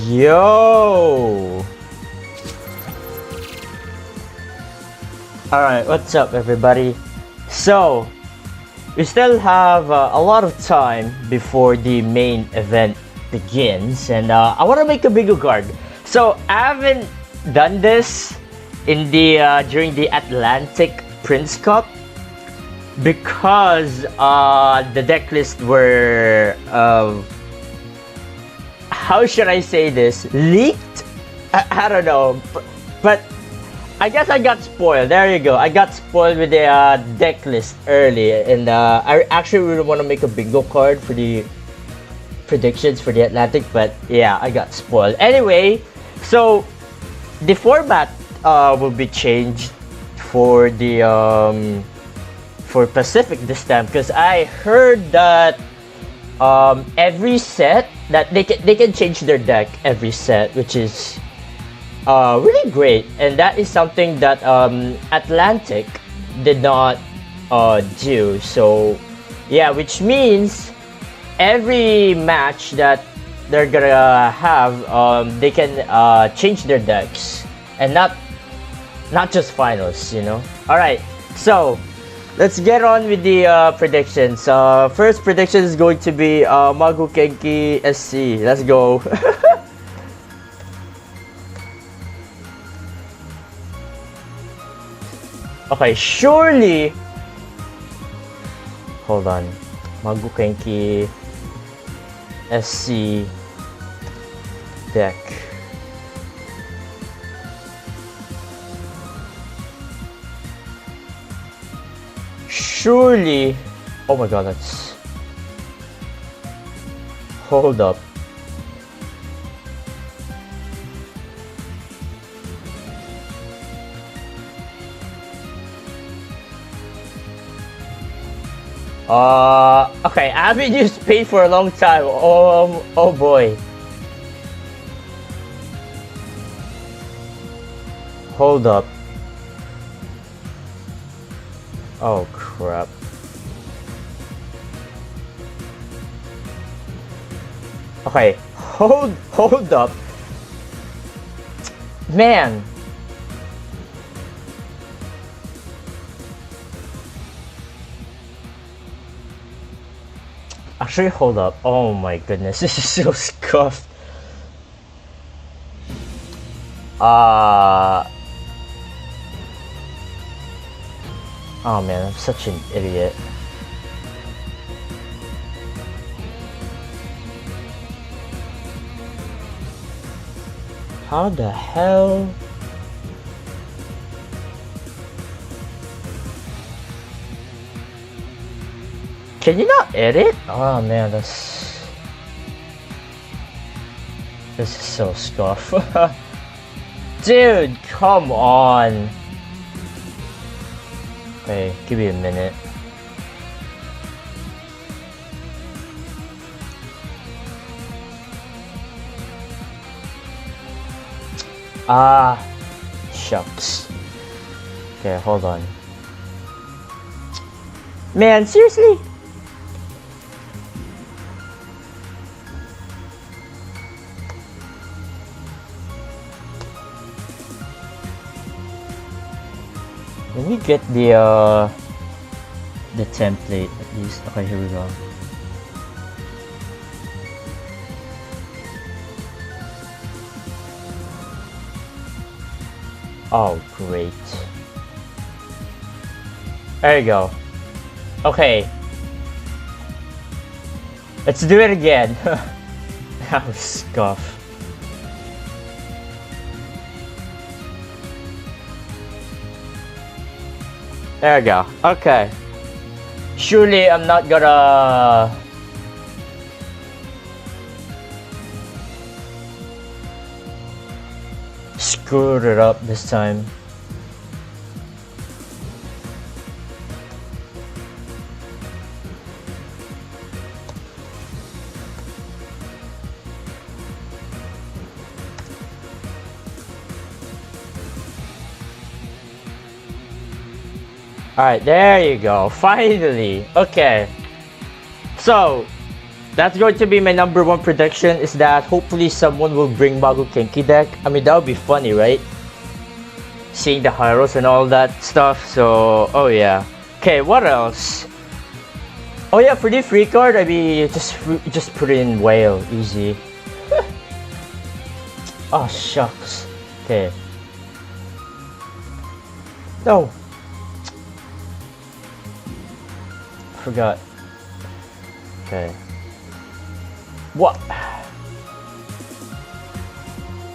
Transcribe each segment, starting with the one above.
Yo! Alright, what's up everybody? So, we still have a lot of time before the main event begins, and I want to make a bigger guard. So, I haven't done this in the during the Atlantic Prince Cup because the deck list were how should I say this, leaked? I don't know, but I guess I got spoiled. There you go, I got spoiled with the deck list early, and I actually really want to make a bingo card for the predictions for the Atlantic, but yeah, I got spoiled. Anyway, so the format will be changed for the for Pacific this time, because I heard that every set that they can change their deck every set, which is really great, and that is something that Atlantic did not do. So yeah, which means every match that they're gonna have, they can change their decks, and not just finals, you know. All right, so let's get on with the predictions. First prediction is going to be Magu Kenki SC. Let's go. Okay, surely. Hold on. Magu Kenki SC deck. Surely. Oh my god, that's. Hold up. Okay, I haven't used paint for a long time. Oh boy. Hold up. Oh crap. Okay, hold up. Man. Actually, hold up. Oh my goodness, this is so scuffed. Oh man, I'm such an idiot. How the hell? Can you not edit? Oh man, this is so scuffed. Dude, come on. Okay, give me a minute. Ah, shucks. Okay, hold on. Man, seriously? Let me get the template at least. Okay, here we go. Oh, great. There you go. Okay. Let's do it again. That was scuff. There we go. Okay. Surely I'm not gonna screw it up this time. Alright, there you go. Finally. Okay. So, That's going to be my number one prediction, is that hopefully someone will bring Bago Kenki deck. I mean, that would be funny, right? Seeing the Hyros and all that stuff. So, oh yeah. Okay, what else? Oh yeah, for the free card, I mean, just put it in whale, easy. Oh shucks. Okay. No. Forgot. Okay. What?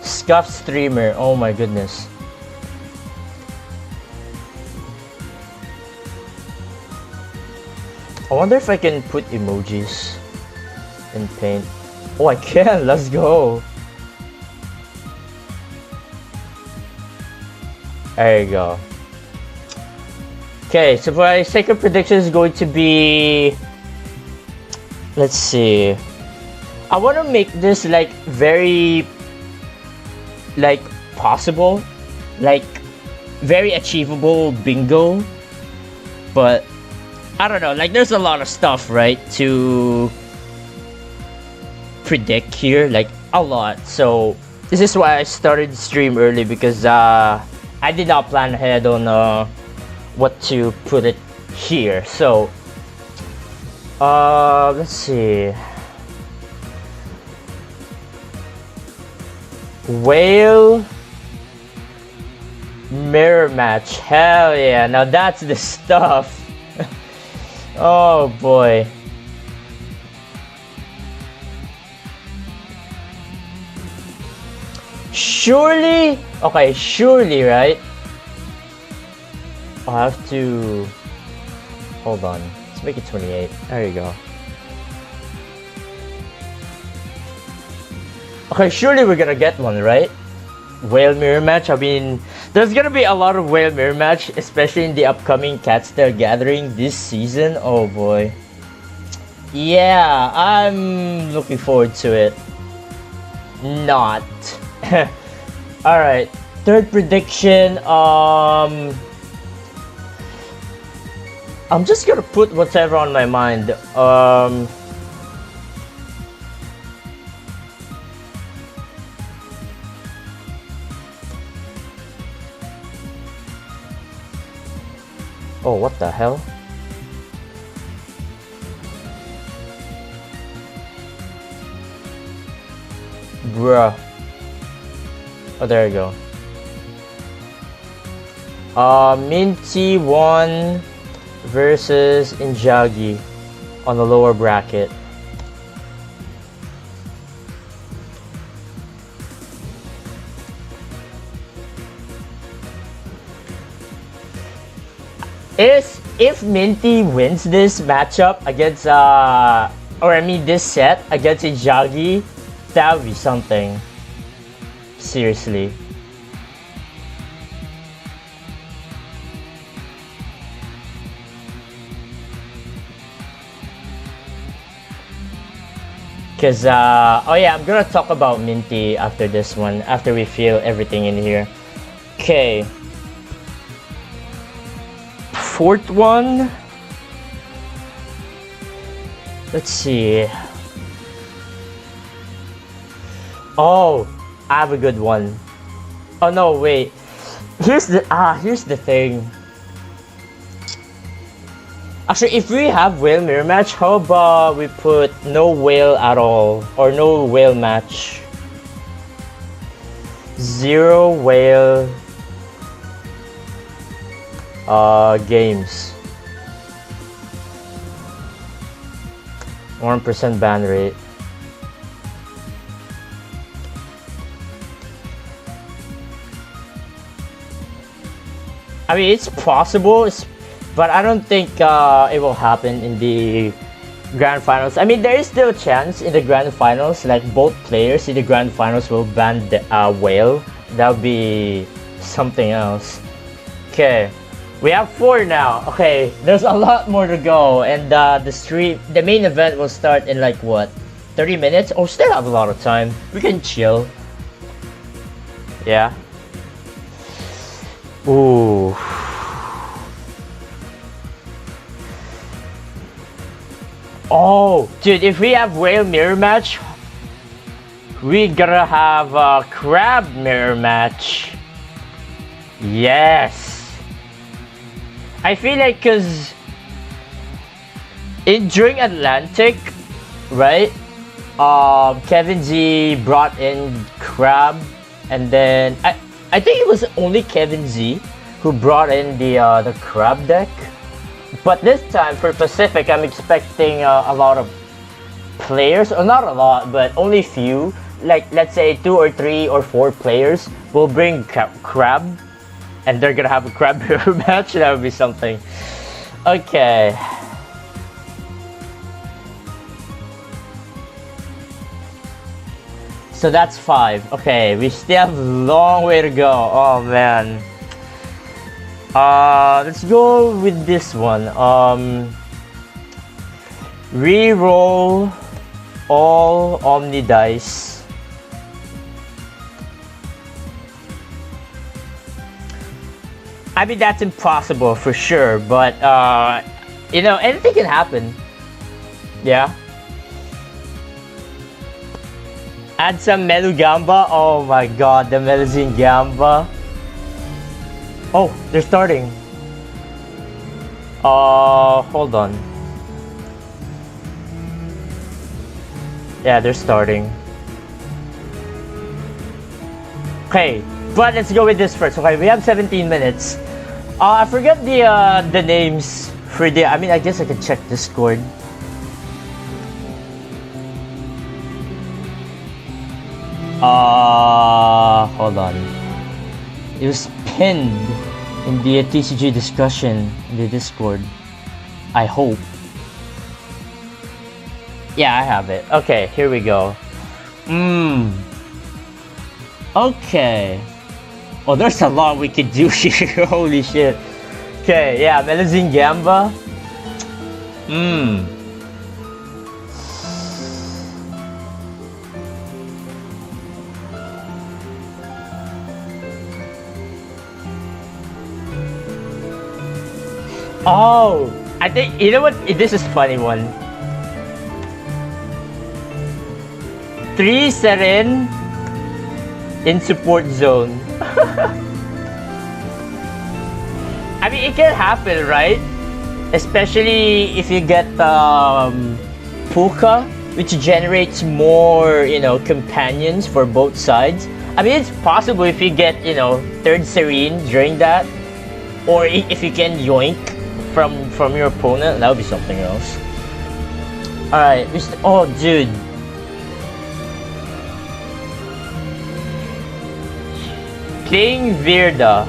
Scuff streamer. Oh my goodness. I wonder if I can put emojis in paint. Oh, I can. Let's go. There you go. Okay, so my second prediction is going to be, let's see. I want to make this like very like possible, like very achievable bingo, but I don't know, like there's a lot of stuff, right, to predict here, like a lot. So this is why I started the stream early, because I did not plan ahead on what to put it here. So let's see. Whale mirror match. Hell yeah, now that's the stuff. Oh boy. Surely, okay, surely, right? I'll have to hold on. Let's make it 28. There you go. Okay, surely we're gonna get one, right? Whale mirror match. I mean, there's gonna be a lot of whale mirror match, especially in the upcoming Catstail Gathering this season. Oh boy. Yeah, I'm looking forward to it. Not. Alright, third prediction. I'm just gonna put whatever on my mind. Oh, what the hell? Bruh. Oh, there you go. Minty 1 versus Injagi on the lower bracket. If Minty wins this matchup against this set against Injagi, that would be something. Seriously. Cause oh yeah, I'm gonna talk about Minty after this one, after we feel everything in here. Okay. Fourth one. Let's see. Oh, I have a good one. Oh no, wait. Here's the thing. Actually, if we have whale mirror match, how about we put no whale at all, or no whale match? 0 whale games. 1% ban rate. I mean, it's possible, but I don't think it will happen in the grand finals. I mean, there is still a chance in the grand finals, like both players in the grand finals will ban the whale. That would be something else. Okay, we have 4 now. Okay, there's a lot more to go, and the main event will start in like what, 30 minutes? Oh, still have a lot of time. We can chill. Yeah. Ooh. Oh, dude, if we have whale mirror match, we gotta have a crab mirror match. Yes. I feel like cause during Atlantic, right? Kevin Z brought in crab, and then I think it was only Kevin Z who brought in the crab deck. But this time for Pacific, I'm expecting a lot of players, or not a lot, but only few. Like let's say 2 or 3 or 4 players will bring crab, and they're gonna have a crab mirror match. That would be something. Okay. So that's 5. Okay, we still have a long way to go. Oh man. Let's go with this one. Reroll all Omni dice. I mean, that's impossible for sure, but you know, anything can happen. Yeah. Add some Melu Gamba. Oh my god, the Melazine Gamba. Oh, they're starting. Hold on. Yeah, they're starting. Okay, but let's go with this first. Okay, we have 17 minutes. I forget the names for the. I mean, I guess I can check Discord. Hold on. It was pinned in the TCG discussion in the Discord. I hope. Yeah, I have it. Okay, here we go. Okay. Oh, there's a lot we could do here. Holy shit. Okay, yeah, Melazine Gamba. Oh, I think, you know what? This is funny one. 3 Seren in support zone. I mean, it can happen, right? Especially if you get Puka, which generates more, you know, companions for both sides. I mean, it's possible if you get, you know, 3rd Serene during that, or if you can yoink from your opponent, that would be something else. All right, oh, dude. Playing Virda.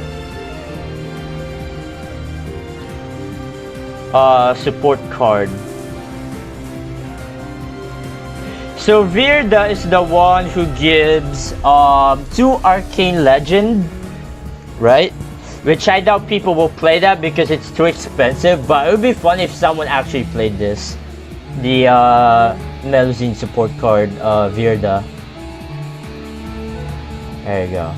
Support card. So Virda is the one who gives 2 Arcane Legend, right? Which I doubt people will play that because it's too expensive, but it would be fun if someone actually played this. The Melazine support card, Virda. There you go.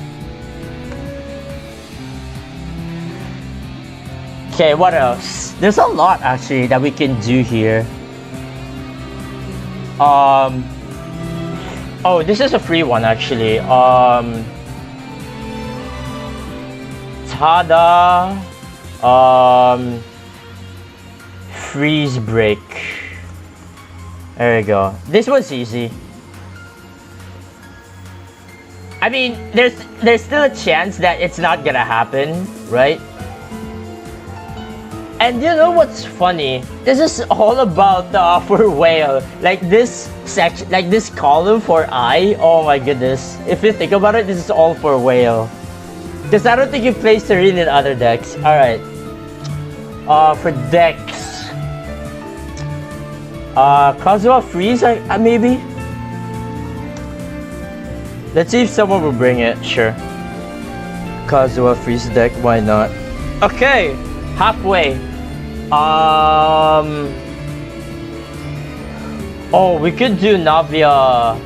Okay, what else? There's a lot actually that we can do here. Oh, this is a free one actually. Tada. Freeze break. There you go. This one's easy. I mean, there's still a chance that it's not gonna happen, right? And you know what's funny? This is all about for whale. Like this section, like this column for I. Oh my goodness! If you think about it, this is all for whale. Because I don't think you play Serene in other decks. All right. For decks, Kazuha Freeze, maybe. Let's see if someone will bring it. Sure. Kazuha Freeze deck. Why not? Okay. Halfway. Oh, we could do Navia.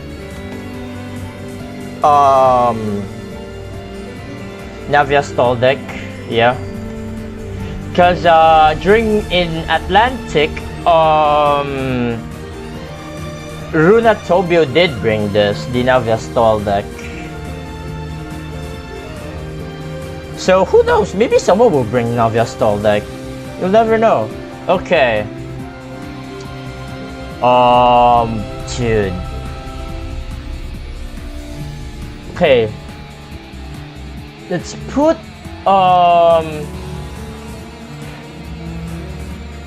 Navia stall deck, yeah. Because in Atlantic, Runa Tobio did bring this, the Navia stall deck. So who knows? Maybe someone will bring Navia stall deck. You'll never know. Okay. Dude. Okay. Let's put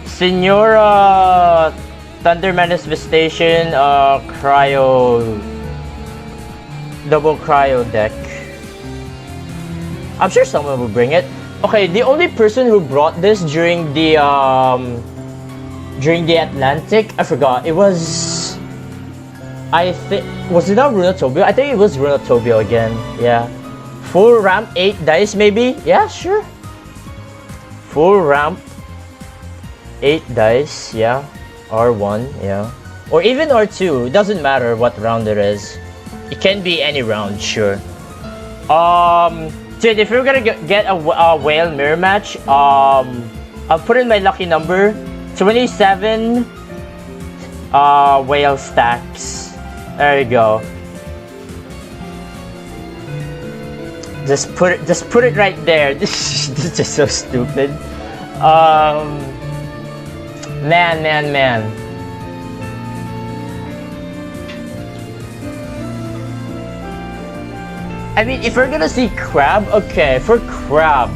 Senora Thunder Manifestation double cryo deck. I'm sure someone will bring it. Okay, the only person who brought this during the Atlantic, I forgot. It was, I think, was it not Runa Tobio? I think it was Runa Tobio again. Yeah. Full ramp 8 dice maybe? Yeah, sure. Full ramp 8 dice, yeah. R1, yeah. Or even R2, it doesn't matter what round it is. It can be any round, sure. Dude, if you're gonna get a whale mirror match, I'll put in my lucky number. 27 whale stacks. There you go. Just put it right there. This is just so stupid. Man. I mean, if we're gonna see crab, okay, for crab.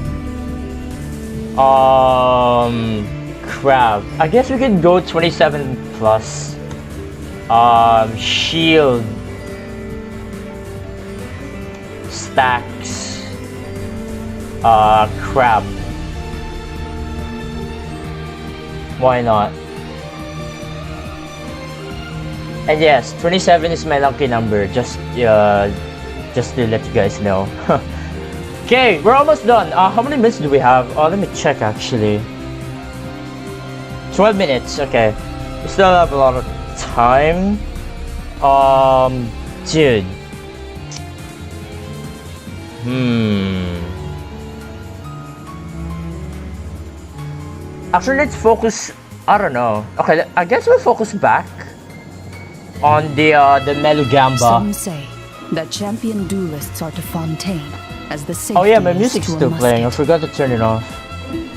Crab. I guess we could go 27 plus. Shield. Stacks. Crab. Why not? And yes, 27 is my lucky number. Just to let you guys know. Okay, we're almost done. How many minutes do we have? Let me check actually. 12 minutes. Okay, we still have a lot of time. Dude. Actually, let's focus. I don't know. Okay, I guess we'll focus back on the Melugamba. Some say that champion duelists are to Fontaine as the safety. Oh yeah, my music's still playing. I forgot to turn it off.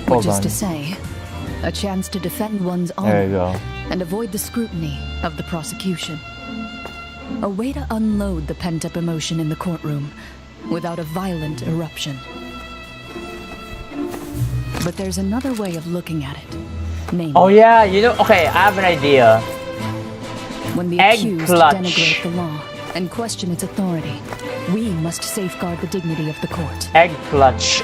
Hold Which is on. to say, a chance to defend one's There you honor go. and avoid the scrutiny of the prosecution. A way to unload the pent-up emotion in the courtroom without a violent eruption. But there's another way of looking at it. Namely, Oh yeah, you know. Okay, I have an idea. when the egg accused clutch. denigrate the law and question its authority, we must safeguard the dignity of the court. Egg clutch.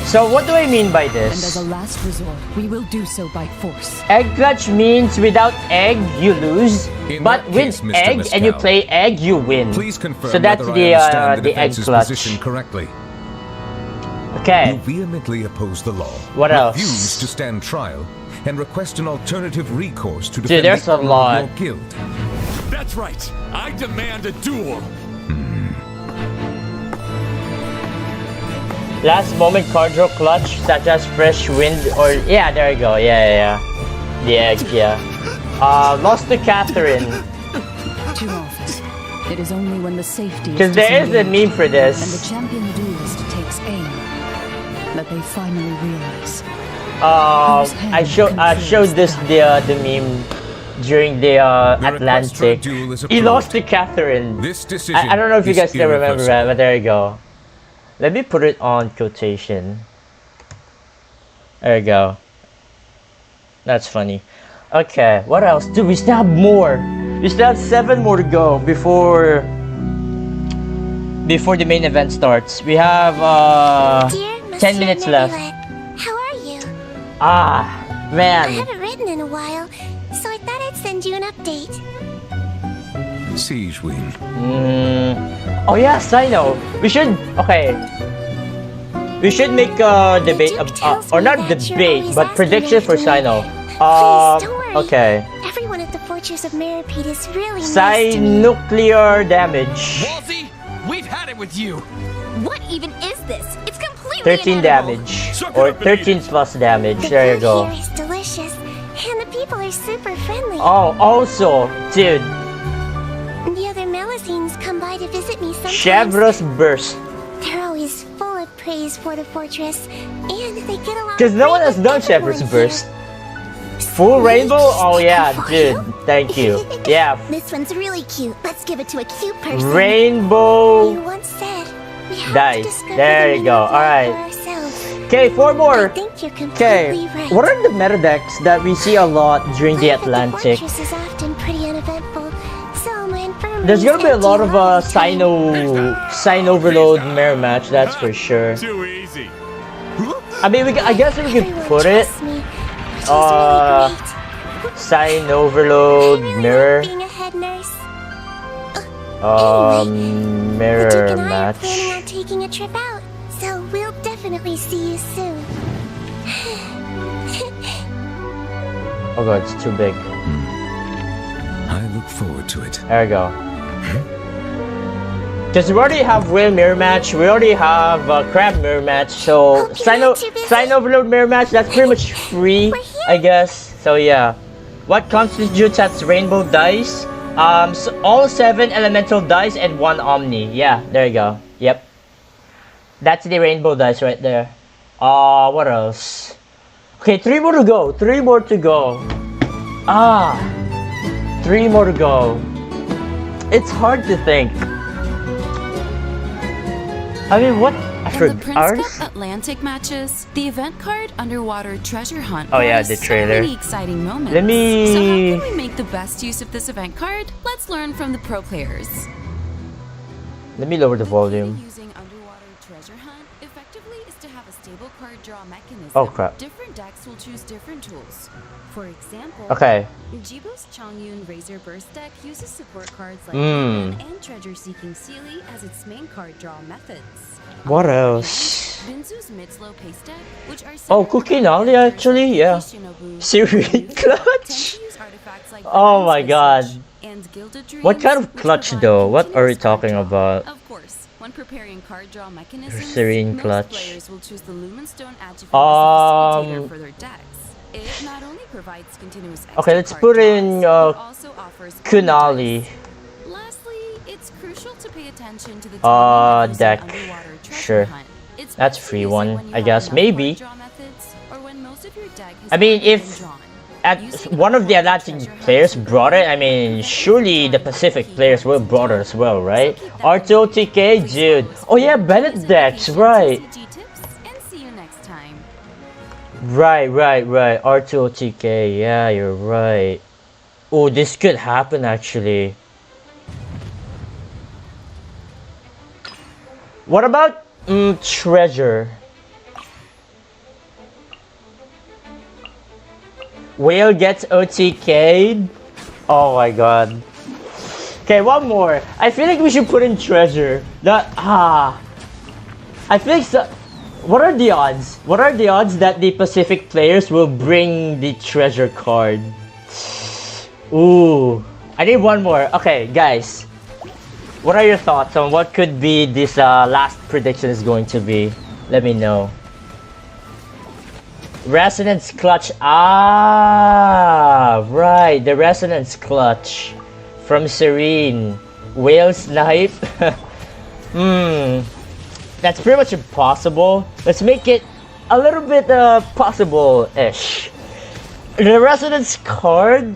So what do I mean by And as this? a last resort, we will do so by force. Egg clutch means without egg you lose, In but that with case, Mr. egg and you Mescal, play egg you win. Please confirm So that's whether I understand the egg defense's clutch. position correctly. Okay. You vehemently oppose the law. What else? Refuse to stand trial and request an alternative recourse to Dude, defend there's the a honor lot. of your guild. That's right. I demand a duel. Last moment card draw clutch, such as fresh wind or yeah, there you go. Yeah. The egg, yeah. Lost to Catherine. Too often, it is only when the safety Because there is a meme for and the this. champion duelist takes aim that they finally realize. I showed this the meme during the request for a Atlantic. duel is He approved. lost to Catherine. This decision I don't know if you is guys still remember that, irreversible. but there you go. Let me put it on quotation. There you go. That's funny. Okay, what else? Dude, we still have more. We still have 7 more to go before the main event starts. We have Dear 10 Monsieur minutes left. Nebulette, how are you? Ah, I man. haven't written in a while, so I thought I'd send you an update. Siege Wing. Oh yeah, Sino. We should We should make a debate, Duke tells or me not that you're debate, always but asking prediction for after me. Sino. Please, don't worry. Okay. Everyone at the Fortress of Meripede is really nice to me. Nuclear damage. Wolsey, we've had it with you. What even is this? It's completely 13 inedible. damage. Suck it Or up and eat 13 it. plus damage. The There you food go. here is delicious, and the people are super friendly. Oh, also, dude, The other Melusines come by to visit me sometimes. Chevro's Burst. They're always full of praise for the fortress, and they get along. Because no one great has with done everyone Chevro's here. Burst. Full rainbow? Oh yeah, For dude. you? Thank you. Yeah, This one's really cute. Let's give it to a cute person. You rainbow once said we have dice. to discover There the you meaning go. of life Alright. for ourselves. Okay, 4 I more. think you're Okay, completely right. what are the meta decks that we see a lot during the Life at Atlantic? fortress is often pretty uneventful, so my infirmary There's gonna is be a empty lot of all the time. Sign Overload mirror match, that's for sure. Too easy. I mean, I guess we could Everyone put it. trusts me, which is Uh, really great. Sign I Overload really mirror. like being a head nurse. Mirror The Duke and I are match. planning on taking a trip out, so we'll definitely see you soon. Oh god, it's too big. I look forward to it. There we go. Because we already have whale mirror match, we already have crab mirror match, so Hope you're not too busy. sign overload mirror match, that's pretty much free, We're here. I guess. So yeah. What constitutes as rainbow dice? So all 7 elemental dice and 1 omni. Yeah, there you go. Yep. That's the rainbow dice right there. What else? Okay, 3 more to go. 3 more to go. 3 more to go. It's hard to think. I mean, what? I In the forgot Prince ours? Cup Atlantic matches, the event card Underwater Treasure Hunt Oh, yeah, has the so trailer. many exciting moments. Let me- So how can we make the best use of this event card? Let's learn from the pro players. Let me lower the volume. Using Underwater Treasure Hunt effectively is to have a stable card draw mechanism. Oh, crap. Different decks will choose different tools. For example, Okay. Jibo's Changyun Razor Burst deck uses support cards like Hmm. Ribbon and Treasure Seeking Sealy as its main card draw methods. What On the other else? hand, Binzu's Mid-Slow Pace deck, which are Oh, similar Cookie to Nolly, characters actually, like yeah. Shinobu, Serene Ryuga, clutch? tend to use artifacts like Oh my Veteran's god. Visage and Gilded Dreams, What kind of which clutch provide though? What are we continuous card talking draw. about? Of course, when preparing card draw mechanisms, Serene most clutch. players will choose the Lumenstone Adjuvant as a facilitator for their decks. It not only provides continuous Okay, extra let's card put draws, in, but also offers Kunali. Lastly, it's crucial to pay attention to the Deck. Underwater Treasure Sure. Hunt. It's That's best to free use it one, when you I have guess. enough Maybe. card draw methods, or when most of your deck has I mean, already if been drawn. at Using one of the Underwater Atlantic Treasure Hunt players to brought it, I prepare mean, for surely the drawing Pacific key players will cards brought it drawn. as well, right? So keep that in mind. R2OTK, Please dude. follow us Oh yeah, for Bennett quiz decks, invitations, right. TCG tips, and see you next time. Right. R2OTK, yeah, you're right. Oh, this could happen actually. What about treasure? Whale gets OTK'd? Oh my god. Okay, one more. I feel like we should put in treasure. I feel like what are the odds? What are the odds that the Pacific players will bring the treasure card? Ooh. I need one more. Okay, guys. What are your thoughts on what could be this last prediction is going to be? Let me know. Resonance clutch. Right. The resonance clutch from Serene. Whale snipe. That's pretty much impossible. Let's make it a little bit possible-ish. The resonance card.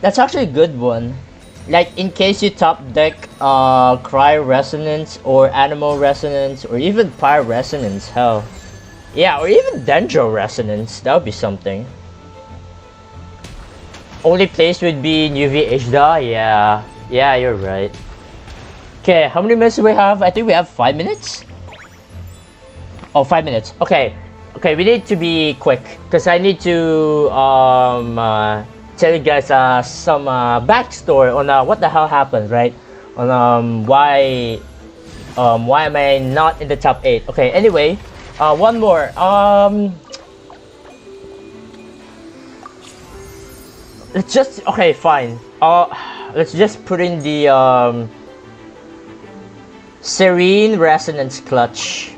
That's actually a good one. Like in case you top deck Cryo Resonance or Animal Resonance or even Pyre Resonance, hell. Yeah, or even Dendro Resonance, that would be something. Only place would be Nuvi Ishda, yeah, you're right. Okay, how many minutes do we have? I think we have 5 minutes? Oh, 5 minutes, okay. Okay, we need to be quick, because I need to tell you guys some backstory on what the hell happened, right? On why am I not in the top 8? Okay, anyway, one more. Let's just fine. Let's just put in the Serene Resonance Clutch.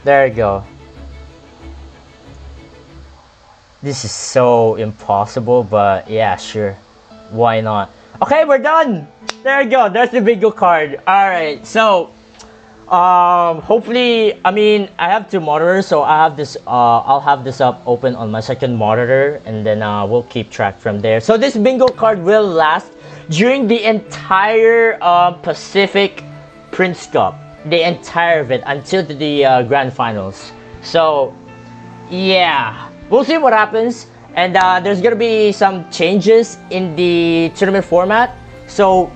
There you go. This is so impossible, but yeah, sure. Why not? Okay, we're done! There you go, there's the bingo card. Alright, so hopefully, I mean, I have 2 monitors, so I have this I'll have this up open on my second monitor, and then we'll keep track from there. So this bingo card will last during the entire Pacific Prince Cup, the entire of it, until the grand finals. So yeah, we'll see what happens, and there's gonna be some changes in the tournament format. So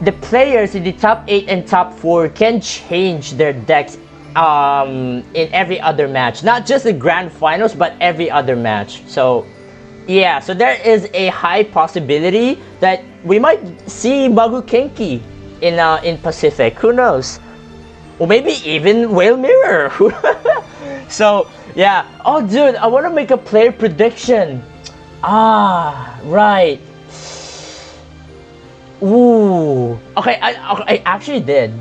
the players in the top 8 and top 4 can change their decks in every other match, not just the grand finals, but every other match. So yeah, so there is a high possibility that we might see Magu Kenki in Pacific. Who knows? Or maybe even Whale Mirror. So yeah. Oh dude, I want to make a player prediction. Ah, right. Ooh. Okay, I actually did.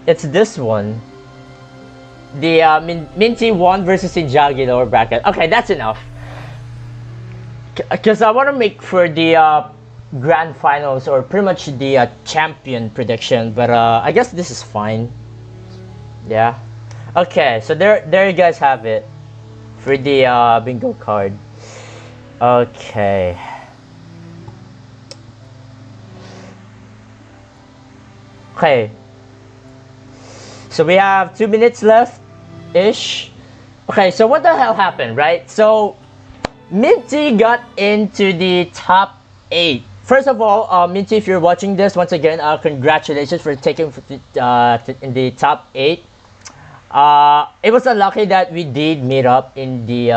It's this one. The Minty 1 versus Injagi lower bracket. Okay, that's enough. Because I want to make for the grand finals, or pretty much the champion prediction. But I guess this is fine. Yeah. Okay, so there you guys have it for the bingo card. Okay. Okay. So we have 2 minutes left ish. Okay, so what the hell happened, right? So Minty got into the top 8. First of all, Minty, if you're watching this, once again, congratulations for taking in the top 8. It was unlucky that we did meet up in the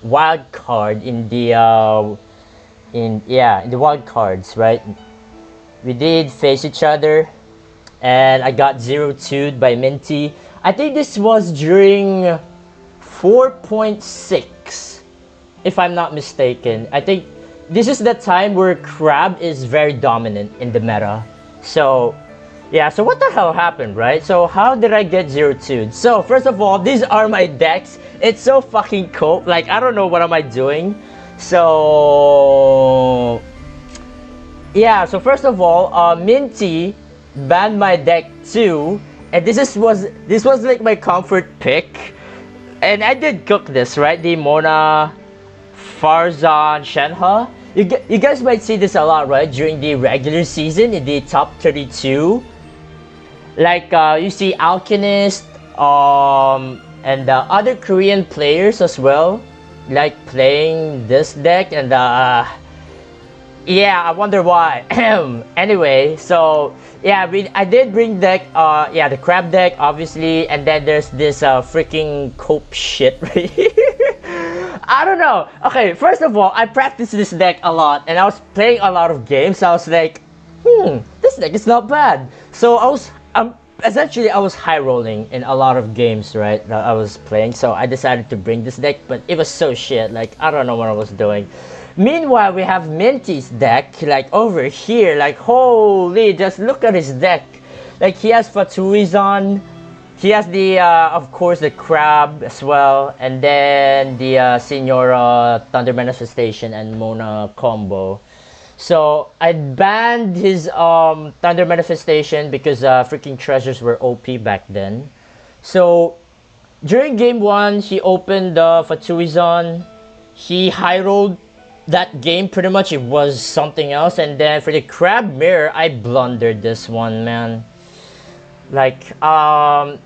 wild card, in the wild cards, right? We did face each other, and I got 0-2'd by Minty. I think this was during 4.6, if I'm not mistaken. I think this is the time where Crab is very dominant in the meta. So yeah, so what the hell happened, right? So how did I get 0-2'd? So first of all, these are my decks. It's so fucking cool. Like, I don't know what am I doing. So yeah, so first of all, Minty banned my deck too, and this was like my comfort pick, and I did cook this, right? The Mona Farzan Shenhe. You guys might see this a lot, right? During the regular season in the top 32. Like you see Alchemist and other Korean players as well, like playing this deck, and yeah, I wonder why. Anyway, so yeah, I did bring deck, yeah, the crab deck, obviously, and then there's this freaking cope shit right here. I don't know. Okay, first of all, I practiced this deck a lot, and I was playing a lot of games. I was like, this deck is not bad. So essentially I was high rolling in a lot of games, right, that I was playing. So I decided to bring this deck, but it was so shit. Like, I don't know what I was doing. Meanwhile, we have Minty's deck, like over here. Like, holy, just look at his deck. Like, he has Fatuizan. He has the, of course, the crab as well, and then the Senora Thunder Manifestation and Mona combo. So I banned his Thunder Manifestation because freaking treasures were OP back then. So during game 1, he opened the Fatuizan. He high rolled that game pretty much. It was something else, and then for the crab mirror, I blundered this one, man. Like,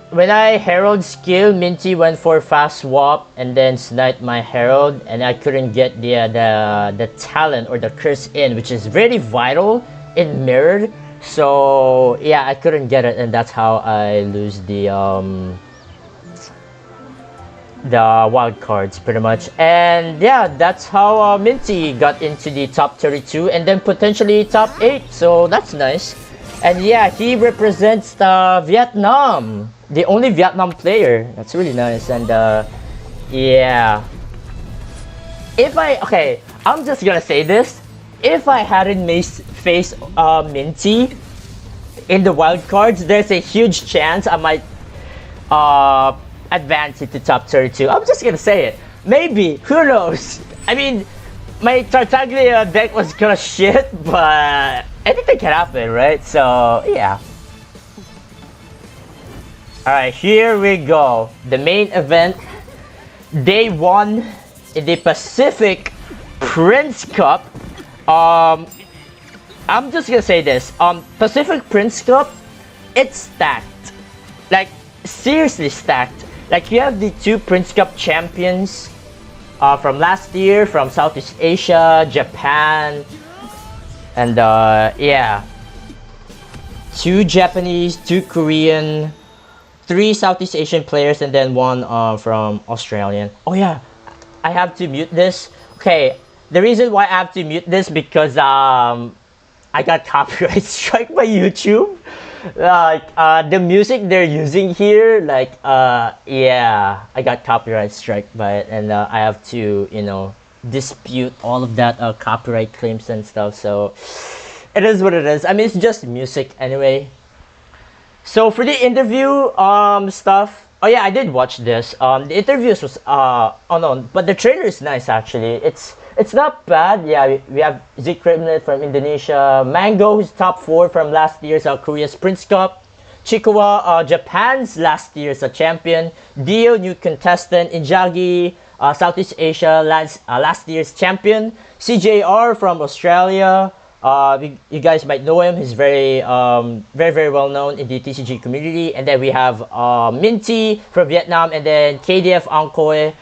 when I Herald skill, Minty went for fast swap and then sniped my Herald, and I couldn't get the talent or the curse in, which is very vital in mirrored. So yeah, I couldn't get it, and that's how I lose the wild cards pretty much. And yeah, that's how Minty got into the top 32 and then potentially top 8. So that's nice. And yeah, he represents Vietnam, the only Vietnam player. That's really nice. And yeah, okay, I'm just gonna say this: if I hadn't faced Minty in the wild cards, there's a huge chance I might advance into top 32. I'm just gonna say it. Maybe. Who knows? I mean, my Tartaglia deck was kind of shit, but anything can happen, right? So, yeah. Alright, here we go. The main event. Day 1 in the Pacific Prince Cup. I'm just gonna say this. Pacific Prince Cup, it's stacked. Like, seriously stacked. Like, you have the 2 Prince Cup champions from last year, from Southeast Asia, Japan, and yeah. 2 Japanese, 2 Korean, 3 Southeast Asian players, and then 1 from Australian. Oh yeah, I have to mute this. Okay, the reason why I have to mute this because I got copyright strike by YouTube. Like the music they're using here, like yeah, I got copyright strike by it, and I have to, you know, dispute all of that copyright claims and stuff. So it is what it is. I mean, it's just music anyway. So for the interview stuff, oh yeah, I did watch this. The interviews was oh no, but the trailer is nice actually. It's not bad. Yeah, we have Zikrimlet from Indonesia, Mango, who's top 4 from last year's Korea's Prince Cup, Chikawa, Japan's last year's champion, Dio, new contestant, Injagi, Southeast Asia, last year's champion, CJR from Australia. You guys might know him. He's very well known in the TCG community. And then we have Minty from Vietnam, and then KDF Ankoy,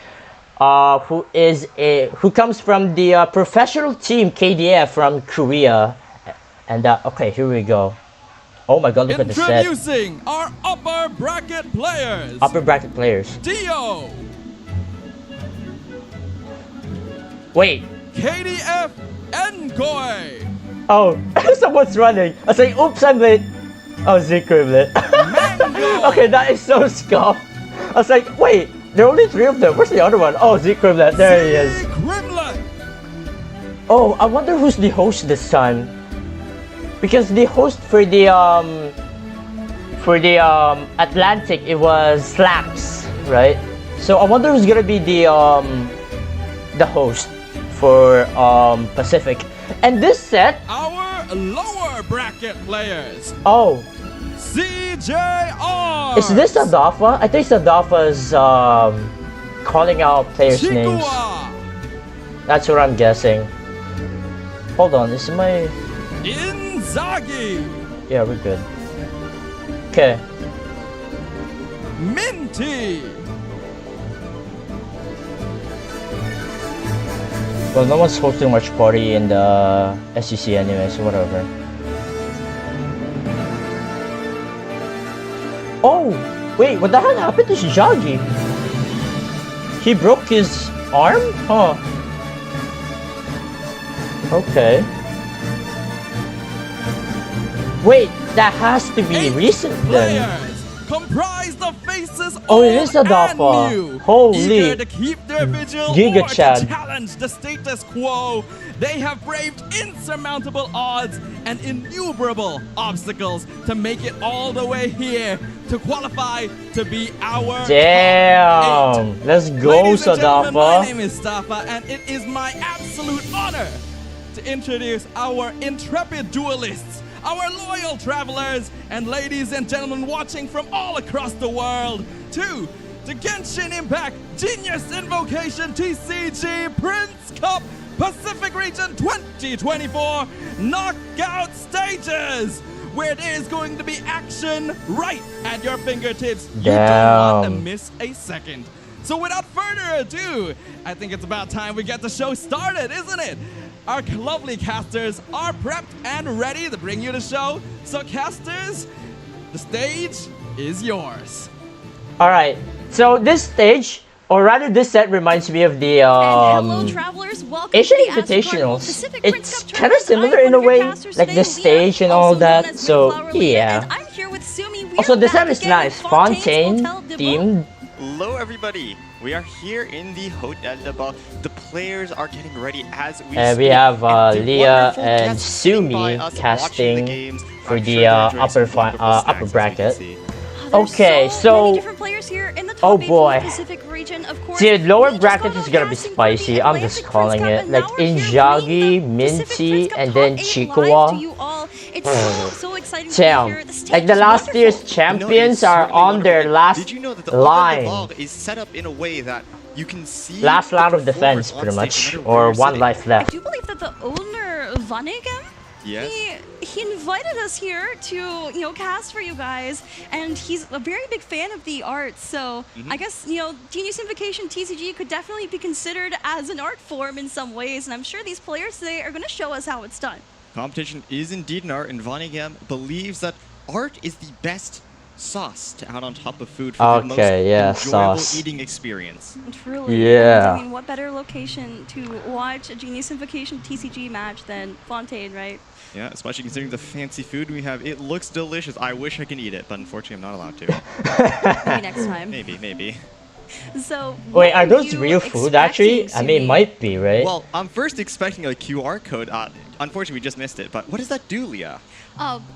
who comes from the professional team KDF from Korea. And okay, here we go. Oh my God, look at the set. Introducing our upper bracket players. Upper bracket players. Dio. Wait. KDF Ankoy. Oh, someone's running. I was like, oops, I'm late. Oh, Zikrimlet. Okay, that is so scuffed. I was like, wait, there are only 3 of them. Where's the other one? Oh, Zikrimlet. There he is. Oh, I wonder who's the host this time. Because the host for the Atlantic, it was Slaps, right? So I wonder who's gonna be the host for Pacific. And this set, our lower bracket players. Oh, CJR. Is this Adafa? I think Adafa's calling out players' names. That's what I'm guessing. Hold on, is my Inzaghi. Yeah, we're good. Okay. Minty. Well, no one's hosting much party in the SEC anyway, so whatever. Oh, wait, what the hell happened to Shijagi? He broke his arm? Huh. Okay. Wait, that has to be recent then. Comprise the faces oh, it is Adafa. Holy. Eager to keep their vigil Giga or to Chad. challenge the status quo. They have braved insurmountable odds and innumerable obstacles to make it all the way here to qualify to be our Damn. Let's go, Ladies and gentlemen, Sadafa. my name is Stafa, and it is my absolute honor to introduce our intrepid duelists, our loyal travelers, and ladies and gentlemen watching from all across the world, to the Genshin Impact Genius Invocation TCG Prince Cup Pacific Region 2024 Knockout Stages, where there is going to be action right at your fingertips. You don't want to miss a second. So without further ado, I think it's about time we get the show started, isn't it? Our lovely casters are prepped and ready to bring you the show. So casters, the stage is yours. Alright, so this stage, or rather this set, reminds me of the hello, travelers. Welcome Asian to the Invitationals. It's kind of similar in a way, like the stage and all that, so yeah. I'm here with Sumi. Also, the set is nice, Fontaine themed. Hello everybody, we are here in the Hotel de Ball. The players are getting ready as we And we have Leah and Sumi casting for the upper bracket. Okay, so Oh Kobe boy. from the Pacific region, of course. Dude, lower We just bracket got is gonna be outcast in spicy. the I'm just Atlantic calling Prince it. Cup, Like and now we're here Inzaghi, bringing the Pacific Minty, Prince Cup and top then 8 live to Chikawa. you all. It's so exciting to Damn. hear. The stage Like the is last wonderful. year's champions No, it's are certainly on their wonderful. last Did you know that the line. ball is set up in a way that you can see Last the line of performers defense, on pretty stage much. no matter where Or you're one sitting. life I left. do believe that the owner, Vanegem, Yes. he invited us here to cast for you guys, and he's a very big fan of the art. So I guess Genius Invocation TCG could definitely be considered as an art form in some ways, and I'm sure these players today are going to show us how it's done. Competition is indeed an art, and Vanegem believes that art is the best sauce to add on top of food for the most Okay, yeah, enjoyable sauce. eating experience. Truly. Yeah. I mean, what better location to watch a Genius Invocation TCG match than Fontaine, right? Yeah, especially considering the fancy food we have. It looks delicious. I wish I can eat it, but unfortunately I'm not allowed to. Maybe next time. Maybe. So, Wait, what are those you real food expecting, actually? I mean, it Sumi? might be, right? Well, I'm first expecting a QR code. Unfortunately, we just missed it. But what does that do, Leah?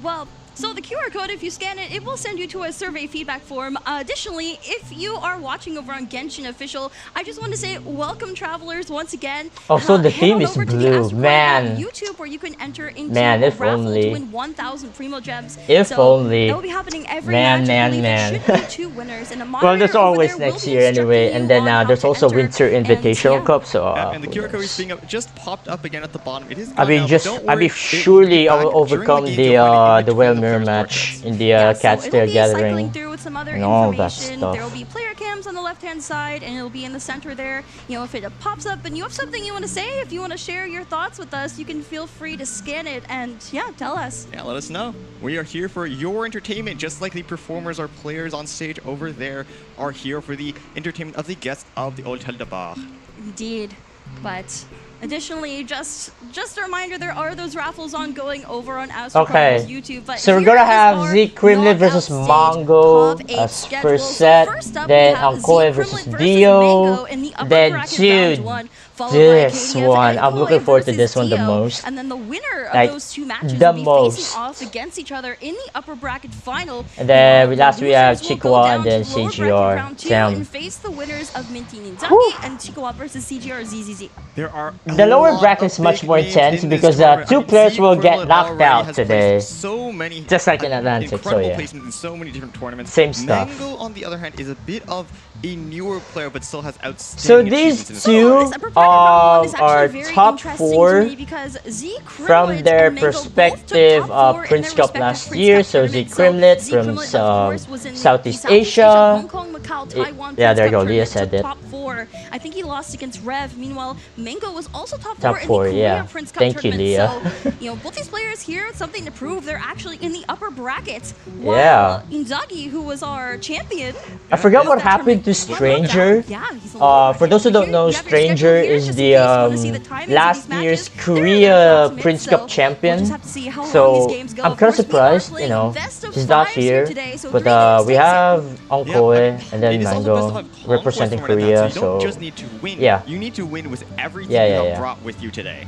Well, so the QR code, if you scan it, it will send you to a survey feedback form. Additionally, if you are watching over on Genshin Official, I just want to say welcome, travelers, once again. Oh, so the Head theme on is over to the blue. Astro Man. on YouTube, where you can enter into Man, a if raffle only. to win 1,000 Primo Gems. If so only. That will be happening every Man, match. I believe man. there should be 2 winners, and a Well, moderator there's over always there will next be year anyway, instructing and you then on how there's to also enter. Winter And, Invitational yeah. Cup. So And the who QR code knows? is just popped up again at the bottom. It is I gone mean, now, just but don't I worry, mean, it will surely be I back will during overcome game the to find it in the between Whale the Mirror players' match portraits. in the Yeah, so Cat it'll Stair be Gathering. cycling through with some other and all that information. stuff. There will be player cams on the left-hand side, and it'll be in the center there. If it pops up and you have something you want to say, if you want to share your thoughts with us, you can feel free to scan it and, tell us. Yeah, let us know. We are here for your entertainment, just like the performers or players on stage over there are here for the entertainment of the guests of the Hotel de Bar. Indeed. But additionally, just a reminder, there are those raffles ongoing over on Astro Okay. Chronicles YouTube. But So we're here gonna is have our Z Crimlet knockout versus stage Mongo top 8 as schedule. first So set, first up, then we have Ankoe Z versus Crimlet Dio, Mango in the upper then bracket dude, round 1, followed this by Kiev one, and I'm looking Ankoe forward to versus this one the Dio. most. And then the winner of Like, those 2 matches the will be most. facing off against each other in the upper bracket final. And then The last we have losers will go Chikawa down and then to the lower bracket CGR. round 2 Damn. and face the winners of Minty Ninzaki and Chikawa versus CGR ZZZ. There are The lower bracket is much more intense because 2 players will get knocked out today. So many, Just like in Atlantic, so incredible yeah. placement in so many different tournaments. Same stuff. Mango, on the other hand, is a bit of a newer player, but still has So outstanding these achievements in his two This upper bracket round 1 is actually are very top interesting 4 to me because Z from Crimlet their and Mango both took perspective top of 4 in Prince their Cup respective last Prince year. Cup So Z tournaments. Crimlet Z from Crimlet, of course, was in the Southeast Southeast Asia. Hong Kong, Macau, Taiwan Yeah, Prince there you Cup go, Leah tournament, said took it. top 4. I think he lost against Rev. Meanwhile, Mango was also top 4 Top in 4, the Korea yeah. Prince Cup Thank you, tournament. Leah. So, both these players here have something to prove. They're actually in the upper bracket. Yeah. While Inzaghi, who was our champion, I forgot what that happened to tournament, Stranger. yeah, he's in the lower For those who bracket. don't know, You have your Stranger schedule here, is just the in case you wanna see the timings of last these year's matches. They're Korea approximate, Prince so Cup champion. we'll just have to see how long So these games go. I'm Of kind of course, we are surprised, playing best of she's not fives here. today, so But 3 games we takes it. have Ankoe and then it is also best to Mango have conquest representing for an event, Korea. so you don't So just need to win. yeah. You need to win with everything Yeah, you yeah, have yeah. brought with you today.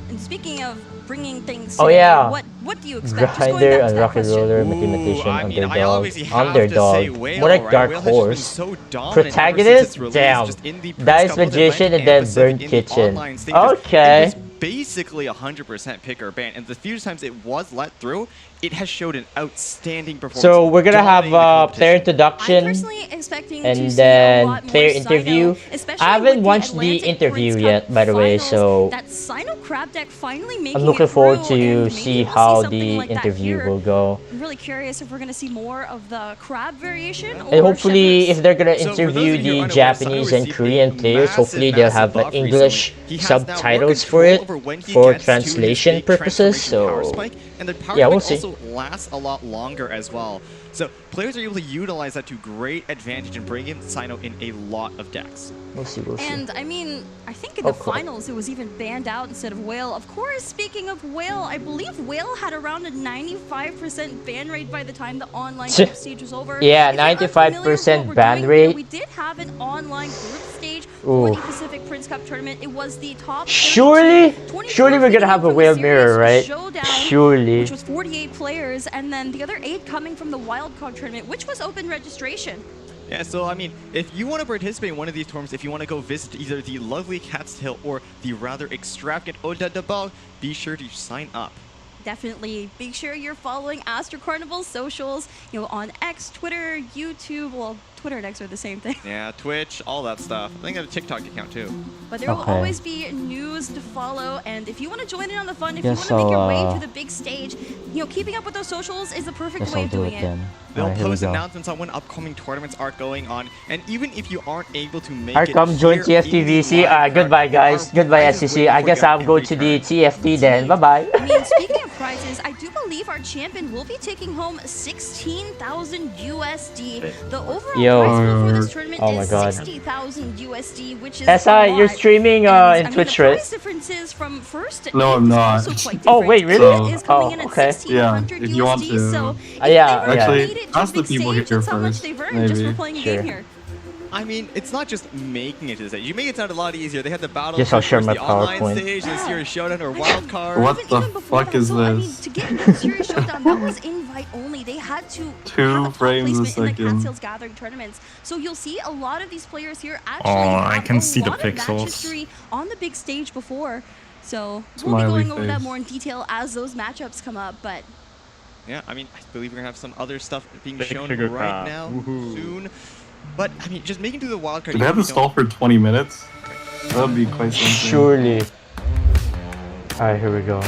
And speaking of bringing things Oh, today, yeah. what do you expect? Just going Grinder back to and that Rocket question. Roller, Ooh, Mathematician, I mean, I Underdog, obviously have to say Underdog, Whale, more like right? Dark Whale has just been Horse. so dominant ever since Protagonist, its release, damn. just in the Prince Dice Cup, both Magician event and then specific Burn in the Kitchen. online stages. Okay. It was basically 100% pick or ban, and the few times it was let through, it has showed an outstanding performance. So we're gonna have dominating the player competition. I'm introduction personally expecting to and see a then lot more player Sino, interview. especially I haven't with watched the Atlantic interview Prince yet, Cup by the way, finals. so That Sino crab deck finally making I'm looking it forward through, to and see maybe we'll how something the like that interview here. will go. I'm really curious if we're gonna see more of the crab variation. And or hopefully, Chevrolet's. if they're gonna So for those interview of you who the are unaware, Japanese Sino and received Korean a players, hopefully they'll have buff English recently. He has now more subtitles for control it over when he for gets to his translation big purposes. transformation power So spike, and the power yeah, we'll spike see. also lasts a lot longer as well. So players are able to utilize that to great advantage and bring in Sino in a lot of decks. we'll see, we'll see. And I mean, I think in Oh, the cool. finals it was even banned out instead of Whale. Of course, speaking of Whale, I believe Whale had around a 95% ban rate by the time the online Tch. group stage was over. Yeah, If you're unfamiliar with 95% what we're ban doing here, rate. we did have an online group stage for the Ooh. Pacific Prince Cup tournament. It was the top 32, Surely, 24 surely we're gonna have a from the Whale series Mirror, right? Showdown, Surely. which was 48 players, and then the other 8 coming from the Wildcard tournament, which was open registration. Yeah, so I mean, if you want to participate in one of these tournaments, if you want to go visit either the lovely Cat's Hill or the rather extravagant Oda be sure to sign up. Definitely. Make sure you're following Astro Carnival's socials, on X, Twitter, YouTube. Well, Twitter and X are the same thing. Yeah, Twitch, all that stuff. I think I have a TikTok account too. But there will always be news to follow, and if you want to join in on the fun, if you want to I'll, make your way to the big stage, keeping up with those socials is the perfect way of doing it. They'll post announcements on when upcoming tournaments are going on, and even if you aren't able to make it Arkham join here TFTVC. Goodbye, guys. Goodbye, SCC. I guess I'll go to the TFT then. Bye-bye. I mean, speaking of prizes, I do believe our champion will be taking home 16,000 USD. The overall prize for this tournament is 60,000 USD, which is SI, you're streaming in Twitch, right? The price differences from first No, I'm not. Oh, wait, really? Is coming in at okay. Yeah, $1,600 if you want USD, to. so Actually, ask the people here just how much first. they've earned just for playing a game here. I mean, it's not just making it to the stage. You make it sound a lot easier. They had the battle Yes, I'll share first, my the online PowerPoint. stage, the Serious Showdown or Wild Card. What the fuck is I mean, this? to get into the Serious Showdown, that was invite only. They had to have a top frames a placement in the Cat second. Hills Gathering tournaments. So you'll see a lot of these players here actually I have can a see the lot of match pixels. history on the big stage before. So we'll be Smiley going over that face. more in detail as those matchups come up. But Yeah, I mean, I believe we're going to have some other stuff being Big shown sugar right crab. now soon. But, I mean, just making through the wild card. Did they have to stall for 20 minutes? That would be quite something. Surely. Alright, here we go.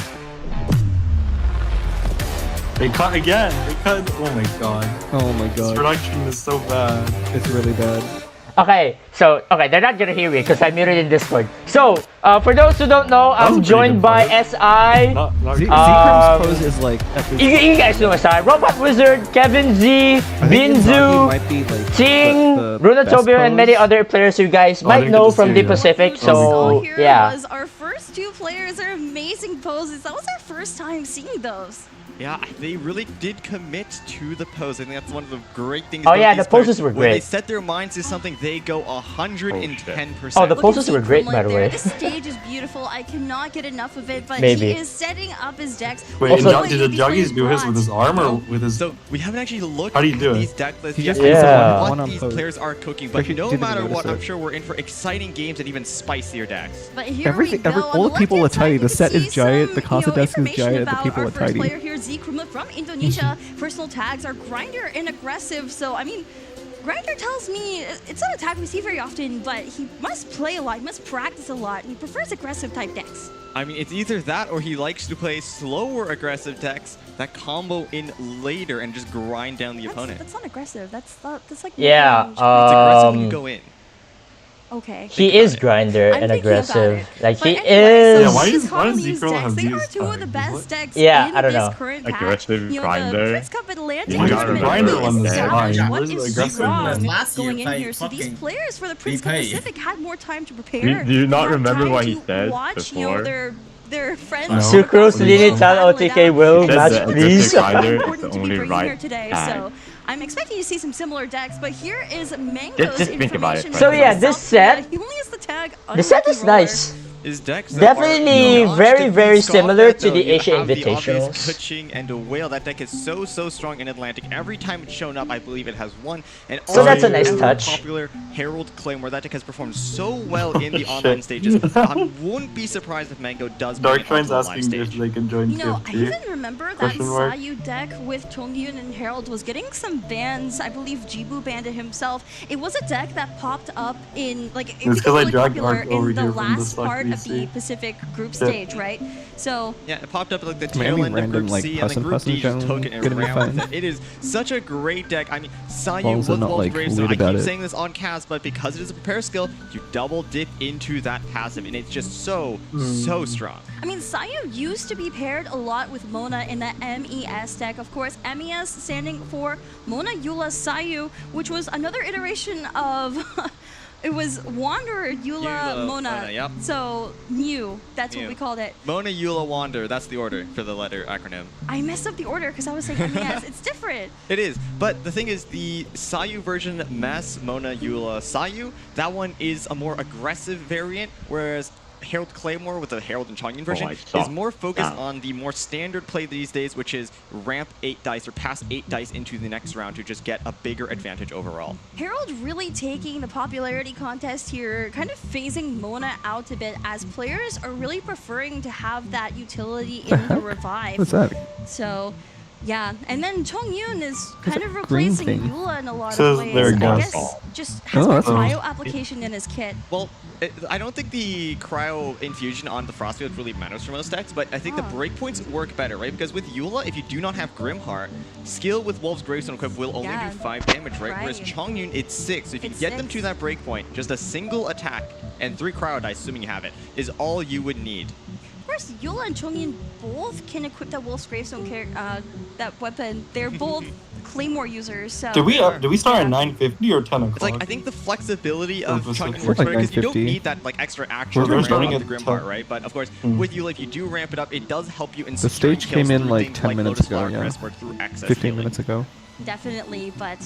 They cut again. They cut. Oh my god. Oh my This god. production is so bad. It's really bad. Okay, so they're not gonna hear me because I muted in Discord. So, for those who don't know, I'm joined by SI. Zekrum's pose is like epic. You guys know SI. Robot Wizard, Kevin Z, Binzu, might be like Ting, the Bruno best Tobio, and many pose. other players you guys I might didn't know get to from see the that. Pacific. what we saw So, here yeah. was our first two players. Are amazing poses. That was our first time seeing those. Yeah, they really did commit to the pose. I think that's one of the great things Oh about yeah, these the poses players. were When they great. set their minds to something, they go 110%. Oh, the Look poses at were great, Zekrom by the there. way. This stage is beautiful. I cannot get enough of it, but Maybe. he is setting up his decks. Wait, Also- did the Juggies do his with his arm or with his... So we haven't actually looked How do you at do it? these deck lists He yet just puts it on one what on these pose. players are cooking, but Actually, no didn't matter notice what, it. I'm sure we're in for exciting games and even spicier decks. But here Everything, we go. all On the people left-hand are tiny. side, The you set can is see giant. some, The Casa desk is information giant. The about people our are first tiny. player here, Zekrom from Indonesia. Personal tags are Grinder and Aggressive. So, I mean, Grinder tells me it's not a tag we see very often, but he must play a lot, he must practice a lot, and he prefers aggressive type decks. I mean, it's either that or he likes to play slower aggressive decks that combo in later and just grind down the opponent. That's not aggressive. That's like Yeah, mid-range. It's aggressive when you go in. Okay. He is grinder I'm and thinking about aggressive. it. Like But he anyway, is. so Yeah, why these does commonly Zekrom used have decks, they are these two of the tags? best What? decks Yeah, in I don't this know. current patch. Aggressive The Grinder. Prince Cup Atlantic Why does the tournament Grinder really one is established fine? what Where's the is aggressive strong one? Last year going in played here. So these fucking players for the Prince Cup repay. Pacific had more time to prepare. Do you not They had remember time what he to said watch, before? their friends. No. Sucrose, Lini, Tal, OTK, will Said match, that please. aggressive Grinder is Important the to be only bringing here right today. tag. So I'm expecting to see some similar decks, but here is Mango's Just think about it. information. So yeah, this set, He only has the tag. the set Unlucky is Roller. nice. His decks that Definitely are very, very Scotland, similar to though. the You Asia have the obvious Invitationals. Kuching and a Whale. That deck is so strong in Atlantic. Every time it's shown up, I believe it has won. And So that's a also nice the touch. Popular Herald Claim, where that deck has performed so well in the Shit. online stages. I wouldn't be surprised if Mango does bring it Darkshine's onto the live asking if stage. they can join You know, I TFT. even remember that Question mark? Sayu deck with Chongyun and Herald was getting some bans. I believe Jibu banned it himself. It was a deck that popped up in, like, it It's became 'cause I really dragged popular Ark over in the here from the last Slack part of VC. the Pacific group Yeah. stage, right? So, Yeah, it popped up like the Maybe tail end of random, Group like, C, and then custom Group D just channel took it gonna and be ran with fine. it. It is such a great deck. I mean, Sayu Balls are with not, Wolf's like, Gravestone. weird I about keep it. saying this on cast, but because it is a prepare skill, you double dip into that passive, and it's just so strong. I mean, Sayu used to be paired a lot with Mona in the MES deck. Of course, MES standing for Mona Eula Sayu, which was another iteration of... It was Wanderer, Eula, Mona. Yep. So, Mew. That's Mew. what we called it. Mona, Eula, Wander. That's the order for the letter acronym. I messed up the order because I was saying MES. It's different. It is, but the thing is, the Sayu version, Mass, Mona, Eula, Sayu, that one is a more aggressive variant, whereas Herald Claymore with the Herald and Chongyun version is more focused on the more standard play these days, which is ramp 8 dice or pass 8 dice into the next round to just get a bigger advantage overall. Herald really taking the popularity contest here, kind of phasing Mona out a bit as players are really preferring to have that utility in the revive. What's that? So, yeah, and then Chongyun is kind of replacing Eula in a lot So of ways. there it I goes. guess just has more cryo application in his kit. Well, I don't think the cryo infusion on the Frostfield really matters for most decks, but I think the breakpoints work better, right? Because with Eula, if you do not have Grimheart, skill with Wolf's Gravestone equip will only do 5 damage, right? Whereas Chongyun, it's 6. So if you get them to that breakpoint, just a single attack and 3 cryo dice, assuming you have it, is all you would need. Of course, Eula and Chongyun both can equip that Wolf's Gravestone that weapon. They're both Claymore users. So Did we start at 950 or 10 o'clock? It's like I think the flexibility of Chongyun like works better because you don't 950. need that like extra action We're to starting ramp up at the Grimbart, right? But of course, with Eula, if you do ramp it up, it does help you in The securing stage kills came in through like things 10 minutes Lotus ago, Flower yeah. Crest or through excess 15 healing. minutes ago. definitely, but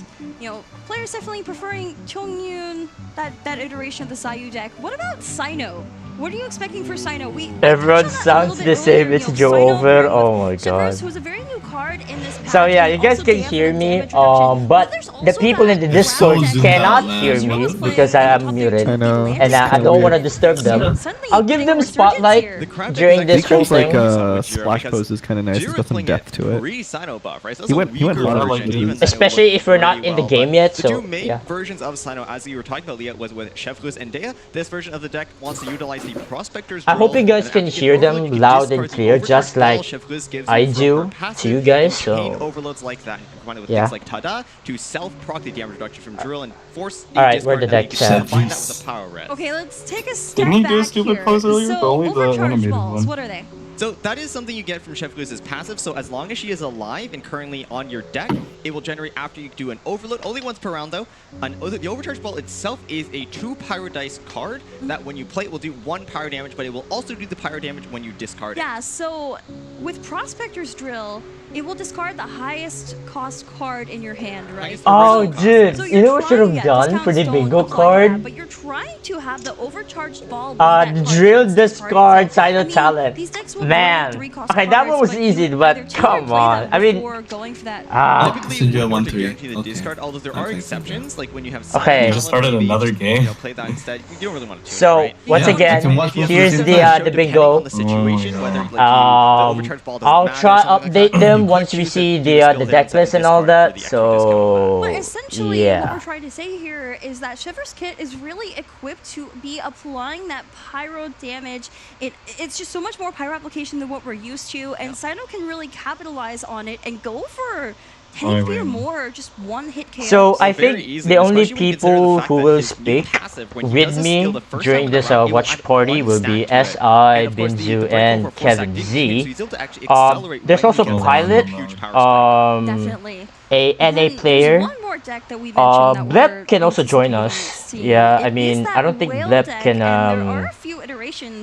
players definitely preferring Chongyun, that iteration of the Sayu deck. What about Sino? What are you expecting for Sino? Everyone sounds the same. It's Joe over. Oh my god. Who's a very new card in this So yeah, you guys can hear me, but the people in the Discord cannot hear me because I am muted, I know. and I don't want to disturb them. I'll give them spotlight during this whole Seems like thing. splash pose is kind of nice. It's got some depth to it. Sino buff, right? So He went hard. Especially if we're not in the game yet. The So two main yeah. versions of Sino, as you were talking about, Leah, was with Cheflus and Dea. This version of the deck wants to utilize the Prospector's I hope role, you guys and can after hear you them overload, you loud discard and the clear, overcharged just ball like Cheflus gives I you do from her passive, to you guys. and chain So overloads like that, combined with yeah. things like Tada to self-proc the damage reduction from Drill and force a Alright, where the discard, and deck's then you at? can combine that with a power red. Okay, let's take a step Didn't he do a back stupid here. pose earlier? So, Only the overcharged animated balls, one. what are they? So that is something you get from Chef Luz's passive. So as long as she is alive and currently on your deck, it will generate after you do an overload, only once per round though. The overcharge ball itself is a 2 pyro dice card that when you play it will do 1 pyro damage, but it will also do the pyro damage when you discard it. Yeah, so with Prospector's Drill, it will discard the highest cost card in your hand, right? Oh dude, So you know what should have done for the bingo card? But you're trying to have the overcharged ball. Drill discard Sino talent. Man, okay, that one was easy, but come on. I mean, going for that. Typically, you want to guarantee the discard, although there are exceptions, like when you have Okay. You just started another game. Play that instead. You don't really want to. So once again, here's the bingo. I'll try update them once we see the deck list and all that. So But essentially, what yeah. we're trying to say here is that Shiver's kit is really equipped to be applying that pyro damage. It's just so much more pyro application than what we're used to, and Sino can really capitalize on it and go for 10 feet or more, just one hit KO. So I think the only people who will speak with me during this watch party will be SI, Binzu, and Kevin Z. There's also Pilot, definitely. a NA player. One more deck that we mentioned that Blep can also join us. Yeah, I mean, I don't think Blep can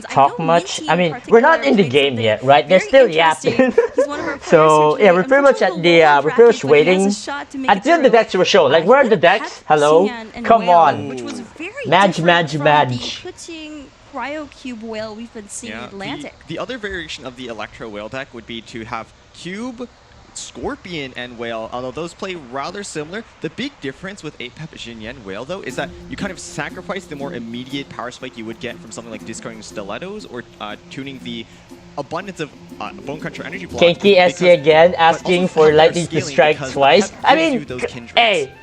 talk much. I mean, we're not in the game yet, right? They're still yapping. So yeah, we're pretty much at the we're pretty much waiting until the decks will show. Like, where are the decks? Hello, come on, Madge. Putting Cryo Cube Whale we've been seeing in Atlantic. The other variation of the Electro Whale deck would be to have Cube, Scorpion, and Whale, although those play rather similar. The big difference with 8-Pep Jinyan Whale, though, is that you kind of sacrifice the more immediate power spike you would get from something like discarding Stilettos or tuning the abundance of Bone Cruncher energy blocks. Kenki SC again, asking for lightning to strike twice. I mean, hey,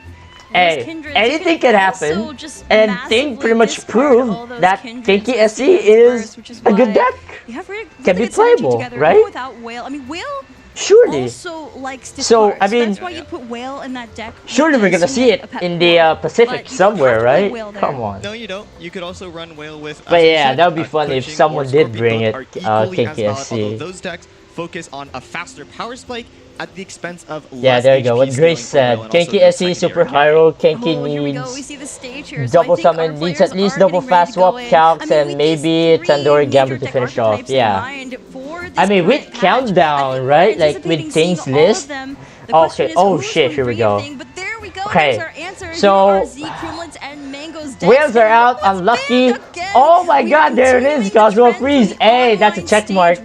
anything can happen, and Thing pretty much proved that Kenki SC is a good deck. Can be playable, right? Without Whale, I mean, Whale surely. Also likes so I mean, that's why you put Whale in that deck. Surely we're gonna see it in the Pacific somewhere, right? Come on. No, you don't. You could also run Whale with. But yeah, that would be funny if someone did bring it. KKSC. Those decks focus on a faster power spike at the expense of yeah, there you go. What Grace said. Kenki SC Super Hero. Kenki needs double summon, needs at least double fast swap calcs, and maybe Tandoori Gambler to finish off. Yeah. I mean, with countdown, right? Like with Thing's list. Okay. Oh shit. Here we go. Okay. So decks. Whales are out. Unlucky. Oh my god, there it is. Cosmo Freeze. Hey, that's a check mark.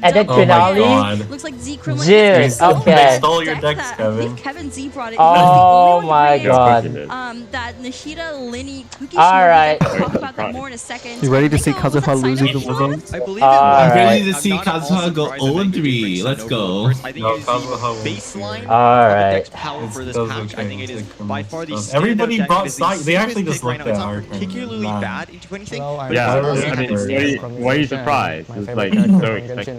And then Kunali. Looks like Z Kremlin. Dude, okay. They stole your decks, Kevin. Kevin Z brought it. Oh my god. That Nishida, Linny, Cookie Alright. We'll talk about that more in a second. You ready to see Kazuha losing the living? I believe I'm ready to see Kazuha go 0-3. Let's go. I think it is the baseline Alright. power for this patch. I think it is by far the standout Everybody deck. brought It is the side. They actually safest just pick right looked now. at It's our not particularly bad into anything. but Yeah, it's I also mean, why are you surprised? It's like so expected.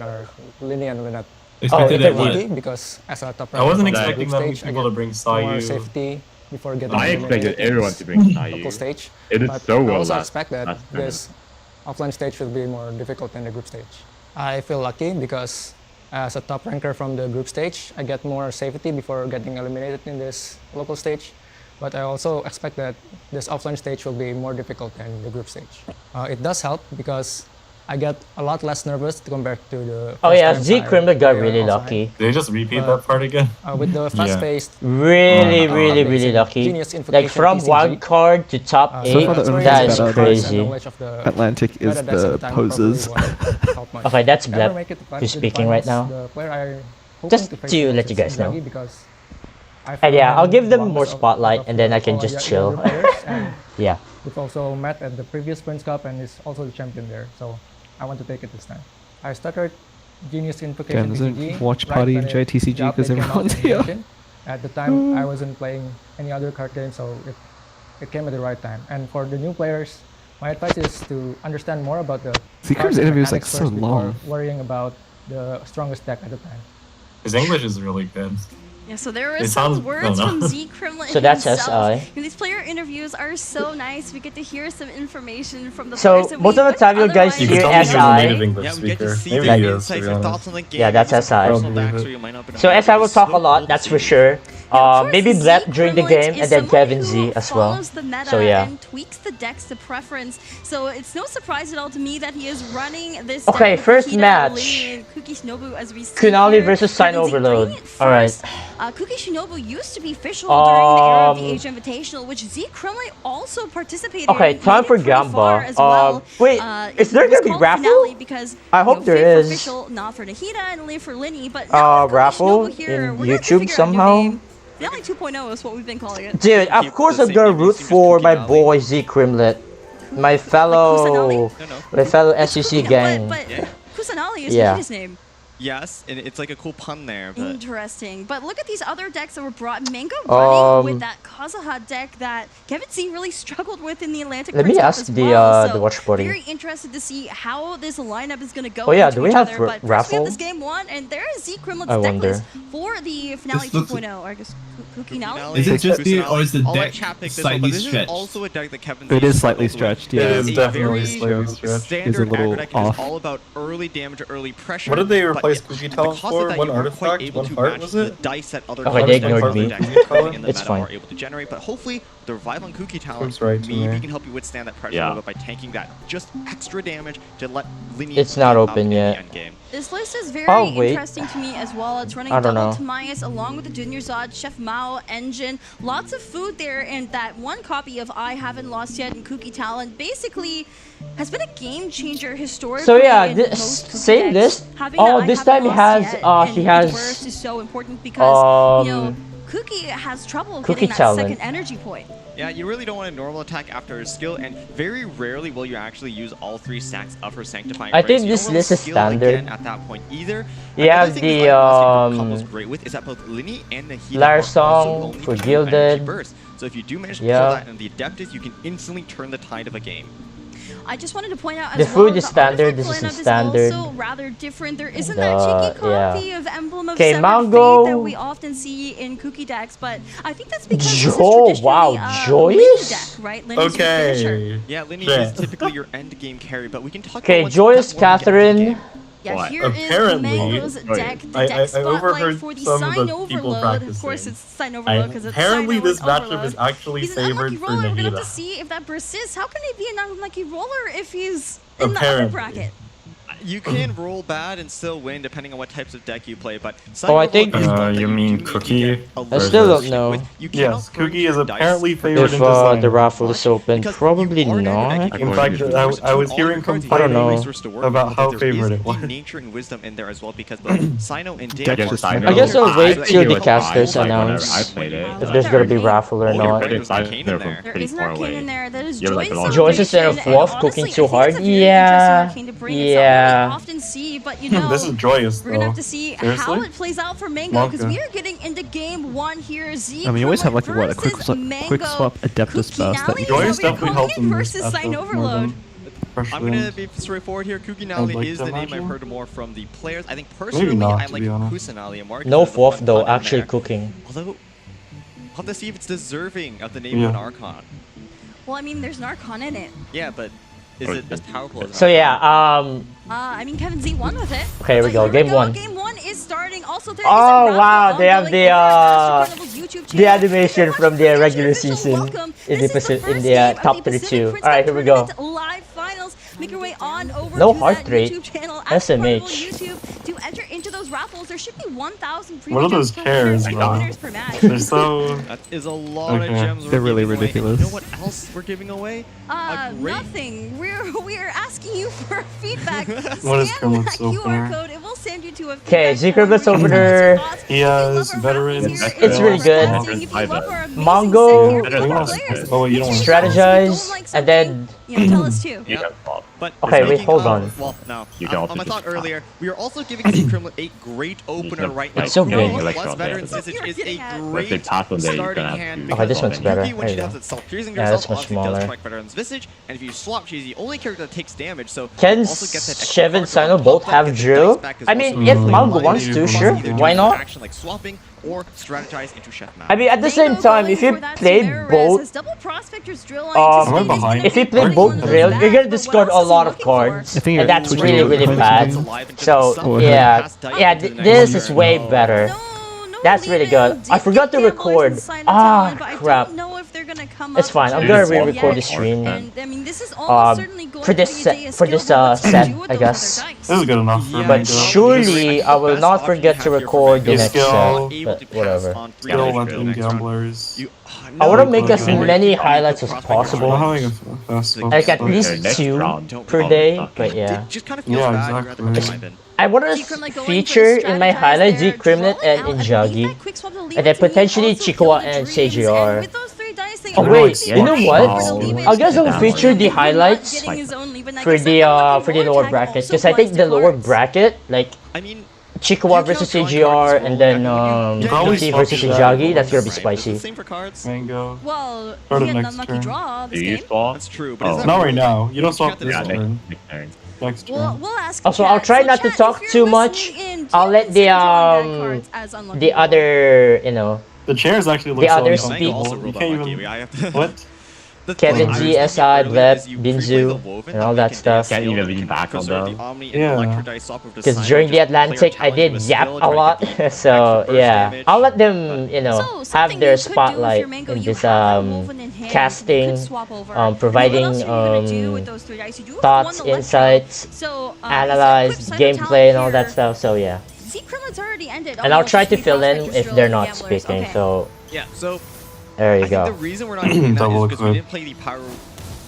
Expected at what? Because as a top I wasn't ranker, expecting group that many stage, people I to get bring more Sayu. safety before getting I expected eliminated everyone to bring local Sayu. stage. It is But so I well also last expect that tournament. this offline stage will be more difficult than the group stage. I feel lucky because as a top ranker from the group stage, I get more safety before getting eliminated in this local stage. But I also expect that this offline stage will be more difficult than the group stage. It does help because I get a lot less nervous compared to the Oh first yeah, time Z I Kremlin got play really offline. lucky. Did they just repeat that part again? With the fast-paced, Really lucky. Genius Like Invocation from TCG. wild card to top So 8, far the only that thing is that crazy. knowledge of the Atlantic is meta decks at the time poses. probably won't help much. Okay, that's If I ever Blep make it to who's the speaking right finals, now. the player I hoping Just face to next let you is guys know. Draghi because I And follow yeah, I'll him give them longest more of spotlight and then I can all just younger chill. players, and Yeah. we've also met at the previous Prince Cup and is also the champion there, so I want to take it this time. I started Genius Invocation Jen, TCG doesn't watch right party when in JTCG the update because came out everyone's in here. Genshin. At the time, I wasn't playing any other card game, so it came at the right time. And for the new players, my advice is to understand more about the Secret's cards and interview is like mechanics so first before long. worrying about the strongest deck at the time. His English is really good. Yeah, so there It is some sounds- words I don't from know. Z Kremlin So that's himself. SI. And these player interviews are so nice. We get to hear some information from the So, players that most we of the time you wouldn't guys You hear could tell me he was a native SI. English Yeah, we get to speaker. see Maybe the he is, insights to be and honest. thoughts on the game. Yeah, that's Maybe some SI. personal backstory you might not have So known. SI will It's talk so a lot, cool that's to for see. sure. Of course, Maybe Z Blep during the Kremlin game is and then someone Kevin who Z as well. follows the meta So yeah. and tweaks the decks to preference. So it's no surprise at all to me that he is running this Okay, deck with first Hida, match. Lily, and Kuki Shinobu as we see Kunali here. versus Sign Kevin Z Overload. bringing it Alright. first. Kuki Shinobu used to be official during the era of the Um, Asia Invitational, which Z Kremlin also participated Okay, in. time Made for it pretty far Gamba. as well. Wait, is there it was gonna be called raffle? finale because, I hope there Fate for is. official, not for Nahida and only for Linny, but now with Kuki Raffle Shinobu here, in we're gonna have to YouTube figure out a new somehow? name. Finale 2.0 is what we've been calling it. Dude, of course I'm gonna root for my boy Z Kremlin. My fellow SEC gang. But Kusanali is Yeah. his name. Yes, and it's like a cool pun there. But Interesting. But look at these other decks that were brought. Mango running with that Kazuha deck that Kevin Z really struggled with in the Atlantic. Let me Prince Cup ask as the well. So the watch party. Very interested to see how this lineup is going to go. Oh yeah, into do we each have other. But first we raffle? have this game one, and there is Z Kremlin's I deck wonder. list for the finale This looks- 2.0. Or I guess Kukinali. Is it just the, or is the I'll let deck chat pick this one, slightly but this stretched? is also a deck that Kevin It Z is slightly struggled with. stretched, yeah. It is It's a definitely very slightly stretched. standard It's a little aggro deck. It off. is all about early damage or early pressure. What did they but replace it- Kuki Talent because of for? that, One you weren't quite artifact? able One to heart, match was the it? dice that other Okay, cards they that ignored other me. decks in the It's meta fine. are able to generate. But hopefully, the revival on Kuki Talent Looks right to maybe me. can help you withstand that pressure Yeah. a little bit by tanking that just extra damage to let Linny It's not get up open in the yet. end game. This list is very Oh, wait. interesting to me as well. It's running I don't double know. Tamias along with the Junior Zod, Chef Mao, Engine. Lots of food there, and that one copy of I Haven't Lost Yet and Kuki Talent basically has been a game changer historically. So yeah, in this most Kuki same decks. list. Having Oh, that I this Haven't time he Lost has Yet he and has burst is so important because you know Kuki has trouble Kuki getting that Talent. second energy point. Yeah, you really don't want a normal attack after her skill, and very rarely will you actually use all 3 stacks of her Sanctifying I Grace. think You this don't really list is skill standard. again at that point either. You Another have thing the, this lineup couples great with is that both Linny and Nahida Lar are Song also only for 2 Gilded. energy bursts. So if you do manage to Yeah. pull that and the Adeptus, you can instantly turn the tide of a game. I just wanted to point out as The well, food is the standard, artifact this isn't lineup standard. is also rather different. There isn't that cheeky yeah. copy of Emblem of Okay, Severed Mango. Fate that we often see in Cookie decks, but I think that's because this is Jo- traditionally wow, a Joyous? Linny deck, right? Linny's your finisher. Okay. Yeah, Linny Sure. is typically your end game carry, but we can talk Okay, about Joyous more when we get to the Catherine. game. Yeah, What? here is Apparently- Mango's deck, the I deck spotlight overheard for the some of Sign the people Overload. Of course, practicing. it's Sign Overload because it's Apparently Sign this matchup Overload. is actually He's an unlucky favored for roller. We're gonna have Nahida. to see if that persists. How can he be an unlucky roller if he's in the upper Apparently. bracket? You can roll bad and still win depending on what types of deck you play, but Oh, I think- You mean Cookie? I still don't know. Yes, Cookie is apparently favored If in design. the raffle is open. Probably not. In fact, I was hearing I don't complaints know. about how favored it was. was. Nature and wisdom in there as well because both Sino and Dan I guess I'll wait till the casters announce played it. if there's gonna be raffle or not. There is an arcane in there. That is Joy's Joy's instead of celebration, Wolf and cooking honestly, too I think hard. that's a very Yeah. interesting arcane to bring. It's not what Yeah. we often see, but you know, This is joyous we're gonna have though. to see how Seriously? it plays out for Mango because Monka. we are getting into game 1 here. Z I mean, you always have like Krillin what a quick versus swap Adeptus Mango. boss that you Joyous can definitely helps in this versus aspect Sign more Overload. than Fresh I'm gonna Winds. be straightforward here. Kuki I'd Nali like is to the name I've imagine. heard more from the players. I think personally not, I to like be honest. Kusanali and Mark. No is the fourth fun though, pun in actually there. cooking. Although, we'll have to see if it's deserving of the name of an Archon. Well, I mean, there's an Archon in it. Yeah, but is it as powerful as So yeah, I mean, Kevin Z won with it. Okay, here we But go, game 1. Game 1 is starting. Also, there is Oh a raffle wow, they have ongoing over at Astro Carnival's YouTube the channel. animation from the regular season Welcome. in This the is the in first the game of top the Pacific 32. Prince All right, Cup here we go. Tournament Live finals. Make your way on over No to heart that rate. YouTube channel. Astro Carnival SMH. YouTube to enter into those raffles. There should be 1,000 What are those chairs, bro? winners per match. They're so. That is a lot of Okay. gems. we're They're really giving away. ridiculous. You know what else we're giving away? A great- Nothing. We're asking you for feedback. What is Scan that Kermit's QR opener? code. It will send you to a Okay, feedback Secret's form where you can opener. tell us your thoughts. He has veteran. It's really good. If you love our amazing Mongo, set here, You want players, to? Oh, you don't want to. Strategize, and then you know, tell us too. You can pop. But Okay, wait, speaking hold of- on. Well, no. You can also on my just thought pop. earlier, we are also giving Z Kremlin a great opener right now. It's so big. Plus Electron Veteran's there. Visage is a If they great pass on there, you're starting gonna have hand to. because Okay, this one's better. Yuki, when There she you does go. it self-piercing Yeah, herself, that's much obviously does smaller. correct Veteran's Visage, and if you swap, she's the only character that takes damage, so Can also gets that extra Shev and card Sino to both pop have back, get the drill? dice back as I well, mean, so if you can Mango play wants either to, do sure. either Why do not? action like swapping or strategize into Chef Map. I mean, at the same time, if you play both, if you play both drill, you're gonna discard a lot of cards, I think and that's it's really, really bad. So yeah, this is way better. That's really good. I forgot to record. Ah, crap. It's fine. I'm gonna re-record the stream. For this set, I guess. This is good enough for But me. surely I will not forget to record the next skill. set. But whatever. Skill weapon gamblers. I want to make as many highlights as possible. I'm having a fast Like at least 2 per day. But yeah. Yeah, exactly. I want to feature in my highlights Z Crimlet and Injagi, and then potentially Chikawa and CJR. Oh wait, you know what? I guess I'll feature the highlights for the lower bracket, because I think the lower bracket, like Chikawa versus CJR and then PT versus Injagi, that's gonna be spicy. Same for cards. Mango. Well, Start you it get an next unlucky turn. draw this Do you game. swap? That's true, but Oh. is that Not really- right now. You don't swap Yeah, this Yeah, turn. next turn. Next turn. We'll ask Also, chat. I'll try So not to chat, talk if too you're much. listening in, do I'll you let consider drawing bad the cards as unlucky the draw? other, you know, The chairs actually look the so other uncomfortable. speak- also You ruled can't unlucky. even. I have to- What? The Kevin thing I G, was thinking SI, earlier Blep, is you play the Binzu, Woven, and all you that can stuff. Can't skill, even you lean can back on preserve them. the Omni and Yeah. Electro Dice swap over to Because Sino, during the just Atlantic player I did challenge yap with a skill, lot, try to get the so extra burst yeah. damage. I'll let them, you know, So, have something their you could do if spotlight you're Mango, in you this have that woven in hand, you casting, could swap over. providing What else are you gonna do with those 3 dice? You do have thoughts, one electro. insights, So, analyze equip Cyber gameplay Talent and all that here. stuff. So yeah, Z Kremlin's already ended. and I'll Almost try to three fill in prospectors if drill they're and not gamblers. speaking. Okay. So Yeah, so there you I think the go. reason we're not doing that Double is because we equip. didn't play the Power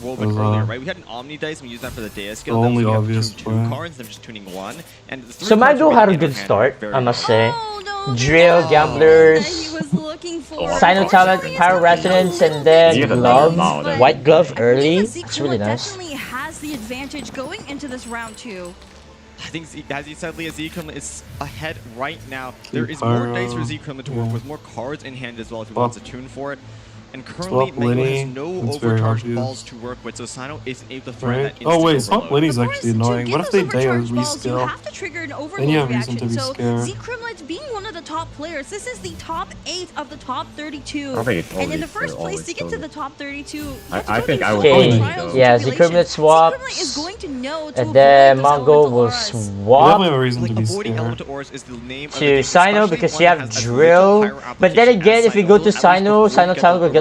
Woven Those earlier, are right? We had an Omni dice and we used that for the Deus skill. the That only was obvious two play. cards instead of just tuning one. And the three So cards Mango were had a in good hand start, very I must say. Oh, no, Drill, no, gamblers, that he was looking for. Sino Talent, Power Resonance, and then You have a Glove, lot of White Glove I believe early. that Z That's really Kremlin nice. definitely has the advantage going into this round 2. I think, as you said, Leah, Z Kremlin is ahead right now. There is more dice for Z Kremlin to work with, more cards in hand as well if he wants to tune for it. And currently, Swap Mango Liddy, has no that's very overcharged obvious. balls to work with, so Sino isn't able to throw Right? that instant Oh wait, swap overload. Liddy's Of course, actually to annoying. get What if those they dare overcharged balls, you reskill? have to trigger an Then overload you have reason reaction. to be So scared. Z Kremlin being one of the top players, this is the top 8 of the top 32. I think it's And in always- the first they're place, always to get to so the top 32, you I- have to I go think through I would so many always trials go. Yeah, and Z Kremlin tribulations. swaps, Z Kremlin is going to know to and avoid then those Mango elemental will auras. We swap definitely have a reason to be Avoiding scared. elemental auras is the name of the to game, Sino especially because one you that have has drill. little pyro But then application again, as if you Sino go will, to at least Sino, before Sino you get Talent will the get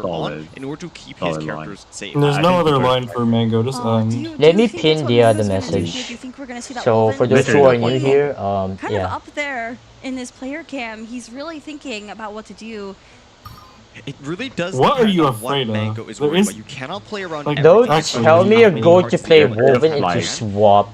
earlier on in order to keep his characters safe. There's no other line for Mango, just Let me pin the other message. So for those who are new here, kind of yeah. up there in his player cam, he's really thinking about what to do. It really does. What are depend you on afraid what of? Mango is There worried is- about. You cannot play around. like, everything. Don't tell me you're going to play Woven into swap.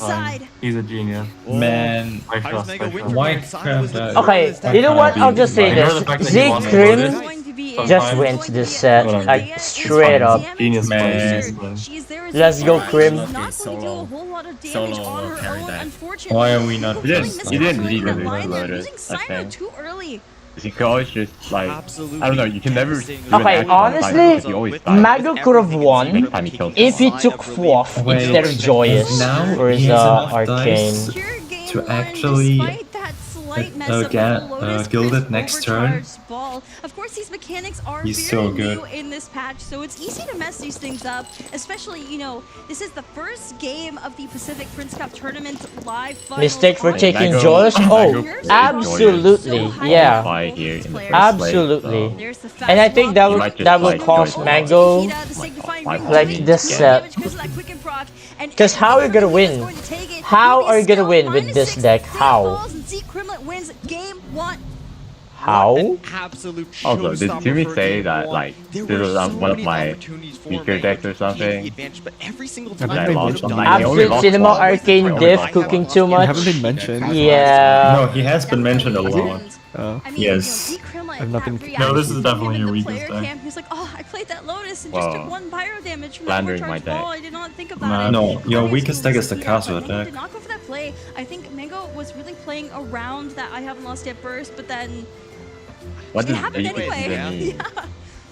side. He's a genius. Man, I trust. I trust. why can't I? Okay, you know what? I'll just say this. Z Krim just wins this set, like straight up. Genius Man. plays. Let's go, Krim. Solo carry that. Why are we not? You didn't need to line load there, it, using I Simon think. too early. You can always just like, I don't know, you can never do an Okay, action on time because honestly, you always die. Mago could have won Next time he kills if he someone. took Fourth Wait, instead of Joyous now for his he has enough Arcane. dice to actually get Gilded next turn. Ball. Of course, these mechanics are He's very so good. new in this patch, so it's easy to mess these things up. Especially, you know, this is the first game of the Pacific Prince Cup tournament live finals. Mistake for on taking Mago. Joyous? Oh, Mago absolutely, yeah. Absolutely. And I think that will cost Mango like this set. Because how are you gonna win? How are you gonna win with this deck? How? How? Also, did Timmy say that like this was one of my weaker decks or something? Absolute Cinema Arcane Diff cooking too much. Haven't been mentioned. Yeah. No, he has been mentioned a lot. Yes. I've not been. No, this is definitely your weakest deck. He's like, oh, I played that Lotus and just took 1 pyro damage from that Slandering my charge ball. deck. I did not think about it. No, your weakest deck is the castle Did deck. not go for that play. I think Mango was really playing around that I haven't lost yet burst, but then What it does happened anyway. mean?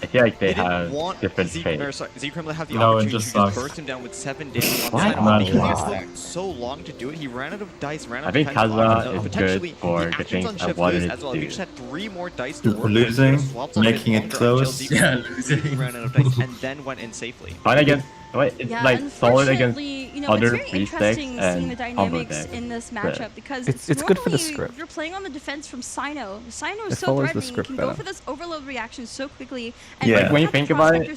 I feel like they have different fates. Z-Kremlin had the No, it opportunity just to sucks. burst him down with 7 damage on Why? the Oh, because wow. it took so long to do it. He ran out of dice, ran out I think of time to Kaza block, is potentially good for the the actions things on I Chef wanted Lose it as to well. He do. just had 3 more dice to work with. Losing, Swaps on a bit making it longer close. until Yeah, Z-Kremlin ran out of dice and then went in safely. Fine against, wait, it's Yeah, like solid against unfortunately, you know, other it's very free decks interesting seeing the and combo dynamics decks. in this Yeah. matchup because It's good for the normally script. You're playing on the defense from Sino. Sino is It so follows the threatening. You script can go better. for this overload reaction so quickly. Yeah. Like when you think about it,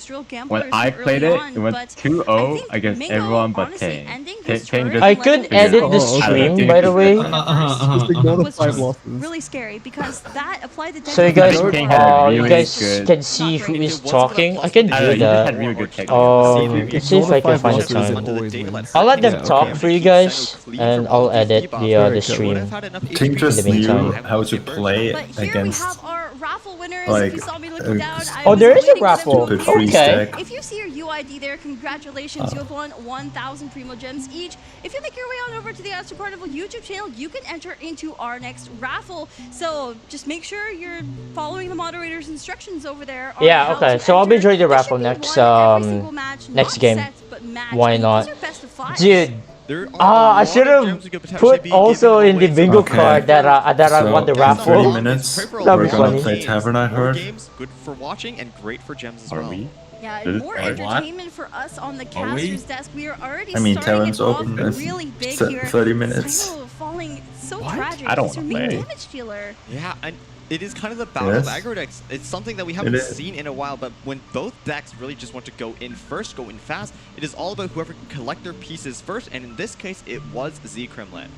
when I played it, it went 2-0 against everyone but Kane. Kane just I could edit the stream, by the way. was really scary because that applied the So you guys, King had a you really guys good- can see who is talking. I can I don't know, do you just had that. really good technique. Let's see if I can find the time. I'll let them talk for you guys, and I'll edit the stream Team in just the knew meantime. how to play But here against we have our raffle winners. like, If you saw me looking down, I Oh, was there is a waiting for them raffle. to Stupid free Okay. stack. If you see your UID there, congratulations. You have won 1,000 Primo Gems each. If you make your way on over to the Astro Carnival YouTube channel, you can enter into our next raffle. So just make sure you're following the moderator's instructions over there. on Yeah, how okay. to So I'll be enter. joining the This raffle should be next won every single match, next not game. sets, but match. Why And not? these are best of 5. Dude, There are I should have put also in the bingo Okay. card that I won the in raffle. 30 minutes, That'd we're be gonna funny. play Tavern, I More heard. games, good for watching and great for gems as Are well. we? Yeah, Is and it- more Wait, entertainment for us on the Are we? caster's desk. We are already I mean, starting Tavern's it off open in really big 30 here. minutes. Sino falling so tragic. I don't He's your wanna main play. damage dealer. Yeah, and it is kind of the battle of Yes. aggro decks. It's something that we haven't is. seen in a while, but when both decks really just want to go in first, go in fast, it is all about whoever can collect their pieces first, and in this case, it was Z-Kremlin.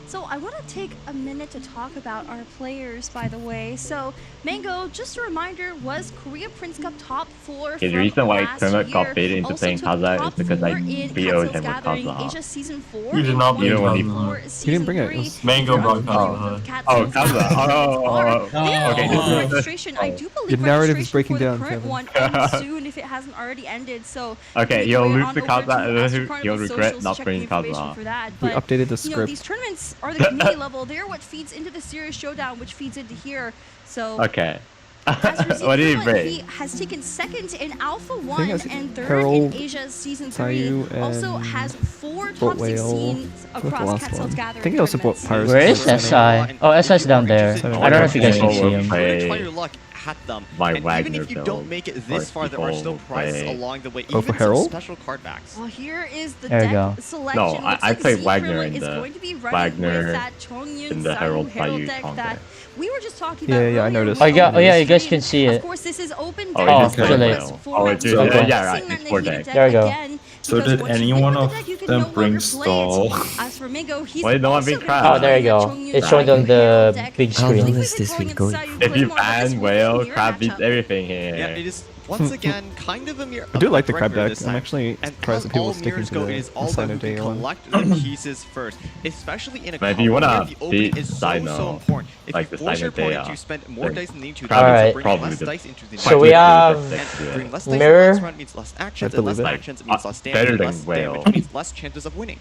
So I want to take a minute to talk about our players, by the way. So Mango, just a reminder, was Korea Prince Cup top 4 Okay, the from reason why last Kermit got year. baited into Also playing took Kaza is top because I 4 in BO'd Catsell's him with Gathering Kaza. Asia Season 4. You did not and beat won Kaza. for He didn't Season bring it. 3. It was Mango If you're brought unfamiliar with Kaza. Oh, Catsell's Kaza. Gathering, Okay. they have registration. I do believe Your narrative is registration breaking for the down, current Kevin. one ends soon if it hasn't already ended. So Okay, make you'll your way lose on to over Kaza to and Astro then Carnival you'll regret socials not to check bringing the information Kaza. for that. We But, updated the you know, script. these tournaments are the community level. They're what feeds into the Serious Showdown, which feeds into here. So Okay. as for What did he Z-Kremlin, bring? he has taken second in Alpha I 1 think and third Harold, in Asia Season 3. Tayu, Also and has 4 Boat top 16 Whale. What's the across last Catsell's one? Gathering I think he also bought tournaments. Pirates. Where is SI? Oh, SI's down there. I don't know if you guys can see him. Try your luck at them. My and even Wagner if you build, don't make it this or far, there are still people prizes play- along the way. Oh, Even for some Harold? special card backs. Well, here is the There you deck go. selection. No, Looks I like played Wagner Z-Kremlin in is the going to be running Wagner with that Chongyun in the Herald Herald Tayu deck Tonga. that we were just talking Yeah, about yeah, I earlier noticed. with Oh, yeah, the oh, yeah, you guys stream. can see it. Of course, this is open Oh, deck. it's too late. Oh, it's too late. Yeah, right, it's 4 decks. There we go. So did any one of them bring stall? As for Mango, he's Why did no one also bring gonna crab? Oh, there you go. It's showing on the big How screen. long is this video going? If you ban whale, crab beats everything here. Yeah, it is once again kind of a mere. I do like the crab record deck. this I'm time. actually And surprised that how people all sticking mirrors to go, the it is all side about of who day can one. collect the pieces first, especially in a But if you combo wanna where the opening beat is Dino, so important. If like you the force your Silent opponent Day, to spend more then dice than they need to, crab that is means bring probably less the dice into the So we next have round. And bring less dice Mirror. into the next round means less actions, and less believe it. actions means less Better damage, than less Whale. damage means less chances of winning.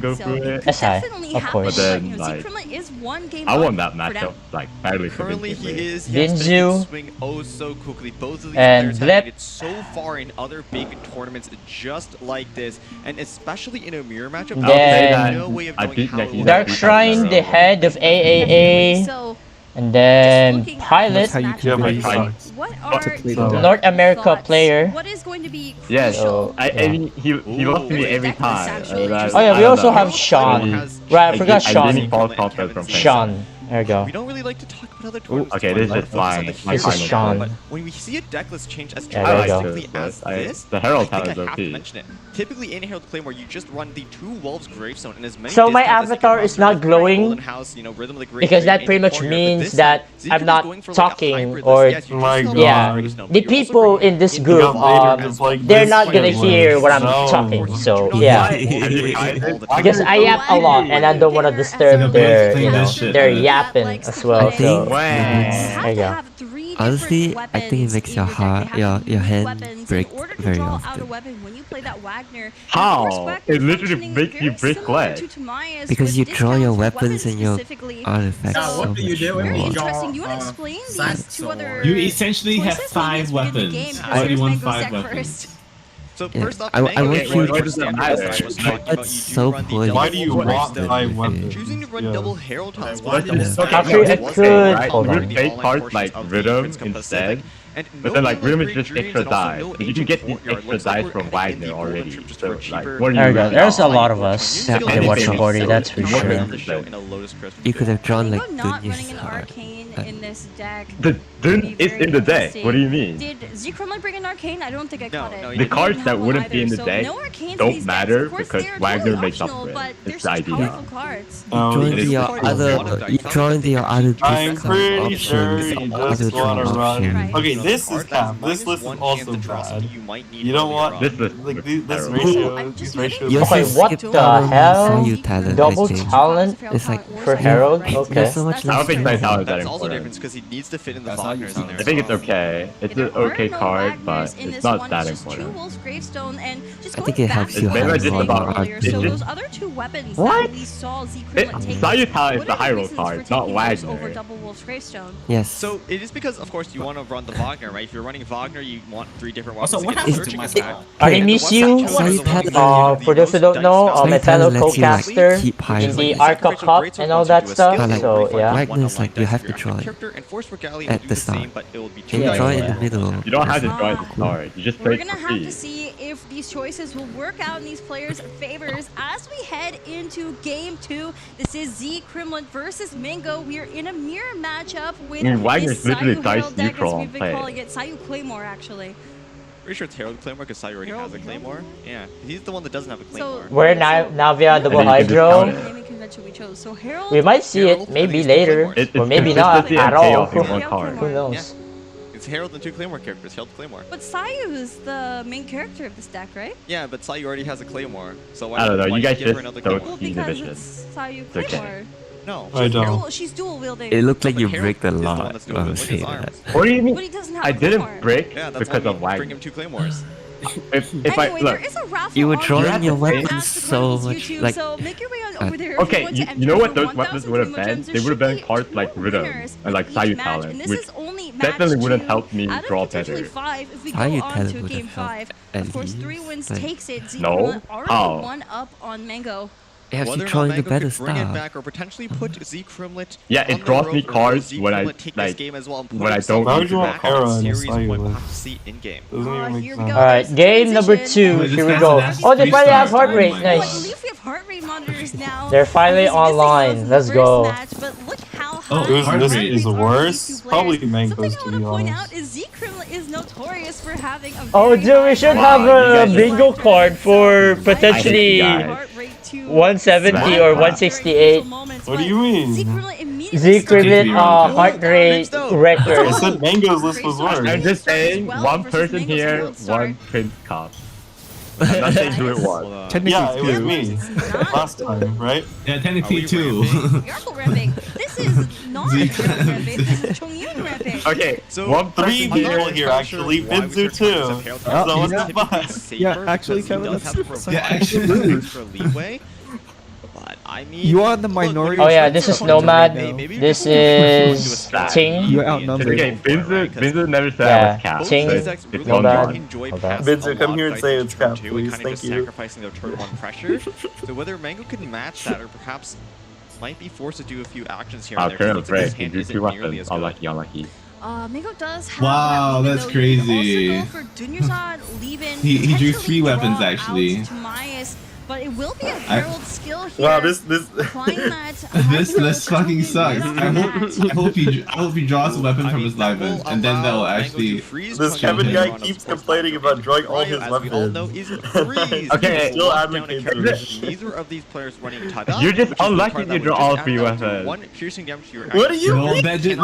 can go through it. SI, definitely of happen, course. But then, but, you know, like, Z-Kremlin is one game I up won that for now. matchup like badly. Currently, he convincingly. is. Yes, but he Dinju can swing oh so quickly. Both of these and players have Blip. made it so far in other big tournaments just like this, and especially in a mirror matchup. Then no way of I knowing think how that it he's will Dark be. Shrine, the head of AAA, So, and then looking at Pilot, this how you matchup, can but he guys, sucks. what are So- your North America thoughts? player. What is going to be Yes, crucial? I mean he lost to me every time. Actually, Oh yeah, we I also don't know. have Sean. Has- Right, I forgot I Sean. didn't fall confidence from playing. Sean. There you go. We don't really like to talk about other Ooh, tournaments. okay, this is my This is final Sean. choice. But when we see a deck list change as Yeah, there you go. drastically as this, The Herald I think Tower is I have to OP. mention it. Typically in Herald Claymore, you just run the 2 Wolves Gravestone and as many So my discounts as you avatar can is muster not with glowing Golden House, you know, Rhythm of the Great because that Trade, pretty and much Courier. But means this that time, Zeke I'm is not going for, like, a talking hybrid or list. Yes, you My just God. go yeah. Gravestone, but The you're also people bringing in this in group, Later, just like they're this not gonna shit hear was- what I'm No. talking. So Do yeah, because I Wow. yap a lot and I don't want to disturb their, you know, shit, their man. yapping as well. I think- So there you go. Honestly, I think it makes your heart, your hand break very often. How? It literally makes you break leg. Because you draw your weapons and your artifacts Now, so what do you much do when more. you Interesting. You draw, want to explain side these 2 sword? other You essentially have choices? 5 Maybe it's within the weapons. game. Only Here's one Mango's 5 deck weapons. first. So Yeah, first off, I Mango, want you what does that matter? That's so poorly. Why do you want Gravestone. 5 weapons? choosing to run Yeah. double Herald Toss. Why do you Okay, Actually, it's it okay, could- right? hold You on. would take parts like Rhythm instead. But then like Rhythm is just extra dice. You can get these extra dice from Wagner already. So like, what are There you you go. really There's a on? lot of us Yeah, that watch the party. That's for sure. You could have drawn like Mango not Dunya's running an heart. arcane in this deck. The Dun is in the deck. What do you mean? Did Z-Kremlin bring an arcane? I don't think I caught it. no, The you cards that Have one wouldn't be in either, the so deck no arcanes in don't these decks. matter Of course, because they are Wagner totally makes up optional, for it. but they're It's the such idea. powerful cards. No, Join it is the part of other, the you join the other I'm discount pretty sure options, you other just draw want to run. options. Okay, this is cap. This list is also bad. You don't want This list like looks this terrible. ratio. These ratios. You Okay, also what skip the down hell? Sayu talent, Double I think. talent It's like for Herald? Okay. There's so much I don't less think value. Sayu Talent is that That's also important. different because he needs to fit in the That's how you Wagner's in sound. there. I think it's okay. It's an okay card, but it's not that important. I think it helps you It's maybe have just more about- art. it's So just- those other 2 weapons What? that we saw Z-Kremlin take Sayu Talent is the what are high roll reasons for card, not taking those over Wagner. Double Wolf's Gravestone? Yes. So it is because, of course, you want to run the Wagner, right? If you're running Wagner, you want 3 different weapons. Also, what to get happens the to searching my attack. style? I miss you. For those who don't know, my fellow co-caster keep high in the rolls. Arca Cup and all that stuff. But like, So yeah. Wagner's like you have to draw it at the start. And you draw it in the middle. You don't have to draw at the start. You just We're play it gonna for have to free. see if these choices will work out in these players' favors as we head into Game 2. This is Z-Kremlin versus Mango. We are in a mirror matchup with Wagner's this literally Sayu dice Herald deck, as neutral we've been play. calling it. Sayu Claymore, actually. Pretty sure it's Herald Claymore because Sayu already has a Claymore. Yeah, he's the one that doesn't have a Claymore. We're Navia double And then you can hydro. discount it. Naming convention we chose. So Herald. We might see it maybe later, or maybe not at all. Who knows? It's Herald and 2 Claymore characters, Herald Claymore. But Sayu is the main character of this deck, right? Yeah, but Sayu already has a Claymore, so why I don't know, why you guys give her just another so Claymore? Well, Team because division. it's Sayu It's okay. Claymore. No, I don't. Well, she's dual wielding. It looked like No, you but Herald bricked a is the one lot that's when doing I it was with his saying arms. that. What do you mean? But he doesn't have I a didn't Claymore. break Yeah, that's because why of we bring Wagner. him 2 Claymores. If I Anyway, look, there is a raffle You were on drawing your YouTube weapons as the so Chronicles much, YouTube, like- so make your way on over there. if okay, want to you enter know what for those weapons would have 1,000 been? gems. They There would have been should be cards like two Rhythm winners and like with Sayu each match, Talent, and this which is only definitely match wouldn't two help me out of draw potentially better. 5 if we go Sayu on Talent to would game have helped 5. at Of course, least, 3 wins like- takes it. Z No? already How? 1 up on Mango. It has Whether you or drawing not the Mango better could bring it stuff. back or potentially put Z-Kremlin Yeah, on it the draws road, me or will cards when I Z-Kremlin take like this game as well and put when I himself don't Why need would to you want back Hera out. in series Sayu point list? prophecy in game. Doesn't even make Here we sense. go. Alright, game number 2. Wait, Here we this go. has Oh, they finally have three-star heart rate. time. Oh, I Nice. believe we have heart rate monitors now. They're finally He's missing online. those in Let's the go. first match, but look how Oh, high heart This rate is are worse. these two Probably players. Mango's, Something I to be want to point honest. out is Z-Kremlin is notorious for having a Oh, very dude, we high should heart have rate. a bingo card for potentially guys. Heart rate to 170 or 168. What do you mean? Z-Kremlin heart rate record. I said Mango's list was worse. I'm just saying, one person here, one Prince Cup. I'm not saying who it was. Yeah, it was me. Last time, right? Yeah, technically two. Miracle ramping. This is not Miracle ramping. This is Chongyun ramping. Okay, So one three person people here actually. Binzu too. So what's the fuss? Yeah, actually, Kevin, Yeah, actually. For leeway. But I mean, You are the minority. Oh yeah, this is Nomad. This is Ting. You're outnumbered. Okay, Binzu never said I was capped. Ting, So it's one Nomad. one. Binzu, come here and say it's cap, please. Thank you. Sacrificing their turn one pressure. So whether Mango can match that or perhaps might be forced to do a few actions here and there. Turn Looks of like his break. hand You isn't do two nearly weapons. as good. Unlucky, unlucky. Mango does have Wow, that, that's though. He crazy. can also go for Dunyazad, Levin, He drew potentially 3 weapons draw actually. out to Myas, but it will be a Herald skill here. Wow, this Applying that, This list fucking sucks. I hope he draws a weapon from his library, and then that will actually. This Kevin guy keeps complaining about drawing all his weapons. Okay, still advocating for this. Neither of these players running Tada. You're just unlucky to draw all 3 weapons. One piercing damage to your What do you No, mean? that just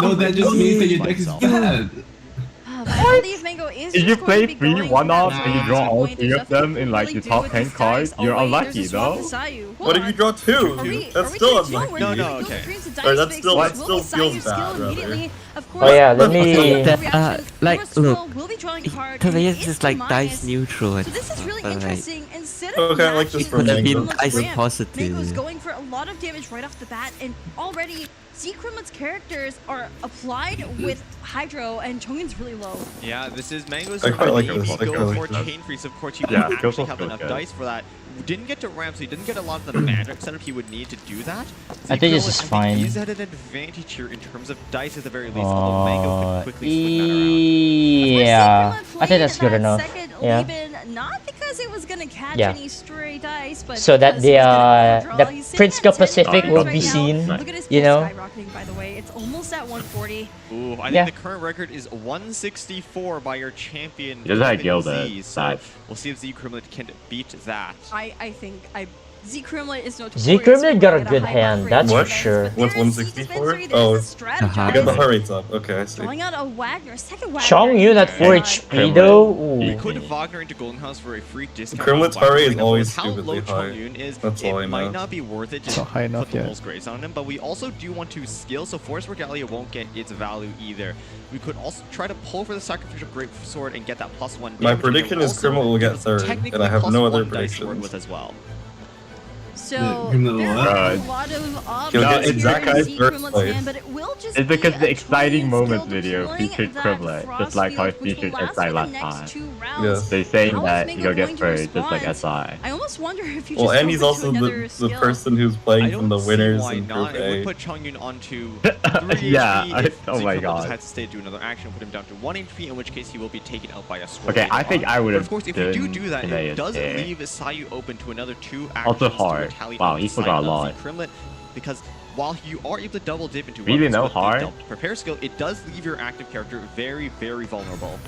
means that your deck is bad. I believe Mango is If you just going play to be 3 going one-offs for and you that draw last all point. 3 of them in like Really your do top with 10 these cards, dice. you're Oh, wait, unlucky there's a swap though. to Sayu. Hold What if on. you draw 2? Are we That's still taking two? unlucky. We're No, gonna okay. go for Or dice that's fix. still- Will that still the feels Sayu skill bad, rather. immediately? Of Oh course, yeah, let me. Like, look, will be drawing a card. Pavilion and is like it's dice minus. neutral. So this is really but, like, interesting. Instead of Okay, I like this matching for could have Mango. been dice ramp, positive. Mango's going for a lot of damage right off the bat, and already Z-Kremlin's characters are applied with Hydro, and Chongyun's really low. Yeah, this is Mango's I quite like maybe this. I go quite like for this. Chain Freeze. Of course, he Yeah, won't go actually for have it, enough guys. dice for that. Didn't get to ramp, so he didn't get a lot of the magic setup he would need to do that. I think this is Z-Kremlin, fine. He's at an advantage here in terms of dice at the very least, although Mango could quickly swing that around. Yeah, I think that's good enough. Yeah. Leaving, not because it was gonna catch Yeah. any stray dice, but So that because the he was gonna overdraw. the He's sitting Prince at Cup 10 Pacific points will right be now. seen. Look at his You pool know. skyrocketing, by the way. It's almost at 140. Ooh, I Yeah. think the current record is 164 by your champion. He doesn't have Kevin Gilda, Z, so but- we'll see if Z-Kremlin can beat that. I think Z-Kremlin is notorious. Z-Kremlin for got a getting good high hand, mark that's rate for defense, sure. but there What's is 164? Z-Dispensary, Oh, there's a I got the heart rates up. Okay, I see. Drawing out a Wagner, second Wagner. Chongyun at 4 HP though. We Ooh. could Wagner into Golden House for a free discount. Kremlin's on heart rate Wagner. is always How low stupidly high. Chongyun is, That's all I it might know. not be worth it to not high enough put the yet. Wolf's Grace on him, but we also do want to skill, so Force Regalia won't get its value either. We could also try to pull for the Sacrificial Great Sword and get that +1 damage. My and prediction it is also Kremlin will get give us third, and technically I have no other +1 dice to work predictions. with as well. So Kremlin there's will a what? lot of options He'll get here in Zakai's Z-Kremlin's first place. hand, but it will just It's because be the a exciting twin moments skill video deploying featured that Kremlin, frost just like how it field, which will featured last SI for the last next time. 2 rounds. Yes. They're saying How is that Mango he'll get going to third, just like respond? SI. I almost wonder if you Well, just and go he's for also another the skill. person who's I playing don't from the see winners why in not. Group It would A. put Chongyun onto 3 Yeah, HP. If oh my Z-Kremlin god. decides to stay do another action, put him down to 1 HP, in which case he will be taken out by a sword. Okay, later I think on. I would But have of course, if you done do that, Tenaya it does there. leave Sayu open to another 2 actions Also to hard. retaliate Wow, on he the forgot side a of lot. Z-Kremlin, because while you are able to double dip into Really weapons no with the hard? double prepare skill, it does leave your active character very, very vulnerable.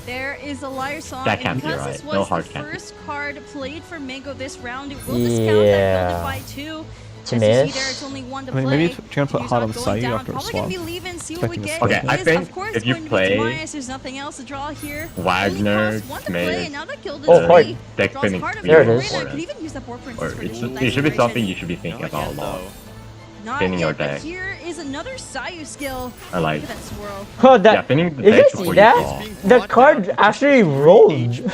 There is a liar song, That and can't be because right. this No was hard the can't be. first card played for Mango this round, it will discount that Yeah. builded by 2. To As you see miss. there, it's only 1 to I mean, play. maybe it's trying to put He's hard not on going Sayu down. after a Probably swap. gonna be leaving, see what we Expecting get. a Okay, It I is, think of course, if you going to be play Tobias. There's nothing else to draw here. Wagner, Only costs 1 to play, Smith, and now that Gilda's Oh, hard. free. deck Draws spinning card of There it Arena. is. Could even use that board princess Or for it should dice be something generation. you should be thinking Not about a yet, lot. though. Not Spinning your yet, but deck. here is another Sayu skill. I like- Look at that swirl. Oh, Yeah, that. spinning the You deck guys before see you that? draw. The card actually rolled.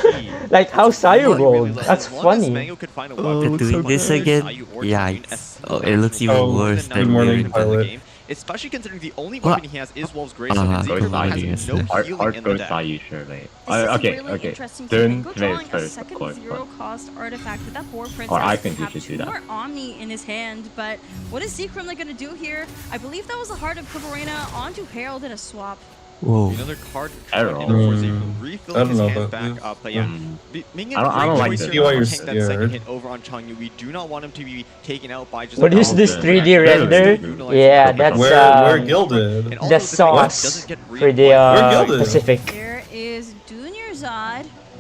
Like how Sayu rolled. That's funny. They're doing this again? Yikes. Oh, it looks even worse good than morning, Mirren. pilot. Especially considering the only What? weapon he has is Wolf's Grace, Uh-huh. and Z-Kremlin Sayu, has yes. no Hard healing in the goes deck. Sayu, surely. This is Okay, really okay. interesting. Turn Mango Smith drawing a first, of second course. zero-cost artifact with that board princess. Or I think you have should do 2 that. more Omni in his hand, but what is Z-Kremlin going to do here? I believe that was the Heart of Cabarena onto Herald in a swap. Whoa. Another card Errol. for Z-Kremlin, refill I don't his know hand about back this. up, but yeah. Ming and I don't like Great this. Choice See why here you're to tank that second scared. hit over on Changyu. We do not want him to be taken out by just What a is this double 3D action. render? Yeah, that's We're gilded. And also the this sauce doesn't get for the We're gilded. Pacific. There is Dunyazad.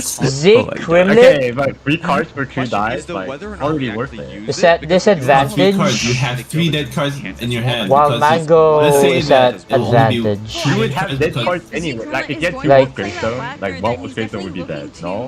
Zeke, Kremlin. Okay, but 3 cards for 2 dice, like, already worth it. Is that disadvantage? You have 3 dead cards in your hand. While Mango is at advantage. You would have dead cards anyway. Like, against your Wolf Gravestone, like, one Wolf Gravestone would be dead, no?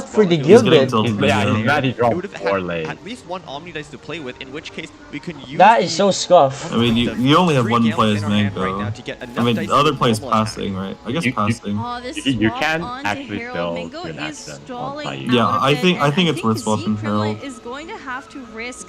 not for the Gilded. Yeah, he's glad he We dropped would have 4 had lanes. at least one Omni Dice to play with, in which case we can use That is so scuffed. I mean, you only have free one gambit player's in our hand mango. right now to get I enough mean, dice the other to player's normal attack. passing, right? I guess You- passing. Oh, this You swap can onto actually Herald still Mingo do an is accident on stalling Fire. out Yeah, a I bit, think and it's worth Zeke swapping Krillin Herald. is going to have to risk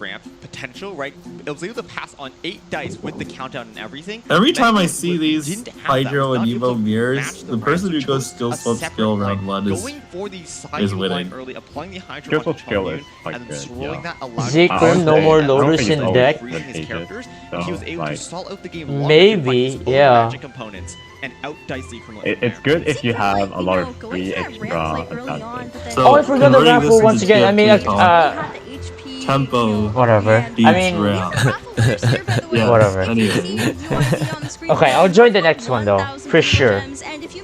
ramp potential, right? It was able to pass on 8 dice with the countdown and everything. Every time I see these Hydro and Evo mirrors, the person who goes skill swap skill round 1 is winning. Early, applying the Hydro Skill swap skill is quite and good, throwing yeah. that allowed Zekrom, no more loaders in deck. his characters. He was able to stall out the game. Maybe, yeah. Magic components and outdice Zekrom. It's good if you have a lot of free extra advantage. Oh, I forgot the raffle once again. I mean, Tempo. Whatever. I mean, Yeah, whatever. Anyway. Okay, I'll join the next one though, for sure. And if you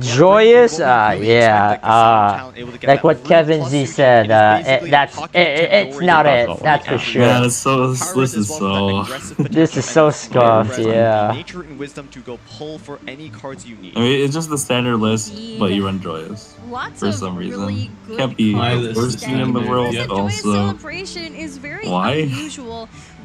Joyous, yeah, like what Kevin Z said, it's not it, that's for sure. Yeah, this is so this is so scuffed, yeah. Nature and wisdom to go pull for any cards you need. I mean, it's just the standard list, but you run Joyous for some reason. Can't be the worst team in the world, Joyous also. celebration is very Why? unusual.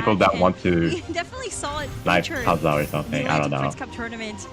people that want to We definitely saw it like featured Kaza or something. I don't during the know. Prince Cup tournament.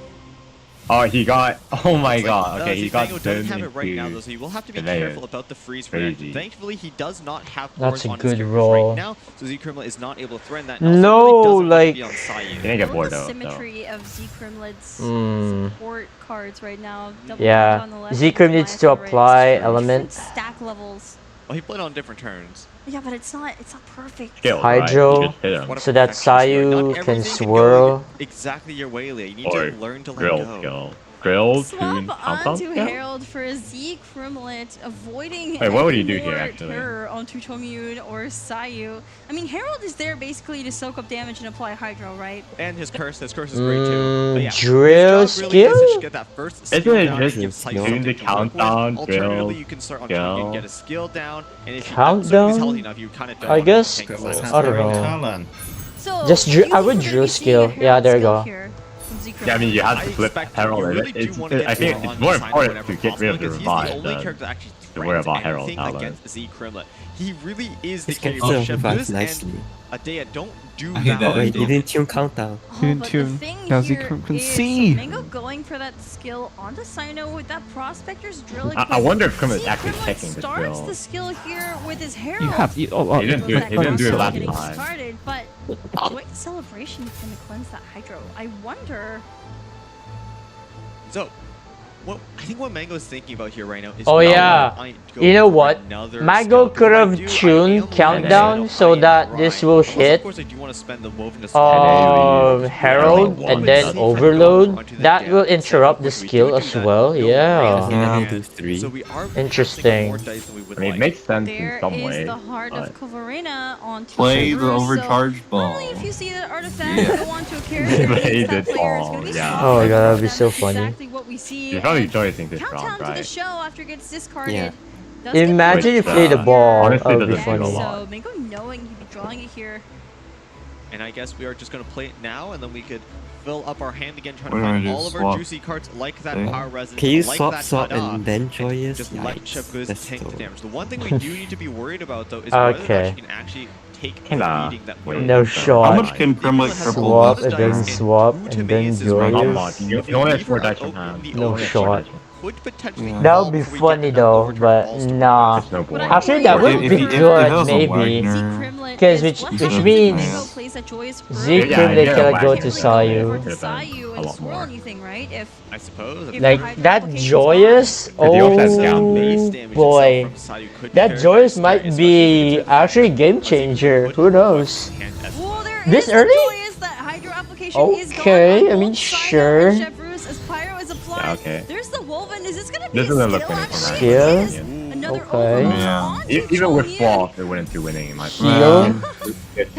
Oh, he got. Oh my god. Okay, he see, got. Mango doesn't have it right now though, so you will have to be careful about the freeze reaction. Thankfully, he does not have That's a on his good characters roll. right now, so Z-Kremlet is not able to threaten that. No, like. He didn't get bored the though. symmetry of Z-Kremlet's support cards right now. Yeah, Z-Krem needs to apply element. Stack levels. Well, he played on different turns. Yeah, but it's not perfect. Skill, Hydro, right? so that Sayu can swirl. Exactly your way, Leah. You need Or to learn to let grill go. skill. Grill, Swap tune, onto countdown? Herald for Z-Kremlet, avoiding Wait, what would any you do here, more actually? terror onto Chongyun or Sayu. I mean, Herald is there basically to soak up damage and apply Hydro, right? And his curse is great too. But yeah, drill his job really is to skill? just get that first skill Isn't it down just and give Sayu tune something the to work with. countdown, Alternatively, drill, you can start on skill? Chongyun, get a skill down, and if Countdown? he's healthy enough, you kind of don't I want guess. to tank the I don't know. Talon. So, Just I would drill skill. Yeah, there you go. Yeah, I mean, you have to flip Herald. really I think it's more important to get rid of the revive than to worry about Herald Talon. Against Z-Kremlet. He really is the This can carry of still revive Chevlus nicely. and Adea don't do I hate that. Wait, that. you didn't tune countdown. Tune, But tune. the thing Now here Z-Krem can is see. Mango going for that skill onto Sino with that Prospector's drill. I wonder if Kremlet's actually Z-Kremlet checking the starts drill. the skill here with his Herald. You have. He didn't do it. He didn't do it last Getting time. started, but Joint Celebration is going to cleanse that Hydro. I wonder. So, I think what Mango is thinking about here right now is. Oh yeah, you know what? Mango could have tuned countdown so that this will hit Herald and then overload. That will interrupt the skill as well. Yeah, interesting. I mean, it makes sense in There some is way. the heart but- of Kavarina on Play the Chevrolet, overcharge so ball. Normally, if you see that artifact go onto a character Play against that the player, it's ball, going to be yeah. strong. Oh my god, that'd be That's so funny. exactly what we see. You're probably and choosing this countdown wrong, to the right? show after it gets discarded. Yeah. Does get Imagine the if you play the here. ball. Honestly, That would be doesn't take a funny. lot. So Mango knowing he'd be drawing it here. And I guess we are just going to play it now, and then we could fill up our hand again, trying to What do I find do? all of our Swap? juicy cards like that Okay. Power Resonance, Can you like swap, that swap, Tada, and then Joyous? just let Yikes, Chevguz that's tank the so- damage. The one thing we do need to be worried about, though, is whether Okay. she can actually take the Nah. beating that Wait. we're No shot. How much can Kremlet cripple Swap this and then turn? swap Who to and me then is this Not Joyous. much. You only have 4 dice from hand. No shot. could potentially That would be fall before we funny get though, overturned but balls to nah. There's no point. Actually, that would If be he- if good, it was a maybe. Wagner. Because which means Z-Krem they cannot go to Sayu. I and swirl anything, right? If suppose. if Like the Hydro that application's Joyous, Because he also has down oh boy, that Joyous might be actually a game changer. Who knows? Well, there This is early? Joyous, that Hydro application is gone Okay, on I mean both sides sure. of Chevrolet as Pyro is applied. Yeah, okay. There's the Wolven. Is this gonna be This a doesn't look skill finished actually? Skill? It is another Okay. overload Yeah. onto Even with Chongyun. Flaw, they wouldn't do winning in my Heal?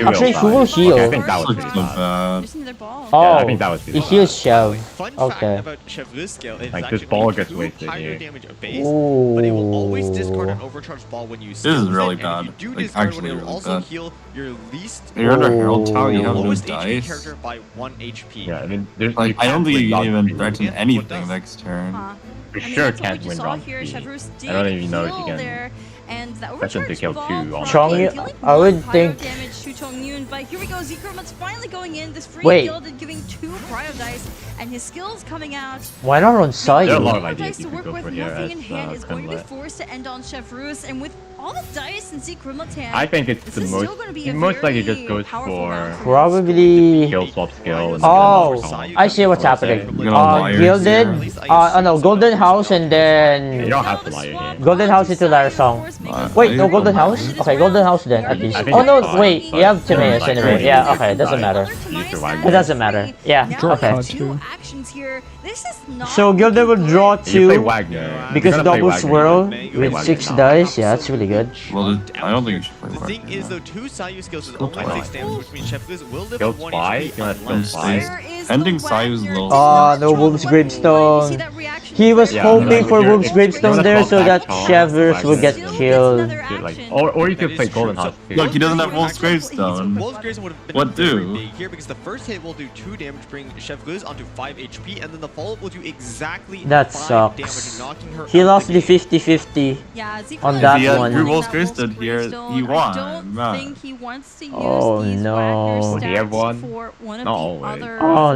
Actually, who will heal? Okay, I think that was Looks pretty so bad. bad. There's another ball. Oh, I think that was pretty he bad. heals Chev. Fun Okay. fact about Chevrolet's skill is Like, actually this ball only gets 2 wasted higher here. damage base, but it will always discard an Ooh. overcharged ball when you This skill is really it, and bad. if you do Like, discard actually it, it will really also bad. heal your least You're under Herald Tower, you your have no lowest HP dice. character by 1 HP. Yeah, I mean, there's Like, I don't think you can even threaten Yeah, anything what next turn. Huh. For I mean, sure that's what can't we win just saw round here. 3. Chevrolet I don't did even know if you heal can. there, and that That's just to overcharged kill ball 2 on Chongyun- dealing I would one pyro think- damage to Chongyun, but here we go. Z-Kermit's finally going in. This free Wait. gilded giving 2 cryo dice, and his skills coming out. Why not on There are a Sayu? lot of Cryo ideas dice you to could work go with, for here nothing in as hand is going to be Kremlet. forced to end on Chevrolet, and with all the dice in Z-Kermit's hand, I think it's this the is most. still going to be He a most likely very just goes powerful for round for him. Probably. kill swap skill. And Oh, then I see what's I would say. happening. You're gonna liar Gilded, here. oh no, Golden House and You then don't have to lie here. Golden House into Lara Song. Wait, no Golden House? Okay, Golden House then at least. I think Oh it's no, fine, wait, you have Timaeus like, anyway. Yeah, okay, doesn't matter. You survive It doesn't matter. Yeah, Now okay. we have 2 actions here. This is not So Gilded will draw You play 2 Wagner. because You're gonna play double Wagner. swirl You play with Wagner 6 now. dice. Yeah, that's really good. Well, I don't think you should play The thing Wagner. is, though, 2 Sayu skills is Skill only 6 5. damage, which means Chevrolet will live Skill with 1 5? HP You want skill unless 5? There is Ending the Sayu's Wagner. low. Ah, no Wolf's Gravestone. He was Yeah, hoping like, for if you're- Wolf's if Gravestone you're there gonna so fall that back Chevers would get Still gets killed. another Dude, like, action. or you That could play is true. Golden House So- too. Look, he doesn't have Wolf's Wolf's Gravestone. Gravestone would have been What very do? big here because the first hit will do 2 damage, bring Chevreuse onto 5 HP, and then the follow-up will do exactly That 5 sucks. damage, knocking her He out lost the the game. 50-50. Yeah, On that If he had one. Drew Wolf's Gravestone here, he won. I don't Man. think he wants to use Oh, these no. Wagner Would he have stats won? for one of Not the always. other Oh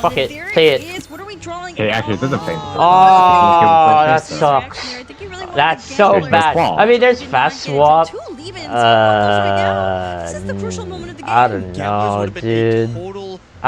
Fuck it. Play it. What are we drawing? Okay, actually, it doesn't play. Oh, that sucks. That's so bad. I mean, there's fast swap. I don't know, dude. I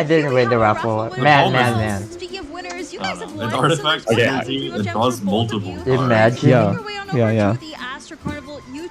I didn't win the raffle. Man. Speaking of winners, you guys have An won artifact some energy that draws multiple cards. Imagine. Yeah. the Astro Carnival YouTube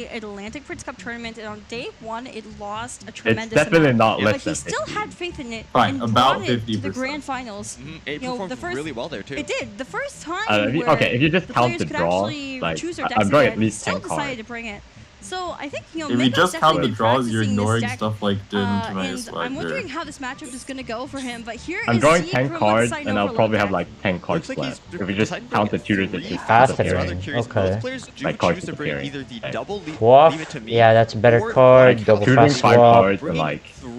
the Atlantic Prince Cup tournament, and on day 1, it lost a tremendous definitely amount. not less But he than still 50. had faith in it. Fine, and about brought it to 50%. the grand finals. It You know, performed the first, really well there too. It did. The first time okay, if you just the count players the could draws, actually like, choose their I'm decks drawing again, at least still 10 cards. decided to bring it. So I think, you know, If you Miko's just count definitely the draws, you're practicing this ignoring deck, stuff like Din to my and I'm swagger. wondering how this matchup is going to go for him. But here I'm is drawing Z 10 from cards, side and I'll overload probably deck. have like 10 cards Looks like left. he's If we just decided to count bring the tutors three and just cards. Fascinating. I'm rather curious. Okay. Most players do Like cards choose to bring disappearing. either the Like, double leave Waff, it to me. yeah, that's a better or card. like Double tutoring fast 5 swap. cards and bringing like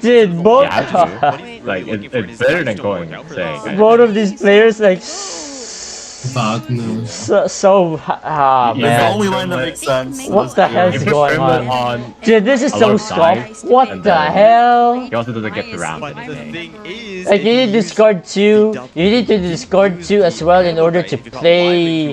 Dude, both like it's better than going saying. both of these players like Fuck no. man. The only line that makes sense. What the hell is going on? Dude, this is a so lot of scuffed. dice, What and the then hell? He also doesn't get to round But the anything. thing is, Like you need to discard 2. You need to discard 2 as well in order to play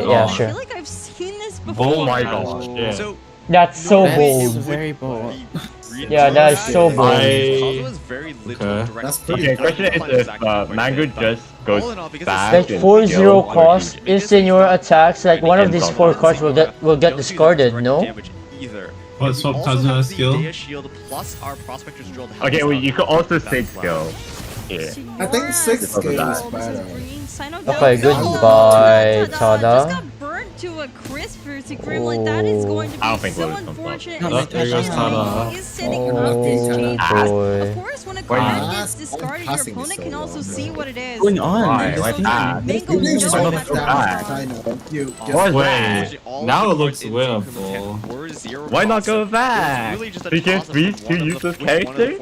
Okay, yeah, god. sure. I feel like I've seen this before. Oh my god. Yeah. So That's so bold. Very bold. Yeah, that is so bold. Okay, question is if Mango just goes back. Like 4-0 cost, if senior attacks, like one of these 4 cards will get discarded, no? What, swap Kazuha skill? Okay, well, you could also save skill. Yeah. I think 6 skill is better. Okay, goodbye, Tada. To a crisp for Gremlin, that is going to be so unfortunate. Oh, there goes Tada. Is sitting around this change. Boy. Of course, when a card gets discarded, your opponent can also see what it is. What's going on? Wait, now it looks winnable. Why not go back? You can't freeze 2 useless characters?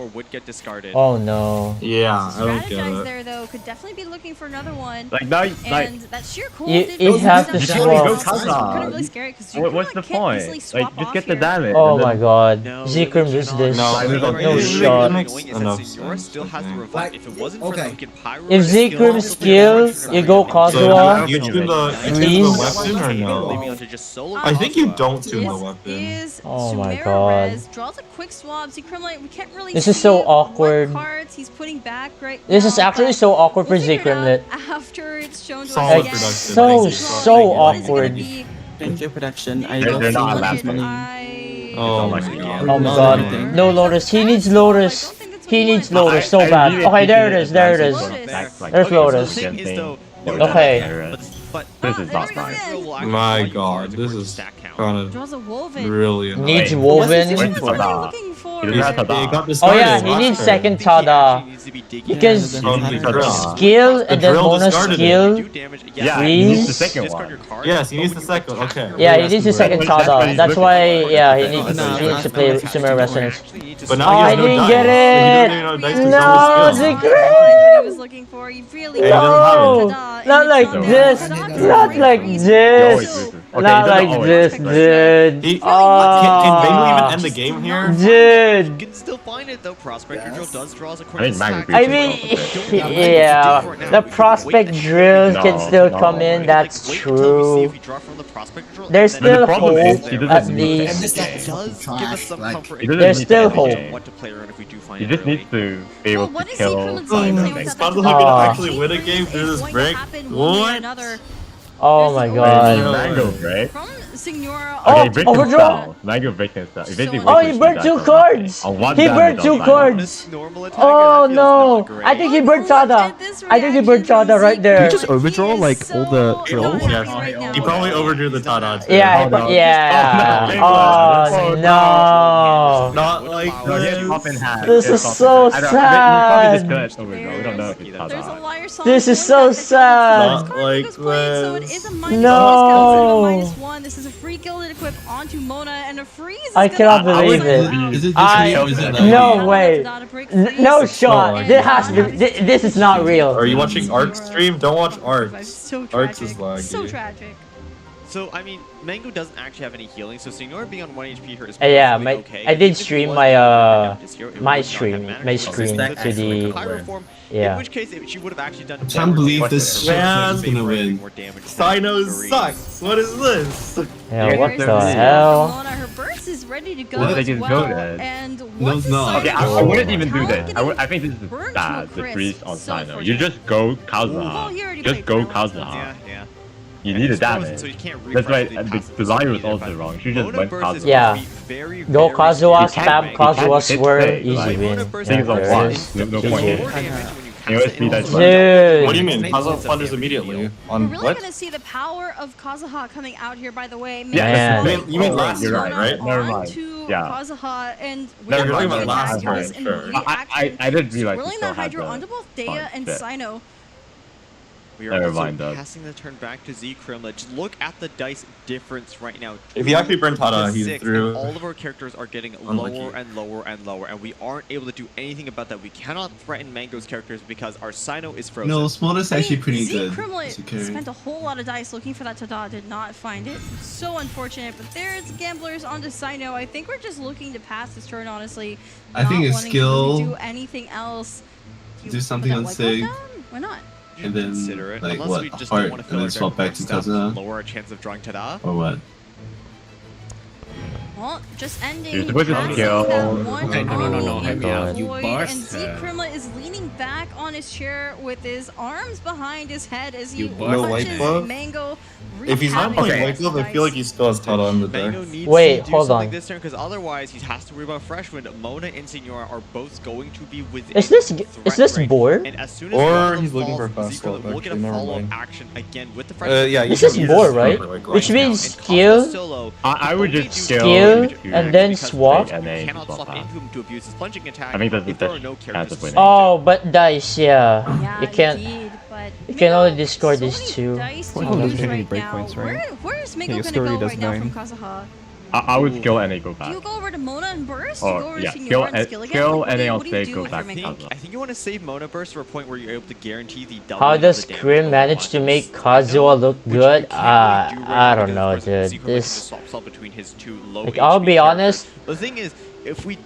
Oh no. Yeah, I don't get Strategize it. there though, could definitely be looking for another one. Like now, And that's sheer cold. You have to swap. What's the point? Like, just get the damage. Oh my god. Zekrom lose this. No shot. If Zekrom skill, you go Kazuha. You tune the weapon or no? I think you don't tune the weapon. Oh my god. Draws a quick swap. Zekrom, we can't really This is so awkward. He's putting back right This now, is actually so awkward for Zekrom. after it's shown to Like, so awkward. Thank you, production. I They're love not seeing allowed. Oh my god. Oh my god. No Lotus. He needs Lotus. He needs Lotus so bad. Okay, there it is. There it is. There's Lotus. Okay. This is not fine. My god, this is kind of really annoying. Needs Woven. Oh yeah, he needs second Tada. Because skill and then bonus skill. Yeah, he needs the second one. Yes, he needs the second. Okay. Yeah, he needs the second Tada. That's why, yeah, he needs to play Similar Resonance. But now Oh, I didn't get it! No, Zekrom! He was looking for. He really No! Not like this! Not like this! Not like this, dude! Can Mango even end the game here? Dude! You can still find it though. Prospector Drill does draw as a quick I mean, yeah, the Prospect Drill can still come in, that's true. There's still hope, at least. There's still hope. He just needs to be able to kill. Kazuha can actually win a game through this break? What? Oh my god. Mango break. Oh, overdraw! Mango breaking stuff. Oh, he burned 2 cards! He burned 2 cards! Oh no! I think he burned Tada! I think he burned Tada right there. Did you just overdraw like all the drills? Yes. He probably overdrew the Tada. Yeah, yeah. Oh no! Not like this is so sad. This is so sad. Not like this. No. -1. This is a free gilded equip onto Mona and a freeze. I cannot believe it. No way. No shot. This has to be. This is not real. Are you watching Arc stream? Don't watch Arcs. So Arcs is laggy. So tragic. So, I mean, Mango doesn't actually have any healing, so Senor being on 1 HP here is Yeah, okay. I did stream my screen to the In which case, she would have actually done. I can't believe this man's gonna win. Sino sucks. What is this? Yeah, what the hell? Mona, her burst is ready to go What? as They just well. go then. And No, it's not. Okay, I wouldn't even do this. I think this is bad, the freeze on Sino. You just go Kazuha. Just go Kazuha. You need a damage. That's why the line was also wrong. She just went Kazuha. Yeah. Go Kazuha, spam Kazuha, swear, easy win. Things on one. No point. Dude. What do you mean? Kazuha plunders immediately. On We're really what? gonna see the power of Kazuha coming out here, by the way. Yeah, you mean last You're time, right? Never mind. To Yeah. Kazuha and Never mind. really Last time, sure. I didn't realize Rolling that Hydro onto both Dea and We Sino. are Never also mind, though. passing the turn back to Zekrom. Just look at the dice difference right now. If he actually burned Tada, he's 6, through. and all of our characters are getting Unlucky. lower and lower and lower, and we aren't able to do anything about that. We cannot threaten Mango's characters because our Sino is frozen. No, Smona's actually pretty good. Kremlin to carry. spent a whole lot of dice looking for that Tada, did not find it. So unfortunate, but there's Gamblers onto Sino. I think we're just looking to pass this turn, honestly. I think Not it's wanting skill. to do anything else. Do something Put on that white Sig. down? Why not? And then, Consider it. like, Unless what? we just Heart, don't want to and fill then our swap back to stuff, Kazuha? lower our chance of drawing Tada. Or what? Well, just ending. You're supposed to kill. No, hear me out. You Void, boss. and Z-Kremlin is leaning back on his chair with his arms behind his head as he watches Mango. If he's not playing White Glove, I feel like he still has Tata on the deck. Wait, hold on. This turn, because otherwise he has to worry about Freshwind. Mona and Signora are both going to be within. Is this board? And as soon as or he's looking for a fast swap. we'll get a follow-up action again with the yeah, this is board, right? Which means skill. I would just skill and then swap. And then cannot swap into him to abuse his plunging attack. I think that's the if there are best no chance of characters. winning. Oh, but dice, yeah. You can't. Indeed, but You can only discard these two. dice to Well, use there's any right now. breakpoints, right? Where is Yeah, Mango your gonna story go does right now from 9. Kazuha? I would kill and then go Do back. you go over to Mona and Burst? Do you go Or over yeah, to kill Signora and skill again? kill Like, and then I'll what do you say do go with back your to Mango? Kazuha. I think you want to save Mona Burst for a point where you're able to guarantee the double. How does Krim manage to make Kazuha look good? I don't know, dude. This. Like, I'll be honest. The thing is, if we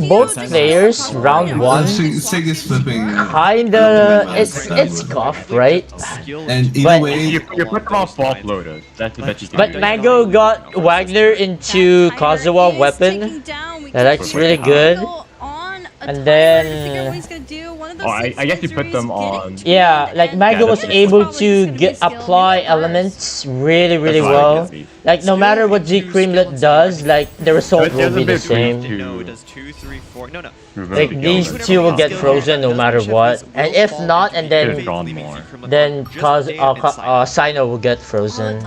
both players round one Sig is flipping. kinda it's scuffed, right? And either way, You put them off fault loaders. That's the best you can But do. Mango got Wagner into Kazuha weapon. That's really good. And then I guess you put them on. yeah, like Mango was able to apply elements really well. Like no matter what Z-Creamlet does, like the result will be the same. No, it does 2, 3, 4. No. Like these two will get frozen no matter what, and if not, and then Sino will get frozen.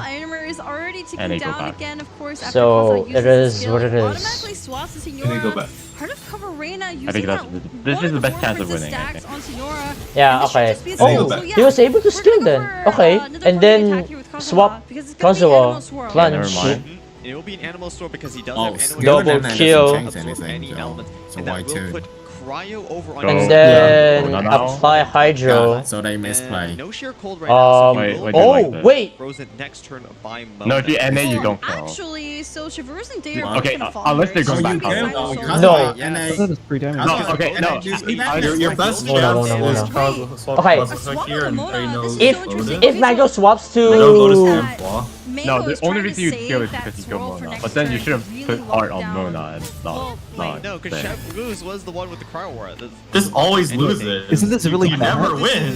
Is already And ticking they go down back. again, of course. After So Kazuha it uses is skill, what it is. automatically swaps to and they go back. Heart of Cover Reina I using think that's that this is the best chance of wonderful winning. I stacks think. on Signora. Yeah, And this should okay. just be a Oh, single. So, he yeah, was able to we're skill gonna then. go for, Okay, another and flanking then attack here with Kazuha, swap because it's gonna be Animal Kazuha, Swirl. plunge. Never mind. It will be an animal store because he does Oh, have skill Double and then kill. doesn't change anything, so why will two? put Cryo over on And his then Yeah. apply Hydro. So they misplay. no sheer cold right now. So Wait, he wait, will like Oh this. wait, frozen next turn by Mona. No, if you NA, you don't kill. Actually, so Shavuos and Day are Okay, both gonna fall unless they're very going soon. back Kazuha on. solo. No. That is 3 damage. No, okay, no. Your best Hold on, hold on, hold chance on. is Kazuha swap Okay. Kazuha here and Aino if Mango swaps Mango go to to Stamp Wall. No, the only reason you kill is because you kill Mona. But then you should have put art on Mona and not. No, because there. Shavuos was the one with the Cryo Aura. This always loses. Isn't this really You bad? never win.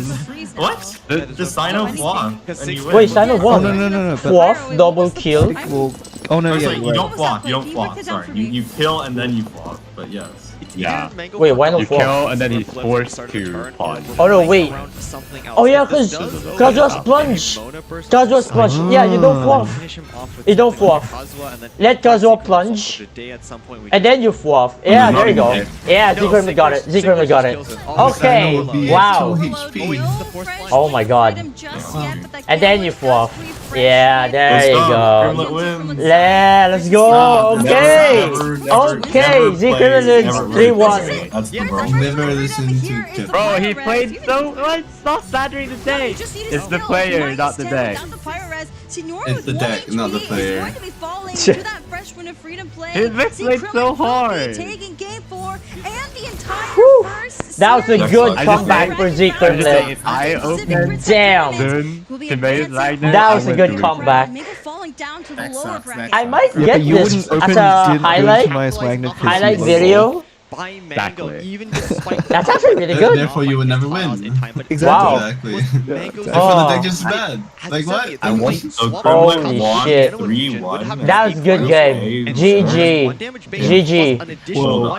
What? Just sign off flop and you win. wait, Sino Oh won. no. But Fluff, double kill. well, oh no, yeah. You Right. don't flop. You don't flop. Sorry, you kill and then you flop. But yes. Yeah. Wait, why no You flop? kill and then he's forced to pause. Oh no, wait. Oh yeah, cause Kazuha's plunge. Kazuha's plunge. Yeah, you don't fluff. You don't fluff. Let Kazuha plunge, and then you fluff. Yeah, there you go. Yeah, Z-Kremlin got it. Z-Kremlin got it. Okay, wow. Oh my god. And then you fluff. Yeah, there you go. Yeah, let's go. Okay. Okay, Z-Kremlin is 3-1. That's the bro. Never listen to Kip. Bro, he played so much. Stop slandering the day. It's the player, not the deck. It's the deck, not the player. His Vic played so hard. That was a good I just comeback say- for I'm just saying, Z-Kremlin. if I open Damn. Dune to Maze Wagner, That was I a win good 3. comeback. Next up. I might Yeah, get but you this wouldn't as open a Dune highlight to Maze Wagner 'cause highlight he was video. By Mango, Exactly. even despite That's actually really good. Therefore, you would never win. Wow. Exactly. Mango's Therefore, the Oh. deck just bad. Like what? I want Holy shit. 3-1. That was a good game. GG. GG.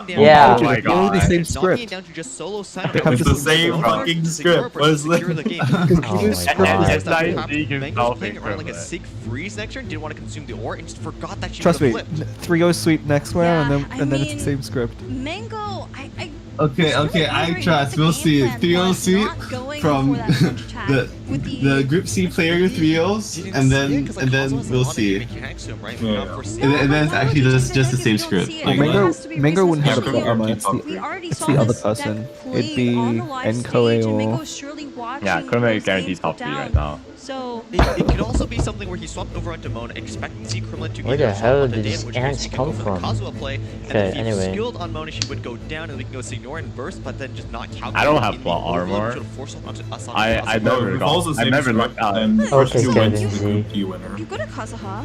Yeah. Oh my god. Literally the same script. It's the same fucking script. What is it? Yes, I see himself Playing around like a equivalent. Sig freeze next turn, didn't want to consume the ore, and just forgot that she Trust was me, flipped. 3 goes sweep next round, Yeah, and then it's I the same script. Mango, Okay, I trust. We'll see. 3-0 sweep from the Group C player 3-0s, and then we'll see. And then it's actually just the same script. Like, Mango wouldn't have a Yeah, problem. yeah, It's the other person. It'd be Enkoe or Yeah, Kremlin guaranteed top 3 right now. So it could also be something where he swapped over onto Mona, expecting Z-Kremlin to Where either the swap hell onto did Dan, these which ants means we come can go for the from? Kazuha play, and Okay, if he anyway. skilled on Mona, she would go down, and we can go Signor and burst, but then just not calculate. I don't have in the plot overload, armor. which would force him onto us on I Kazuha. never If it follows got. the I same never script, looked out. then first Okay, two wins Kevin to the Z. Group D winner. you go to Kazuha.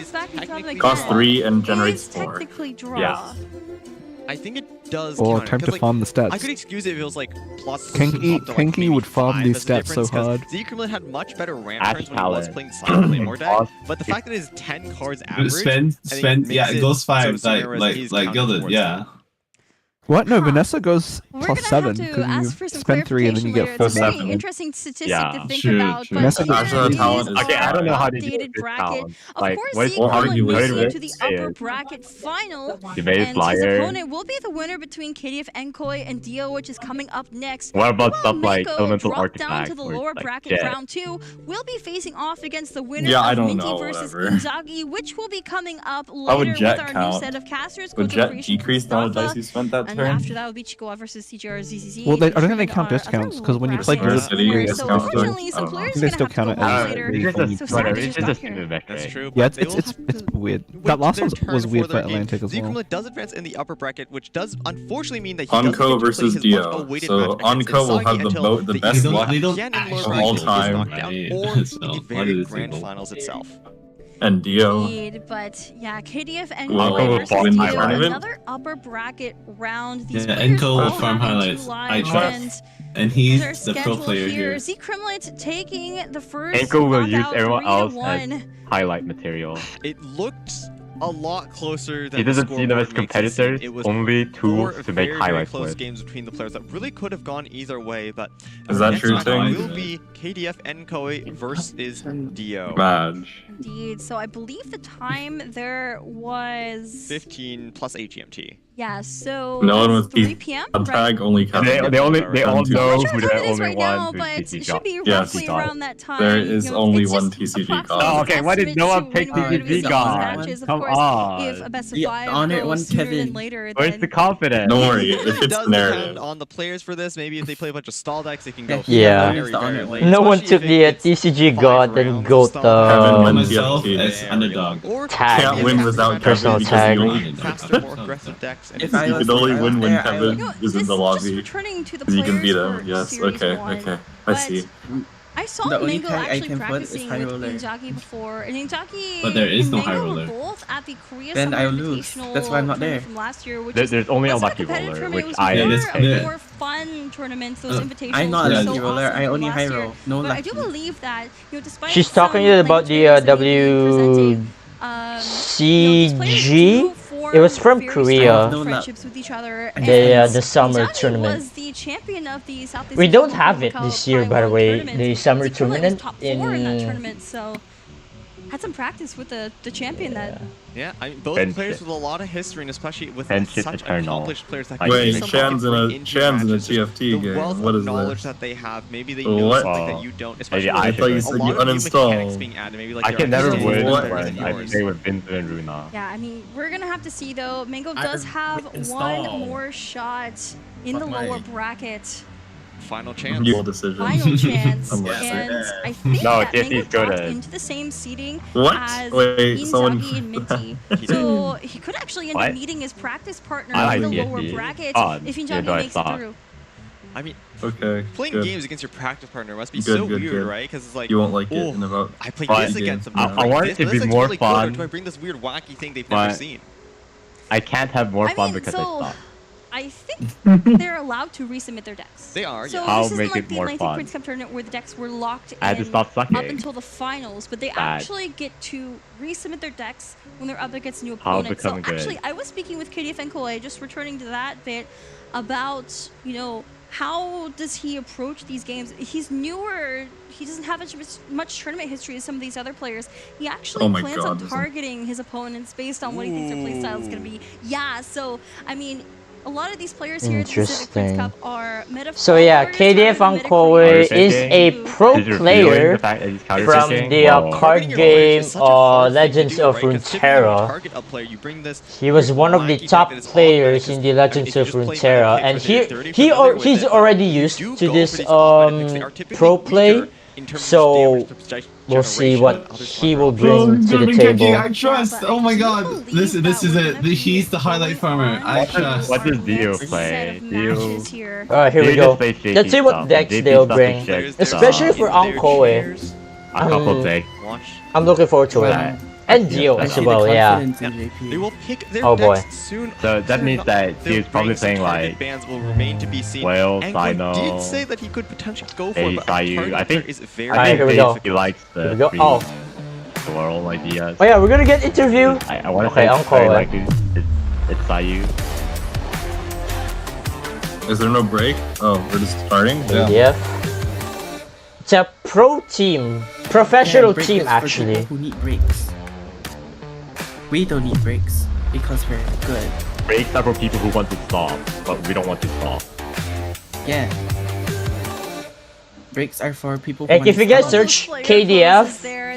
cards back into the Costs 3 and generates 4. technically draw. Yeah. I think it does. Or counter, attempt 'cause, to farm the stats. I could excuse it if it was like plus. Kenki up to, like, maybe would farm 5 these as a stats so difference, 'cause hard. Z-Kremlin had much better ramp Ash turns when he was Talon. playing Silent Claymore deck, but the fact that it is 10 cards average. Spend, yeah, it goes 5, sort of like Gilded, yeah. What? No, Vanessa goes We're plus gonna 7 have to ask because for you some spend 3 and then you clarification get later. It's a 7. very interesting statistic Yeah, to think true, about. true. But Vanessa here goes it is Talon is Okay, I don't know how to do updated this bracket. Talon. Of Like, course, what is Z-Kremlin argue moves with into the it upper is bracket final, Debate and his Flyer. opponent will be the winner between KDF Enkoi and Dio, which is coming up next. What about While stuff like Mako Elemental dropped down Artifact to the or, lower like, bracket Jet? round 2, will be facing off against the winner Yeah, I of don't Minty know, versus whatever. Inzaghi, which will be coming up How would later Jet with our count? new set of casters. Would Goto Jet Creation decrease the amount of Mustafa, dice you spent that and after that will be Chihuahua versus CGR ZZZ. Well, I don't think they count discounts because when you play good city, so unfortunately, some players are they gonna still have to count go it home as later. It's just That's true. Yeah, but it's weird. That last one was weird for Atlantic as well. Z-Kremlin does advance in the upper bracket, which does unfortunately mean that he Onco versus Dio. So Onco will have the best luck of all time. Or the very grand finals itself. And Dio. Indeed, but yeah, KDF and Will versus win Dio, the tournament. another upper bracket round. These Yeah, players Enko all will farm have highlights. two I lives, trust. And he's their the pro schedule player here. Z-Kremlin taking the first Enko will use knockout everyone else 3-1. as highlight material. It looked a lot closer than He doesn't the see them as scoreboard makes it seem. competitors, It was only four tools to make very highlights close with. games between the players that really could have gone either way, but Is our that next true, match Ting? will be KDF and Koei versus Dio. Badge. Indeed, so I believe the time there was 15 plus HEMT. yeah, so No one with 3 p.m. tag only counts. They all know I'm not who sure the what it is only right now, one but who's it should be TCG Yes. roughly around that time. There is you know, only it's one just TCG approximate card. Oh, okay, why did estimate no one to pick when we're gonna be TCG seeing these card? matches. Of Come course, on. if a best of Yeah, 5 on it, goes one sooner than Kevin. later, Where's then the confidence? Don't worry, It if it's does the narrative. depend on the players for this. Maybe if they play a bunch of stall decks, they can go Yeah. very, very late. No one Especially took if the it gets TCG 5 God and rounds got of stall decks. Kevin wins the TFT as underdog. Or tag. Can't win without Personal Kevin tag. because he only faster, more aggressive decks. And If it's I You was can only there, win when I Kevin You know, is in this the just lobby. returning to the You can beat players him. for Yes. Series Okay. 1, Okay. I but see. I saw The only Mango tag I actually can put is practicing High with Roller. Inzaghi before, and Inzaghi But there is and no Mango High were Roller. both at the Korea Then Summer I'll lose. Invitational That's why I'm not tournament there. from last year, which There's only a wasn't lucky competitive roller, tournament, which it was I Yeah, more, this- yeah. more fun tournaments, those invitationals. I'm not were a so lucky roller, awesome I from only last high year. roll, no But I do lucky. believe that, you know, despite She's talking some about the language barriers that may be presenting, these players CG. do It was form from very Korea. strong friendships with each other. The summer Inzaghi tournament. was the champion of the Southeast We Asian don't Open have it Macau this year, by the Taiwan way. tournament. The summer Z-Kremlin was tournament top 4 in that in. tournament, so had some practice with the champion that. Yeah, I mean, both Friendship. players with a lot of history, and especially with Friendship such eternal. accomplished players that Like, can Wait, somehow Chan's in bring a into Chan's in a matches, TFT the game. wealth What of is knowledge this? that they have, maybe they What? know something that you don't, especially I with thought you a said lot you of new uninstalled. mechanics being added. Maybe like I the can never arcade win system What? better when than I yours. play with Vincent and Runa. Yeah, I mean, we're gonna have to see though. Mango I does have install. one more shot in the Fuck my- lower bracket. Final chance. Your decision. Final chance, Unless- and I think No, that Mango JP's good dropped at it. into the same seating What? as Wait, someone- Inzaghi and Minty. He So he could actually end up What? meeting his practice partner I in the like lower JP. bracket Odd. if Yeah, Inzaghi no, I makes it thought. through. I mean, Okay. playing good. games against your practice partner must be Good, so good, weird, good. right? Because it's like, You won't like it oh, in about. I play But this against them. I I want it to be more really good, or fun. do I bring this weird wacky thing they've never But- seen? I can't have more I fun mean, because so- I suck. I think they're allowed to resubmit their decks. They are, So yeah. I'll this isn't make like it the more Atlantic fun. Prince Cup tournament where the decks were locked I had to in stop sucking. up until the finals, but they Bad. actually get to resubmit their decks when they're up against new I'll opponents. So become good. actually, I was speaking with KDF and Koei, just returning to that bit about, you know, how does he approach these games? He's newer. He doesn't have much tournament history as some of these other players. He actually Oh my plans God, on doesn't- targeting his opponents based on what he thinks their playstyle is going to be. Yeah, so, I mean, a lot of these players here at the Pacific Prince Interesting. Cup are meta So yeah, KDF on Koei is a pro Is it revealing player the fact that he's from counter-picking? the Whoa. card game Legends of Runeterra. He was one of the top players in the Legends of Runeterra, and he's already used to this pro play. So we'll see what he will bring to the table. I trust. Oh my God. This is it. He's the highlight farmer. I trust. What does Dio play? Dio. Alright, here we Dio go. just plays JP Let's see what stuff. decks JP they'll stuff bring, is just, especially for Koei. a couple decks. I'm looking forward to it. And Dio as well, yeah. They will pick their Oh boy. decks soon. So that means that Their he's probably ranks and playing target like bands will remain to be seen. Whale, Anko Sino, did say that he could potentially go for a it, but our Sayu. target I think is very Alright, here we go. he likes Here the we go. free Oh. floral ideas. Oh yeah, we're gonna get interview. I want to Okay, say I'll call very it. likely it's Sayu. Is there no break? Oh, we're just starting? Yeah. It's a pro team, professional break team is for actually. people who need breaks. We don't need breaks because we're good. Breaks are for people who want to stop, but we don't want to stop. Yeah. Breaks are for people who Like want if you to guys stop. search KDF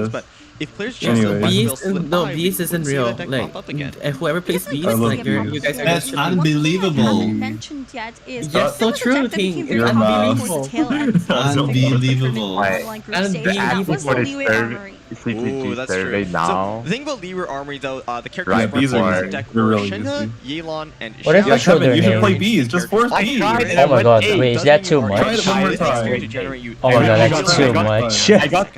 things, this. but if players Yeah, choose so to Beast, slip no, by, Beast we isn't wouldn't see real. that deck Like, pop up again. whoever plays Beast, I love like, you guys are That's gonna unbelievable. mentioned yet is That's so true, Ting. Your It's mouth. unbelievable. Unbelievable. Ooh, that's true. So, the thing about Leeward Armory, though, the characters Right, bees are deck they're were really Shenhe, easy. Yelan, and What if I Yeah, show Kevin, their you should name? play bees. Just force bees. Oh my god, wait, is that too much? Try it one more time. Oh my god, that's too much. I got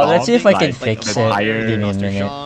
Let's see if I can fix it. Give me a minute.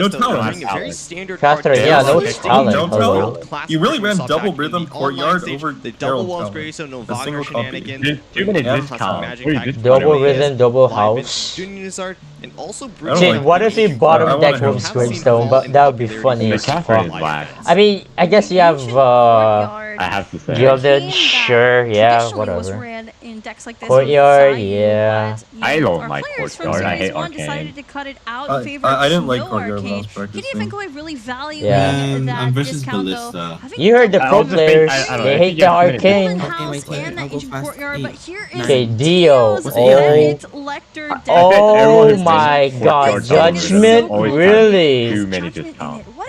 No talent. Very standard Caster, card. yeah, no Don't talent. tell. Classic You really ran Microsoft double pack. rhythm The courtyard online over stage, the double Herald walls talent. gray, so no A Wagner single copy. shenanigans. Too many Yeah. discounts. Magic What are you pack. just Double running? rhythm, double Alignment, house. Junior Lizard, and also don't Jin, like what if we bottom I deck wanna Wolf's have Gravestone? But that would be funny The as Catherine fuck. is whack. I mean, I guess you have I have to say. Gilded, sure, yeah, Was whatever. ran in decks like this Courtyard, with Zayu, yeah. but, you I know, don't our like players from Courtyard, I Series hate 1 Arcane. decided to cut it out I- in favor I of didn't like Snow Courtyard when I Arcane. was He practicing. didn't even go really valuing Yeah. Man, that I'm versus discount Ballista. though. Having You heard the double pro also think- players, I don't know, they I hate think the you have to admit Arcane. House wait, and I'll that go ancient fast. courtyard, but 8, here is 9. Okay, Dio. Dio's Oh. Infinite Lecter deck. Oh everyone is my saying god, Courtyard double rhythm Judgment? always has Really? Too many Judgment in discounts. it. What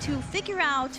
to figure out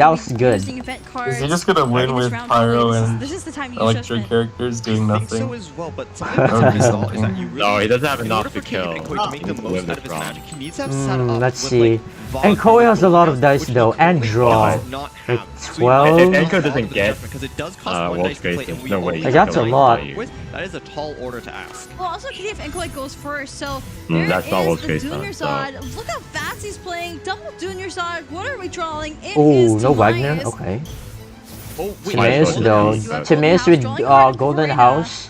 that was good. using event cards. Is he just gonna win with Pyro and This is the time you electric characters doing I think so nothing? as well, but That would be something. No, he doesn't have enough to for King kill. Enkoi to make the most out of his magic, he needs to have set up Let's with, see. like, And Koi has a lot of dice though, and draw. not Like have. If 12. Enko doesn't get Because it does cost one Wolf's dice to Grace, play, and there's we no way only he's Like, that's a going lot. by you. That is a tall order to ask. Well, also Kidif Enkoi goes first, so there That's not is Wolf's the Grace, Junior though, so- Zod. Look how fast he's playing. Double Junior Zod. What are we drawing? It Oh, is no Timaeus. Wagner? Okay. Oh, wait, Timaeus Golden though. House. Timaeus with Golden House.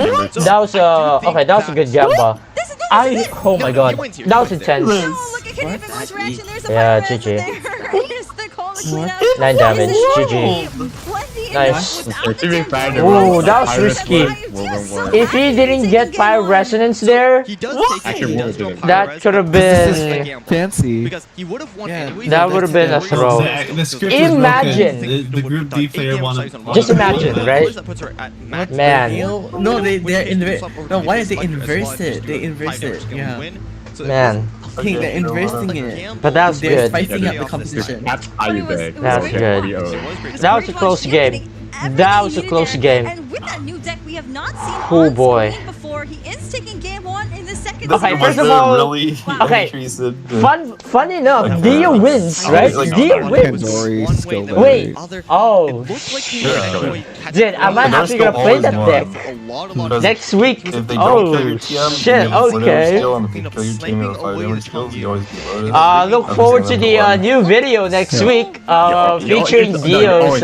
That was okay. That was a good Gamba. Oh my god, that was intense. Yeah, GG. 9 damage, GG. Nice. Ooh, that was risky. If he didn't get Fire Resonance there, that could have been fancy. That would have been a throw. Imagine. The group D player wanted. Just imagine, right? Man. No, they're inverse. No, why did they inverse it? They inversed it. Yeah. Man. Hey, they're investing in it. But that was They're good. spicing up the competition. That's how you beg. That was good. That was a close game. That was a close game. And with that new deck, we have not seen Oh on boy. screen before. He is taking game 1 in the second. Okay, series. first of all, really okay. increased Fun enough, Dio wins, right? Dio wins. Wait. Oh, shit. Dude, I might actually gonna play that deck next week. If they don't kill your Oh, TM, shit. okay. Look forward to the new video next week featuring Dio's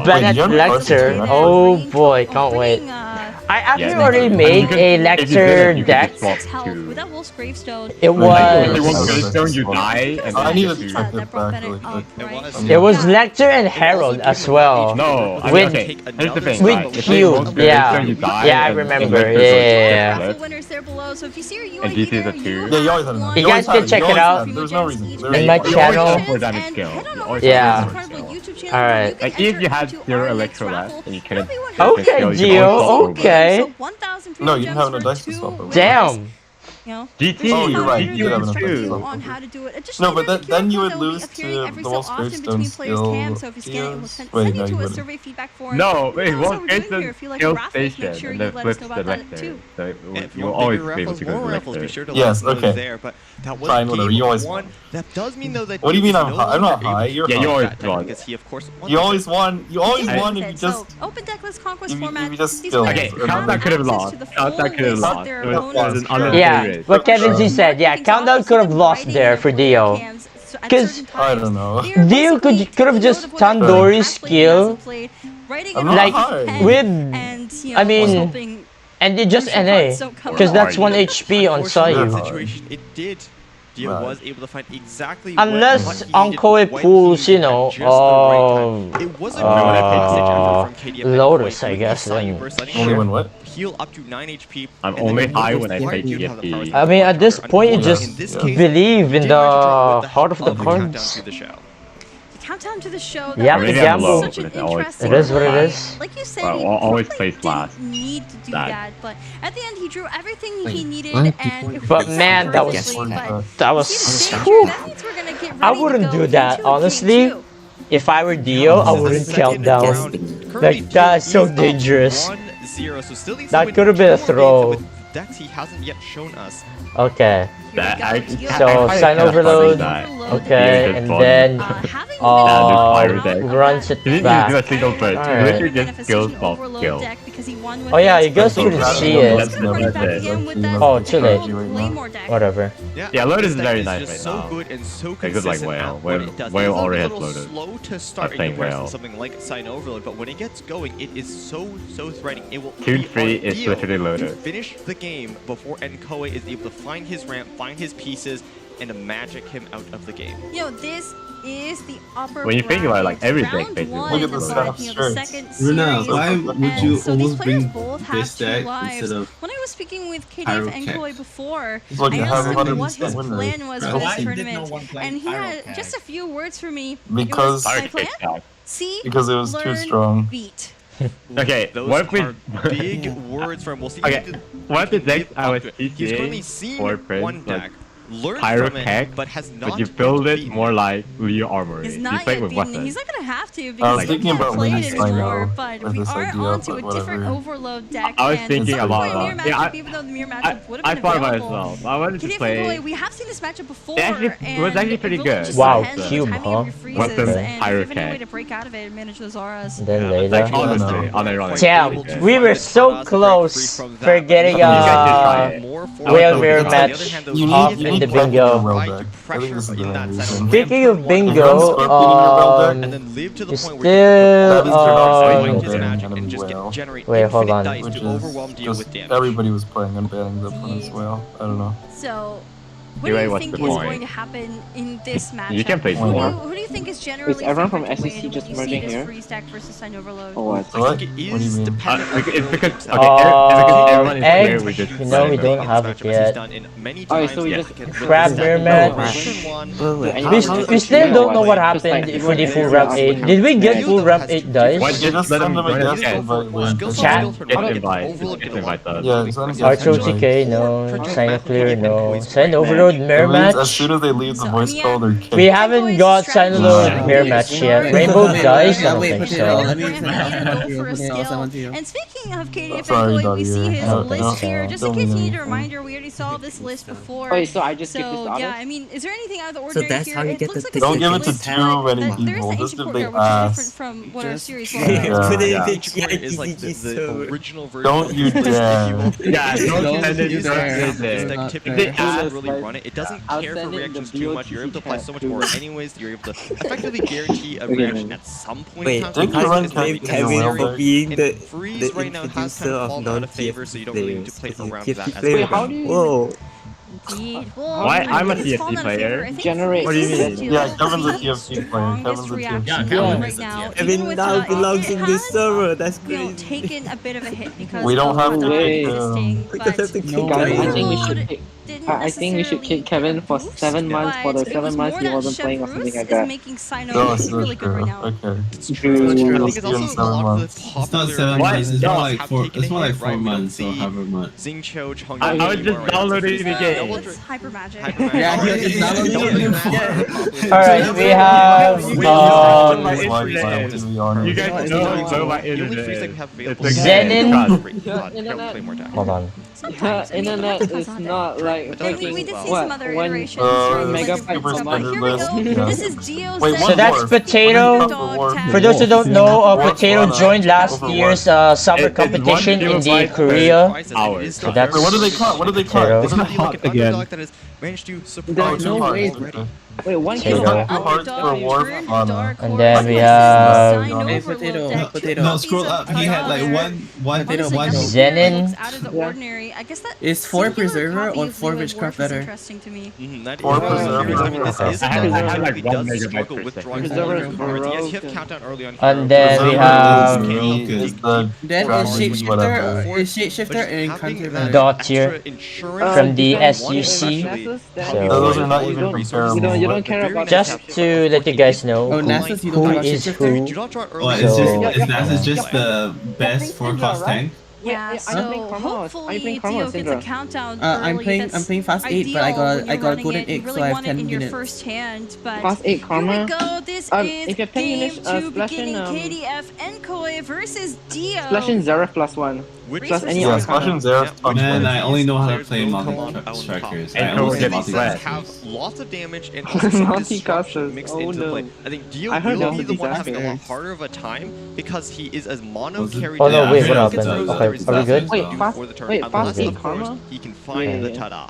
Bennett lecture. Oh boy, can't wait. I actually already made a lecture deck. With that Wolf's Gravestone. It was. Gravestone, you die, and I need to you- check it back really quick. It was lecture and herald as well. No, I mean, with okay, here's the thing. with right? If Q, they most Gravestone, you die, yeah, I and- remember. and Yeah. The winners there below. So if you see your And UI this is a here, 2. Yeah, you always have You guys can check it out There's no reason. in my channel. For damage skill. Yeah. Alright. Like if you had 0 electro left and you couldn't. Okay, Gio. Okay. No, you didn't have no dice to swap over. Damn. You know, GT. Oh, you're right. You did have enough dice to GT. swap on over. how to do it. No, but then you would that will be lose appearing to every the so Wolf's often Gravestone between players' skill. cams, so if you scan it, we'll send Wait, you no, to you a wouldn't. survey feedback form. No, wait, That's Wolf what we're doing Gravestone here. If you like skill raffles, make station sure and you then let us flips know the about that lector. too. So If you you'll want always bigger be able raffles, to go more to the raffles, be lector. sure to Yes, let us know okay. there. But that was Fine, whatever, game you always 1. won. That does mean though that What do you mean is I'm no high? I'm not longer high. able You're Yeah, you high. always to won. because he of course won You the always deck. won. You always It won is if you it. just. So, open decklist conquest if you format. just These skill. players Okay, Countdown have Countdown could have access lost. to the Countdown full could have list lost. of their It was opponents' an unfair Yeah, race. what Kevin Z said. Yeah, Countdown could have lost there for Dio. Because I don't know. Dio could have just Tandoori skill, like with, I mean, and it just NA, because that's 1 HP on Sayu. Situation, it did. Dio was able to find exactly Unless what he Ankoe needed, when pulls, he you needed know, at just the right time. It was a good Lotus, I guess. Only when what? Heal up to 9 HP. I'm and only then high go when I for play it. You have the powers TFT. I mean, at this point, you just In this case, believe in Dio the managed to draw with the heart of help the Countdown cards. to the show. Countdown to the show. Yeah, That the was gamble. such an It always interesting It is what it play. is. Like you said, Well, he always probably plays last. didn't need to do That. that, but at the end he drew everything he needed, what? and it But worked man, out that was perfectly, but that was. see the stage Whew. here, that means we're gonna get I ready to wouldn't go do that, into honestly. game 2. If I were Dio, I wouldn't count down. Like, that's so dangerous. 1-0, so still needs to That win could have been a 2 more games throw. with decks he hasn't yet shown us. Okay. That I So sign overload. Okay, and then runs it He didn't back. do a single burst. He Alright. literally just skills off skill. Oh yeah, you guys couldn't see it. That's it. Oh, too late. Whatever. Yeah, Lotus is This very deck nice is just right so now. good and so They're good like consistent Whale. at what it does. Whale It is already a has little Lotus. slow to start in playing comparison Whale. to something like Sign Overload, but when it gets going, it is so threatening. It will Tune be 3 is ideal literally to Lotus. finish the game before Nkoe is able to find his ramp, find his pieces, and to magic him out of the game. You know, this is the upper When you think about it, like, every deck round basically one Look at the of, staff you know, the shirts. second Runa, series. why And would you so these almost players bring both have this 2 deck lives. instead of When I was speaking with KD Pyro and Keg? Nkoe before, He's like, I you have asked him 100% what his win plan rate. was Right. for Why this did tournament, and he had just a few words for me. Because it was, my plan? See, because it was too learn, strong. beat. Okay, Those what if we... are big words from. We'll see. Okay, what if the deck I was He's currently TCA seen for one Prince, deck, like learned Pyro from it, Keg, but has not. but you build it more like Leo Armory. He's You not play yet with beaten. weapons. He's not gonna have to I because was he thinking can't about play winning it Sign anymore. Out But with we this are idea, onto but a different whatever. overload deck. I was and thinking so about mirror that. matchup, Yeah, even though the mirror I matchup would have been thought available. myself. I wanted to KD play... we have seen this matchup before. It actually was actually pretty good. Wow, Depends on the cube, timing huh? of your freezes, Weapon, and Pyro if you have any way Keg. to break out of it and manage those auras. Then Like, later. honestly, unironically. Damn, we were so close for getting Whale mirror match off in the bingo. I think this is the main reason. Speaking of bingo, you still wait, hold on. Which is just everybody was playing on banning the opponent's whale. I don't know. So, what do you think is going to happen in this matchup? You can play who do you think is generally Is everyone from favored to SEC win just when you see merging this here? free stack versus Sign Overload? Or what? What? What do you mean? It's because everyone is egg? here. We just No, we don't have it yet. Oh, so we just Crab beer match. We still don't know what happened for the full ramp 8. Did we get full ramp 8 dice? Just let them Chat? Archer TK, no. Sign clear, no. Sign overload mirror match. As soon as they leave the voice call, they're kicked. We haven't got sign overload mirror match yet. Rainbow dice? I don't think so. And speaking of KDF, we see his list here. Just in case you need a reminder, we already saw this list before. Oh, so I just skipped this out? Yeah, I mean, is there anything out of the ordinary that's here? how you It get looks the like a Don't give it to list, too but many there is people. the This ancient is port big there, which is ass. different from what our series was. Is like the original version. Don't you dare. Yeah, don't send it Like typically doesn't really run it. It doesn't care for reactions too much. You're able to apply so much more anyways. You're able to effectively guarantee a reaction at some point. Wait, Didn't you run Kevin for being the Freeze right now has kind of fallen out of favor, so you don't really need to play around with that as Wait, how do you... Whoa. Indeed. Why? I'm a it's TFT fallen out of player. favor. I think Generate. What do you mean? Freeze Yeah, is Kevin's a the TFT player. Kevin's a strongest TFT reaction player. right now. Kevin Even with now that, belongs it in this has, server. That's you know, crazy. taken a bit of a hit because We don't of have not to pick, existing, We but just have to kick Guys, I Kevin. think we should pick. didn't I think we should necessarily kick Kevin for boost, 7 months for the but it 7 was months more he that wasn't Chef playing or Bruce something like is that. making Sino No, really, it's not really good true. right now. Okay. It's true. I We'll think see it's in also a 7 lot of months. the It's not popular 7 months. It's more like have 4. taken It's more a like hit, 4 right? We don't months or see however much. Xingqiu, Chong I was anymore. just downloading the game. That's hyper magic. Yeah, he was just downloading it. Alright, we have You guys know I blow my internet. Zenin. Hold on. Yeah, internet is not like And we freaking did see what, some other 1 iterations during the megabyte different per stuff, but month. here we go. Yeah. This is Dio Wait, So that's Potato. For those who don't know, Potato joined last year's summer competition in the Korea. So that's Wait, what do they call? What do they call? Potato. It's not hot again. That has managed to There's no way. Wait, 1 Potato. kilobyte. Hearts for Warp on And then we have Hey, potato. No, scroll up. He had like one Zenin. out of the ordinary. I guess that Is 4 singular Preserver copy or of 4 Zealand Witchcraft Wharf is better? interesting to me. That Or is Preserver. I mean, this is a I had character like who 1 does megabyte struggle per with second. drawing Preserver forward is cards. Yes, you have broken. countdown early on. And then we have Then is Shapeshifter, and Encounter better? Dot here from the SUC. Those are not even comparable. You don't care about Just to let you guys know Oh, Nasus, you don't who care about is Shapeshifter? who. What, is NASA just the best forecast tank? Yeah, so hopefully Dio gets a countdown I'm early. playing Fast 8, but I got Golden Egg, so I have 10 in your minutes. first hand, but Fast 8 Karma. here we go. This is if you're 10 game minutes, 2 Splash beginning in, KDF and Koei versus Dio. Splash in Zera +1. Plus any Yeah, other Splash and card. Zera's Man, I only know how to Players play will come on multi-strikers. I And only play these multi-strikers. have lots of damage and also some destruction mixed into the play. I think Dio I heard will that be was the a one having a lot disaster. harder of a time because he is as mono carried Oh no, down wait, what as happened? Rose Okay, is are we good? Wait, fast, for the turn, wait, unless fast 8 of course Karma? he can find the tada.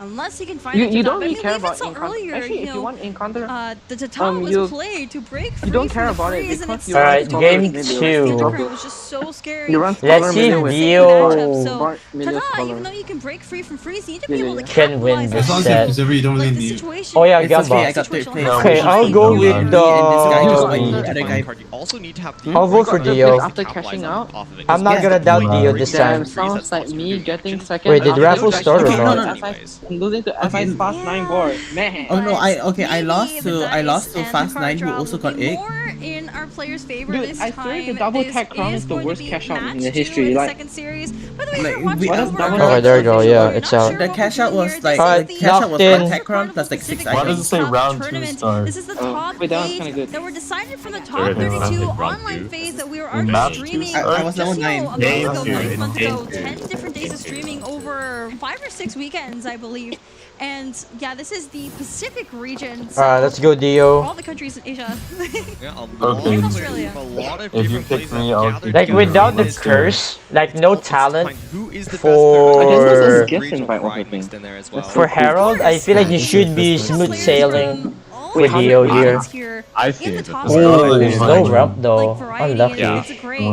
Unless he can find You the don't top. really care I mean, we even about saw Encounter. earlier, Actually, you if you know, want Encounter, the Tata was you- played to break free you don't care from the about it freeze, and because it's you Alright, run game Scholar the two. Endercurrent was just so scary. You run Let's Scholar see Minion if with Dio So, Bart, Minion, Tata, Scholar. even though you can break free from freeze, you need to be Yeah, able to yeah. Can win capitalize this As long as set. you preserve it, you don't Like really the need. situation. Oh yeah, It's okay, I Gamba. got 3rd place. Okay, I'll go with And this guy just the. went You other guy. also need to have the I'll vote for Dio. After cashing out? I'm not gonna doubt Dio this time. Damn, sounds like me getting second. Wait, did after raffle cashing start or out not? to FI's I'm losing to FI's Fast 9 board. Man. Oh no, I lost Maybe the to dice Fast and 9 who card also draw got will be egg. more in our players' favor Dude, this I swear the time. double This tech crown is the going to worst be cash out in match the 2 history, in the like- second series. By the way, Like, if you're watching we- over Okay, our there you go, live yeah, stream, it's you're not out. sure The what cash we're out doing was here. like This Alright, is the the cash out was locked in. one tech round plus like 6 Why does items. it say top round 2 tournament. start? This is the Oh, top wait, that was 8 kinda good. that were decided from the top Everything 32 round two. online phase that we were Map already two streaming start. I was just, level 9. a month Game ago, two, like a month ago, game 10 two. different days of streaming over 5 or 6 weekends, I believe. And yeah, this is the Pacific region. So Alright, let's go Dio. all the countries in Asia. Yeah, Okay. In Australia. If you pick me, I'll pick Like you. without the curse, like no talent for- for Harold, I feel like you should be smooth sailing for Dio here. I see it. Ooh, no ramp though. Like variety, Unlucky. and it's a great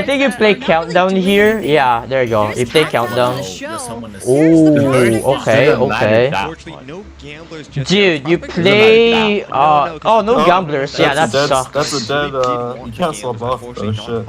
I think you play countdown here. Yeah, there you go. You play countdown. Oh, okay, okay. Dude, you play. Oh, no gamblers. Yeah, that sucks. That's a dead. You can't swap off though. Shit.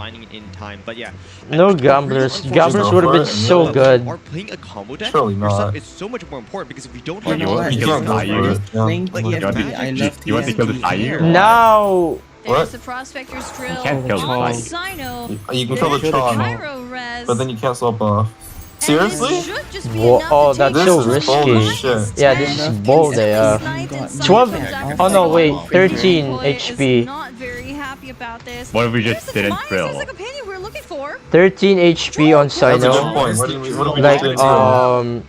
No gamblers. Gamblers would have been so good. Are playing a combo deck Surely not. is so much more important because if we don't You have know what? You can't go for it. Playing Yeah. TFT, I love You want to kill the TFT. Zaire? Now, There's the Prospector's Drill. can't kill on the Sino. You can kill the Pyro Chong, Res. but then you can't swap off. Seriously? Oh, that's This so is bold as risky. shit. Yeah, this is bold. 12. Oh no, wait. 13 HP. Not very happy about this. What if we just didn't drill? 13 HP on That's a good Sino. point. What do we Like do?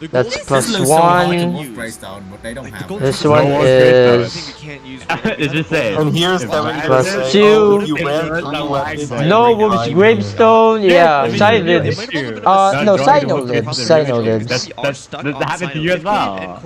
that's plus This looks so hard to one. wolf price down, but they don't have it. This one is It's just saying. And here's Kevin plus gonna say, 2. oh, you ran unweapons. No Wolf's Gravestone. Yeah, Side lives. No, Sino lives. Sino lives. That happened to you as well.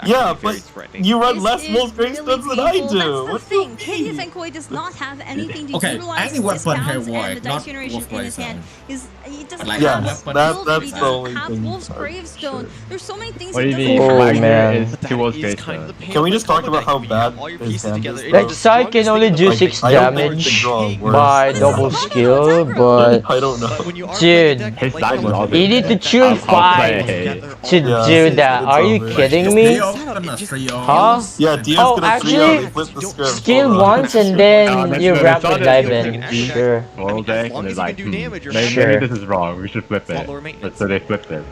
Yeah, but you run less Wolf's Gravestones than I do. That's the thing. KDF Enkoi does not have anything to Okay, utilize any weapon discounts here, and why? the Not dice generation Wolf in his Gravestone. hand. He doesn't Like, have yes, weapon that's ability, he the doesn't only have thing. Wolf's Gravestone. There's so many things What do he you doesn't mean? have. Oh, man. Is 2 volts Gravestone. Can we just talk about how bad his hand is? Like Sai can only do 6 I don't think we should damage draw worse. by double skill, but I don't know. dude, His side was all you need to chill 5 to do that. Are you kidding me? Huh? Yeah, Dio's Oh, gonna 3-0, actually, flip the script. skill Hold on. once and then you wrap with dive in. Sure. Roll deck, and they're like, maybe Sure. this is wrong. We should flip it. So they flipped it.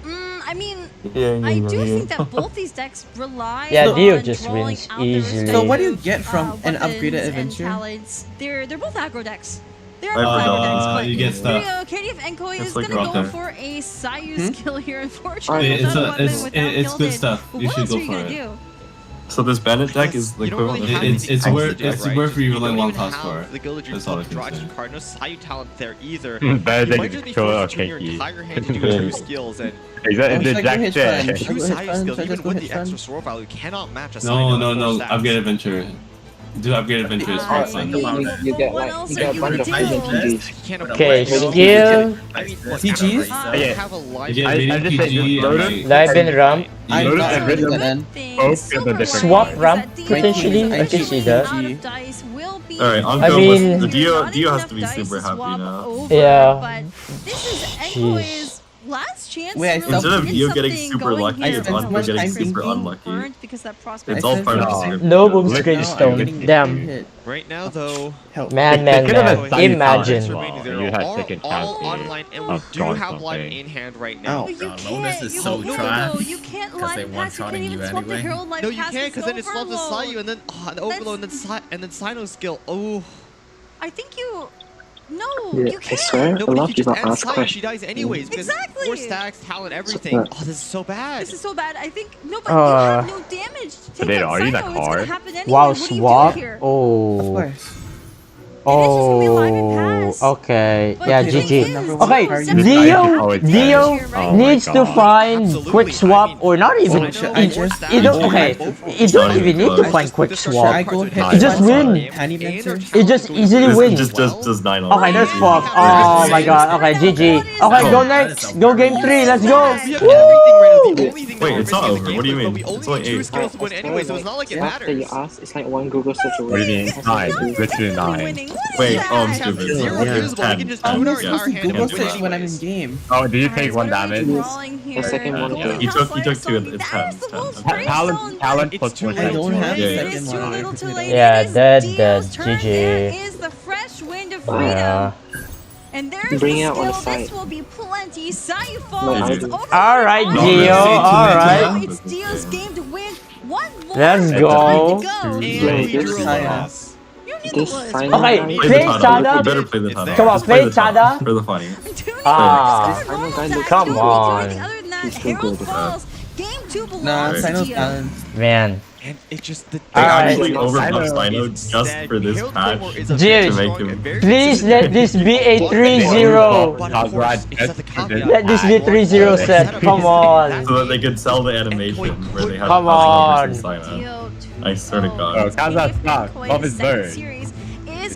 I mean, Yeah, I do think that both these decks rely Yeah, on Dio just drawing wins out their easily. So what do you get from an weapons upgraded and adventure? talents. They're both aggro decks. They're I both know. aggro decks, but You get stuff. KDF Enkoi It's is like gonna go rocket. for a Sayu skill here, unfortunately. It's Without a- weapon, it's- without it's good gilded. stuff. But You what should else go are you for gonna it. do? So this bandit deck is the equivalent of It's worth you rolling one cost for The it. Guilder That's all I just can draw say. extra card, no Sayu talent there either. Better You than might just be kill forced a to turn your Kenki. entire hand to do two skills, and Exactly. Should I go hit Jack fun? shit. two Should I go hit Sayu fun? skills, Should I even just go with hit the fun? extra sword value, cannot match a Sayu No, with no, four no. stacks. Upgrade adventure. Do upgrade adventure is more fun. You get like you get a bunch of PGs. Okay, skill, I mean, look, PGs? I have a life. You get I medium just said PG just and load like... it. dive in ramp, I Loaded got and rid of written. that. Both get the different swap cards. ramp potentially. I can see that. Alright, I mean- the Dio has to be super happy now. Yeah. But this is Jeez. Enkoi's last chance. Wait, I to really Instead of get Dio getting something super going lucky, here. it's Anko getting super Being unlucky. burnt because that prospect It's all is part of the so script. No Wolf's Look, Gravestone. Damn. Right now, though, Man, They could have man. assigned you Imagine. talents as well. You had second chance all here online, and we of do drawing have live something. in hand right now. Ow. But you Lotus can't. is You so no, trash, no, you can't 'cause live they pass. You one-shotting can't you even swap the anyway. Herald life No, you pass can't, with because then it's swap the Overload. Sayu, and then an Overload, and then Sino skill. Oh. I think you. No, Yeah, you I can't. swear, No, a but lot if of you people just end ask Sayu, she questions. dies anyways. Because Exactly. 4 stacks, talent, everything. Yeah. Oh, this is so bad. This is so bad. I think no, but you have no damage to take Potato, out are you Sino. that It's gonna hard? happen anyway. Wow, What do you do swap. here? Of Oh. course. Oh. Okay. But Yeah, the thing GG. is, Okay, Dio Dio Oh my needs to God. find Absolutely. quick swap or not even. I just- You don't. Okay. You don't even need to find quick Should swap. I go hit You just fun? win. Tiny Mancer? It just easily wins. Just does 9 on Okay, that's fuck. Oh my god. Okay, GG. Okay, go next. Go game 3. Let's go. We have everything right now. The only thing that Wait, we're it's not missing is over. the What do you game, mean? but we It's only only need 2 8. skills to win anyway, so it's not like it After you matters. ask, it's like one Google situation. What do you mean? It's 9. It's literally 9. Winning. What is Wait, that? oh, I'm stupid. Zero Yeah. visible. We can just I'm own our not entire supposed to hand and Google win search when I'm in anyways. game. Oh, did you Alright, take so 1 what are we damage? drawing here? The second one. Yeah. He took 2. It's 10. Talent plus too 1. late. I don't have Yeah, the yeah. It is second too one. little too late. Yeah, It is dead, Dio's dead. turn. GG. There is the fresh wind of freedom. Yeah. And there's Bring the it out on the skill. This side. will be plenty. Sayu No, falls. I It's do. over. Alright, It's Dio. over. Alright. It's Dio's game to win. One more Let's time go. to go. And Yo, we this drew a Saya. loss. You knew This the was. final Okay, guy- Play Play the tunnel. Tada. You better play the tunnel. Come on, Just play play the tunnel. Tada. For the funny. Ah. This final guy looks Come good. on. Other than that, He's too Herald good. falls. Game 2 belongs Nah, to Sino's Dio. talent. Man. And it just the They Alright. actually overbuffed Sino Sino is just dead. for this Herald patch Claymore is a Dude. very to make strong him. and very Please consistent let this be a 3-0. But I'll of course, grab it's at the that. caveat. Let this be 3-0 set. Come on. So that they could sell the animation where they have Come on. Sino. Dio I swear to Oh, God. Kaza sucks. Enkoi Off his second bird. series is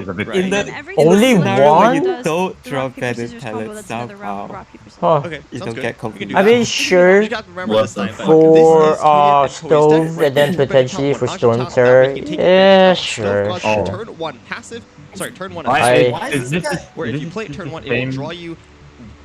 is a bit in the Only scenario where you one? don't draw better talent somehow, Huh. Okay, you sounds don't good. get We can confused. do I that. mean, sure. You just got to remember this time. For This is Korean and stove Toei's deck, and then right? potentially for Not storm just turret, we can take yeah, advantage of sure, Stove sure. God turn 1 passive. Sorry, turn 1 I- passive. Why is this Where if you play turn 1, it will draw you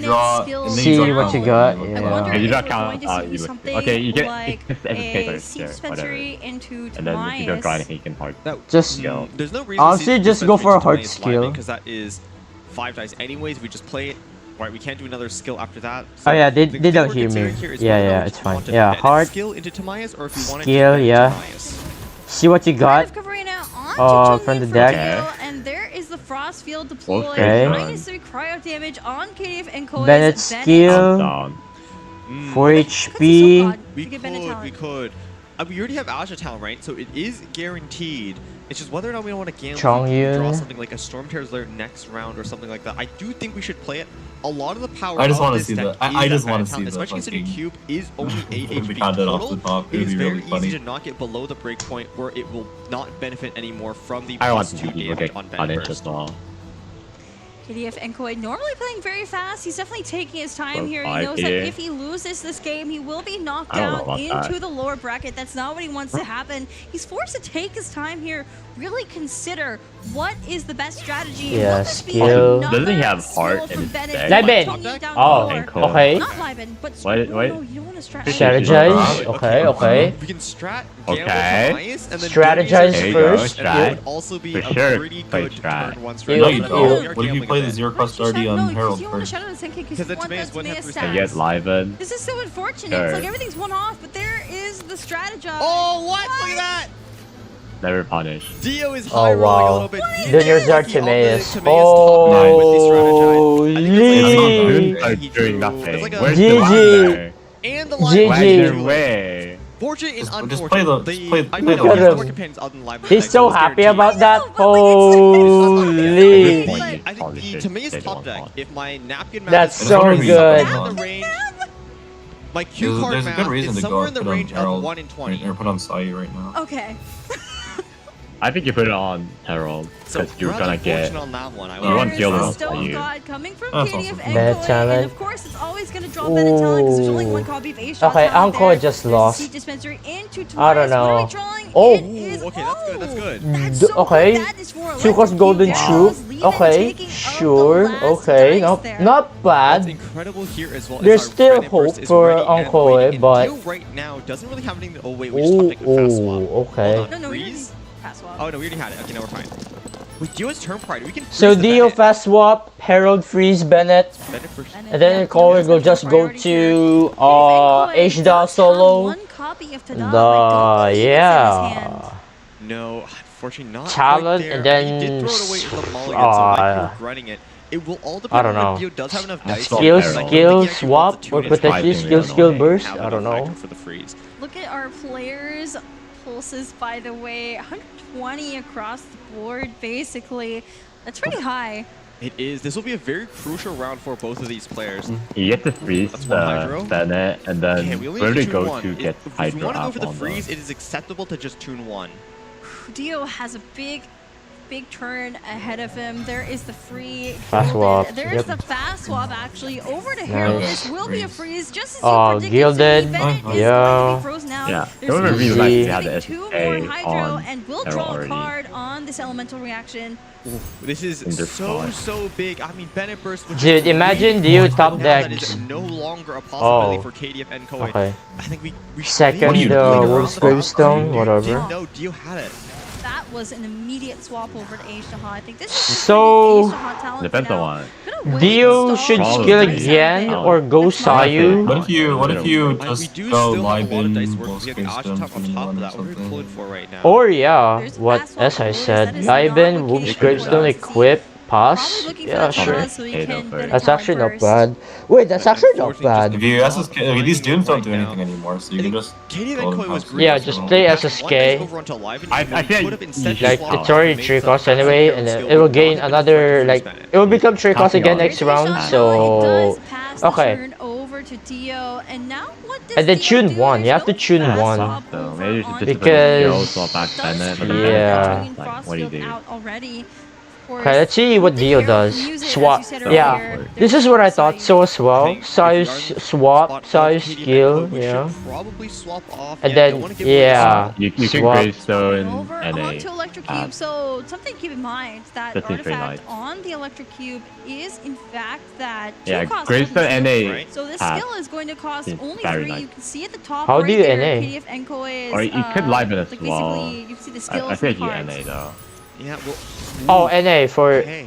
you draw. And then See what you got. wonder Okay, you if draw we're count. going to see You something okay, you get like a seed dispensary into and then if you don't draw Tobias. anything, you can heart. Just There's no reason honestly, to just go for a heart skill. because that is 5 dice anyways. We just play it. Right, we can't do another skill after that. Oh yeah, they the don't thing hear we're me. considering here is Yeah, whether or yeah, not it's we fine. want to Yeah, bet heart skill into Tobias or if we want to skill, bet yeah. Tobias. See what you got. Covering out on from the deck. And there is the Frost Field deployed. Okay. -3 cryo damage on KDF and Koi's Bennett skill. 4 HP. We could. We already have Azure Talent, right? So it is guaranteed. It's just whether or not we want to gamble draw something like a Storm Terror's Lair next round or something like that. I do think we should play it. A lot of the power I just want to see that. I just want to see that. Especially considering Cube is only 8 HP off the total. top. It is very really funny. easy to not get below the breakpoint where it will not benefit anymore from the I want plus to 2 be damage on Bennett as Burst. well. KDF and Koi normally playing very fast. He's definitely taking his time here. He 5 knows that here. if he loses this game, he will be knocked I don't know down about into that. the lower bracket. That's not what he wants to happen. He's forced to take his time here, really consider what is the best strategy. Yeah, Will this be skill. another Doesn't he have skill heart from in his Bennett deck? Liben. bringing down Oh, lower? okay. Not Liben, but Wait. no, you don't want to Strategize. Okay. We can strat, Okay. gamble highest, and then Strategize There you first. go, and strat. it would also be For a sure, pretty play good strat. turn once You- No, you you- don't. What if you play the Zero Cost Already on Herald you want to first? shadow the 10K because Because you it's want Timaeus that wouldn't Timaeus have And stats. get Liven. This is so unfortunate. Sure. It's like everything's one off, but there is the strategize. Oh, what? Look at that! Never punish. Dio is Oh, high rolling a wow. little bit. Then yours are Timaeus. Holy. Are doing nothing. It's like a- Where's GG. the Wagner? And the GG. Wagner way. Fortunate and Just play unfortunate. the- I play know the- his Look at other him. companions other than Live He's so happy about that. I Holy. think the Timaeus top deck, if my napkin math That's is so somewhere good. in the range, my cue card There's a good math reason is to somewhere go in the put on range of Herald 1 in 20. or put on Sai right now. Okay. I think you put it on Herald because you're rather gonna get. fortunate on that one. I You want There's Gildan the on Stone you. God coming from That's KDF awesome. and Bad Koi, talent. and of course it's always going to draw better talent because there's only one copy of Ace. Okay, Anko just lost. Seed dispenser into Taurus. I don't What are know. we drawing? Oh. It is, Okay, that's good. That's good. That's so Okay. good. That is for Two cost Electric golden Cube. troop. Leave it Okay, taking out the sure. last Okay, dice there. not What's bad. incredible here as well There's is our still Bennett Burst hope is for ready and Uncle, waiting, and but- Dio right now doesn't really have anything. Oh wait, we just top deck the fast swap. okay. Hold on, No, we freeze? didn't pass swap. Oh no, we already had it. Okay, no, we're fine. With Dio's turn pride, we can. So freeze the Dio Bennett. fast swap, Herald freeze Bennett, Bennett first. and then Color will just go to H-Da solo. One copy of Tada, but don't believe it's in his hand. Yeah. No, unfortunately not. Talent, right there. and then He did throw it away with the mulligan, so like you're running it. It will all depend I don't on know. if Dio does have enough dice. Skill, Like, I think skill he actually wants swap, to or tune his potentially fighting skill and burst. have I don't enough know. action for the freeze. Look at our players' pulses, by the way. 120 across the board, basically. That's pretty high. It is. This will be a very crucial round for both of these players. You get to freeze That's one Hydro. Bennett, and Okay, then we only where have to to go tune one. to get If you Hydro want to go up for the on freeze, it is acceptable to just tune one. Dio has a big turn ahead of him. There is the free Fast Gilded. swap, There yep. is the fast swap actually over to Herald. Nice. This will be a freeze just as Oh, you predicted. Gilded. To be. Bennett is going to Yeah. be frozen out. Yeah, There's it would be Gilded really nice to have getting the two SSK more Hydro on and will Herald draw a already. card on this elemental reaction. Ooh, this is so big. I mean, Bennett Burst. Which Dude, is imagine really Dio important top now deck. That is no longer a possibility Oh. for KDF and Koi. Okay. I think we Second, maybe the around Wolf's the Gravestone, bounce. whatever. Didn't know Dio had it. That was an immediate swap over to Aishtaha. I think this is So, Depends on what. Dio should skill again or go Sayu. What if you We just do go still have a lot of dice Liben, work. Wolf's We have the Asha Gravestone, top on and top of one or that. What are we something? pulling for right now? Or yeah, what as I said, Liben, Wolf's Gravestone equip, pass. Yeah, sure. So you can That's actually not bad. Wait, that's actually not bad. If you SSK, these dunes don't do anything anymore, so you can just KDF go and Koi and was pass. great. Yeah, just play SSK. Over onto Liven, I and we feel could have instead Like swapped it's already made 3 some costs anyway, and then it will gain another like it will become 3 costs again next round. So okay, turn over to Dio, and now what does and then Dio tune do? one. You There's have to no tune fast one. swap So over maybe you should onto just Because- swap back Does Bennett, but have then Yeah. between like, what do you Frostfield do? out already. Of course, Okay, let's see what the Dio hero does. can use it, as Swap. you said Yeah, earlier. this is what I thought so as well. think if Size we are swap, spot size KDF and skill, Koi, we yeah. should probably swap off. And Yeah, then don't wanna give away the yeah, You can swap. Gravestone Over and onto a Electric Cube. So something to keep in mind that That seems very artifact nice. on the Electric Cube is in fact that Yeah, 2-cost Gravestone golden and skill. a So this path skill is going to cost seems only very 3. nice. You can see at the top How right do you there, NA? KDF and Koi is, Or you could Liven as like well. basically you can see the skills I think and you cards. NA though. Yeah, well. Oh, NA for Okay.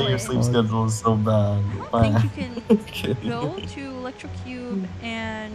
saying your sleep schedule is so bad. I think you can go to Electrocube and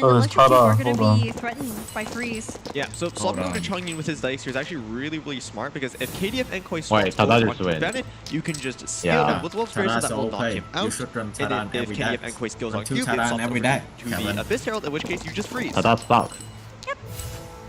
and Electric Cube are going to be threatened by freeze. Yeah, so swapping over to Chongyun with his dice here is actually really smart because if KDF and Koi swaps Tada over just onto win. Bennett, you can just scale them with Wolf's Grace so that will knock him out. And then if KDF and Koi skills on Cube, it swaps over to the Abyss Herald, in which case you just freeze. Tada's back. Yep.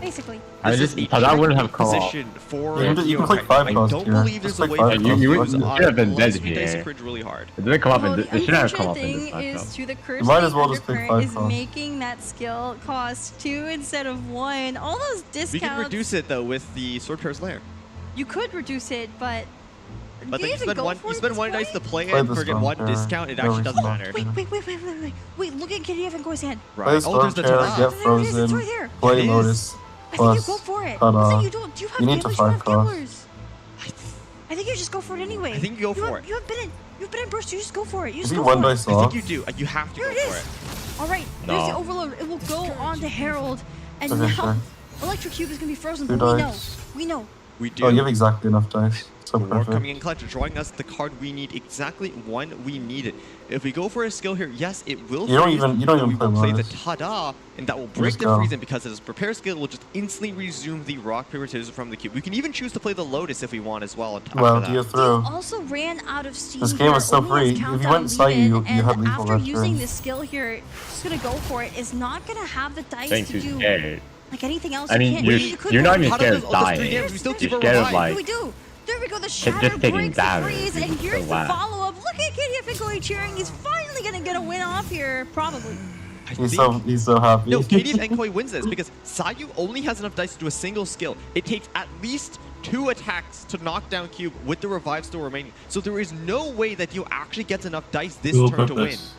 Basically. I just that wouldn't have come off. Position for you can click 5 I cost don't here. believe there's Just a way click to 5 You cost. should have been dead unless we dice the here. cringe really hard. It didn't come up in Well, this. It should have come up in thing this is matchup. to the curse Might as well just pick undercurrent 5 is cost. making that skill cost 2 instead of 1. All those discounts. We can reduce it though with the Sword Pair's Lair. You could reduce it, but. But then you spend one dice to play Play it the for get one Storm Pair. discount. It No actually reason doesn't not matter. to. Wait, look at KDF and Go's hand. Play Right. Oh, Storm there's the Chair, ta-da. get There it is, it's frozen, right there. play It is. Lotus, I think you plus go for it. ta-da. Listen, do you have You need to gamblers? 5 have cost. gamblers. I think you just go for it anyway. I think you go for it. You've been in burst. You just go for it. You Is just he go one for it. dice I off? think you do. You have to Here go it for is. it. All right, No. there's the overload. It will go on to Herald, and Okay, now sure. Electric Cube is gonna be frozen. 2 But dice. we know. We do. Oh, you have exactly enough dice. So War perfect. coming in clutch, drawing us the card we need exactly when we need it. If we go for a skill here, yes, it will. You don't freeze, even but we play will play the Lotus. ta-da, and that will break just the go. freeze. And because his prepare skill will just instantly resume the rock paper scissors from the cube. We can even choose to play the Lotus if we want as well. Well, after do you that. through? Also ran out of steam. This game here, is so only has free. If you countdown went Sai, lead-in, you and had lethal after red using turn. this skill here, just gonna go for it. Is not gonna have the dice Saying to too do scared. like anything else. I mean, you could you're not even How scared does of all those 3 dying. games, we still You're keep a scared of revive. like. we do. There we go. The Just shatter taking breaks the damage. freeze, and It's here's so the whack. follow-up. Look at KDF and Koi cheering. He's finally gonna get a win off here, probably. He's so happy. No, KDF and Koi wins this because Sayu only has enough dice to do a single skill. It takes at least 2 attacks to knock down Cube with the revive still remaining. So there is no way that you actually gets enough dice this Dual turn to win. purpose.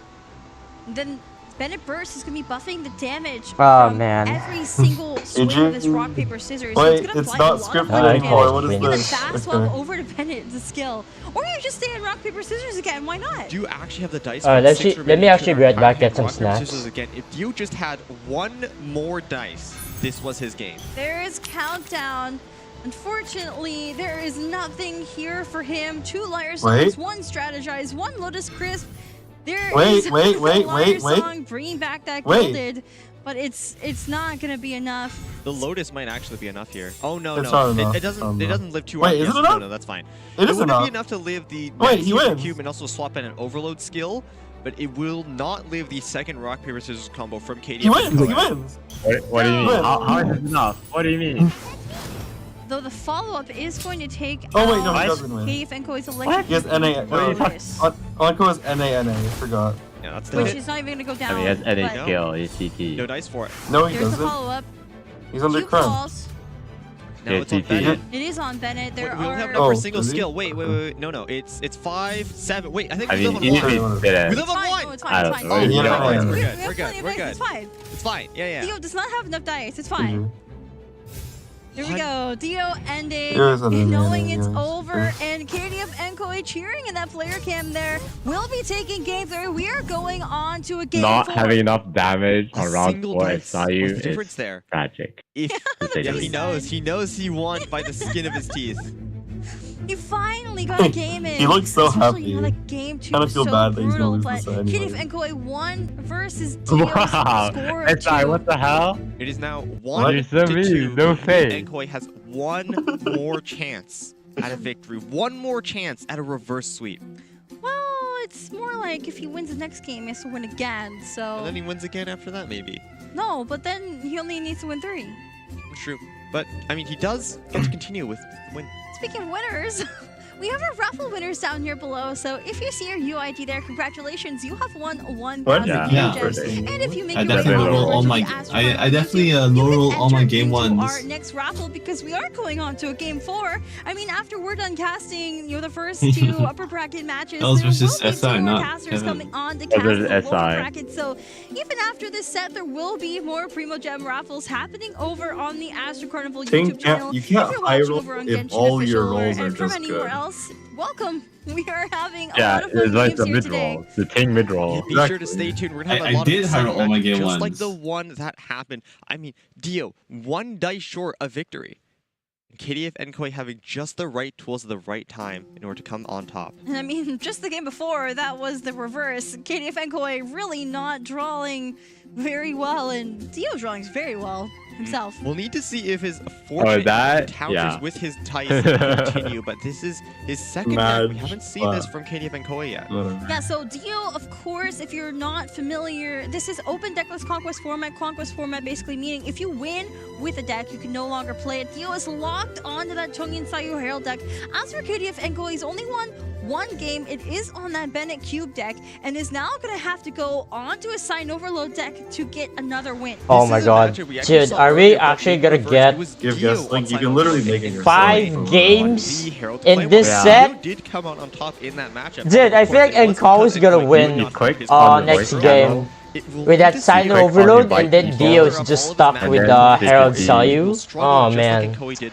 Then Bennett Burst is gonna be buffing the damage Oh, from man. every single swing of this rock paper scissors. Wait, so it's gonna it's apply not a lot of scripted damage. anymore. What is He's gonna this? fast swap over to Bennett the skill, or you just stay in rock paper scissors again. Why not? Do you actually have the dice? Alright, for let 6 me remaining actually turn be right back, rock, get some paper, snacks. scissors again. If you just had 1 more dice, this was his game. There is countdown. Unfortunately, there is nothing here for him. 2 liar songs, 1 strategize, 1 Lotus Crisp. There is Wait, the wait, liar wait, wait. song bringing back that Wait. gilded, but it's not gonna be enough. The Lotus might actually be enough here. Oh no, It's no, not enough. it It's not doesn't. It enough. doesn't live 2 Wait, RPS. is it enough? No, that's fine. It is wouldn't enough. be enough to live the Wait, he next wins. cube and also swap in an overload skill, but it will not live the second rock paper scissors combo from KDF. He wins. He wins. What do you mean? No. How is this enough? What do you mean? Though the follow-up is going to take Oh wait, no, he out doesn't win. Kei Fenko's electric. He has NA. Lotus, Onko has NA. I forgot. Yeah, that's the which hit. is not even going to go down. I mean, that's any but skill. It's CT. No dice for it. No, he There's the doesn't. follow-up. He's under Cube crunch. falls. Now Yeah, it's on TT. Bennett. It is on Bennett. There We don't have are. enough for a Oh, single is he? skill. Wait. No. It's 5, 7. Wait, I think I we mean, live even on if 1. it's better. We live on Fine. 1. No, it's I fine. It's don't fine. know. Oh, yeah, We're yeah. good. We We're have good. plenty of We're dice. good. It's fine. It's fine. Yeah. Dio does not have enough dice. It's fine. Here we go. Dio ending, Here's another knowing man, it's yes. over, and KDF and Koi cheering in that player cam there. We'll be taking game 3. We are going on to a game Not 4. having enough damage A on round single 4 at dice. What's Sayu the is difference there? tragic. If to say the yeah, he least. knows. He knows he won by the skin of his teeth. He finally got a game in. He looks so Especially, happy. You know, like game 2 Kinda was feel so bad that he's gonna brutal, lose but this anyway. KDF and Koi 1 versus Dio's Wow. score of SI, 2. what the hell? It is now What? 1 You're so to mean. 2. No faith. Enkoi has 1 more chance at a victory. 1 more chance at a reverse sweep. Well, it's more like if he wins the next game, he has to win again. So And then he wins again after that, maybe. no, but then he only needs to win 3. True. But, I mean, he does get to continue with win. Speaking of winners, we have our raffle winners down here below. So if you see your UID there, congratulations, you have won 1,000 Yeah. gems. And if you make I your way definitely over roll all to my. the Astro I Raffle definitely YouTube, you roll can all my enter game into ones. our next raffle because we are going on to a game 4. I mean, after we're done casting, the first 2 upper bracket matches, That was there versus will be 2 SI, more not casters Kevin. coming on to That cast was the lower SI. bracket. So even after this set, there will be more Primo Gem raffles happening over on the Astro Carnival YouTube channel. You can't If you're high watching roll over on if Genshin all your Official or- rolls are and from just anywhere good. else, welcome. We are having a Yeah, lot of fun it's like games the here mid today. roll. The king mid roll. Be sure to stay tuned. We're gonna have I a lot did of hire all my excitement, game just like ones. the one that happened. I mean, Dio, 1 dice short of victory. KDF and Koi having just the right tools at the right time in order to come on top. And I mean, just the game before, that was the reverse. KDF and Koi really not drawing very well, and Dio drawing very well himself. We'll need to see if his fortunate encounters with his Tyson continue, but this is his second deck. We haven't seen this from KDF and Koi yet. Yeah, so Dio, of course, if you're not familiar, this is open deckless conquest format. Conquest format basically meaning if you win with a deck, you can no longer play it. Dio is locked onto that Chongyin Sayu Herald deck. As for KDF and Koi, he's only won one game. It is on that Bennett Cube deck, and is now going to have to go onto a Sign Overload deck to get another win. Oh my god. Dude, are we actually going to get Give guess, Link, you can literally make it yourself. 5 games in this set? Did come out on top in that matchup. Dude, I feel like Enkawa is going to win next game. With that Sign Overload, and then Dio's just stuck with Herald Sayu. Oh man.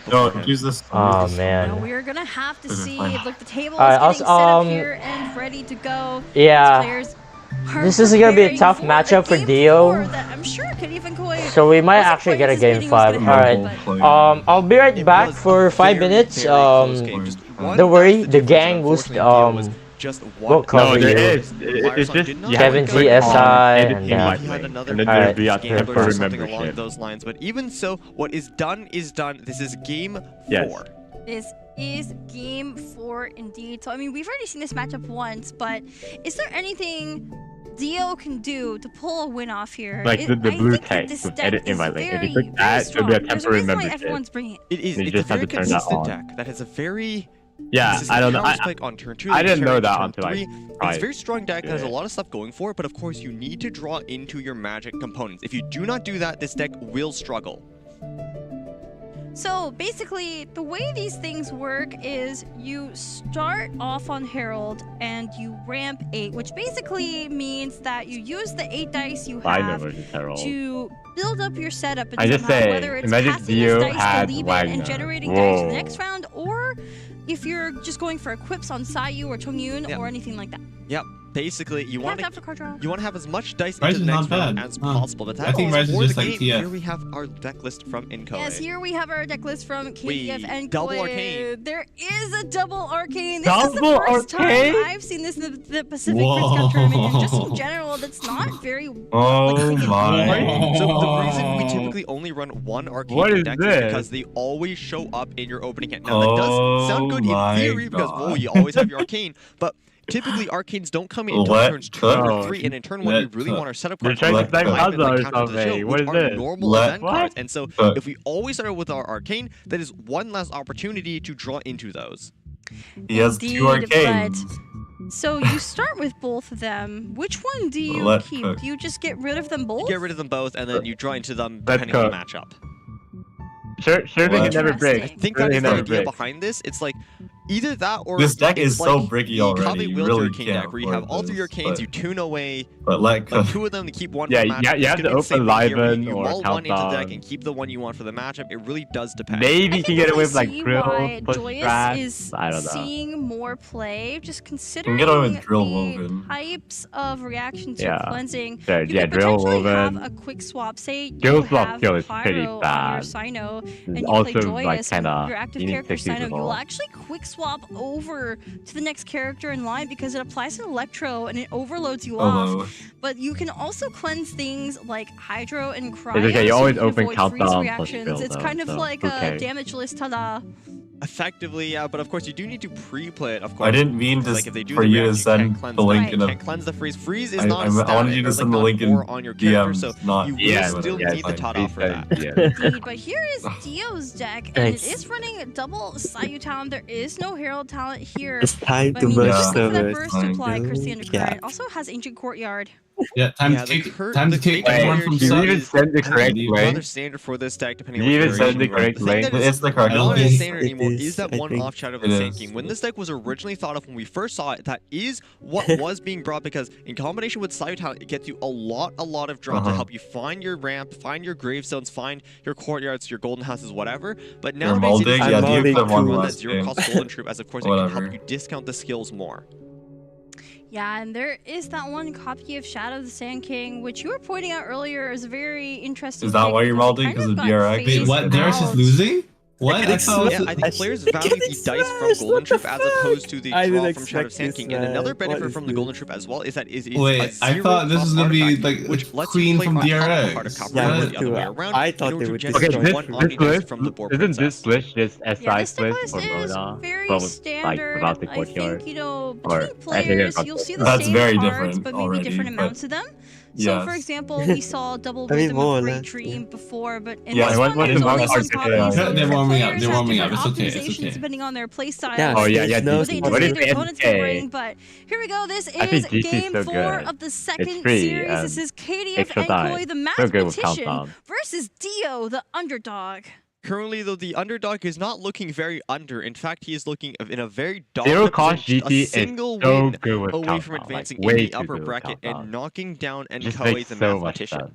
No, use this. Oh man. We're gonna have to see. Look, the table is getting set up here and ready to go. Yeah. This is gonna be a tough matchup for Dio. I'm sure KDF Koi. So we might actually get a game 5. Alright. I'll be right back for 5 minutes. Don't worry, the gang will we'll cover you. It's just Kevin G, SI, and then there'll be a temporary something along membership. those lines. But even so, what is done is done. This is game 4. This is game 4 indeed. So I mean, we've already seen this matchup once, but is there anything Dio can do to pull a win off here? Like the blue text with edit invite link. If you click that, it'll be a temporary membership. It is. You It's just a have very to turn that consistent on. deck that has a very Yeah, I don't know. On turn 2, I didn't know that turn until 3. I It's a very strong deck that has a lot of stuff going for it, but of course you need to draw into your magic components. If you do not do that, this deck will struggle. So basically, the way these things work is you start off on Herald and you ramp 8, which basically means that you use the 8 dice you have to build up your setup and I just somehow, say, whether it's imagine passing Dio this dice had to leave it Wagner. and generating dice for the Whoa. next round, or if you're just going for equips on Sayu or Chongyun or anything like that. Yep. Basically, you want to have as much dice Rise into the is next not round bad. as possible. But I think Rise is for just the like game, TF. here we have our deck list from Inko. Yes, here we have our deck list from KDF and double Koi. arcane. There is a double arcane. This Double is the first arcane? time I've seen this in the Pacific Fritz Cup tournament, and just in general, that's not very. Oh my. So the reason we typically only run one arcane What is deck this? is because they always show up in your opening hand. Now that does sound good in theory because whoa, you always have your arcane, but typically arcanes don't come in until turns 2 or 3, and in turn 1 we really want our setup You're cards trying to to stack alive and Hazard or counter the show, something. What which is are this? normal event What? cards. And so if we always start with our arcane, that is one less opportunity to draw into those. He has Indeed, 2 arcanes. but- So you start with both of them. Which one do you Let's keep? cook. Do you just get rid of them both? You get rid of them both, and then you draw into them Let's depending on the cook. matchup. Sure thing can never break. I think Sure that thing is the never idea break. behind this. It's like either that or This deck it's is so like bricky the already, Kabe you Wielder really Arcane can't deck where you have all 3 afford arcanes, this, you tune away But like 2 of them to keep one Yeah, for the matchup. you have It's to gonna be open insane here, Liven you or mull one into the deck Countdown. and keep the one you want for the matchup. It really does depend. Maybe you can get away with like See drill, why push Joyous strats. is I don't know. seeing more play, just You considering can get away with drill the woven. types of reaction to Yeah. cleansing. Yeah, You yeah, could drill potentially woven. have a quick swap. Say Drill you swap have skill is pretty Pyro on your bad. Sino, It's and you also, play like, Joyous, and kinda your active eating character 60s Sino, as you'll well. actually quick swap over to the next character in line because it applies an Electro and it overloads you Hello. off. But you can also cleanse things like Hydro and Cryo. It's okay, you so always can open avoid Countdown freeze plus reactions. build, It's though, kind of so like who a cares? damageless tada. Effectively, yeah, but of course you do need to pre-play it. Of course, I didn't mean to like if they do for the you to reaction, you can't send cleanse the link them. in You a. can't cleanse the freeze. Freeze is I not wanted you to send the link in on your character, DMs, so not you will Yeah, still yeah, need the fine. Tada for that. Indeed, but here is Dio's deck, and Thanks. it is running double Sayu talent. There is no Herald talent here. It's time But to I mean, merge just looking for that servers. burst to apply Christian Yeah. Current. Also has Ancient Courtyard. Yeah, time Yeah, to the take cur- time to the take cur- everyone Wait, from Did you sub. even send the correct Rather link? standard for this deck, depending Did on you what even send the variation you run. correct The thing link? that is It's the correct not link. as standard It anymore is, is that I one think. offshoot of It the is. Sand King. When this deck was originally thought of when we first saw it, that is what was being brought because in combination with Sayu talent, it gets you a lot of draw to help you find your ramp, find your gravestones, find your courtyards, your golden houses, whatever. But You're nowadays it is molding? easier Yeah, to do you have one run that last zero game? cost golden troop as of course it can Whatever. help you discount the skills more. Yeah, and there is that one copy of Shadow of the Sand King, which you were pointing out earlier is a very interesting. Is that pick why you're because it molding? kind 'Cause of of got DRX? Wait, phased what? Darius is out. losing? What? I thought I think players value the dice from Golden Troop as opposed to the draw from Shadow Sand King. And another benefit from the Golden Troop as well is that wait, I thought this was gonna be like Queen from DRX. I thought they would just isn't this Swish just SI Swish for Mona? Very Like standard. without the I courtyard? think, between Or players, you'll see the That's same very cards, different but maybe already, different but- amounts of them. So, Yes. for example, we saw Double I mean, Wisdom more or of Great less, Dream before, but in Yeah, this what one, is there's only one one card copy. particular? So They're warming up, players they're have warming up, different it's okay, it's optimizations okay. depending on their play style. Yeah, Oh, yeah, what they what anticipate is their the opponents to NK? bring, but here we go. This I is think GT is game so 4 good. of the second It's free, series. This is KDF extra and time. Koi, the So good with mathematician, countdown. versus Dio, the underdog. Currently, though, the underdog is not looking very under. In fact, he is looking in a very Zero dominant cost position, GT a is single so win good with away from countdown, advancing like, way in the too upper good with bracket countdown. and knocking down Just Nkoi, makes the so much mathematician. sense.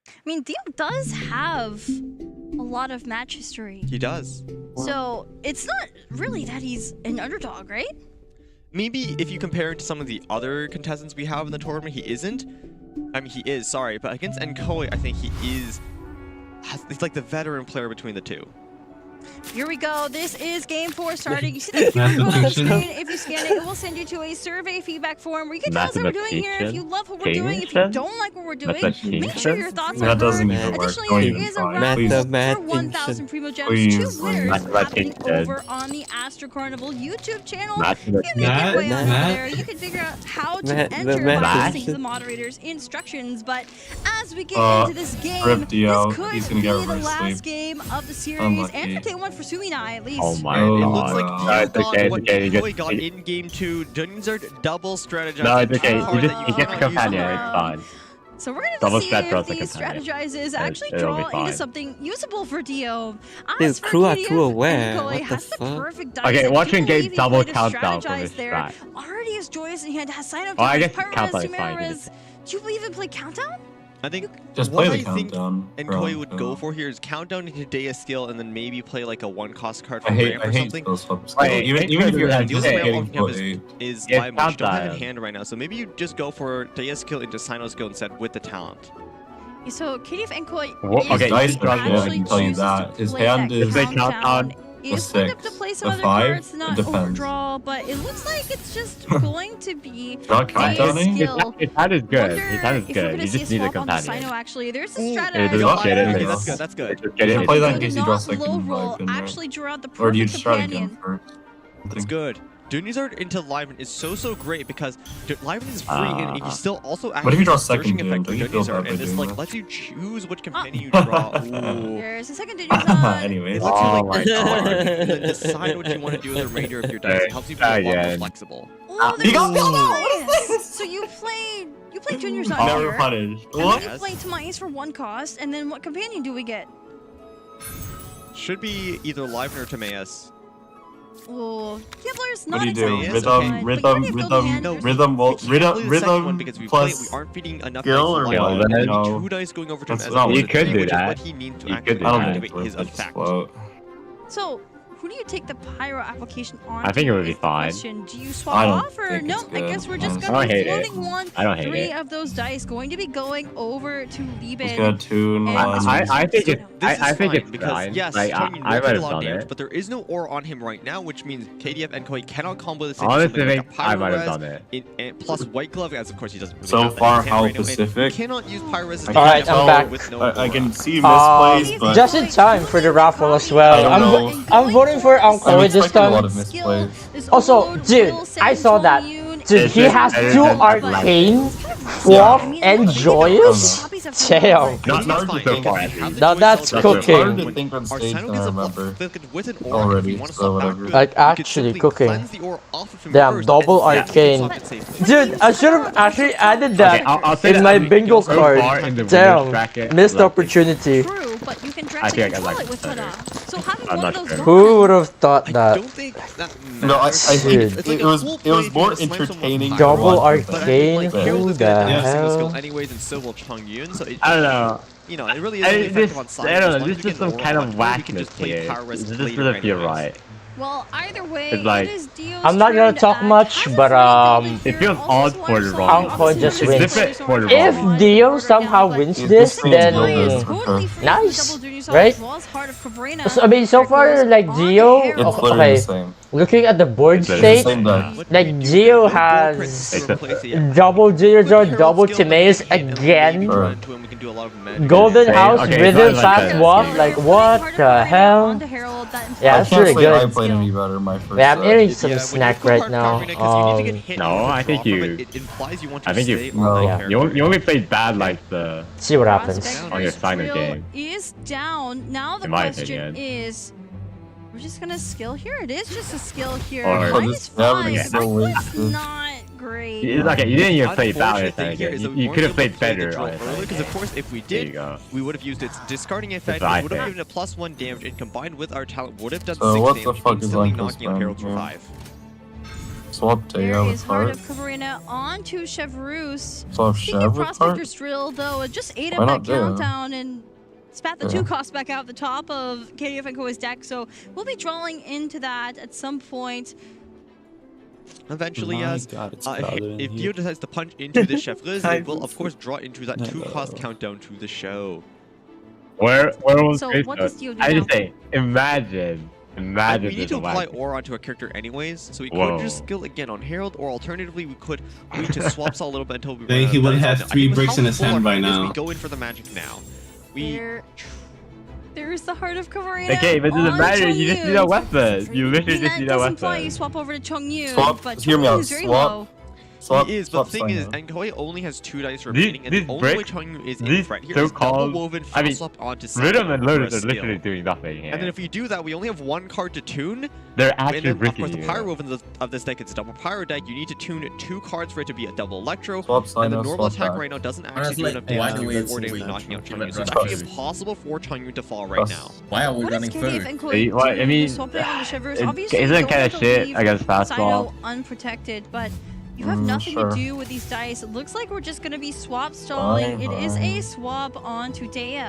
I mean, Dio does have a lot of match history. He does. So it's not really that he's an underdog, right? Maybe if you compare it to some of the other contestants we have in the tournament, he isn't. I mean, he is, sorry, but against Nkoi, I think he is. He's like the veteran player between the two. Here we go. This is game 4 starting. You see the QR code on the screen. If you scan it, it will send you to a survey feedback form where you can tell us what we're doing here. If you love what we're doing, if you don't like what we're doing, make sure your thoughts are That doesn't heard. even work. Additionally, Don't there even is a try. raffle for 1,000 Primo Gems. Please. 2 winners happening Mathematician. over on the Astro Carnival YouTube channel. Mathematician. Give me a giveaway on Matt. there. You can figure out how to Matt, enter the by Matt. listening to the moderator's instructions. But as we get into this game, Rip Dio. this could He's be gonna get the reverse last sweep. game of the series Unlucky. and for K1 for Suminai at least. Oh my Oh, It god. looks like No, you it's got okay, what it's okay. You Nkoi got get, in game 2. Dunzard double strategized. no, it's okay. Card You that just you get the cannot use companion. on It's fine. So we're gonna Double see strat draws if the these companion. strategizes actually It'll be draw into fine. something usable for Dio. Dude, As for crew are KDF, too aware. Nkoi What the has the fuck? perfect dice. Okay, and watching people game even double play to countdown from strategize his there. strat. Already has Joyous in hand, has sign of Well, I Joyous, guess Pyro countdown Res, is fine, Chimera Res. Do you even play countdown? I think Just what play the I think countdown. Nkoi would go for here is countdown into Dea's skill and then maybe play like a 1-cost card for I hate ramp or something. those flips. Wait, Even if you're The other anticipating way off full camp 8. is Yeah, viable. You don't have it in countdown. hand right now, so maybe you just go for Dea's skill into Sino's skill instead with the talent. So KDF Nkoi What- is okay, Dice you are shit, I actually can tell you chooses that. to His play hand that is Play countdown. countdown. Is The going to 6, play some the other 5, cards, it not depends. overdraw, but it looks like it's just going to be Not Dea's countdowning? skill. His hand is good. Wonder His hand is if we're good. gonna You see just need a swap onto companion. Sino, actually. There's a Yeah, strategy. just Got get it. it. Okay, Just that's good. That's good. Just get You it. play that in Would case you not draw second, low in my roll, opinion. actually draw out the Or do you perfect just try companion. again first? It's good. Dunizard into Liven is so great because Liven is free and you still also What if you draw activate the second searching game? effect for Don't you feel bad Dunizard by and this doing like that? lets you choose which companion you draw. Ooh. There's a second Dunizard. Anyways. It lets you Oh like my god. and then decide what you want to do with the remainder of your dice. It helps you be a lot more Again. flexible. Oh, You got there's built out! Nice. So you played Junior's on Never here. punished. And What? then you played Tamais for 1 cost, and then what companion do we get? Should be either Liven or Timaeus. Oh, Kibler's What not do you do? exactly It's Rhythm, okay. but you rhythm, already have Golden Hand. rhythm, There's rhythm, We can't play the second one rhythm because we plus aren't feeding enough skill dice or to what? Liven. There'll be No. 2 dice going over to him That's as not a what You it could is. do which is that. what he needs to You activate, could do I don't that. think activate his it's worth it. effect. Float. So, who do you take the Pyro application on? I think it would be is the fine. question. Do you I swap don't off or think no? it's I good, guess we're just honestly. gonna I be don't hate it. floating one. I don't hate 3 it. of those dice going to be going over to He's Liben. got 2 And I think it. This is I think fine it's because fine. yes, Like, Tony I will might take a have lot of done damage, it. but there is no aura on him right now, which means KDF and Koi cannot combo this into Honestly, something like a I might have Pyro done it. and plus White Glove, as of course he doesn't really So have that far, in his hand how right now, and Pacific? you cannot use Pyro as a Alright, damage I'm back. with no I can aura. see misplays, but Just in time for the raffle as well. I don't know. I'm voting for Uncle I'm this expecting a lot time. of misplays. Also, dude, I saw that. Dude, he has 2 arcane, Fluff, and Joyous. Damn. Not so far. Now that's It's cooking. hard to think on stage than I remember With an aura, if already, you want to so stop that whatever. good, Like, you could actually simply cooking. cleanse the aura off of him Damn, first double and then arcane. stop it safely. Dude, I should have actually added that Okay, I'll say in that my I'm bingo so card. far in the winners Damn, bracket, missed like, opportunity. True, but you can I directly think I control like it with it better. Pada. So having I'm one of not those sure. gone- Who would have thought I that? don't think that no, I matters. think It's like it a was cool it play was if you more wanna slam someone entertaining. with Double Pyro, arcane? but I mean, like, But- Harold Who is gonna the have single hell? skill anyways, and so will Chung Yun. So it, I don't know. you know, it really is only This, effective on side. I don't know. Once This we is get some an kind aura of on, we can whackness just play here. Pyro Res This later doesn't feel anyways. right. Well, either way, It's like, it is Dio's I'm not gonna turn to talk act. much, Has a but fully gilded it feels here, odd also for the Swan wrong. Song. Anko just It's wins. different for the If wrong. Dio somehow wins this, then Totally free nice, from double duty, so right? draws Heart of Cabrera. So, I mean, so far, like Dio, It's literally okay, the same. looking at the board It's the state, same deck. like Dio has double Zero, double Timaeus again. Golden House, okay, Rhythm, it's not like Fast that. Walk, like what the hell? Yeah, that's I really can't say I good. played any better in my first Yeah, I'm set. eating some snack right now. No, I think you. I think you. Yeah. You only played bad like the See what happens. on your signer game. Is down. Now the In my question opinion. is, we're just gonna skill here. It is just a skill here. Or- Minus Oh, this 5. is so That's wasted. not great. Okay, you didn't even play bad on your Unfortunate thing signer here game. is that we You weren't could have able played to play the better drill on your early, signer because of game. course if we There you did, go. we would have used its discarding effect, That's what I it would have think. given it +1 damage, and combined with our talent would have done So 6 what the damage, fuck is instantly Unco's knocking out plan Herald's here? Revive. Swap There Teo is with Heart Heart. of Cabrera onto Chevreuse. So Speaking Chev of with Heart? Prospector's Drill, though, it just ate Why up not that Deo? countdown and spat the Yeah. 2 costs back out the top of KDF and Koi's deck, so we'll be drawing into that at some point. Eventually, My as God, it's crowded in if here. Dio decides to punch into the Chevreuse, I it will of was- course draw into that 2-cost countdown to the show. Where was So Grace what though? does Dio do I just now? say, imagine We this need to is apply whack. Aura onto a character anyways, so we Whoa. could just skill again on Herald, or alternatively we could wait to swap saw a little bit until we Then run out he of would dice have on it. I 3 think with bricks how in his full hand our by hand is, now. We go in for the magic now. We There's the Heart of Cabrera. Okay, but it doesn't on matter. You just Chongyu. need a weapon. You literally just That need a does imply you weapon. swap over to Chongyu, Swap- but hear me Chongyu out, is very swap. low. Swap, he is, swap but the thing is, Signer. Ankoi only has 2 dice remaining, and the these only way bricks- Chongyu is in these threat here is so-called- double woven I mean, fast swap onto Rhythm Saga and for a Lotus are skill. literally doing nothing here. And then if we do that, we only have 1 card to tune. They're And actually then, of bricking course, the you. Pyro Woven of this deck, it's a double Pyro deck. You need to tune 2 cards for it to be a double Electro. Swap And the Signer, normal swap attack back. right now doesn't actually Honestly, do enough why damage do to we be have coordinated to knocking out wait? Chongyu. So it's Trust. actually impossible for Chongyu to fall right now. Why are we What is running KDF third? and Koi Well, I doing? mean, Swapping on the Chevreuse. it- Obviously, isn't you it don't kinda have to shit leave against fastball? Sino unprotected, but you have nothing sure. to do with these dice. It looks like we're just going to be swap stalling. It is a swap onto Dea.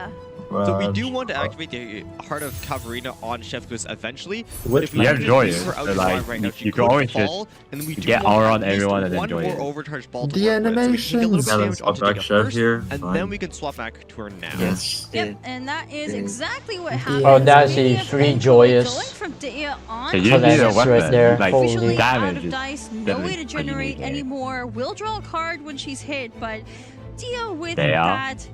So we Raj. do want to activate the Heart of Caverina on Chefkus eventually. Which But if we You have just Joyous, leave her out so, to like, dry right now, she you can could always just fall, and then we do get want aura on at least everyone and then one Joyous. more overcharged ball to The work with, so we can get a little bit of animation. damage Swap onto back Dea Chef first, here, and fine. then we can swap back to her now. Yes. Yep, and that is exactly what happened. Oh, that's a KDF free and Koi Joyous. Going from Dea on So you Oh, need a that's weapon. right there. Like, Holy. officially out damage of is dice, no definitely way to what you need generate here. anymore. Will draw a card when she's hit, but Dea with Dea. that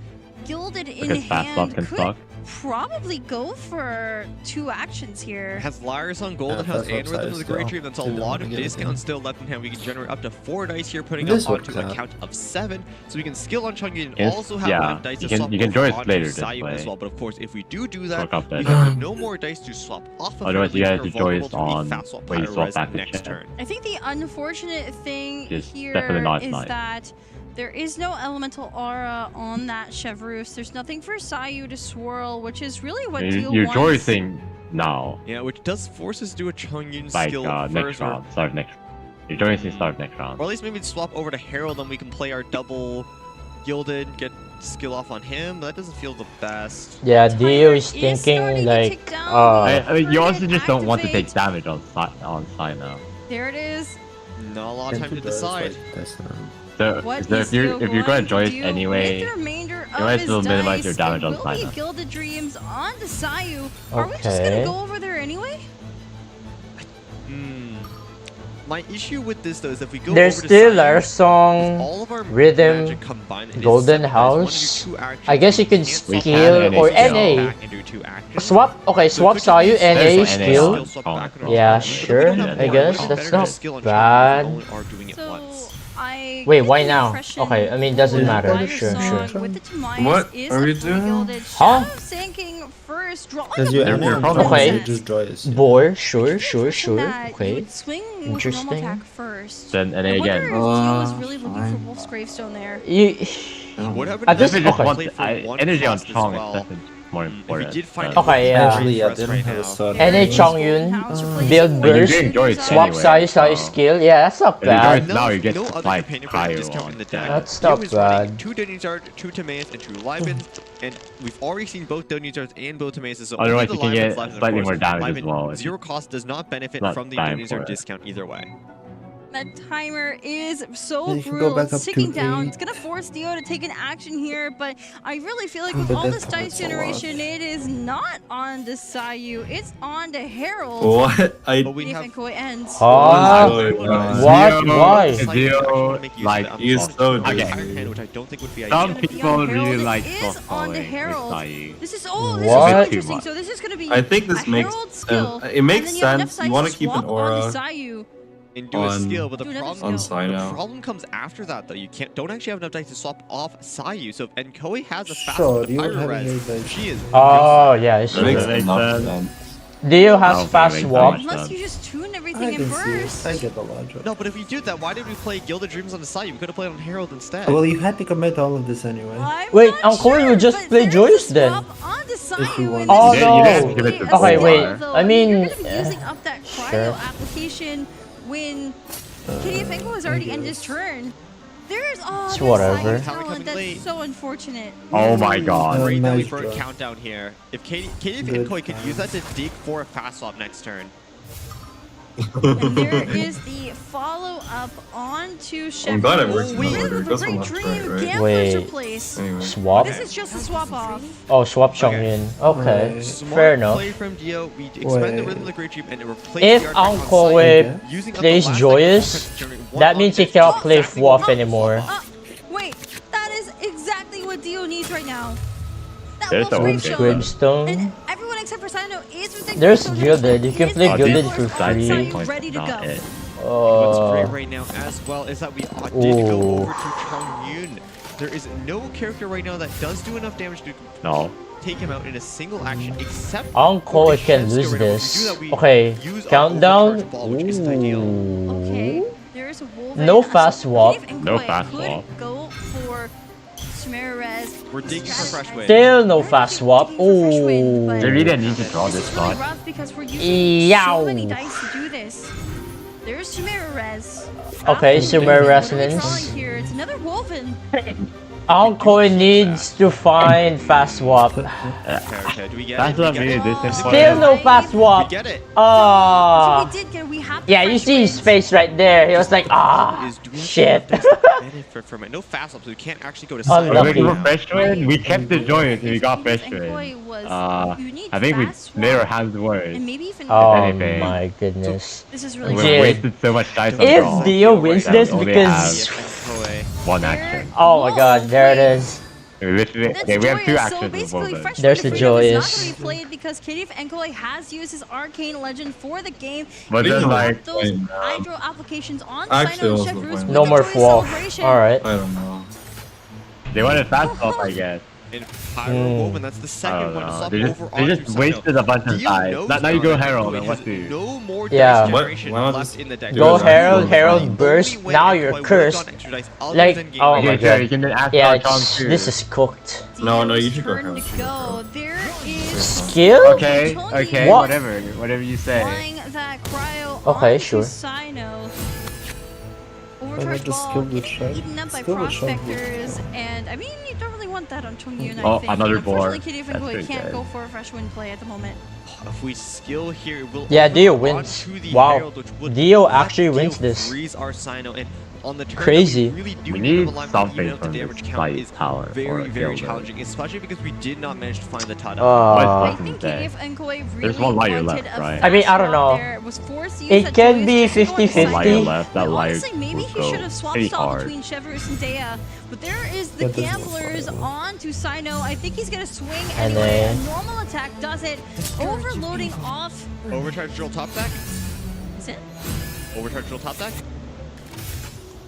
gilded in Because fast swap hand can could suck. probably go for 2 actions here. Has Lyris on Golden Yeah, House that's and Rhythm of the upside Great still. Dream. That's a Still don't lot wanna of get it discounts in. still left in hand. We can generate up to 4 dice here, putting This up onto works a out. count of 7. So we can skill on Chungi and Yes, also have yeah. enough dice You to can- swap you can over Joyce onto later this Sayu as way. well. But of course, if we do that, Work up we this. have no more dice to swap off of. Otherwise, her, you leaving guys her to vulnerable Joyce to the on fast swap where you Pyro swap Res back to next Chef. turn. I think the unfortunate thing Just here definitely not is nice. that there is no elemental aura on that Chevreuse. There's nothing for Sayu to swirl, which is really what Dio You're wants. Joycing now. Yeah, which does force us to do a Chongyun Like, skill next first, or, round. Start next. You're Joycing start next round. or at least maybe swap over to Herald, and we can play our double gilded, get skill off on him. That doesn't feel the best. Yeah, Dio is starting thinking to like, tick down. I mean, you also just don't want to take Activate. damage on side now. There it is. Not a lot of time to decide. So, What so is if you're Dio gonna going to Joyce do anyway, with the remainder you might of as well his minimize dice? your damage It on will side be now. Gilded Dreams on the Sayu. Are we just gonna Okay. go over there anyway? My issue with this though is if we go there's over to still Sayu, our with song, all of our Rhythm, magic combined, it is Golden 7 dice. House. We wanna do 2 actions, I guess you we could can't swap skill back or and NA. back and do 2 actions. Swap, okay, So swap we could Sayu, use NA, There's skill. swap back and Yeah, forth. But if we sure, don't have I more, guess it's that's better to not skill on Chongyun bad. if we only are doing it So once. I Wait, get why the now? impression Okay, I mean, it doesn't the matter. Rider Sure, song sure. with the Timaeus What is are a we fully doing? gilded Huh? Shadow sinking first, drawing Because a you bit everyone of Okay. defense. just joyous. Bore, sure, That sure. you Okay. would swing with normal Interesting. attack first. Then NA I wonder again. if Dio was really looking for fine. Wolf's Gravestone there. You, What happened I if just- we okay. play for one Energy on cost as Chong is well? definitely more important. If you did find Okay, yeah. Actually, yeah, didn't have a start. NA Chongyun, build burst, swap size, skill. Yeah, that's not bad. Now you get no other like companion higher discount in the deck. That's not Dio is running bad. 2 Donizard, 2 Timaeus, and 2 Libans, and we've already seen both Donizards and both Timaeus. So otherwise only you can the get Libans left, and of slightly course, more damage as Liban well. Zero cost does not benefit Not from the dying for Donizard it. discount either way. That timer is so You can go brutal. back It's up ticking to down. 8. It's gonna force Dio to take an action here, but I really feel like with But all that's this dice a lot. generation, it is not on to Sayu. It's on to Herald. What? If Enkoi ends. What? Why? Dio, like, He's so okay. Hand, which I don't think would be Some ideal. people really It like is soft on to calling with Herald. Sayu. This is so What? interesting. So this is gonna be I think this a makes Herald skill, it makes and then you have enough sense. size You want to to keep an swap onto aura Sayu. And do a on- skill, but the Do another problem, skill. on the Sino. problem comes after that though. You don't actually have enough dice to swap off Sayu. So if Enkoi has a fast Sure, with you the don't have Pyro any Res, dice. she is. Oh, yeah, it's That makes true. enough sense. Dio I has don't fast think it swap. makes Unless sense. you just tune I everything in can see it. burst. I get the logic. No, but if we did that, why did we play Gilded Dreams on the Sayu? We could have played on Herald instead. Well, you had to commit all of this anyway. I'm Wait, not Uncle, sure, you just but play there's Joyce a then. swap onto If you Sayu, want. and Oh, this no. is didn't give it basically to a Okay, skill, wait. though. I mean, you're gonna be using up that cryo sure. application when Kitty Fenko has already ended his turn. There's It's there's whatever. Sayu Coming talent. That's late. so unfortunate. Oh my god. Right now we nice burn draw. countdown here. If Katie and Good Enkoi could time. use that to dig for a fast swap next turn. And there is the follow-up onto Shepard. I'm glad it works in Rhythm that order. of It goes a from Great left to Dream, right, right? Gambler's Wait. Replace. Anyway. Swap? This is just a swap off. Oh, swap Chongyun. Okay, Right. Smart fair enough. play from Dio. We expand the Wait. Rhythm of the Great Dream and replace If the artifact on Uncle Sayu, Whip using up the plays last Joyous, second to generate one that means he object. cannot play Exactly what FWAF we anymore. Wait, that is exactly what Dio needs right now. That There's Wolf a Grave Wolf Show. Brimstone. And everyone except for Sino is ridiculous. There's So Gilded. You can play Oh, Gilded this for side free. game point ready is to not go. it. What's great Uh, right now as well is that we did Ooh. go over to Chongyun. There is no character right now that does do enough damage to No. take him out in a single action, except Uncle for can Shensuke lose right now. If we do this. that, we Okay, use our countdown. overcharge ball, which isn't ideal. Okay, there's a Wolverine. No fast swap. No fast swap. Go for Chimera Res. We're digging for fresh wind. Still no fast swap. They Ooh. really need to draw this It's really spot. rough because we're using Yow. so many dice to do this. There's Chimera Res. Okay, Chimera What are we Resonance. drawing here? It's another Wolven. Uncle needs to find fast swap. Okay, do we get That's it? what We made get it it? this Still important. no fast We swap. get it. Ah. So we did get. We have. Yeah, you see his face right there. He was like, ah, Is doing shit. benefit from it. No fast swap, so we can't actually go to Unlucky. side. Looking for fresh wind, we kept the joint and we got fresh wind. I think we made our hands worse. And maybe even. Oh anything. my goodness. This is We really. Dude. wasted so much dice on the draw. If Dio wins that this we only because... have one action. Oh my god, there it is. We literally, That's okay, we have two Joyous. actions So with both basically, of them. Fresh There's Wind the of Freedom is Joyous. not going to be played because Kiriff Enkoi has used his Arcane Legend for the game. But We then, have like, those wait, no. Hydro applications on Actually, Sino and also Chevreuse fine. with No the more Joyous FWAF. celebration. Alright. I don't know. They wanted fast swap, I guess. In Pyro Woman, that's the I second don't one to know. swap They over just onto wasted Sino. a bunch of Dio dice. knows Now you go that Herald Enkoi and what has do? no more Yeah. dice generation Why not left just in the deck. Go Yeah. Herald, Herald Only burst. way Now Enkoi you're would've cursed. gotten extra dice other Like, than game oh one. my Okay, sure, god. you can ask Yeah, Chong too. this is cooked. No, no, you Dio's should go turn Herald. to go. There is Skill? Okay, okay, What? whatever you say. flying that cryo Okay, onto sure. Sino. I Overcharge like the ball skill with getting Shine. eaten up by Skill with Shine. prospectors, and I mean you don't really want that on Chongyun. Oh, I think. another Unfortunately, board. Kitty That's Enkoi pretty can't good. go for a fresh wind play at the moment. If we skill here, we'll Yeah, Dio over wins. onto the Wow. Herald, which would Dio let actually Dio wins this. freeze our Sino, and on the turn that Crazy. we really do We need need to rely on something even if the from damage this count light is tower or very, very Gilbert. challenging, especially because we did not manage to find the Tada. I think say? Kitty Enkoi really There's one liar wanted left, a right? I mean, I don't fast know. swap there, was forced to use It that can Joyous be just to go into 50-50. One liar Sino. left, that But liar honestly, maybe will he go should have swapped pretty stall hard. between Chevreuse and Dea. But there is the That doesn't gamblers work. on to Sino. I think he's gonna swing And anyway. then- A normal attack does it. Overloading off. Overcharge drill top deck. Is it? Overcharge drill top deck.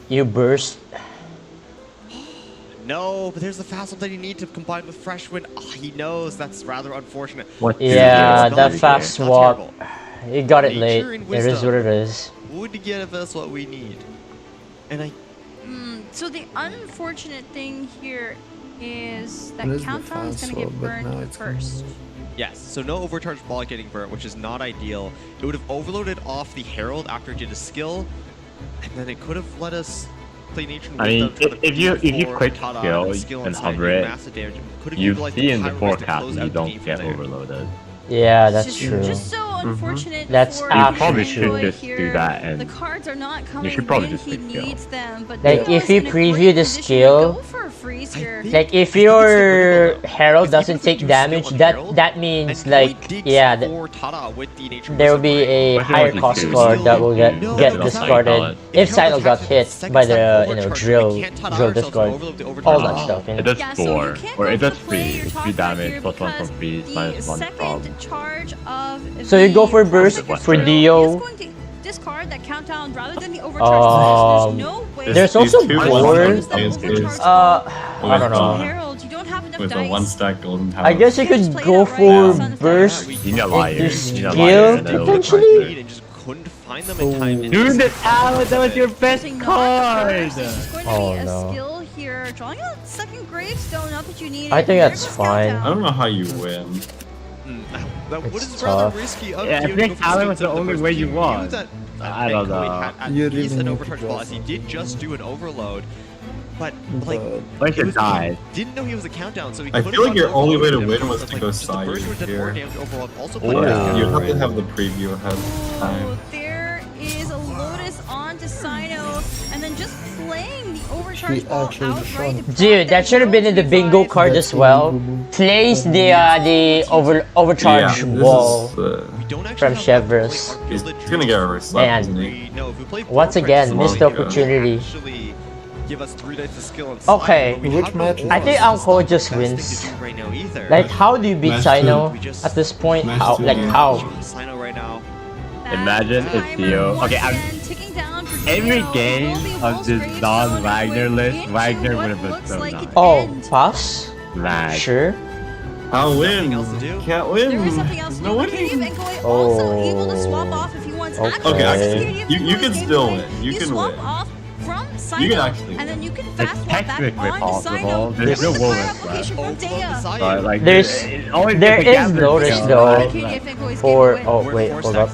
You burst. No, but there's the fast one that you need to combine with fresh wind. Oh, he knows. That's rather unfortunate. What Yeah, Not that very fast good. Not swap. terrible. You got it late. Nature and It is wisdom what it is. would give us what we need. And I So the unfortunate thing here is that Countdown's gonna get burned first. Yes, so no overcharged ball getting burnt, which is not ideal. It would have overloaded off the Herald after it did a skill, and then it could have let us play nature. I mean, if you click skill and hover it, you see in the forecast you don't get overloaded. Yeah, that's true. Just so unfortunate. That's for You probably true. should just do that, and the cards are not coming you should probably when just he click skill. needs them. But Like if you preview the skill, freeze here. like if your Herald doesn't take damage, that means like yeah, there will be a higher cost card that will get discarded if Sino got hit by the drill discard, all that stuff. It does 4, or it does 3. 3 damage, plus 1 from freeze, minus 1 from. So you go for burst for Dio. Discard that countdown rather than the overcharge. There's no way. There's also board. I don't know. Herald, you don't have enough With dice. a 1-stack golden tower. I guess you could go for burst into skill potentially. Dude, that was your best card! Oh no. Skill here, drawing a second gravestone, not that you need. I think that's fine. I don't know how you win. That It's tough. Yeah, I think Alan was the only way you won. I don't know. He's an overcharge ball, as he did just do an overload. But like, he died. Didn't know he was a countdown, so he I feel like your only way to win was to go side here. Yeah. You have to have the preview ahead of time. There is a Lotus onto Sino, and then just playing the overcharge ball outright. Dude, that should have been in the bingo card as well. Place the overcharge wall from Chevrolet. He's gonna get a reverse slap, isn't he? And once again, missed opportunity. Give us 3 dice of skill and Okay, Which match? I think Anko just wins. Like, how do you beat Sino at this point? How? Like, how? Sino right now. Imagine if Dio. Okay, every game of this non-Wagner list, Wagner would have been so nice. Oh, pass? Lag. Sure. I'll win. Can't win. There is something else. No winning. Also able to swap off if he wants. Okay, you can still win. You can swap win. off from Sino, You can actually and then you can It's fast swap back technically onto Sino. possible. There's no With the woman fire application from Dea. But like, There it is Lotus though. For wait, hold up.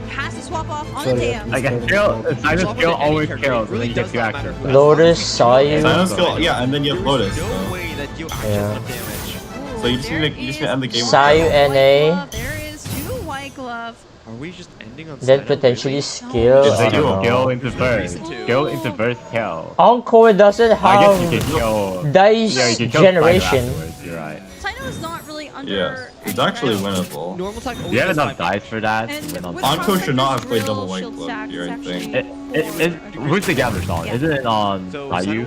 Has to swap off on the Dea. Like a skill, Simon's skill always kills, and then you get 2 actions. Lotus, Sayu. Silence skill, yeah, and then you have Lotus. So. Yeah. So you just need to end the game. Sayu, NA. There is 2 White Glove. Are we just ending on Then potentially skill. Just I like you don't skill know. into burst. Skill into burst kill. Anko doesn't I guess you can have kill. dice Yeah, you can kill generation. Spider afterwards, you're right. Sino is not really under. Yes, it's actually winnable. Do you have enough dice for that? to win on Anko should not have played double white glove here, I think. Who's the gather song? Isn't it on Sayu?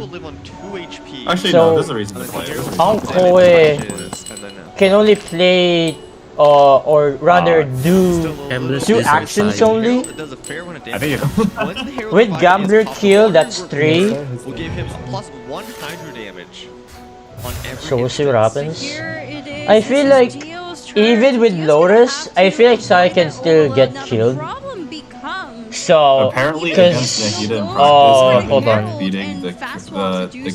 Actually, So, no, there's a reason to play it. Anko can only play or rather do 2 actions only. I think it's With Gambler kill, that's 3. We'll give him plus 1 hydro damage on every. So we'll see what happens. I feel like even with Lotus, I feel like Sai can still get killed. So, Apparently because against Nahida in practice, hold on. beating the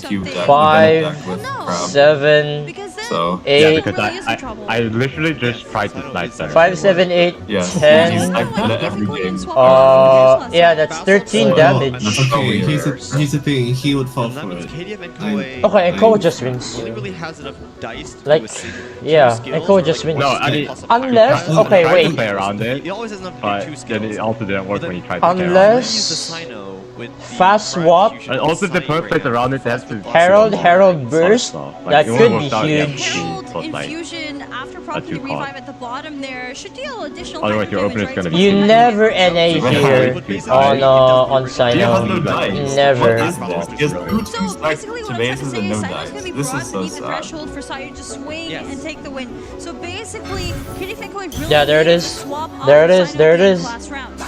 cube deck, 5, deck with Crab. 7, So 8. because I literally just tried to snipe that. 5, 7, 8, yeah, 10. he's sniped at every game. Yeah, that's 13 damage. Okay, here's the thing, he would fall for it. Okay, Enko just wins. Only really has enough dice to Like, yeah, Enko just wins. No, I mean, Unless, I okay, tried to wait. play around it, He always has enough to but do 2 then it skills. also didn't work when you tried to play around it. Unless fast swap, And also the perfect place around it has to Herald burst, that you could won't be work out, you have huge. to be plus, like, Infusion after propping the too hot. revive at the bottom there should deal additional Otherwise hydro your opener's damage, gonna right? be You never NA here on Sino. Never. He has 2 stacks to bases and no dice. This is so the sad. threshold for Sayu to swing and take the win. So basically, Kitty Finko really Yeah, there it needed to is. swap off There it is, Sino there it in is. last round.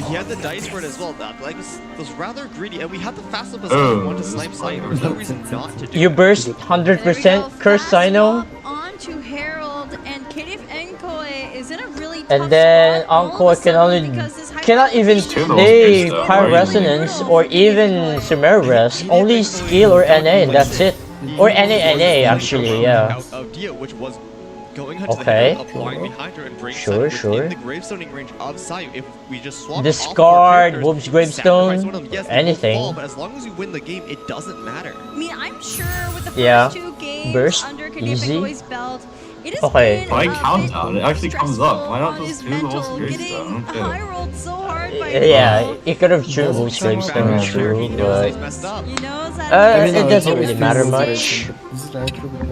He had the dice for it as well. That like was rather greedy, and we had the fast up as well. We wanted to snipe Sai. There was no reason not to do You it. burst 100% curse Sino, Onto Herald, and Kitty Finko is in a really tough and then spot Anko cannot even play Pyro Resonance or even Sumer Rest, only skill or NA and that's it. Or NA actually, yeah. Of Dio, which was going onto Okay. the hill, applying behind her and bringing Sure, Sayu sure. within the gravestoning range of Sayu. If we just swap Discard, Wolf's Gravestone, anything. but as long as you win the game, it doesn't matter. I mean, I'm sure with the first Yeah. 2 games Burst, under easy. Kennedy's belt, it has Okay. been Why a countdown? bit It actually comes up. Why not on just his do the Wolf's mental, Gravestone? getting high rolled so hard by Yeah, Dio. it could have chosen Wolf's Gravestone, true, but You know, that it doesn't really matter much.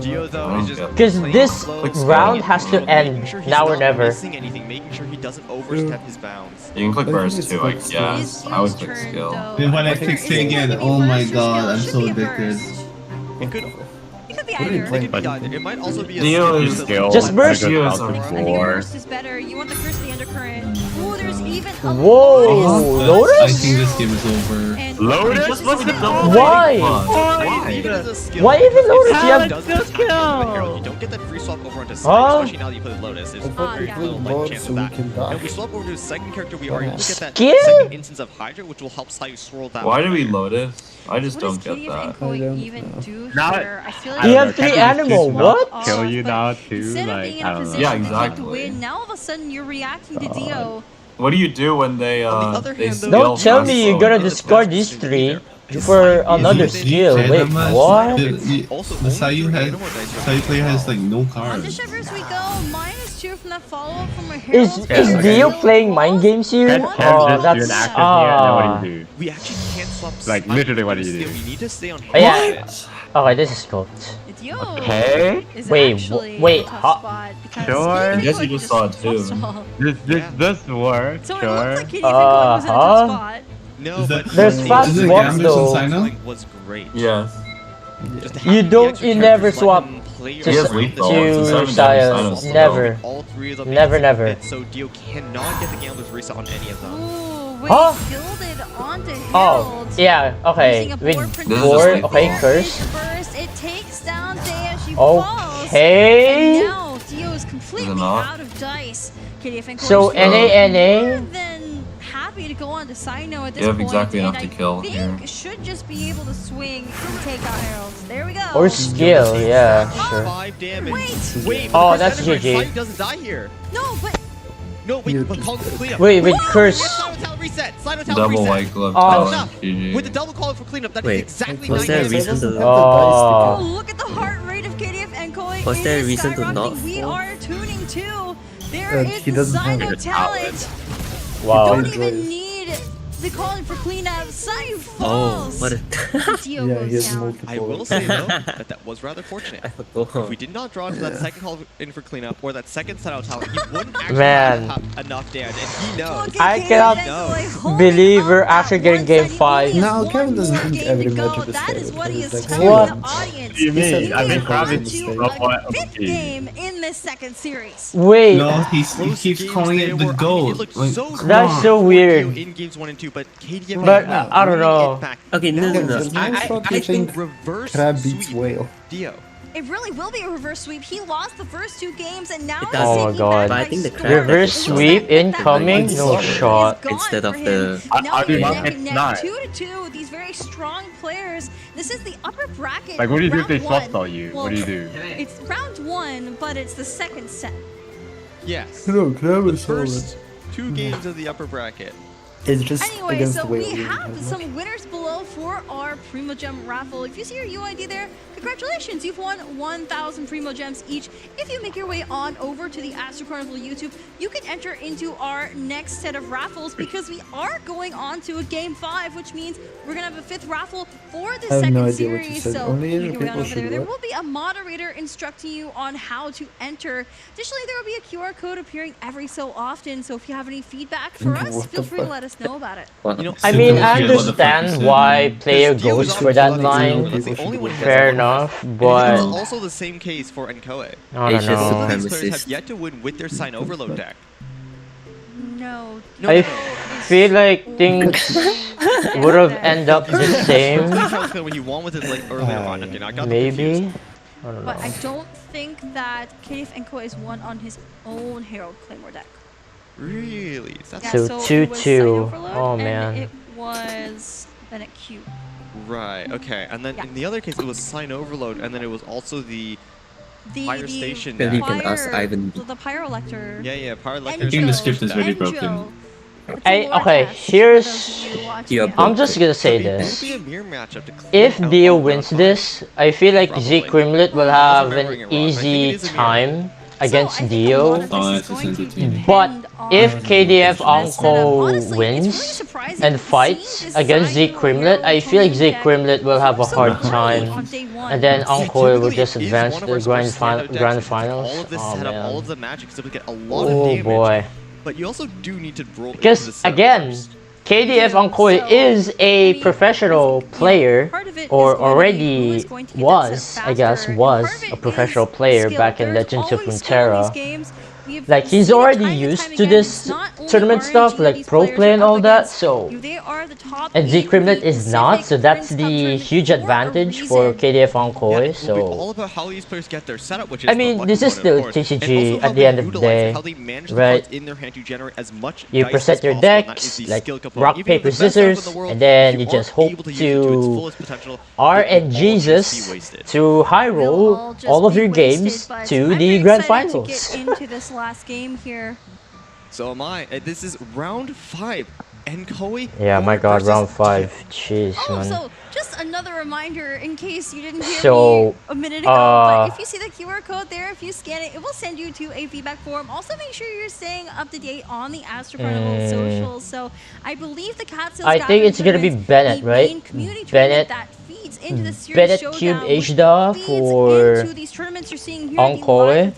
Dio though is just Because this round has to end making sure he's now or not never. missing anything, making sure he doesn't overstep his bounds. You can click burst too, I guess. I would click skill. And when I click stay again, oh my god, I'm so addicted. It could be What are you either. playing? It could be either. It might also be a Dio skill. is Skill. Just burst. Dio is I think a burst is better. You want the curse of the undercurrent. Ooh, there's even a Whoa, I Lotus? think this game is over. And Lotus? Just let's get double Why? Even as a skill, Why even Lotus? You have doesn't attack with Herald. You don't get that free swap over onto Sayu, Huh? especially now that you play Lotus. There's very yeah. little like, chance of that. If we swap over to his second character, we are able to get that Skill? second instance of Hydra, which will help Sayu swirl that. Why do we way. Lotus? I just what don't does get Kitty that. and Koi even do Not- here? I feel like You I have don't know, 3 can't you animal, just what? off, Kill you but now too? Instead of Like, being in I a don't know. position Yeah, to take the exactly. win, now all of a sudden you're reacting to Dio. What do you do when they On the other they hand, though, skill Don't tell me you're gonna fast discard these 3 for another skill. Wait, what? The Sayu player has like no On cards. to Shivers we go. -2 from that follow-up from a Is Herald. Dio playing mind games here? Can't Oh, just do an that's active here, and then what do you do? We actually can't swap. Like, Sayu literally, what for do you skill. do? We need to stay on. Oh, yeah. Herald. Okay, this is cooked. Dio Okay. is Wait, actually wait, a tough huh? spot because Sure. Kitty and I guess Koi you just saw it too. lost all. This work, So it sure. looks like Kitty and Koi was in a tough spot. No, Is but that- There's the fast Is it swaps Gambits though. and Sino? was great. Yes. Just to You have the don't- extra you characters never let swap him play to around s- this to game. Silence, Silence, still. never. All 3 of them Never, have never. hit, so Dio cannot get the Gambler's reset on any of them. Ooh, wait, Huh? gilded onto Oh, Herald. yeah, okay. Using a With board print This is board, just okay, lethal. curse. Burst, it takes down Day as she falls. And Okay. now Dio is completely not? out of dice. Kitty and Koi So is more NA. than happy to go on to Sino at this You have point. exactly and enough to I kill think here. should just be able to swing and take out Heralds. There we go. Or skill, yeah, sure. 5 damage. Wait. Wait. Oh, but that's Sayu GG. doesn't die here. No, but No, wait, but call it for cleanup. Wait, with curse. Sino Talent reset. Sino Talent Double reset. white glove Oh. talent. Enough. GG. With the double call for cleanup, that is Wait, exactly was 9 there a damage. reason to? oh, Oh. look at the heart rate of KDF and Koi. Was It there a is reason to skyrocketing. not We fall? are tuning too. There is he the doesn't have Sino a talent. Wow. Don't even need the calling for cleanup. Sayu falls. what a Dio Yeah, goes he has down. multiple. I will say though that was rather fortunate. forgot. If we did not draw into that second call in for cleanup or that second Sino Talent, he wouldn't actually Man. have enough damage, and he knows. Look at I KDF cannot and Koi holding believe we're up that actually getting one game side. 5. He only has No, Kevin one doesn't more think game every to match go. of this That game is what is he is like, telling what? the audience. What do you mean? He's I think on Kravis to is a fifth game in this second series. Wait, No, he keeps calling it the GOAT. Like, come that's on. so weird. In games 1 and 2, but KDF But I don't know. Okay, no. I thought you think reverse Crab beats sweep Whale. Dio. It really will be a reverse sweep. He lost the first 2 games, and now It he's does. Oh my taking God. back But I by think the storm. crab Reverse It looks sweep like that incoming? lead No is shot. gone Instead for of him. the- Now I'll do he's one neck and neck, next 2-2. These very strong players. This is the upper bracket. Like, what do you do if they round soft one. on you? Well, What do you do? It's round 1, but it's the second set. Yes. No, Crab is solid. First 2 games of the upper bracket. It's just Anyway, against so Whale. we really have much. some winners below for our Primo Gem raffle. If you see your UID there, congratulations, you've won 1,000 Primo Gems each. If you make your way on over to the Astro Carnival YouTube, you can enter into our next set of raffles because we are going on to a Game 5, which means we're going to have a 5th raffle for the I have second no idea what you series. said. So Only you Asian can go people over there. should There what? will be a moderator instructing you on how to enter. Additionally, there will be a QR code appearing every so often. So if you have any feedback for us, What feel the free to fuck? let us know about it. You know, I mean, I Yeah, what the fuck you understand said, why man. player Dio is goes for that obviously line. that's the only one who has Fair it. enough, And but it's also the same case for Nkoe. I don't Asian know. Some of these supremacist. players have yet to win with their Sign Overload deck. No. I feel like things would have ended up the same. When he won with it like earlier on, okay, now I got them Maybe. confused. I don't But know. I don't think that KF Nkoe is one on his own Herald Claymore deck. Really? Yeah, So it was 2-2. Sign Overload, Oh, and man. it was Bennett Q. Right, okay. And then in the other case, it was Sign Overload, and then it was also the Fire Station. Then you can ask Ivan. The Pyrolector. Yeah, Pyrolector. I think the script is really broken. Okay, here's... I'm just gonna say this. If Dio wins this, I feel like Z Grimlet will have an easy time against Dio. But if KDF Anko wins and fights against Z Grimlet, I feel like Z Grimlet will have a hard time. And then Anko will just advance to the grand finals. Oh man. Oh boy. But you also do need to roll. Because again, KDF Ankoy is a professional player, or already was, I guess, was a professional player back in Legends of Runeterra. Like, he's already used to this tournament stuff, like pro play and all that, so... And Z Grimlet is not, so that's the huge advantage for KDF Ankoy, so... I mean, this is still TCG at the end of the day, right? You present your decks, like rock, paper, scissors, and then you just hope to RNGesus to high roll all of your games to the grand finals. Last game here. So am I. This is round 5. Enkoi. Yeah, my god, round 5. Jeez, man. So just another reminder in case you didn't hear me a minute ago, but if you see the QR code there, if you scan it, it will send you to a feedback form. Also make sure you're staying up to date on the Astro Carnival socials. So I believe the Catskills I think it's gonna be Bennett, right? Bennett. Bennett Cube Ashda for Ankoy,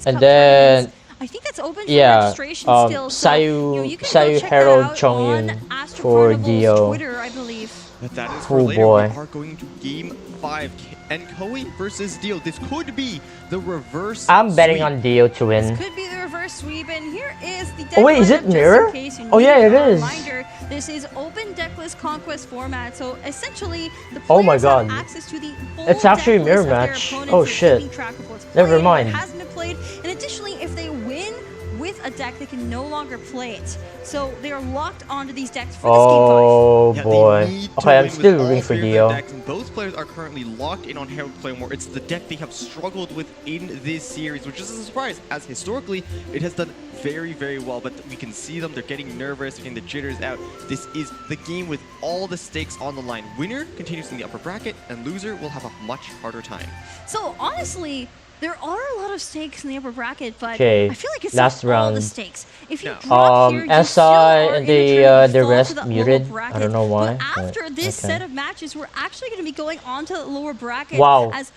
and then I think that's open for registration still. Sayu Herald Chongyun for Dio. Twitter, I believe. That is oh boy. We are going to game 5. Enkoi versus Dio. This could be the reverse. I'm betting on Dio to win. This could be the reverse sweep, and here is the deck. Oh wait, is it mirror? Oh yeah, it is. Reminder, this is open decklist conquest format, so essentially the oh my players god, have access to the full it's actually a mirror decklist of their match. opponents, Oh so shit. keeping track of what's Never played, mind. what hasn't been played, and additionally, if they win with a deck, they can no longer play it. So they are locked onto these decks for oh this game 5. Boy. Okay, I'm still rooting for Dio. Both players are currently locked in on Herald Claymore. It's the deck they have struggled with in this series, which is a surprise, as historically it has done very, very well. But we can see them, they're getting nervous, getting the jitters out. This is the game with all the stakes on the line. Winner continues in the upper bracket, and loser will have a much harder time. So honestly, there are a lot of stakes in the upper bracket, but okay, I feel like it's last not round. all the stakes. If you drop here, you SI and the rest muted. I don't know why. But after this set of matches, we're actually going to be going on to the lower bracket. Wow, as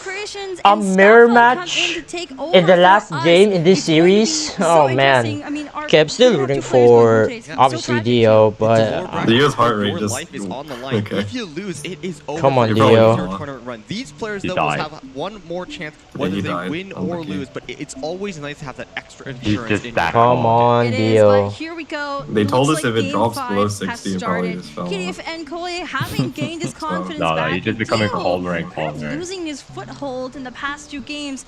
Creations a mirror match in the last game in this series. Oh man. I mean, okay, I'm still rooting for obviously Dio, but Dio's heart rate just on the line. okay. If you lose, it is over. Come on, Dio. Run. These players though will have one more chance whether they win or lose, but it's always nice to have that extra insurance. Come on, Dio. Here we go. They told us if it drops below 60, it probably just fell. KDF Enkoi having gained his confidence no, back. he's just becoming calmer and calmer. Losing his foothold in the past 2 games.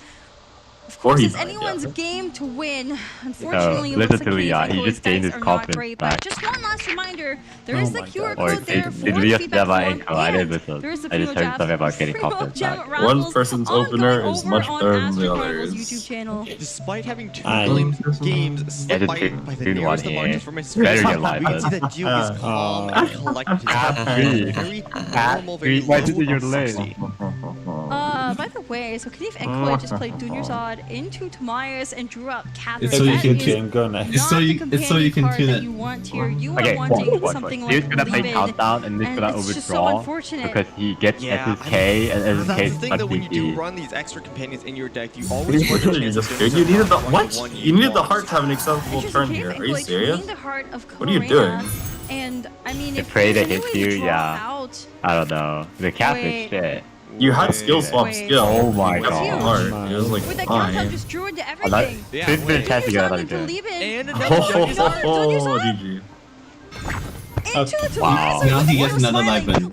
Of course, it's anyone's game to win. Unfortunately, it looks like he just gained his confidence great, back. But just one last reminder, there is the QR code there for the feedback form, I just heard something about getting confidence back. One person's opener is much better than the others. Despite having 2 million games slipped by the nearest of margins from his first time, we can see that Dio is calm and collected. Very normal, very by the way, so KDF Enkoi just played Dunyazad into Tomias and drew out Catherine. It's so you can tune, go next. It's so you can tune it. You want here. You are wanting something like He's gonna play countdown and he's gonna overdraw because he gets SSK and SSK is the thing that when you do run these extra companions in your deck, you always want you needed the what? You needed the heart to have an acceptable turn here. Are you serious? What are you doing? And I mean, the prey that hits you, yeah. I don't know. The cap is shit. You had skill swap skill. Oh my god. It was like fine. just drew into everything. It's been testing it out again. Oh, GG. Into the wow. Now he gets another life in.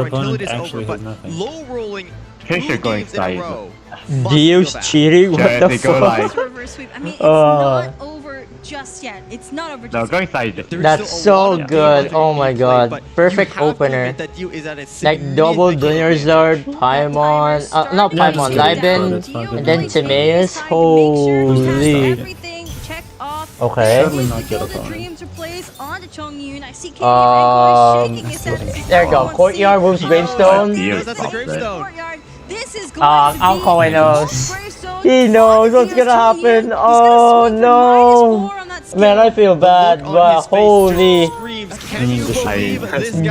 over until opponent it is actually over. has But nothing. low rolling Fisher going side. Dio's cheating? What the They go fuck? like, Reverse sweep. I mean, it's not over just yet. It's not over just no, yet. going side. That's so good. Oh my god. Perfect opener. Like double Dunyarzard, Paimon, not Paimon, Liben, and then Timaeus. Holy. Everything checked off. Okay. Dreams replace onto Chongyun. I see shaking his head. There you go. Courtyard moves Gravestone. That's a Gravestone. This is Uncle knows. He knows what's gonna happen. Oh no. Man, I feel bad, but holy.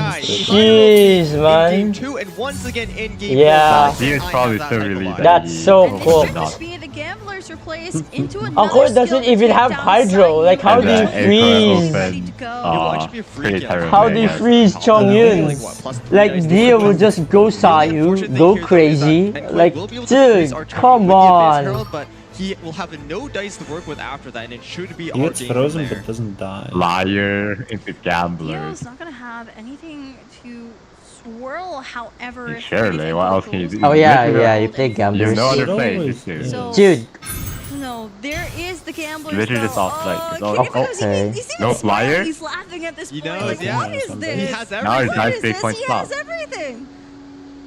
Jeez, man. Yeah. Dio's probably so relieved. That's so cool. Uncle doesn't even have Hydro. Like, how do you freeze? How do you freeze Chongyun? Like, Dio will just go Sayu, go crazy. Like, dude, come on. But he will have no dice to work with after that, and it should be He gets frozen but doesn't die. Liar into gambler. Dio's not gonna have anything to swirl, however. Surely, what else can you do? Oh yeah, you play gamblers. You have no other play. Dude. No, there is the gamblers. Literally just off like, Okay. no liar. He's laughing at this point. knows, yeah. What is this? He has Now he's everything. nice big point He spot. has everything.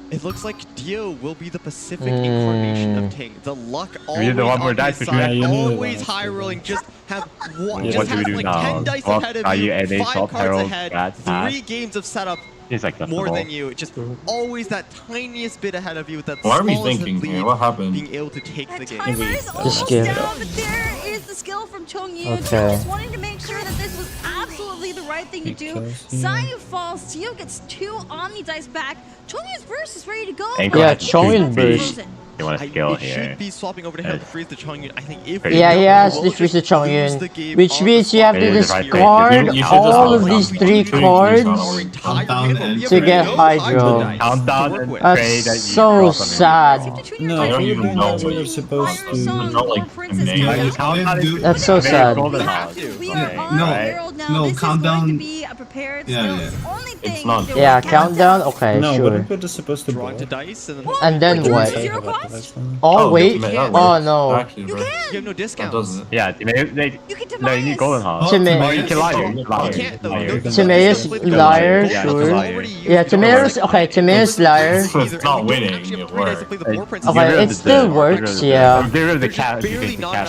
It looks like Dio will be the Pacific incarnation of Ting. The luck We need always the one more on dice his for side, you. always high rolling. Just have one. What Just do we have do like now? 10 dice Well, ahead are of you you, NA 5 top cards herald? ahead, That's 3 games of setup. He's like More acceptable. than you, just always that tiniest bit ahead of you with that What are we smallest thinking lead, here? What happened? being able to take the game. Timer is almost skip. down, but there is the skill from Chongyun. Okay. Just wanting to make sure that this was absolutely the right thing to do. Sayu falls, Tio gets 2 Omni dice back. Chongyun's burst is ready to go. Yeah, Chongyun burst. You want to skill It here. should be swapping over to him to freeze the Chongyun. I think if Yeah, he has to freeze the Chongyun, which means you have to discard all of these 3 cards to get Hydro. Countdown and pray that That's you so drop something. sad. No, I don't even know what you're supposed to. That's so sad. No, countdown. It's not. Yeah, countdown. Okay, No, sure. but it's supposed to drawing to blow. dice and And then what? Oh wait. Oh no. Actually, right. you have no That discounts. doesn't. Yeah, no, you need golden heart. Timaeus. Oh, you can liar. You can liar. You can't though. Liar. Timaeus liar, Yeah, sure. liar. Yeah, Timaeus. Okay, Timaeus liar. It's not winning. It works. Okay, it still works. Yeah. Get rid of the cat.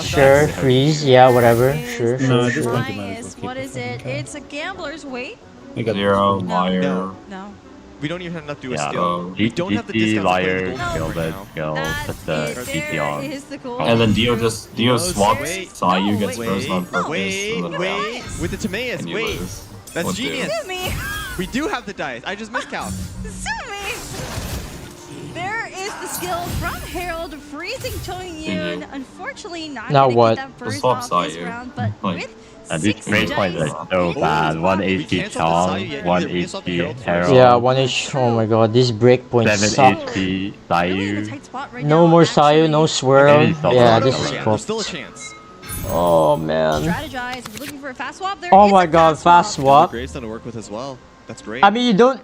Sure. Freeze. Yeah. Whatever. Sure. No, Sure. just Sure. don't imagine. What is it? It's a gambler's weight. We got 0, liar. No. No. We don't even have enough to do a Yeah. skill. We don't have the GT, discounts to play liar, the golden skill, right that now. skill, put the GT There on. is the goal. And then Dio swaps Wait. Sayu gets No, frozen on purpose. and then Wait, with the Timaeus, and you wait. lose. That's What do? genius. Sue me. We do have the dice. I just miscount. Sue me. There is the skill from Herald freezing Chongyun. Unfortunately, not Now gonna what? get that burst swap off this Sayu. round, but Like- with And these 6 break points dice, are so bad. 1 HP Chong, 1 HP Herald, Yeah. 1 Oh my god. These breakpoints 7 suck. HP really in a Sayu. tight spot right No now, more Sayu. No swirl. Maybe it's Yeah. also This not is bad. There's still a fucked. chance. Oh man. Strategize. If you're looking for a fast swap, there Oh is my a god. Fast swap. Gravestone to work with as well. That's great. I mean, you don't.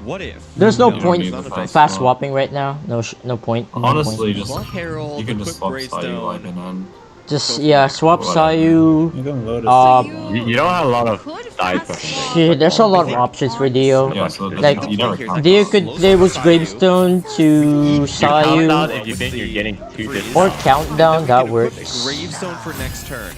What if? There's no You don't point need the fast fast swap. swapping right now. No point. No Honestly, point. just Block Herald, you can just swap equip Sayu Gravestone. like and then. Just yeah. Swap Sayu. You're going low You don't have a lot of dice for Yeah, there's a lot of options for Dio. Yeah, so Like, you never count. Dio could play with Gravestone to Countdown Sayu if you think you're getting 2 or discounts. Countdown. That Equip works. Gravestone for next turn.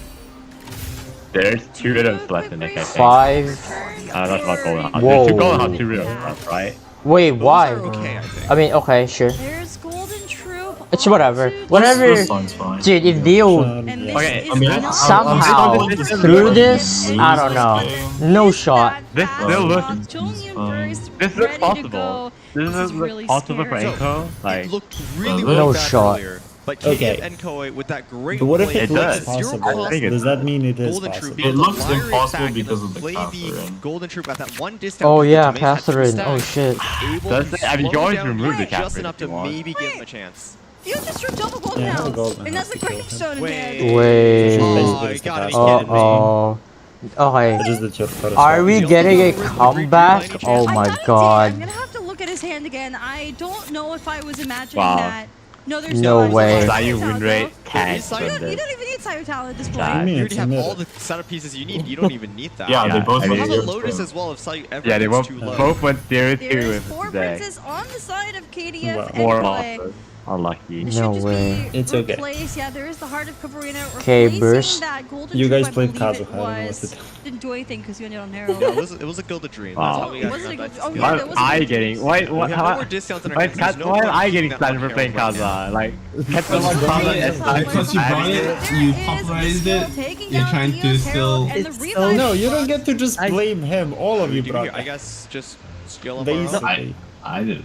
There's 2 items left in the campaign. 5. That's not golden heart. Whoa. There's 2 golden heart, 2 real hearts, right? Wait, why? Okay, I think. I mean, okay, sure. There's Golden Troop. It's whatever. Whatever. This sounds fine. Dude, if Dio And this Okay, is I mean, not somehow through this, I don't know. No shot. This still looks. Chongyun burst, This looks ready to possible. go. This is really possible for scary. Enko. Like, It looked really No well shot. earlier. But Okay. KF Enkoi with that great But what if play, it It looks does. zero possible? cost, think it Does that mean it is Golden Troop possible? being It able looks to wire impossible back and because of the play Catherine. Golden Troop at that one discount. Oh because yeah, Timaeus had two Catherine. stacks, Oh shit. able Does to it? I mean, you slow always down remove the just Catherine enough if to you want. maybe give him a chance. You just drew double golden Yeah, now. golden And that's a has to kill Gravestone in Wait. hand. Wait. Oh, Basically, you it's the gotta be fast kidding me. Oh. Okay. It is that you're first Are we one. getting a comeback? Oh my god. I'm gonna have to look at his hand then again, I don't know if I was imagining that. No, there's No way. Sayu win rate can't You don't even need Sayu talent at this point. You already have all the setup pieces you need. You don't even need that. Yeah, they both have went a zero Lotus two. as well if Sayu ever Yeah, they gets too low. both went 0-2 There's with 4 the deck. princes on the side of KDF More and losses. Unlucky. No way. It's okay. replace. Yeah, there is the Heart of Cavarina. Okay, Replacing Burst. that golden You guys tube, I played believe Kazuha, it I don't know what was. to do. Didn't do anything because you ended on Arrow. Yeah, it was a Gilded Dream. That's Wow. how we got Was it a that. good- oh, yeah, Why that am was a I good getting? decision. Why? We What? have How? no more discounts in our Why games. There's no am point I in getting that started on for playing Arrow right now. Kaza? Like, Because you brought it, you popularized it, you're trying to still... No, you don't get to just blame him. All of you Do brought here, I that. guess just skill up our own. Basically. I did.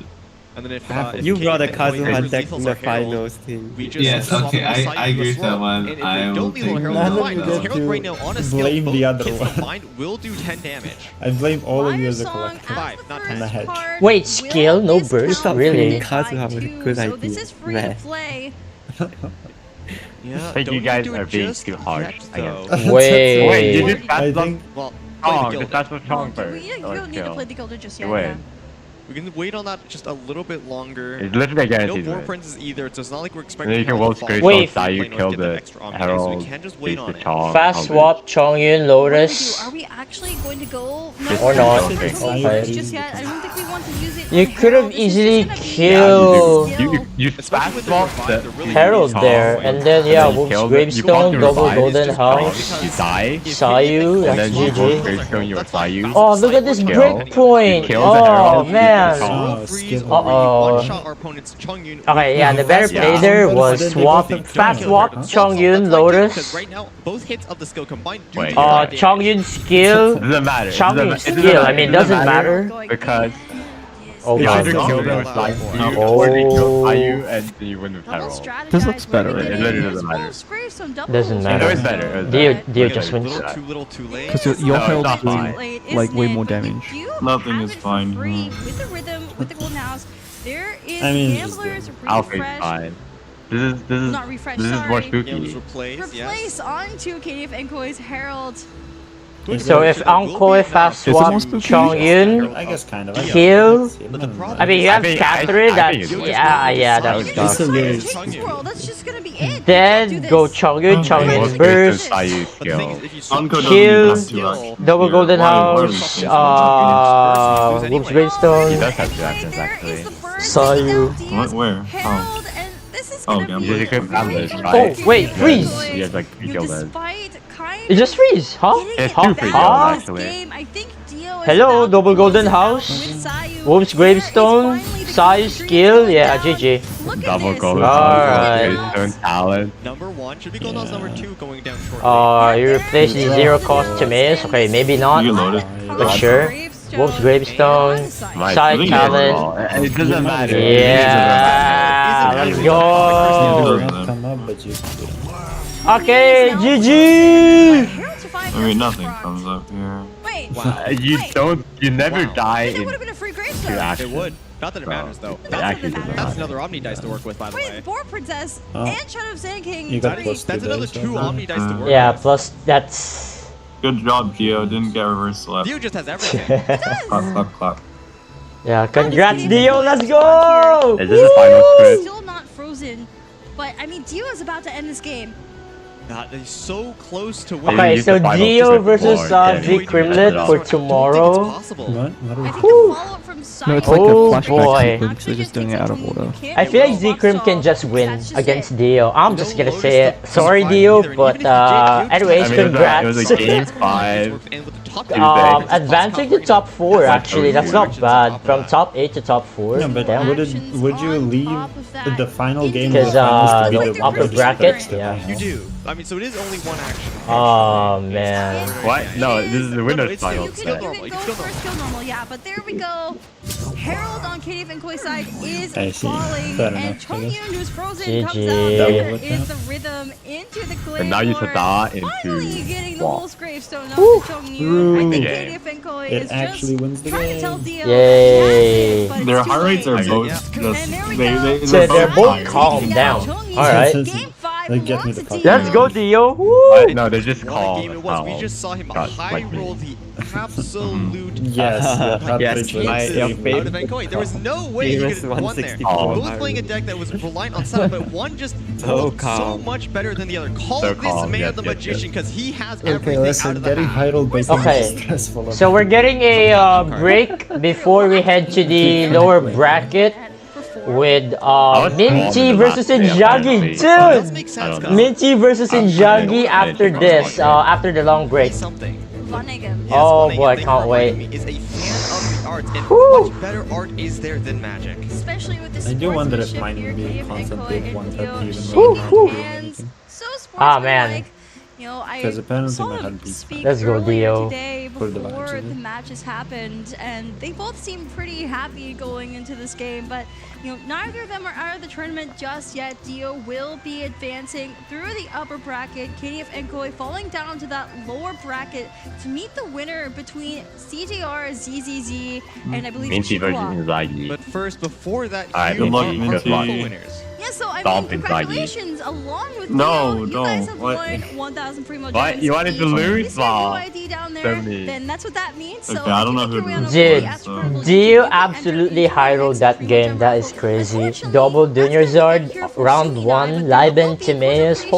And then if You brought a Kaden Kazuha goes deck lethals in the or Herald, finals, team. we just Yes, swap okay, them aside I to agree a with that swap. one. And if I they will don't lethal take Herald, None then of fine. you Because get Herald to right now on a scale, blame both the other kits one. combined will do 10 damage. I blame all of you as a Song collective. as 5, the not first 10. the head. card Wait, will skill, no discount burst? the Really? bid by Kazuha was a 2, good so this idea. is free Meh. to play. Yeah, I think you don't guys do are it being just too harsh, yet, I guess. though. Wait, you Wait. did fast block think- Well, play the Chong. Gilded. Did fast block Chong Well, first. you don't need to play the Gilded just yet. You Yeah. win. We can wait on that just a little bit longer. It's literally a No guaranteed War win. Princes either, so it's not like we're And expecting then you can Herald Wolf's to Grace fall Wait. off Sayu lane or kill get that the extra Omni, Herald, so we can just wait beat on the it. Chong. Fast I'll swap, Chongyun, Lotus. Are we actually going to go? Just Or not. Don't use Okay. this just yet. I don't think we want to use it. You on could have Herald. This is easily just gonna be killed You fast swap the Herald there, and then yeah, Wolf's Gravestone, double Golden House, You die, Sayu, and that's then you Wolf's GG. Gravestone your Sayu. Oh, look at this Kill. breakpoint! Kill the Oh Herald, man! Oh, Freeze skill. or Uh-oh. one-shot our opponent's Chongyun. Okay, yeah, the better play Yeah. there But was then they swap, both have fast Chongyun, swap huh? Chongyun, Because Lotus. right now, both hits of the skill combined do Wait, do that damage. Chongyun skill, Doesn't matter. Chongyun skill, I mean, doesn't matter. Because Oh you my either kill god. them with Sayu, Oh. or they kill Sayu, and you win with Herald. This looks better, It right? literally doesn't matter. Doesn't It matter. was better. It was Dio better. just A wins. little too late. Because your No, it's Herald's not fine. doing like way more damage. Nothing is fine. Free with the rhythm, with the golden house. There is I mean, it's gamblers Alpha's refresh. fine. This is Not refresh, more sorry. Yeah, it was spooky. replaced, yes. Replace onto KDF Enkoi's Herald. So if Ankoi fast swap Chongyun, I guess kind of. kill. But the problem I mean, you I have think- Catherine. I That think it's yeah, that's It's tough. a little- That's just gonna be it. Then go Chongyun, Chongyun Wolf's Grace burst, and Sayu But the thing skill. is, if you swap Unco Kill. doesn't have to actually. double Golden Why are we House, changing Wolf's He Gravestone, does have two actions There actually. is the burst. Sayu. What? Where? Herald, and this is Oh, gonna okay, be You could have this, Oh, right? wait, freeze. You have like 3 kills then. Despite kind It just freeze, huh? It's Huh? 2 free kills Huh? actually. game, I think Dio is Hello, about to double close Golden it out House, with Sayu. Wolf's There is Gravestone, finally the Sayu golden dream skill, going yeah, down. GG. Look at Double this. golden Alright. Gravestone talent. number 1 should be Gold House number 2 going down shortly. You replace the zero cost Timaeus, okay, maybe not, You loaded. but sure. Wolf's Gravestone, My Side think talent, It doesn't matter. yeah, let's go. Come up, but you. Okay, GG. I mean, nothing comes up here. Wait, You never die that in would have been a free two gravestone. It actions. would. Not that it matters though. It actually doesn't That's matter. another Omni dice to work with, by the way. Wait, Boar Princess Oh. and Shadow of Sand King. You got That plus is, that's 2 another dice, 2 right? Omni dice to work Yeah, with. plus that's Good job, Gio. Didn't get reverse left. Dio just has everything. Clap, clap, clap. yeah. Congrats, Dio. Let's go. Is this the final script? Still not frozen, but I mean, Dio is about to end this game. God, he's so close to winning. Okay, use so the final Dio script versus before, yeah, Z we Crimlet can for do it. tomorrow. Possible. What? What are we I think doing? the follow-up from Sayu. No, it's like a Oh, flashback boy. sequence. They're just doing it out of order. I feel like Z Crim can just win against Dio. I'm just gonna say it. Sorry, Dio, but anyways, It was congrats. a game 5. Advancing to top 4 actually, that's not bad. From top 8 to top 4. Yeah, but Damn. would you leave the final game of Because the finals to be the upper bracket, yeah. You do. I mean, so it is only one action. Oh man. What? No, this is the No, winner's it's final. you can set. go You can go for skill normal, yeah, but there we go. Herald on KDF and Koi side is I see. falling, Fair and enough, I guess. Chongyun, who's frozen, GG. comes out. There Double is the rhythm into the Claymore. And now you Tada Finally into getting the wall. Wolf's Gravestone off to Chongyun. I think Yeah. KDF and Koi It is actually just wins the trying to tell game. Dio Yay. but it's Their too heart rates late. are both Yeah. just. And there we They, go. they, So they're both high. calmed down. Chongyun, Alright. Game 5 They get me the fuck. Let's go, Dio. No, they just call. Game it was. We just saw him high roll the absolute Yes, out of Enkoi. There was no way he could have won there. Both playing a deck that was reliant on setup, but one just so much better than the other. Call this man the magician because he has everything out of the hat. Okay, so we're getting a break before we head to the lower bracket with Minty versus Inzaghi. Dude, Minty versus Inzaghi after this, after the long break. Oh boy, I can't wait. Is a fan of the arts, and much better art is there than Magic. Especially with this I do wonder if sportsmanship mine here, would be KF and constantly Koi one and tap Dio even shaking hands. So Ah man. sportsmanlike. You know, I Because apparently saw my them hand beats speak Let's go, earlier Dio. today For the before matches. the matches happened, and they both seemed pretty happy going into this game. But you know, neither of them are out of the tournament just yet. Dio will be advancing through the upper bracket. KDF and Koi falling down to that lower bracket to meet the winner between CJR, ZZZ, and I believe Minty versus Chikwa. Inzaghi. But first, before that, Good luck, huge Minty. powerful winners. Yeah, so I Stomp mean, Inzaghi. congratulations along with No, Dio. You guys don't. have What? won 1,000 primo What? gems You wanted to each. lose? If you have Wow. ID down there, 70. then that's what that means. So Okay, I don't know who if you make your way on it over Dude, to the Astro Purple, Dio you can enter absolutely into the high rolled next that primo game. gem That is raffle. crazy. Unfortunately, Double that's Junior gonna be Zard, it here for round Sumi 1, Nai, but there Liben, will be Timaeus, preparations and stuff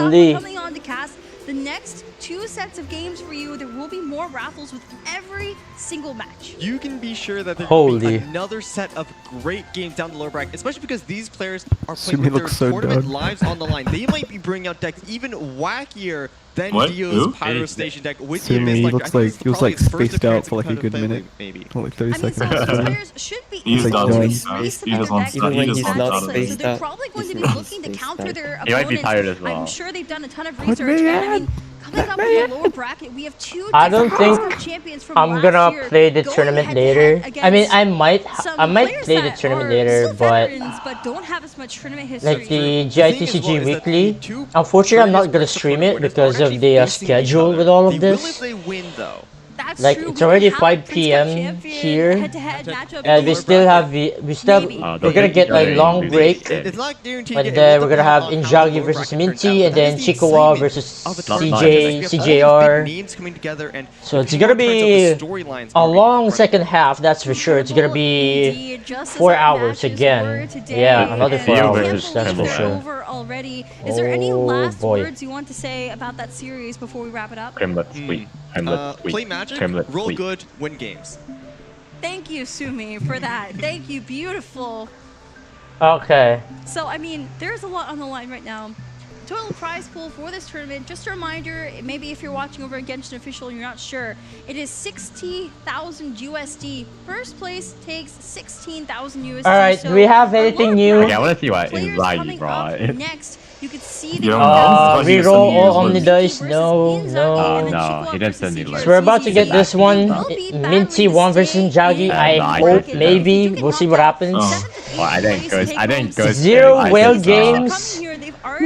holy. coming on to cast. The next 2 sets of games for you, there will be more raffles with every single match. You can be sure that there will Holy. be another set of great games down the lower bracket, especially because these players are playing Sumi with their looks so tournament done. lives on the line. They might be bringing out decks even wackier than What? Dio's Who? Pyro Station deck with the Sumi, Abyss. he Like, I looks think like this is he was probably like his first spaced out appearance for like a in good competitive minute, play, maybe. for like 30 I mean, some of seconds. these players should be He's able done. to He's space He just the wants deck to- he and just use wants that out of so it. they're probably going to be looking to counter their He might be opponents. tired as well. I'm sure they've done a ton of research. And I mean, coming up with the lower bracket, we have 2 I don't different think champions from I'm last gonna year play the going tournament head-to-head later. I mean, against I might some players play the that tournament are later, still but veterans, but don't have as much tournament history. like the thing as GITCG well is that weekly, the two unfortunately I'm not gonna previous stream tournament it winners because aren't of actually the facing each schedule other. with all of They will if this. they win, though. That's Like, true. it's We already have a 5 Prince Cup PM champion here, head-to-head matchup and in we the still lower have bracket. we still Maybe. we're gonna get like long break, It's not guaranteed. and It then will we're gonna depend have on how the Inzaghi lower versus bracket turns Minty, out, and but that then is the Chikawa excitement versus of the tournament. CJ, Like, we have all these big CJR. names coming together, and So it's the gonna turns out be the storylines a are being long run. second half, that's for sure. It's gonna be Indeed, just as 4 our hours matches again. were today, Yeah, another and 4 I hours, can't that's believe for they're sure. over already. Is there any Oh, last boy. words you want to say about that series before we wrap it up? Kremlet sweet. Kremlet sweet. Play Magic, Kremlet roll sweet. good, win games. Thank you, Sumi, for that. Thank you, beautiful. Okay. So, I mean, there's a lot on the line right now. Total prize pool for this tournament, just a reminder, maybe if you're watching over Genshin Official and you're not sure, it is 60,000 USD. First place takes 16,000 USD. Alright, so do we have our anything lower new? bracket Okay, I wanna see what players Inzaghi coming brought. up next. You could see the Reroll all Omnidice, no, Oh, no. no, he didn't send me like So we're about to get this one, Minty 1 versus Inzaghi. I hope, maybe, we'll see what happens. Oh, I didn't go. Zero whale games.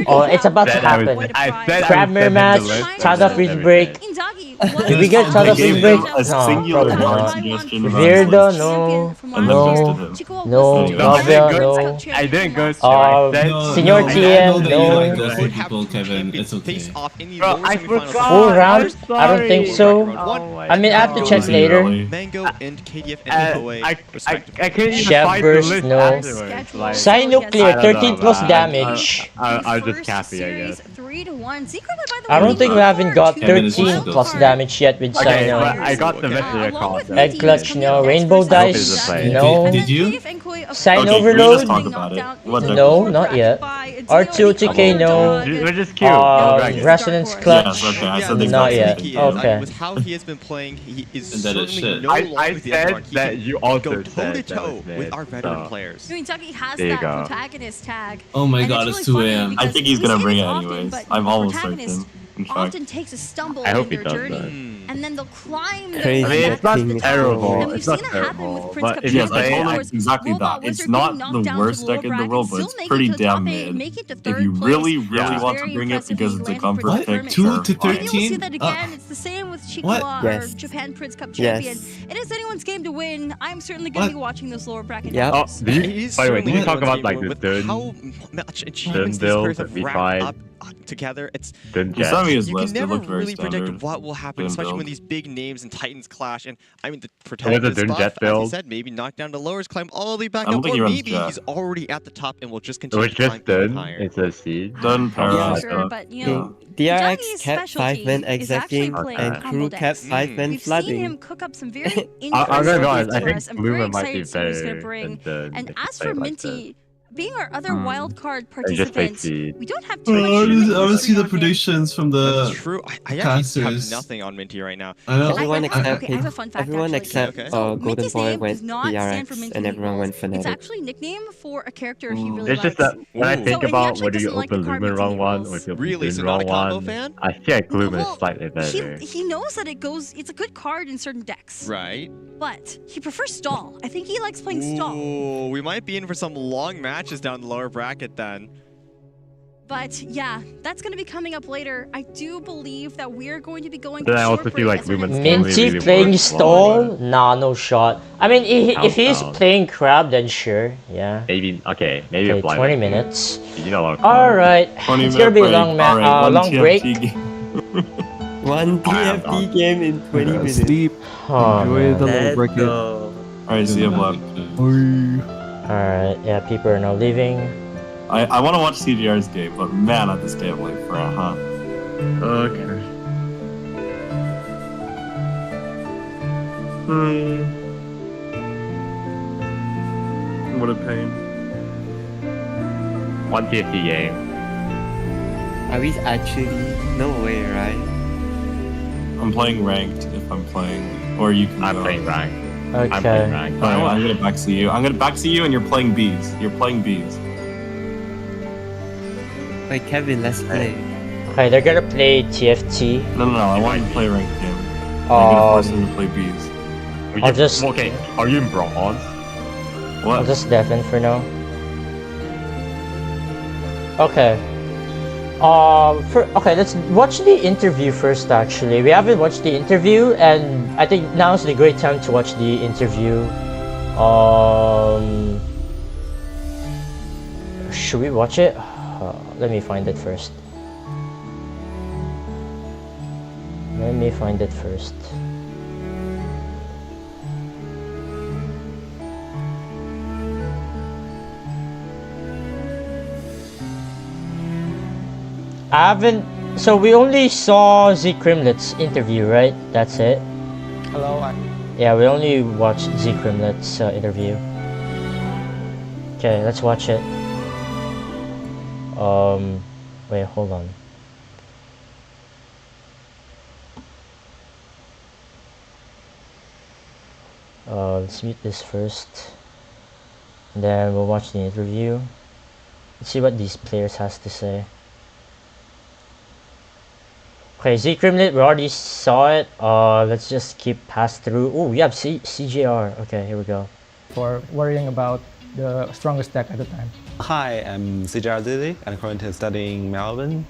Oh, it's about to Said I was- happen. I said I Crab would Mirror send him match, the list. Tada Freeze Break. Did we get Tada Freeze Break? No, probably not. Virda, no. No. No. Novia, no. I didn't go. I said Senor no, TM, I know that you like no. ghosting people, Kevin. It's okay. Bro, I forgot. Full round? I'm I don't think so. Oh I mean, I have to check later. Mango and KDF and Koei, I couldn't even Chef find the burst, list no. afterwards. Like, Sign nuclear, I don't know, 13 plus man. damage. I'll just happy, I guess. 3-1. Secretly, by the way, I don't think we haven't got Kevin is 13 also plus good. damage yet with Okay, Sino. but I got the Messenger card. Egg clutch, no. Rainbow dice, no. Did you? Sign Okay, we overload, just talked about it. What the- no, not yet. R2OTK, no. We're just cute. Resonance Yes, clutch, okay, I said the not exact yet. same thing. Okay. With how he has been playing, he is And that is certainly shit. no I longer the said underdog. He that can you also go said toe to that toe was with mid, our veteran so. players. I mean, Tucky has There you that go. protagonist tag. Oh my and god, it's it's really 2 funny a.m. I because think he's we gonna say bring this it often, anyways. but I'm almost protagonist certain. In fact. often takes a stumble I hope in he their does journey, that. and then they'll climb their Crazy. way I mean, back it's not to the top. terrible. And we've It's not seen it happen terrible. with Prince But Cup if you Yes, I say told champions. him exactly Robot that. Wizard It's not getting knocked the down to worst the lower deck in the bracket, world, but still it's making pretty it to the damn top eight, mid. make it to If third you place. really That's want to very bring it impressive because being it's a ranked for comfort the pick, tournament. 2 to I think we'll see 13? that again. It's the same with Chikula, Yes. our Japan Prince Cup Yes. champion. It is anyone's game to win. I'm certainly going to be watching this lower bracket. Yeah. Oh, matches. by the way, did you talk about like the with Dun how much achievements these build players that have we wrapped tried? up together? It's Dun You saw me as you list. can It never looked very really predict standard. what will happen, Dun especially build. when these big names and titans clash. And I mean, the Dun protagonist buff, Jet as you build. said, maybe knock down the lowers, climb all the way back I don't up, think or he runs maybe Jet. he's already at the top and will just It continue was to climb just even Dun. higher. It's a seed. Dun, Para, Sure, but you know, DRX Johnny's kept specialty 5-man is actually execing playing and combo crew decks. kept 5-man We've seen flooding. him cook up some very I'm gonna interesting be honest, I to think us. I'm Bloomer very might be excited to see what he's going better to bring. than And if he as for played like Minty, being our other wild card And just play participant, seed. we don't have too I much want to see the on him. predictions from the That's true. I actually have casters. nothing on Minty right now. I know. Everyone except Okay, I have a fun fact everyone actually. except Okay. Golden Minty's Boy name went does not stand for DRX Minty and everyone went Meatballs. It's Fnatic. actually a nickname for a character he really It's likes. just that when I Ooh. think So, and he about actually whether you doesn't like open the card Lumen with wrong one meatballs. or if you open Really? Dun So not a wrong combo one, fan? I feel like Lumen Well, is slightly better. he knows that it's a good card in certain decks, Right. but he prefers stall. I think he likes playing stall. Ooh, we might be in for some long matches down the lower bracket then. But yeah, that's going to be coming up later. I do believe that we're going to be going Then to I short also break feel like as our Lumen's next really, Minty really playing works stall? well. Nah, no shot. I mean, if he's Countdown. playing crab, then sure, yeah. Maybe okay, maybe Okay, a blind 20 one. minutes. You know what? Alright, 20 it's gonna be a long, Alright, one long break. TFT game. One TFT game in 20 minutes. Sleep. Oh, Enjoy man. the little Let's bracket. go. Alright, see you, Blood. Alright, yeah, people are now leaving. I want to watch CGR's game, but man, at this game, like, for Okay. What a pain. One TFT game. Are we actually? No way, right? I'm playing ranked if I'm playing, or you can. I'm go. playing rank. Okay. I'm playing rank. I'm gonna backseat you. I'm gonna backseat you, and you're playing bees. You're playing bees. Wait, Kevin, let's play. Okay, they're gonna play TFT. No. I want to play ranked game. I'm gonna force him to play bees. I'll just- Okay, are you in bronze? What? I'll just deafen for now. Okay. Okay, let's watch the interview first. Actually, we haven't watched the interview, and I think now's the great time to watch the interview. Should we watch it? Let me find it first. I haven't. So we only saw Z Crimlet's interview, right? That's it. Hello, Yeah, we only watched Z Crimlet's interview. Okay, let's watch it. Wait, hold on. Let's mute this first. Then we'll watch the interview. Let's see what these players has to say. Okay, Z Crimlet, we already saw it. Let's just keep pass through. Oh, we have CJR. Okay, here we go. For worrying about the strongest deck at the time. Hi, I'm D-D-D-D-D-U-DU-DU and currently studying Melbourne,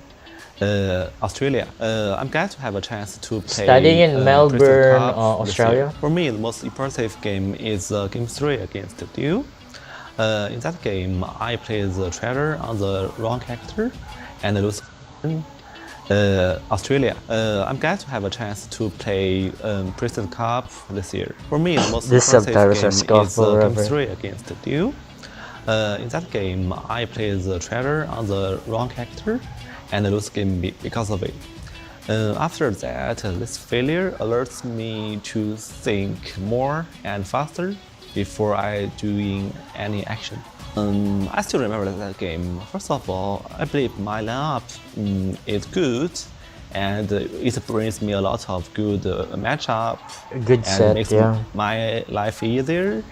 Australia. I'm glad to have a chance to play Studying in Melbourne, Cup this Australia. year. For me, the most impressive game is Game 3 against DU. In that game, I played the trader on the wrong character and lose. Australia. I'm glad to have a chance to play President Cup this year. For me, the most This impressive subtitles game are is forever. Game 3 against DU. In that game, I played the trader on the wrong character and lose game because of it. After that, this failure alerts me to think more and faster before I doing any action. I still remember that game. First of all, I believe my lineup is good, and it brings me a lot of good matchup. Good and set, makes yeah. my life easier.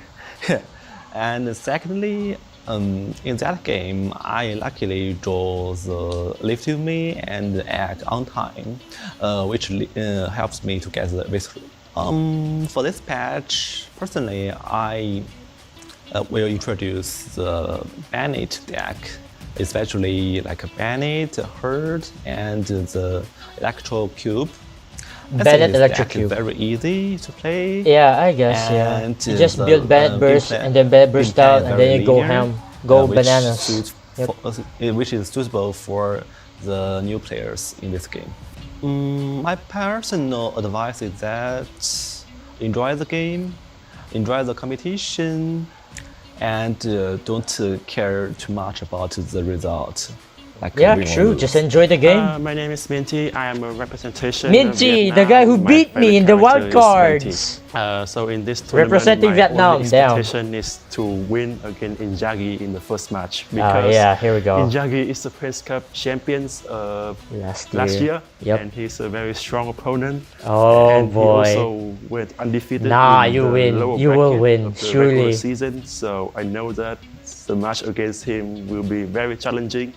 And secondly, in that game, I luckily draw the lift to me and act on time, which helps me to get the victory. For this patch, personally, I will introduce the Bennett deck, especially like a Bennett, Herd, and the Electro Cube. Bennett Electrocute. Very easy to play. Yeah, I guess. And You just build Bennett Burst and then Bennett Burst out, and then you go ham, go bananas. Which is suitable for the new players in this game. My personal advice is that enjoy the game, enjoy the competition, and don't care too much about the result. Like yeah, true. Just enjoy the game. My name is Minty. I am a representation. Minty, the guy who beat me in the wild cards. So in this tournament, representing Vietnam, my expectation is to win against Inzaghi in the first match. Because yeah, here we go. Inzaghi is the Prince Cup champions last year, yep. And he's a very strong opponent. Oh and boy! He also went undefeated. Nah, in you the win. Lower you will bracket win, of the surely. regular season, so I know that the match against him will be very challenging.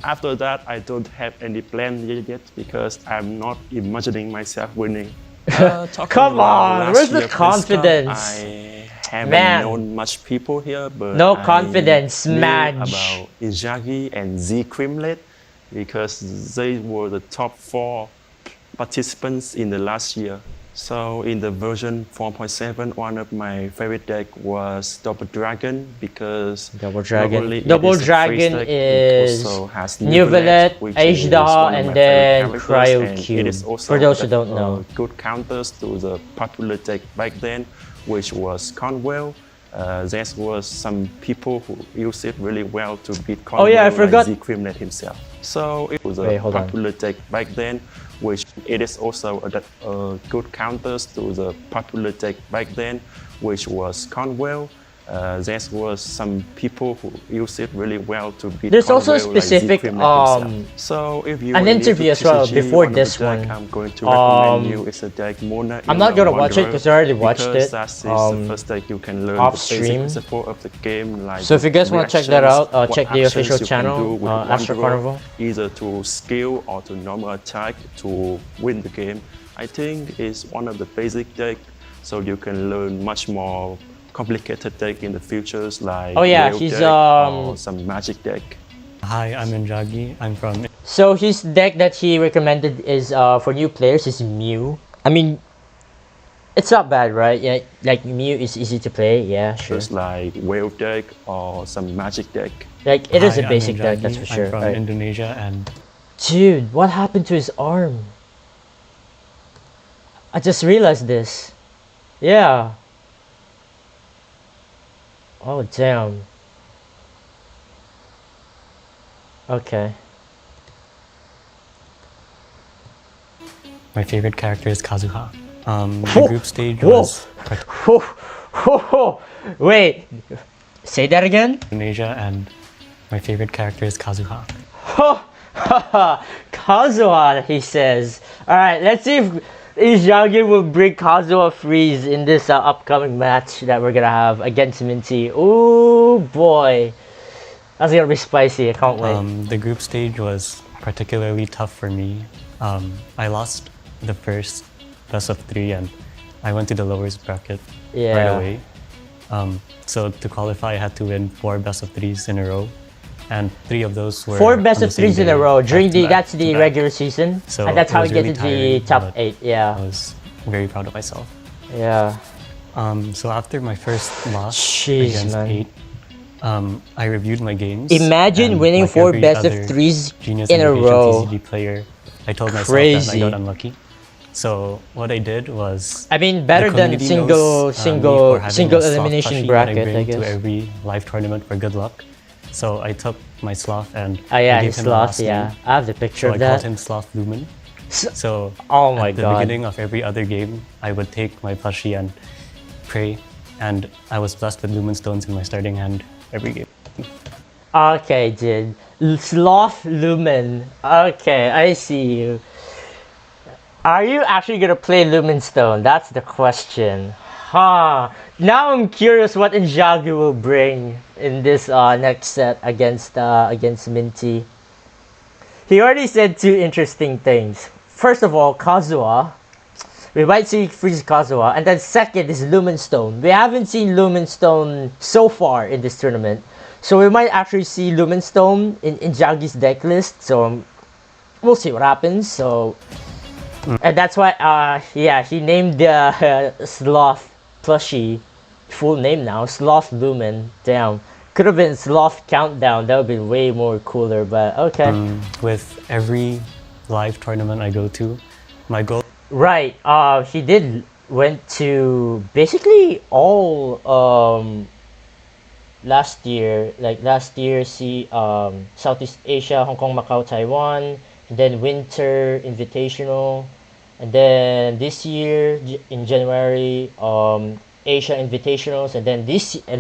After that, I don't have any plan yet because I'm not imagining myself winning. Come on, where's the confidence? I haven't known much people here, but no confidence, man. About Inzaghi and Z Crimlet because they were the top 4 participants in the last year. So in the version 4.7, one of my favorite deck was Double Dragon because Double Dragon is Nuvelet, Ajdaha, and then Cryo Cube. For those who don't know, good counters to the popular deck back then, which was Conwell. There was some people who used it really well to beat Conwell. Oh yeah, I forgot. Like Z-Crimlet himself. So it was a popular deck back then, which it is also a good counters to the popular deck back then, which was Conwell. There was some people who used it really well to beat There's Conwell, also a specific like so if you an interview as well before this deck, one. I'm going to recommend you is a deck Mona. I'm not gonna watch it because I already watched it. That's the first deck you can learn off the stream. basic support of the game. Like so if you guys want to check that out, check the official channel, Astro Astro Carnival. Either to skill or to normal attack to win the game. I think it's one of the basic deck, so you can learn much more complicated deck in the futures, like he's or some magic deck. Hi, I'm Inzaghi. I'm from. So his deck that he recommended is for new players is Mew. I mean, it's not bad, right? Yeah, like Mew is easy to play. Yeah, sure. Just like whale deck or some magic deck. Like it is a basic deck, that's for sure. I'm from Indonesia and. Dude, what happened to his arm? I just realized this. Yeah. Oh damn. Okay. My favorite character is Kazuha. The group stage was. Wait, say that again. Indonesia and my favorite character is Kazuha. Kazuha, he says. All right, let's see if Inzaghi will bring Kazuha freeze in this upcoming match that we're gonna have against Minty. Oh boy, that's gonna be spicy. I can't wait. The group stage was particularly tough for me. I lost the first best of 3 and I went to the lowest bracket right away. So to qualify, I had to win 4 best of 3s in a row. And 3 of those were 4 best of 3s in a row during that's the regular season, so and that's how you get into the top 8. Yeah, I was very proud of myself. Yeah. So after my first loss against 8, I reviewed my games. Imagine winning 4 best of 3s in a row. TCG player, I told myself that I got unlucky. So what I did was, I mean, better than single elimination bracket, I guess. To every live tournament for good luck. So I took my Sloth and I gave him Sloth, I have the picture of that. I called him Sloth Lumen. So oh my at the beginning of every other game, I would take my plushie and pray, and I was blessed with Lumen Stones in my starting hand every game. Okay, dude. Sloth Lumen. Okay, I see you. Are you actually gonna play Lumen Stone? That's the question. Now I'm curious what Inzaghi will bring in this next set against Minty. He already said 2 interesting things. First of all, Kazuha. We might see freeze Kazuha, and then second is Lumen Stone. We haven't seen Lumen Stone so far in this tournament, so we might actually see Lumen Stone in Inzaghi's deck list. So we'll see what happens. So And that's why, yeah, he named the Sloth plushie, full name now, Sloth Lumen. Damn. Could have been Sloth Countdown, that would be way more cooler, but okay. With every live tournament I go to, my goal... Right, he went to basically all last year, Southeast Asia, Hong Kong, Macau, Taiwan, and then Winter Invitational, and then this year in January, Asia Invitationals, and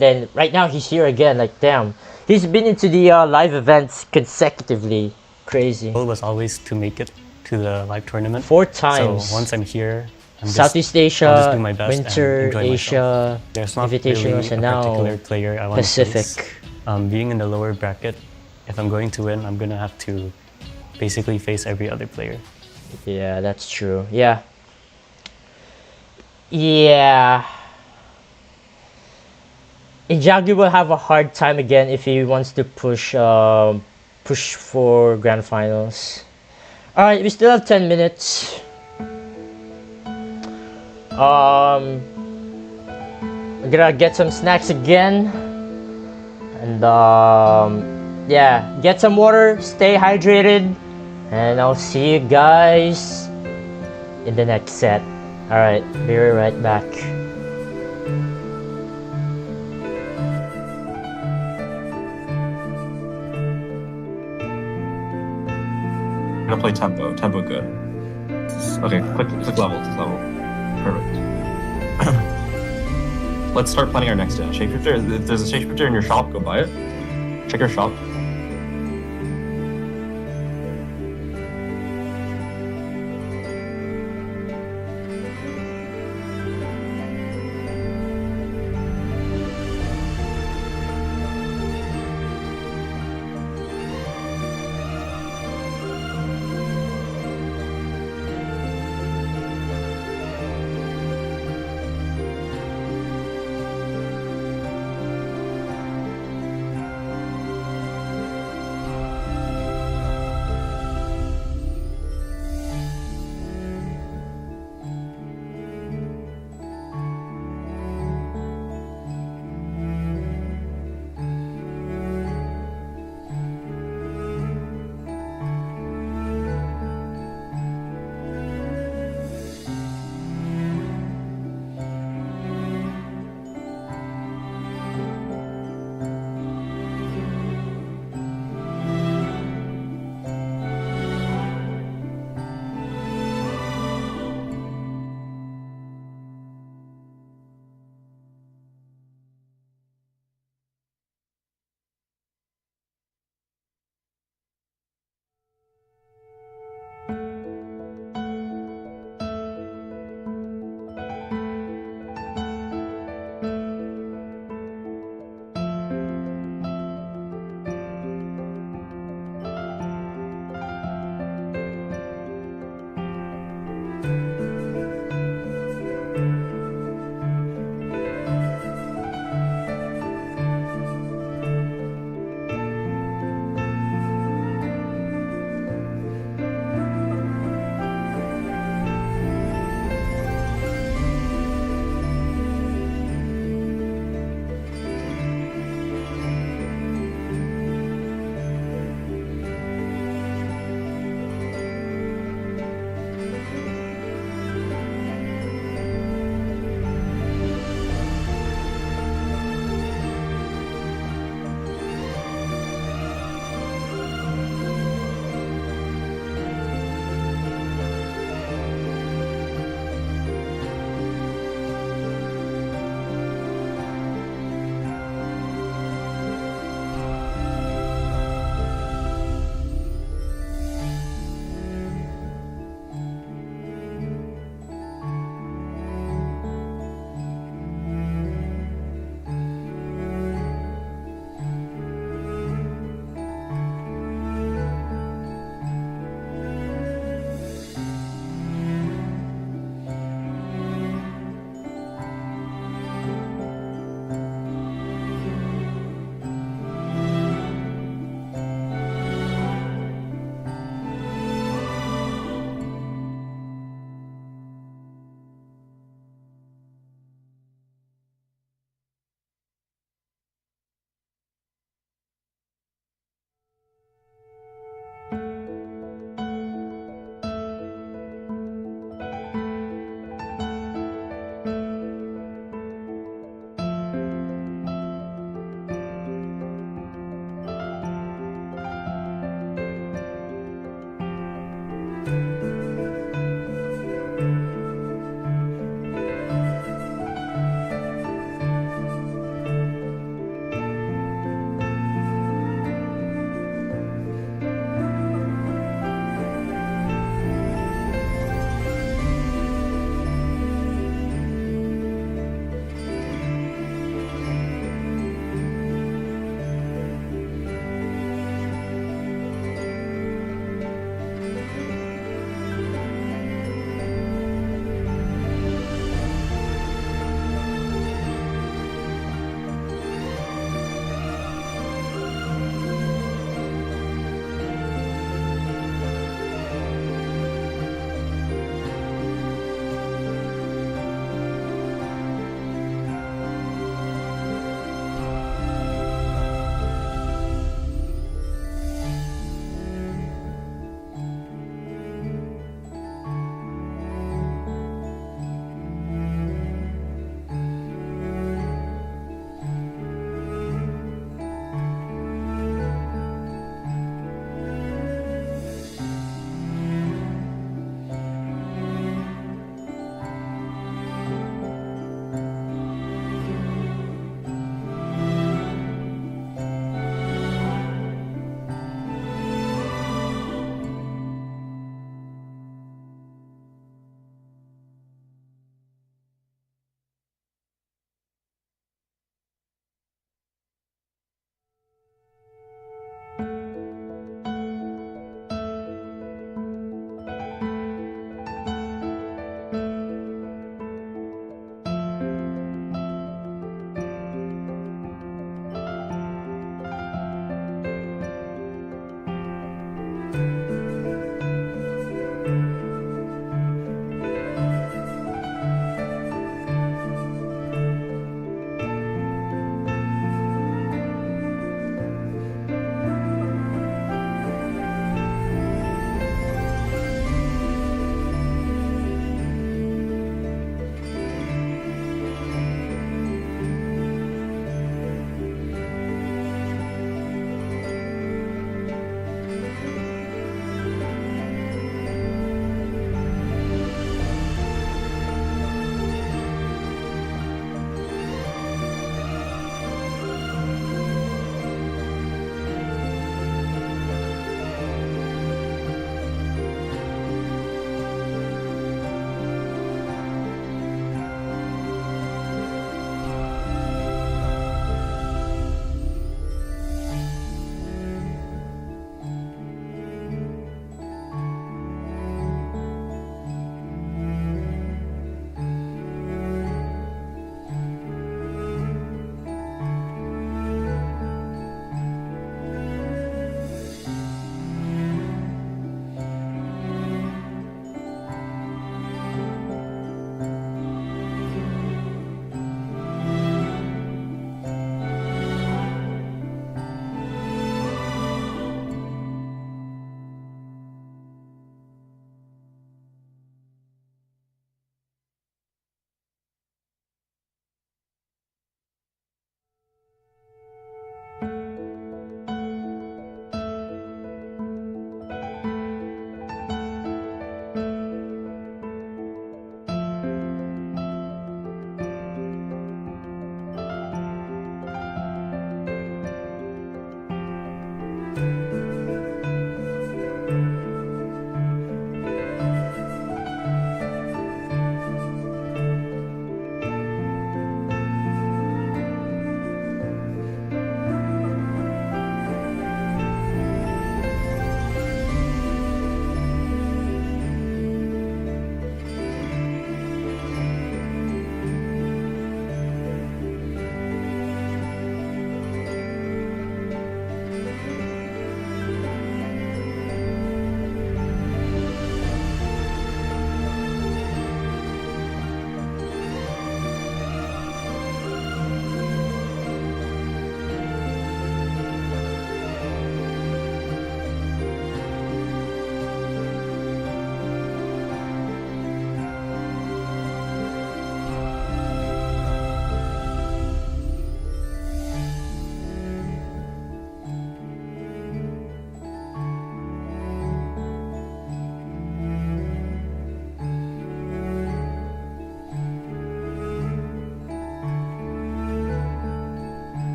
then right now he's here again. Like, damn, he's been into the live events consecutively. Crazy. My goal was always to make it to the live tournament 4 times. So once I'm here, Southeast Asia, I'll just do my best Winter and Asia, There's not Invitationals, really and a now particular player I want Pacific. to face. Being in the lower bracket, if I'm going to win, I'm gonna have to basically face every other player. Yeah, that's true. Yeah. Yeah. Injagyu will have a hard time again if he wants to push for grand finals. All right, we still have 10 minutes. I'm gonna get some snacks again, and yeah, get some water, stay hydrated, and I'll see you guys in the next set. All right, be right back. I'm gonna play tempo. Tempo good. Okay, click level. Perfect. Let's start planning our next shapeshifter. If there's a shapeshifter in your shop, go buy it. Check your shop.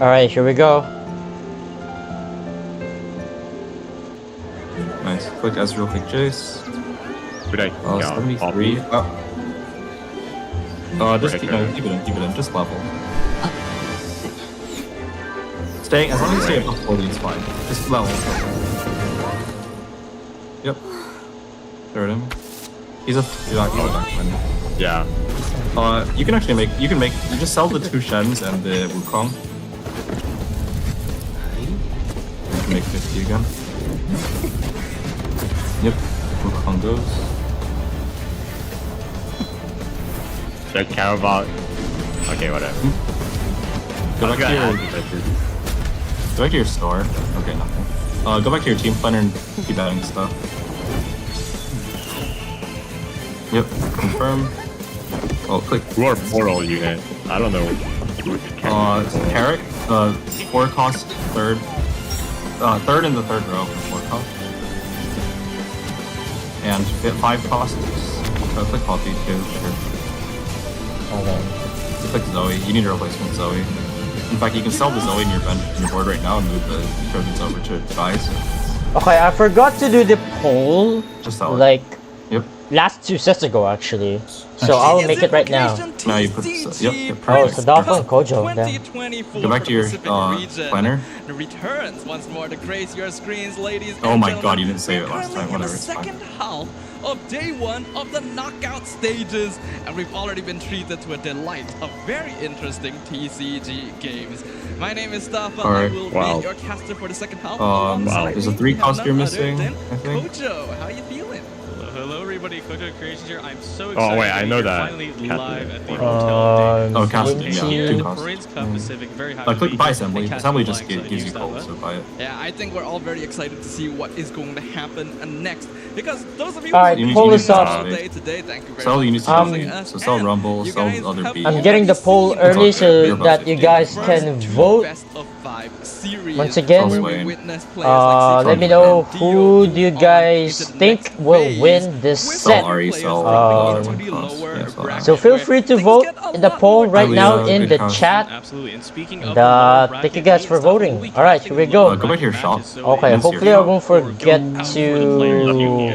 Alright, here we go. Nice. Quick Ezreal, quick Jace. 73. Just keep it in. Just level. Staying, as long as you stay above 40 is fine. Just level. Yep. Third him. He's a Darkman. Yeah. You can actually you just sell the 2 Shens and the Wukong. You can make 50 again. Yep. Wukong goes. Should I care about? Okay, whatever. Go back to your store. Okay, nothing. Go back to your team planner and keep adding stuff. Yep, confirm. Oh, click. Who are portal unit? I don't know. Carrick, 4 cost, third in the third row for 4 cost. And 5 costs. Click Poppy too, sure. Hold on. Click Zoe. You need a replacement Zoe. In fact, you can sell the Zoe in your board right now and move the Trojans over to Dice. Okay, I forgot to do the poll. Just sell it. Like, yep. Last 2 sets ago, actually. So I'll make it right now. Now you put yep. Oh, so Dolphin and Kojo. Go back to your planner. The returns once more to grace your screens, ladies. Oh my god, you didn't save it last time. Whatever. It's fine. Second half of day 1 of the knockout stages, and we've already been treated to a delight of very interesting TCG games. My name is Stafa. I will be your caster for the second half. There's a 3 cost you're missing, I think. Kojo, how are you feeling? Hello everybody, Kojo Creations here. I'm so excited Oh wait, I know that. finally live at the hotel. Casting, yeah, 2 the costs. Prince Cup Pacific. Very happy Click to buy be assembly. here. Assembly just gives you gold, so buy it. Yeah, I think we're all very excited to see what is going to happen next. Because those of you Alright, pull this up. today, thank you very Sell much. Unity, so sell Rumble, sell other beats. I'm getting the poll early so that you guys can vote. Once again, let me know who do you guys think will win this set. So feel free to vote in the poll right now in the chat. Absolutely. And speaking of Thank you guys for voting. Alright, here we go. Go back to your shop. Okay, hopefully I won't forget to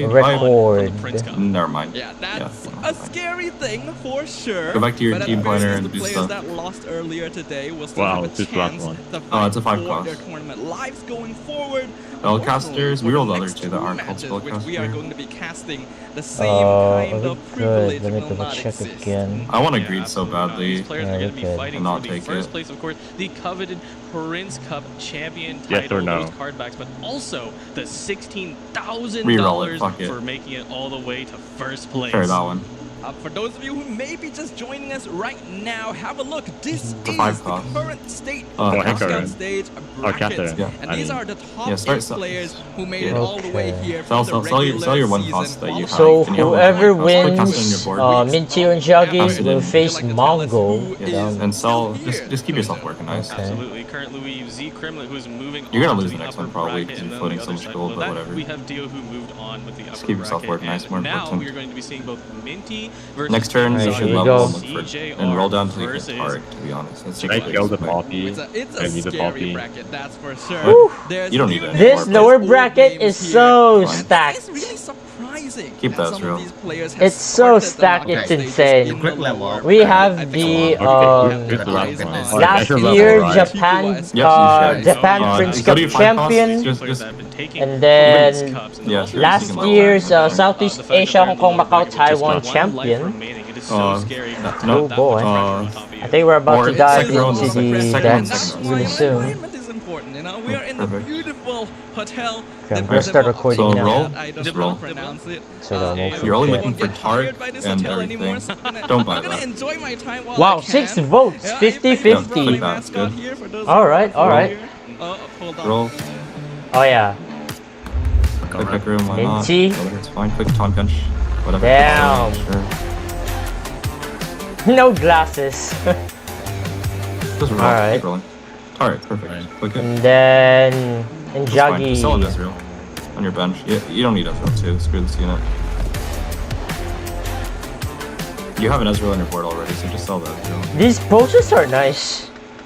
record. Never mind. Yeah, that's a scary thing for sure. Go back to your but team planner and the do players stuff. that lost earlier today will still have a this chance last one. to fight it's a 5 for cost. their tournament lives going forward. Spellcasters, we rolled the other 2 that aren't called Which we are spellcasters. going to be casting the same kind of privilege Let me will double not check exist. again. I want to greed so badly. These players are going to be fighting not for the take first it. place, of course, the coveted Prince Cup champion Yes title, or no? those card backs, but also the Reroll $16,000 it, fuck it. for making it all the way to first place. Sure, that one. For those of you who may be just joining us right now, have a look. This is the 5 cost. current state Oh, of Hacker. knockout stage brackets. Yeah, And I these mean, are the top yeah, 8 players who made it all the way here Sell from the your regular 1 season cost that you have. So Can you have whoever one cost? Put casting on wins, your board. Mintio and Jaggies Absolutely. will face Mongo. And sell, just keep yourself working nice. Absolutely. Currently, we have Z Kremlin, who's moving You're gonna on lose to the next upper one probably bracket, because and you're then floating the so other much side gold, below but that, whatever. we have Dio, who moved on with the upper Just keep yourself bracket, working nice, and more now important. we are going to be seeing both Minty versus Next turn, you Zaga should we level go. and look for and roll down to the Tarek, to be honest. Let's Should I kill the Poppy? It's a I need the scary Poppy. bracket, that's for sure. Woo. You don't need that. This lower bracket is so stacked. It's really surprising. Keep that some real. of these players have It's so started the stacked, knockout it's stages insane. in the lower We bracket. have I think the a lot of Here's the last one. last Actually, year level, right? Japan Yes, Prince go Cup to your 5 costs, champion, just and then yeah, sure, last you can level. year's Southeast Asia Hong Kong Macau Taiwan champion. Oh boy, I think we're about or to dive second round, into second the round, decks second really soon. Alignment is important, you know. We are in the beautiful hotel. Okay, I'm gonna start recording So now. roll, I don't just know how roll. to pronounce it. So that won't You're only I looking won't for get tired Tarek by this and hotel everything. anymore, so Don't buy I'm gonna that. enjoy my time while Wow, I 6 can. votes, Yeah, 50-50. Click that, it's good. Alright, alright. Hold on. Roll. Oh yeah. Click back room, why not? Minty. Whatever, it's fine. Click taunt bench. Whatever. Damn. Sure. No glasses. Just roll. Alright. Keep rolling. Alright, perfect. Click it. And then That's fine. Just sell an Jaggi. Ezreal on your bench. You don't need Ezreal too. Screw this unit. You have an Ezreal on your board already, so just sell that Ezreal. These posters are nice.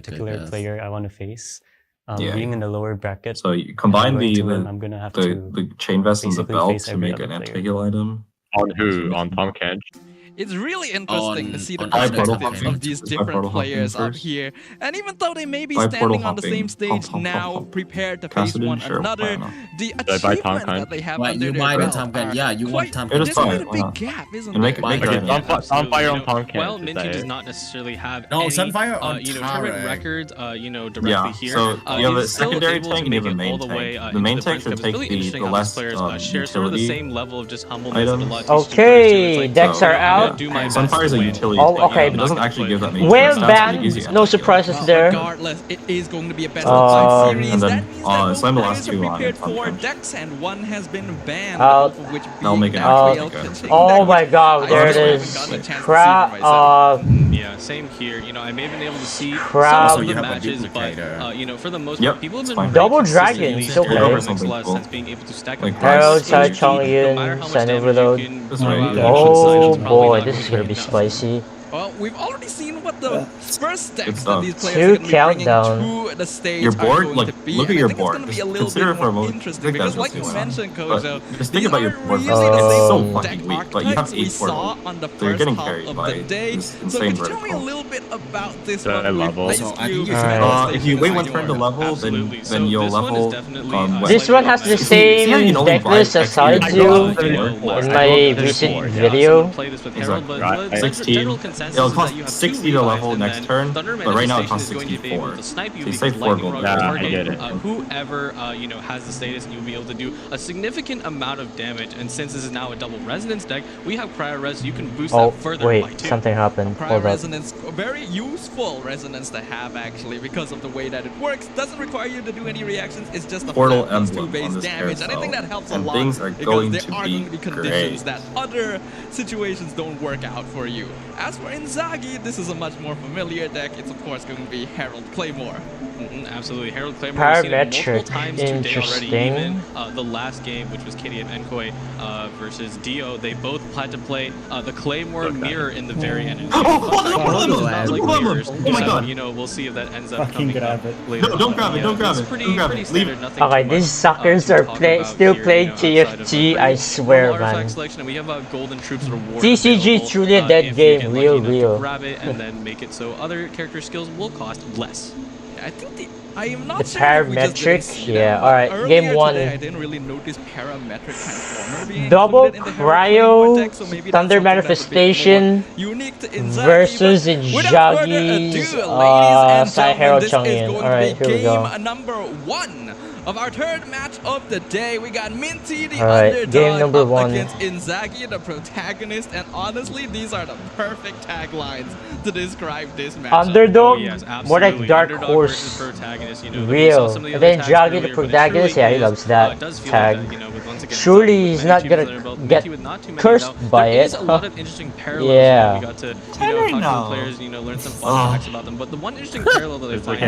particular player I want to face. Being in the lower bracket. So you combine I'm gonna have the chain vest and the belt to make an anti-heal item. On who? On Tom Kench? It's really interesting to see the perspective of these different players up here. And even though they may be standing on the same stage now, prepared to face one another, the achievement that they have under their belt yeah, you want Tom There's quite a big gap, isn't there? Sunfire on Tom Well, Minty does not necessarily have Sunfire on current records, directly here. So you have a He's still secondary able to tank and you make have a it all main the way, tank. The main into tank should It's take really the interesting how less these players share sort of the utility same level of just humbleness that a lot of these Okay, decks are out. Sunfire's a utility. Oh, okay. It doesn't actually give that main Whale tank stats, ban, but it gives you no surprises there. Regardless, it is going to be a best of 5 series. And then That means that slam the both last players two are on prepared it. for decks, and one has been banned, Out. both of which That'll being make it that actually whale good. catching Oh deck, my which god, I there it haven't is. gotten a chance to see Crap. for myself. Yeah, same here. I may have been able to see Crap. some of the matches, but for the most part, people have been Double very dragons, consistently okay. makes a lot of sense being able to stack up Herald, cards. Side Chong No matter Yun, how much Sun damage Overload. you can Oh boy, this is gonna be spicy. Well, we've already seen what the first steps It's that these players two are going to be bringing countdown. to the stage Your are board, going like, to be. look at And your I think board. it's going to be Just a little consider bit it for a more moment. interesting Think because, that's like you what's mentioned, going on. Kojo, But just think about your board. these are really the It's so same fucking deck weak, but you have archetypes we 8 for saw them. on the So you're first getting half carried of by the day. this So insane could you tell me a vertical. little bit about this So one? at We've level. placed So I you think in if you wait one Station turn to level, then you'll this one is level. definitely, This one has the same deck list as I do in my recent video. play this with Exactly. Herald, but Right. the 16. general consensus It'll is cost that you have 60 two to revives, level and next then turn, Thunder but right now it Manifestation costs is going to be able 64. to snipe you So you because save 4 Lightning gold. Roar will Yeah, I target get it. whoever has the status, and you'll be able to do a significant amount of damage. And since this is now a double resonance deck, we have Cryo Res. You can boost Oh that further by wait, 2. something happened. Cryo Hold up. resonance, a very useful resonance to have actually because of the way that it works. Doesn't require you to do any reactions. It's just a Portal flat plus 2 emblem on base this damage, and I think that helps a and lot things are because going there to are be going to be conditions great. that other situations don't work out for you. As for Inzaghi, this is a much more familiar deck. It's of course going to be Herald Claymore. Absolutely, Herald Claymore. We've seen it multiple Parametric, times today already. interesting. Even the last game, which was KD and Enkoi versus Dio, they both had to play the Claymore mirror in the very end. Oh my god! We'll see if that ends up coming up later. No, don't grab it, don't grab it, don't grab it. Leave it. Nothing Okay, too these much, suckers to are talk play about still here, playing outside of TFT, it. I swear, Artifact man. selection, and we have a Golden Troops reward TCG available, truly a dead if you game, get real, lucky enough to real. grab it and then make it so other character skills will cost less. I think I am not The sure if we just didn't parametric, see yeah, that, alright, but game earlier 1. today, I didn't really notice parametric transformer being Double included in the Herald Claymore deck, so maybe that's Thunder something that's a bit Manifestation more unique to Inzaghi, versus but without further Inzaghi's ado, ladies and Sai gentlemen, Herald this Chang'e. is going Alright, to here be we go. game number 1 of our third match of the day. We got Minty, the Alright, underdog, game number up 1. against Inzaghi, the protagonist, and honestly, these are the perfect taglines to describe this match. Underdog, Oh, more like Dark Underdog Horse, versus protagonist, real. And then Jaggy, the protagonist, yeah, he loves that tag. Surely he's not gonna get cursed by it. There's a lot of interesting parallels. Yeah. We got to talk to the players, learn some fun facts about them. But the one interesting parallel that I find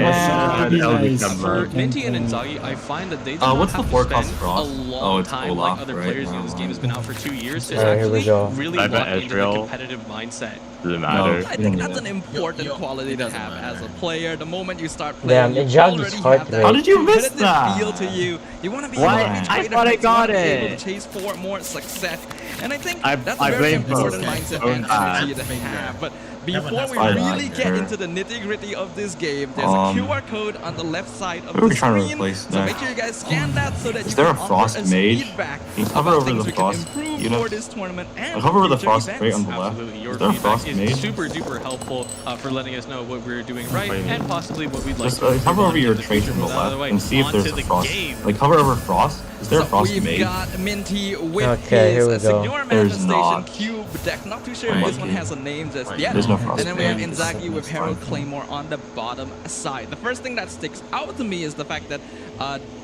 for Minty and Inzaghi, I find that they do not what's the have to forecast spend for a us? long It's time Olaf, like other right? players. This game has been out for 2 years to Alright, here we actually go. really Bye-bye, lock into the Ezreal. competitive mindset. Doesn't matter. I think that's an important quality to have as a player. The moment you start Damn, playing, the you Jaggy's already heart have rate. that How did you miss competitive that? feel to you. You want to be What? able to I each thought I other, got you wanna be able it. to chase for more success. And I think I that's a very blame important Pro. mindset Own and energy to have. But before we really get into the nitty-gritty of this game, there's a QR code on the left side of who are the we trying to screen. replace So make next? sure you guys scan that so that Is you there can a Frost offer us Mage? feedback Can you hover about over things the we can Frost improve unit? for this tournament and Hover over the future Frost events. crate on the left. Absolutely, your Is there a feedback Frost is Mage? super duper helpful for letting us know what we're doing right and possibly what we'd like Just to improve hover on over in your the trait future. on the With that out of the left way, and see if onto there's a the Frost. game. Like hover over Frost. Is there a Frost we've Mage? got Minty with Okay, here we his go. Signor There's Manifestation not. Cube deck. Not too sure if this one has a name just yet. There's no Frost And then we have Mage. Inzaghi with Herald Claymore on the bottom side. The first thing that sticks out to me is the fact that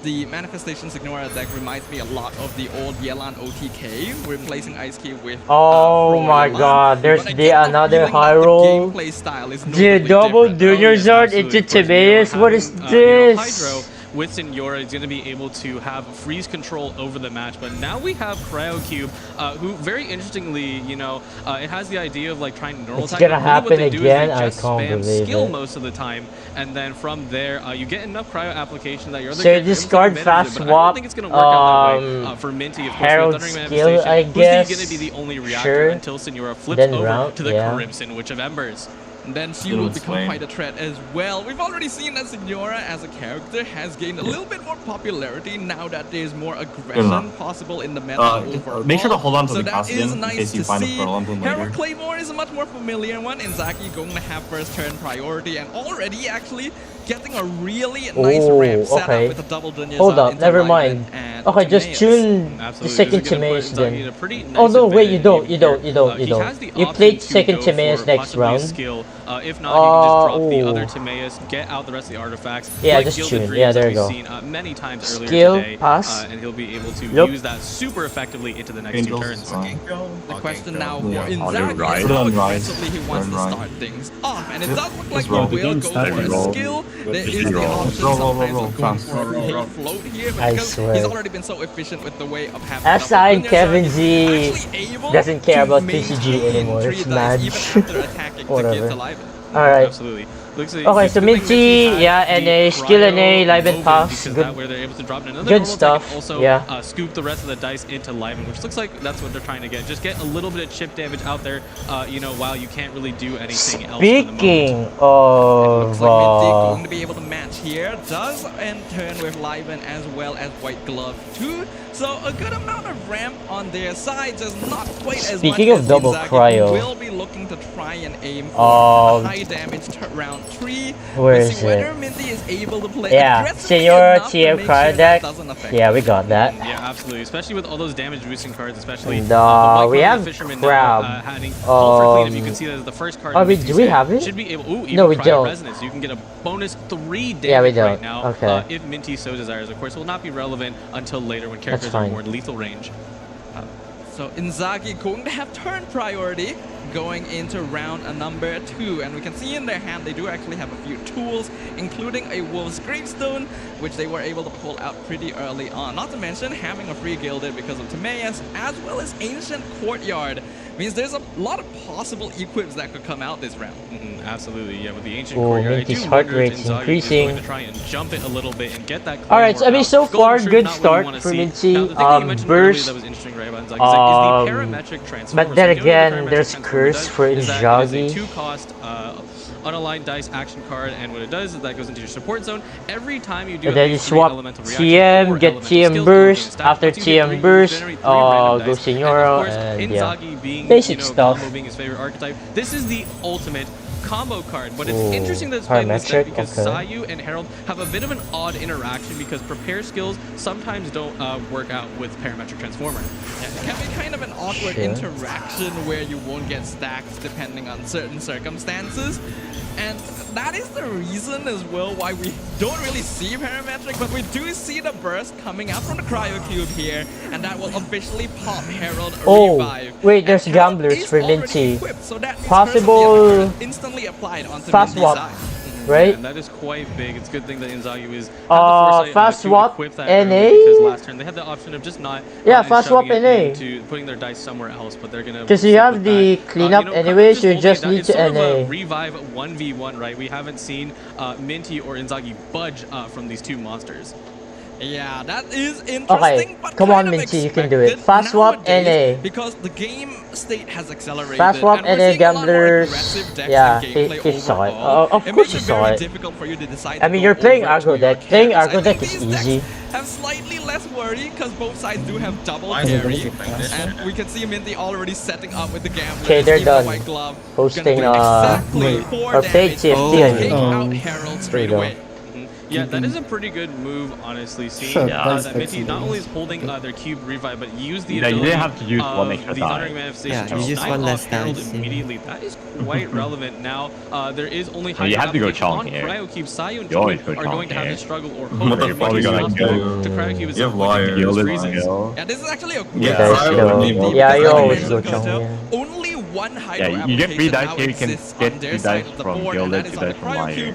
the Manifestation Signora deck reminds me a lot of the old Yelan OTK, replacing Ice Cube with Oh my god, there's another high roll. gameplay style is The double Junior Zard into Timaeus, what is this? with Signora is going to be able to have freeze control over the match. But now we have Cryocube, who very interestingly, you know, it has the idea of like trying to normal attack. It's gonna happen what they do again. is they I just can't spam believe skill it. most of the time, and then from there you get enough cryo application that your other So character discard is able to fast manage it, but I don't swap. think it's going to work out that way for Minty. Of course, Herald with Thundering skill, Manifestation, I guess. who's going to be the only reactor Sure. until Signora flips Then over round, to the yeah. Crimson Witch of Embers. And then she will become quite a threat as well. We've already seen that Signora as a character has gained a little bit more popularity now that there's more aggression possible in the meta overall. Make sure to hold on to so the that is Cassian in nice case you to find a see. Pearl Emblem later. Herald Claymore is a much more familiar one. Inzaki going to have first turn priority and already actually getting a really nice ramp set up with a double Dunya. Hold up, never mind. Okay, just tune the second Timaeus then. Oh no, wait, you don't. You played second Timaeus next round. If not, you can just drop the other Timaeus, get out the rest of the artifacts. Yeah, like just Gilded tune. Dreams Yeah, there that you go. we've seen many times earlier Skill, today, pass. and he'll be able to Yup. use that super effectively into the next Angels two is turns. The question now for Yeah. Inzaki is Put it how on Rise. aggressively he wants to Run start things off. And it does look like Just he roll. will go for a skill. There is the option Roll, sometimes roll, of going fast. for a float here, but I because swear. he's already been so efficient with the way of having Aside double Kevin Dunya, Z actually able doesn't care to about TCG maintain anymore. 3 It's dice mad. even after attacking to Whatever. get to live. Alright. Absolutely. Looks like Okay, it's so good thing Minty, has yeah, the NA, skill cryo NA, Live and open Pass. because Good. that way they're able to drop in another Good normal attack stuff, and also yeah. scoop the rest of the dice into Live, which looks like that's what they're trying to get. Just get a little bit of chip damage out there, you know, while you can't really do anything else. Speaking Looks of like Minty going to be able to match here. Does end turn with Liven as well as White Glove too. So a good amount of ramp on their side, just not quite as much Speaking of as double Inzaki, cryo, who will be looking to try and aim for a high damage round 3. where We'll is see whether it? Minty is able to play Yeah, aggressively Senor enough to TM make cryo sure that deck. doesn't affect Yeah, we got that. Yeah, absolutely. Especially with all those damage boosting cards, especially And, the Black we Cloud have Fisherman Crab. now having Ultra Clean. If you can see that as the first card. Oh, in Minty's do we hand, have it? Should be able. Ooh, even No, we Cryo don't. Resonance. You can get a bonus 3 damage Yeah, we don't. right now. Okay. If Minty so desires, of course, will not be relevant until later when That's characters are fine. more in lethal range. So Inzaki going to have turn priority going into round number 2, and we can see in their hand they do actually have a few tools, including a Wolf's Gravestone, which they were able to pull out pretty early on. Not to mention having a free Gilded because of Timaeus, as well as Ancient Courtyard. Means there's a lot of possible equips that could come out this round. Absolutely, yeah. With the Ancient Oh, Courtyard, I Minty's do heart wonder if rate's Inzagi increasing. is going to try and jump it a little bit and get that. Alright, so I mean, so far, good start for Minty. Burst. That was interesting, right, about Inzagi, is the parametric transformer. But then So the other again, parametric there's transformer Curse does for is that it Inzagi. is a 2-cost unaligned dice action card, and what it does is that goes into your support zone. Every time you do And then a you 3 swap elemental reaction TM, or get elemental TM skills, burst. stat. After Once you get 3, TM you burst, generate 3 random go dice. Signora, And of course, and yeah. Inzagi being, Basic you know, stuff. combo being his favorite archetype, this is the ultimate combo card. But it's Ooh, interesting that it's played in this deck parametric, because okay. Sayu and Herald have a bit of an odd interaction because prepare skills sometimes don't work out with parametric transformer. Yeah, it can be kind of an awkward Sure. interaction where you won't get stacks depending on certain circumstances. And that is the reason as well why we don't really see parametric, but we do see the burst coming out from the cryo cube here, and that will officially pop Herald Revive. Wait, there's And Herald gamblers is for already Minty. equipped, so that means Possible Curse of the instantly applied onto fast Minty's swap, side. right? And that is quite big. It's a good thing that Inzagi is fast swap equip that NA? early because last turn they had the option of just not Yeah, fast swap shoving it NA. into putting their dice somewhere else, but they're gonna Because you stick have with the that. cleanup You know, anyways, just you holding just it down. need It's to sort of a NA. revive 1v1, right? We haven't seen Minty or Inzagi budge from these two monsters. Yeah, that is interesting. Okay, but come kind on, of Minty, you can do it. expected Fast swap nowadays NA. Because the game state has accelerated. Fast swap and we're NA seeing a lot more gamblers. aggressive decks Yeah, and gameplay he saw it. overall. Of It course makes he it saw very it. difficult for you to decide I to mean, go you're playing over to aggro your deck. Playing carries. aggro I deck think is these decks easy. have slightly less worry because both sides do have double Why is it carry. easy like this? And we can see Minty already setting up with the gamblers. Okay, they're even the done. White Glove. Posting, exactly 4 or fake damage. TFT, I Take mean. out Herald straight away. Yeah, that is a pretty good move, honestly. Seeing Sure, that Minty not only is holding their cube revive, but use the Yeah, you ability didn't have to use of one extra the die. Thundering Manifestation Yeah, you to use snipe one off less Herald dice, yeah. immediately. That is quite relevant. Now, there is only high you have to go application Chong on here. Cryocube. Sayu and You always Chong go are Chong going to have here. to struggle or What hope the that fuck are you it's gonna possible do? to Cryocube You have liars. Gilded reasons. skill. Yeah, this is actually a Yeah, That's Cryo go. would be Yeah, the you best always way. go Chong, yeah. Only one hydro Yeah, you get 3 application dice now here, you can exists get on 3 their side dice of the from board, and Gilded, that is 2 on the dice from Cryo Liar. Cube.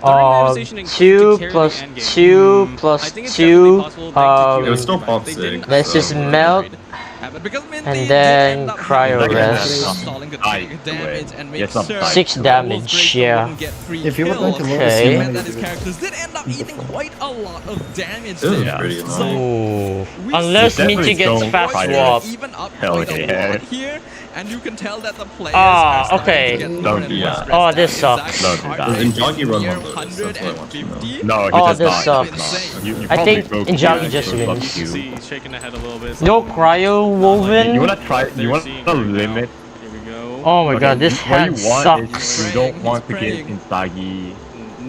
2 plus 2 plus 2. It was still pop 6. Let's just melt. And then cryo rest. 6 damage, yeah. If you were going to okay. That his characters did end up eating quite a lot of damage. Pretty Ooh. Unless Minty gets fast swap. Hell yeah. Here, and you can tell that the players are okay. Don't do that. Oh, this sucks. Don't do that. In Joggy run one of those, that's what I want to know. No, he Oh, does this not. sucks. You I think probably broke Injagi the just shield wins. above you. He's shaking the head a little bit. No cryo woven? You wanna try? You want to limit? Here we go. Oh my god, this what hand you want sucks. is you don't want to get Inzaghi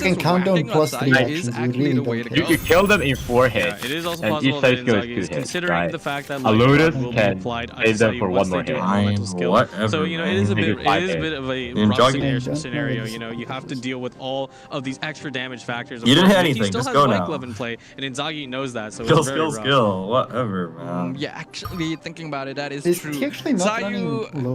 you can count down plus 3 is actions, actually the way to go. You kill them in 4 hits. It is also and possible each that side skill is Inzaghi 2 is hits, considering right? the fact that A Lotus will be can applied save them Inzaghi for once 1 more they do hit. an elemental skill. Whatever, So, you know, it is a bit of a rough Inzaghi. scenario. You know, you have to deal with all of these extra damage factors. You didn't hit He anything, still just has go White now. Glove in play, and Inzaghi knows that, so Skill, it's very skill, rough. skill. Whatever, man. Yeah, actually thinking about it, that is Is true. he actually not running Zayu, low?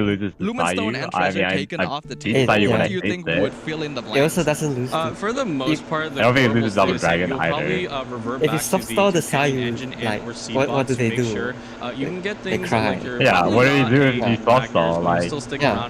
it loses to Lumenstone Sayu. and Treasure taken off the table. What do you think would fill in the blanks? It also doesn't lose. For the most part, the I don't think it normal loses Double state, Dragon you'll either. probably revert If back you to stop the stall the companion Sayu, engine and like, or C what bots do to they make do? sure you can get things cry. like your Yeah, what do you do if Polygon you soft stall? factors, but Like, still stick Yeah. around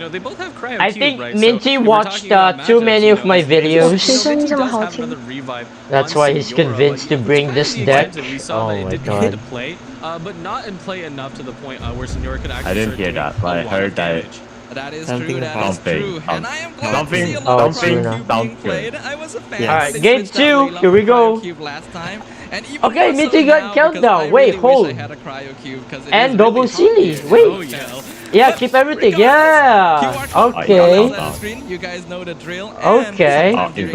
know, they both have cryo I cube, think right? Minty So, watched too many of my videos. That's why he's convinced to bring this deck. Oh my god. But not in play enough to the point where Senora could actually I didn't hear that, but I heard that. That is true, that is true. And I am glad to see a lot of Cryo Cube being played. I was a fan. Alright, game 2, here we go. Okay, Minty got countdown. Wait, hold. And double silly. Wait. Yeah, keep everything. Yeah. Okay. You guys know the drill. Okay. The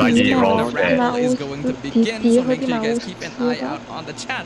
raffle is going to begin, so make sure you guys keep an eye out on the chat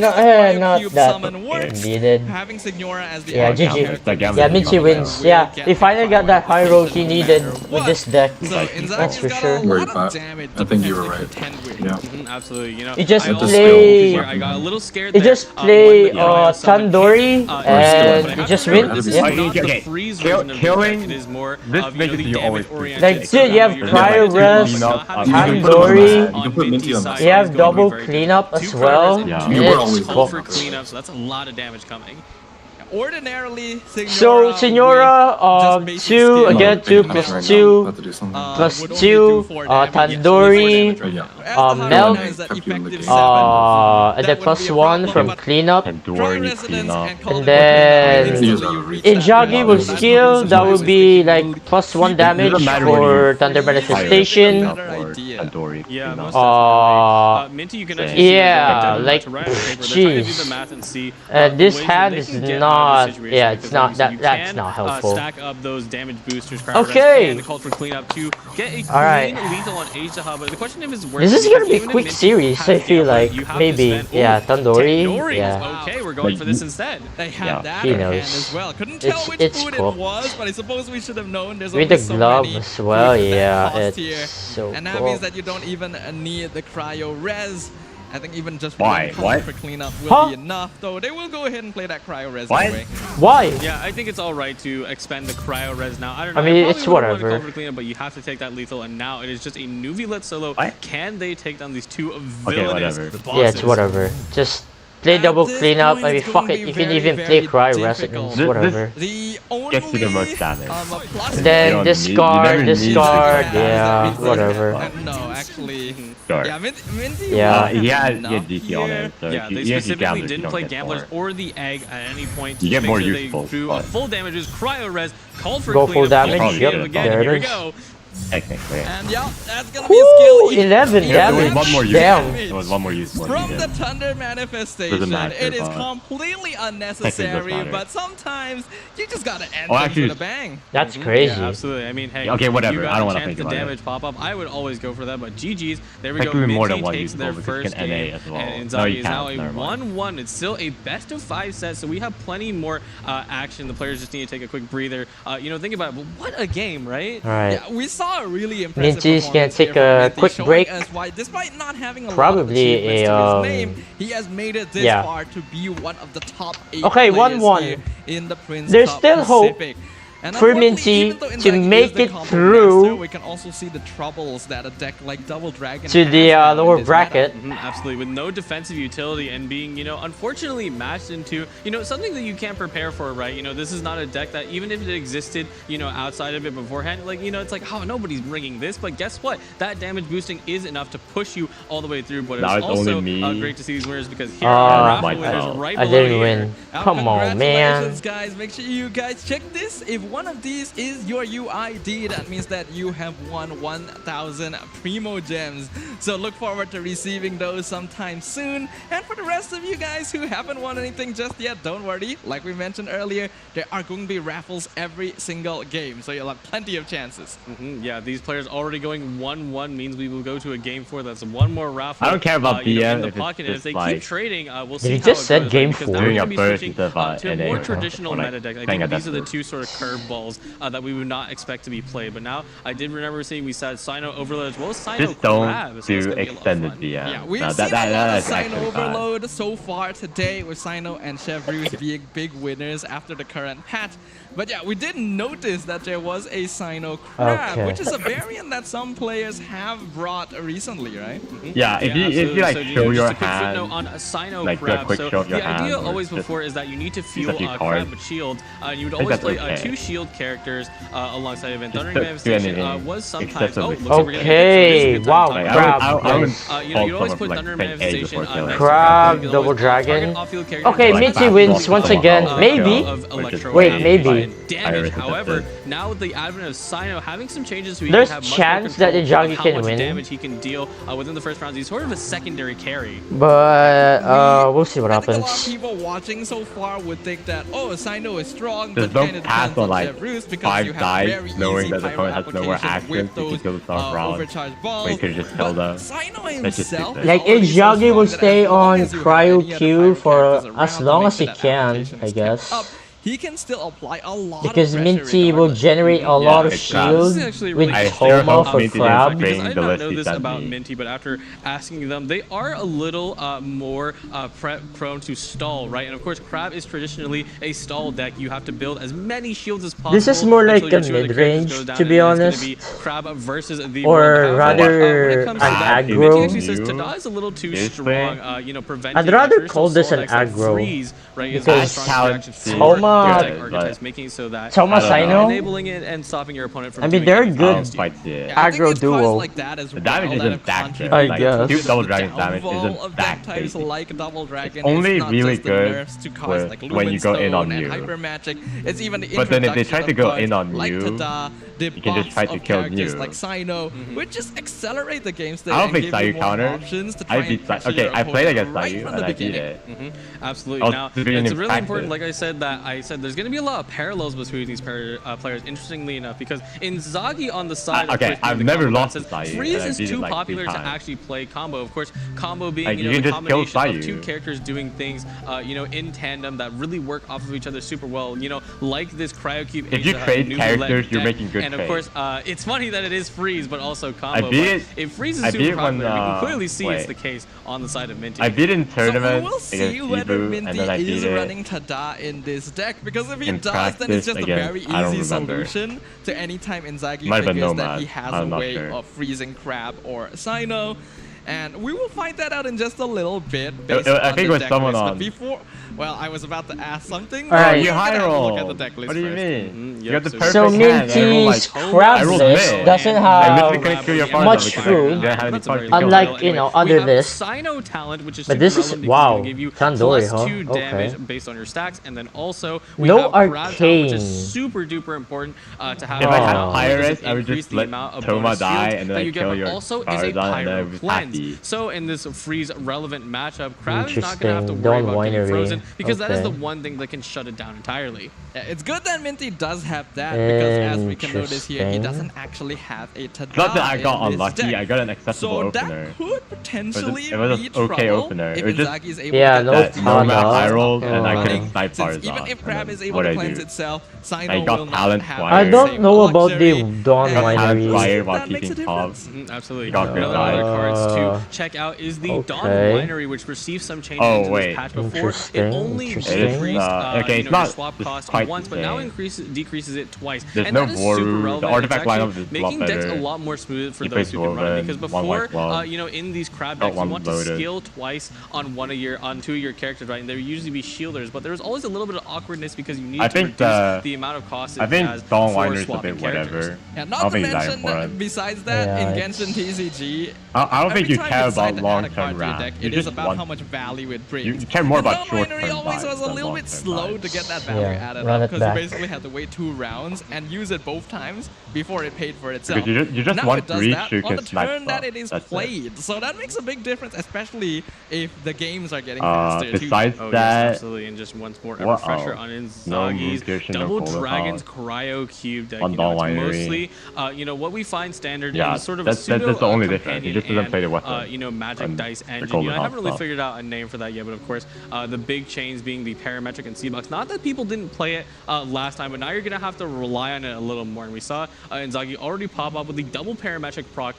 not cube that summon works. needed. Having Signora as the Yeah, GG. Yeah, Minchi wins. Yeah, he finally got that high roll he needed with this deck. That's for sure. I think you were right. Yeah. Absolutely. You know, You just I also- play. I got a little scared You there, just play Tandoori and and you just win. This is Yeah. not the freeze version of the deck. It is more of, you know, the damage-oriented. Like, dude, you have Cryo Rest, Tandoori, you have double cleanup as well. You were always call for cleanup, so that's a lot of damage coming. ordinarily, So Signora, 2 again, 2 plus 2 plus 2, Tandoori, Milk, and then plus 1 from cleanup. And then Injagi will skill, that will be like plus 1 damage for Thunder Manifestation. Yeah, like, jeez. This hand is not, yeah, it's not, that's not helpful. Stack up those damage boosters. Okay. And called for cleanup to get a Alright. clean lethal on Asaha, but the question is worth This is gonna be a quick series, I feel like. Maybe, yeah, Tandoori, yeah. Okay, we're going for this instead. They had that he in knows. hand as well. Couldn't tell which food cool. it was, but I suppose we should have known. There's With only the so glove many as well, foods that yeah, cost it's here. so And that cool. means that you don't even need the cryo res. I think even just Why? one call What? for cleanup will be enough, though. They will go ahead and play that cryo res What? anyway. Why? Yeah, I think it's alright to expend the cryo res now. I don't know. I mean, probably it's wouldn't want to whatever. call for cleanup, but you have to take that lethal, and now it is just a Nuvi-led solo. Can they take down these two villainous bosses? Yeah, it's whatever. Just play double cleanup. I mean, fuck it. You can even play cry rest. It's whatever. Gets you the most damage. Then discard, yeah, whatever. No, actually. Sure. Yeah, Minty Yeah. He had DT on it, so Yeah, if you, they even if you specifically gamble, you didn't don't play get Gamblers more. or the Egg at any point. You to get make more sure useful, They drew but- full damages, cryo res, called for Go full cleanup, damage, called for yep, cleanup again. there it Here we is. go. Technically. And yeah, that's gonna be a skill. 11 There was damage. one more use. Damn. There was one more use. for From him. the Thunder Manifestation, Doesn't matter, it is but- completely Technically unnecessary, doesn't matter. but sometimes you just gotta end Oh, things actually, with a bang. That's crazy. Yeah, absolutely. I mean, hey, Okay, whatever. You got I don't a wanna chance think to about it. damage pop up. I would always go for that, but GG's. There we go. Technically more than Minty one takes useful their because you first can NA game, as well. and No, Inzaghi you is now can't. a Never mind. 1-1. It's still a best of 5 set, so we have plenty more action. The players just need to take a quick breather. Think about it. But what a game, right? Alright. Yeah, we saw a really impressive Minty's gonna performance take here a from Minty, quick showing break. us why, despite not having a lot of Probably achievements a, to his name, he has made it this yeah. far to be one of the top 8 Okay, players 1-1. here in the Prince There's Cup still hope Pacific. And for unfortunately, Minty even though to Inzaghi make is the it combo through master, we can also see the troubles that a deck like Double Dragon to has the now in lower this bracket. meta. Absolutely, with no defensive utility and being, unfortunately matched into, something that you can't prepare for, right? This is not a deck that even if it existed, outside of it beforehand, like, it's like, oh, nobody's bringing this, but guess what? That damage boosting is enough to push you all the way through, but Now it's it's also only me. great to see these winners because here are raffle winners right I below didn't here. win. Come on, man. Congratulations, guys. Make sure you guys check this. If one of these is your UID, that means that you have won 1,000 Primo Gems. So look forward to receiving those sometime soon. And for the rest of you guys who haven't won anything just yet, don't worry. Like we mentioned earlier, there are going to be raffles every single game. So you'll have plenty of chances. Yeah, these players already going 1-1 means we will go to a game 4. That's one more raffle. I don't care about in BM the if it's pocket. And if just they like- keep trading, we'll Did see he how just it said goes, game right? Because 4? now we're Doing gonna a be burst switching, instead of to a NA more or traditional like meta deck. I playing think a these are the Death two sort of curveballs that we would not expect to be played. But now I did remember seeing we said Sino Overload as well as Sino Just don't Crab. So it's do gonna be a lot of extended fun. BM. Yeah, we've No, seen a lot of that's Sino actually bad. Overload so far today with Sino and Chevreuse being big winners after the current patch. But yeah, we did notice that there was a Sino Crab, Okay. which is a variant that some players have brought recently, right? Yeah, if you like So show just your a quick hand, footnote on a Sino like do a Crab. quick So show of your the idea hand or always just before is that you need to use a fuel few Crab cards. with shield. You would I think always that's play okay. 2 shield characters alongside event. Just Thundering don't do Manifestation anything was sometimes. excessively Looks like we're gonna get Okay, this. wow, Time to Crab. talk about I would you'd always put Thunder Manifestation next to Crab, You'd Double always target Dragon. off-field characters Okay, like Minty Fast wins Walk, once again. Maybe. of Electro Wait, and maybe. damage. However, now with the advent of Sino having some changes, so he There's can have much chance more that control Inzaghi of how can much win. damage he can deal within the first rounds. He's sort of a secondary carry. But we'll see what I think a lot of happens. people watching so far would think that, oh, Sino is strong, Just but don't kind of pass depends on on like Chevreuse because you 5 have dice, very knowing easy that the pyro opponent has no more applications actions. with You can those kill the start round. overcharged balls. We could just kill them. Sino That's just himself stupid. Like already so Inzaghi strong will that stay as long on as you have cryo any other Q pyro for characters as around long to as he make that can, application I is guess. kept up, he can still apply a lot Because of pressure Minty will regardless. generate a lot of exactly. shield This is actually with really Toma for Minty Crab. Because I the did not list know he this sent about me. Minty, but after asking them, they are a little more prone to stall, right? And of course, Crab is traditionally a stall deck. You have to build as many shields as possible. This is more like until a you ensure the mid-range, characters go down, to be and then honest. It's gonna be Crab versus the Or World. rather, When it comes to an that, aggro. Minty actually says Tada is a little too strong. Preventing I'd rather traditional call this stall an decks like aggro. freeze right? Because Toma, making it so that Sino enabling it and stopping your opponent from. I mean, they're good aggro duo. Like that as the damage isn't that good. I guess. Two double dragons damage isn't that crazy. Like double dragon, it's only really good when you go in on you. It's even but then if they try to go in on you, you can just try to kill you. Like Sino, which just accelerate the game state. I don't think Sayu counter. I beat Sayu. Okay, I played against Sayu and I beat it. Absolutely. Now, it's really important, like I said, there's going to be a lot of parallels between these players, interestingly enough, because in Zagi on the side of I've never lost to Sayu. Freeze is too popular to actually play combo. Of course, combo being the combination of two characters doing things in tandem that really work off of each other super well. Like this Cryocube. If you trade characters, you're making good and trades. of course, it's funny that it is Freeze, but also combo. I beat it. If Freeze is super popular, we can clearly see it's the case on the side of Minty. I beat in tournament we'll see whether Minty is running Tada in this deck, because if he does, then it's just a very easy solution to any time Inzaghi figures that he has a way of freezing Crab or Sino. And we will find that out in just a little bit. I think it was someone on. Before, well, I was about to ask something. Alright, you high roll. Look at the deck list what do you mean? You got the perfect so Minty's crab list doesn't have much food, unlike under this. Sino talent, which is but this is wow, Tandoori, +2 damage based on your stacks, and then also we no have Crab talent, which arcane. is super duper important to have. If I had Pyrus, I would just let Toma die and then I kill your Tarzan and then it was happy. So in this freeze relevant matchup, Crab is not going to have to worry about getting frozen, because that is the one thing that can shut it down entirely. Yeah, it's good that Minty does have that, because as we can notice here, he doesn't actually have a Tada. It's not that I got unlucky, I got an accessible opener. That could potentially it was an okay opener. If it was Inzaghi is able yeah, to no get Tada. I rolled and I couldn't snipe Tarzan. Even if Crab is able to cleanse itself, Sino will not have I don't know about the Dawn Winery. While keeping top. Absolutely. Got good other cards to check out is the Dawn Winery, which received some changes into this patch before. It only decreased your swap cost once, but now decreases it twice. There's and no that is super Voru. relevant. The artifact lineup is making decks a lot more smooth for those who can run it, because before, in these Crab decks, you want to skill twice on two of your characters, right? And there would usually be shielders, but there was always a little bit of awkwardness because you need to reduce the amount of cost it has for swapping characters. Yeah, not to mention, besides that, in Genshin TCG, I don't think you care about long-term rounds. It is about how much value it brings. You care more about short-term vibes. Always was a little bit slow to get that value added up, because you basically had to wait 2 rounds and use it both times before it paid for itself. Because you just now want it does reach, that you on can the snipe turn that it is played. So that makes a big difference, especially if the games are getting faster too. Besides that, yes, absolutely, and just once more refresher on Inzaghi's Double Dragons Cryo Cube deck. Mostly, what we find standard is sort of a pseudo that's the only difference. He just doesn't play the weapon. Magic Dice engine. I haven't really figured out a name for that yet, but of course, the big chains being the Parametric and C-Box. Not that people didn't play it last time, but now you're going to have to rely on it a little more. And we saw Inzaghi already pop up with the double Parametric proc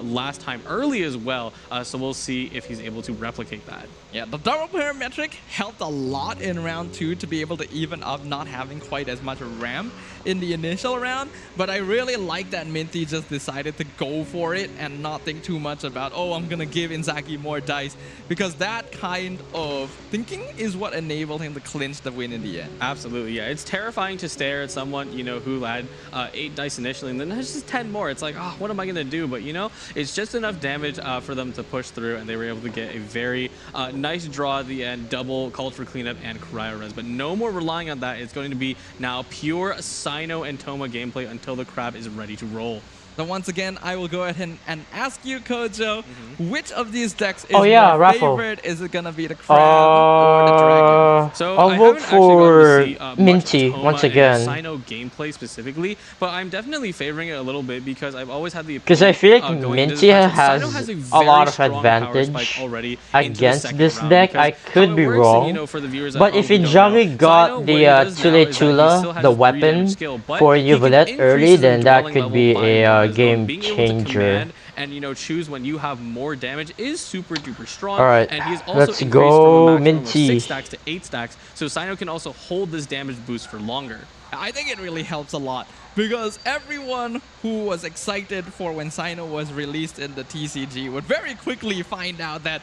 last time early as well, so we'll see if he's able to replicate that. Yeah, the double Parametric helped a lot in round 2 to be able to even up not having quite as much ramp in the initial round, but I really like that Minty just decided to go for it and not think too much about, oh, I'm gonna give Inzaghi more dice, because that kind of thinking is what enabled him to clinch the win in the end. Absolutely, yeah. It's terrifying to stare at someone, who had 8 dice initially, and then there's just 10 more. It's like, oh, what am I gonna do? But it's just enough damage for them to push through, and they were able to get a very nice draw at the end, double Culture Cleanup and Cryo Res. But no more relying on that. It's going to be now pure Sino and Toma gameplay until the Crab is ready to roll. So once again, I will go ahead and ask you, Kojo, which of these decks is your favorite? Is it gonna be the Crab or the Dragon? So I'll vote for Minty once again. Sino gameplay specifically, but I'm definitely favoring it a little bit because I've always had the because I feel like Minty has a lot of advantage against this deck. I could be wrong, but if Inzaghi got the Tule Tula, the weapon for Uvulette early, then that could be a game changer. And choose when you have more damage is super duper strong. Alright, and he's also let's go Minty. 6 stacks to 8 stacks, so Sino can also hold this damage boost for longer. I think it really helps a lot, because everyone who was excited for when Sino was released in the TCG would very quickly find out that,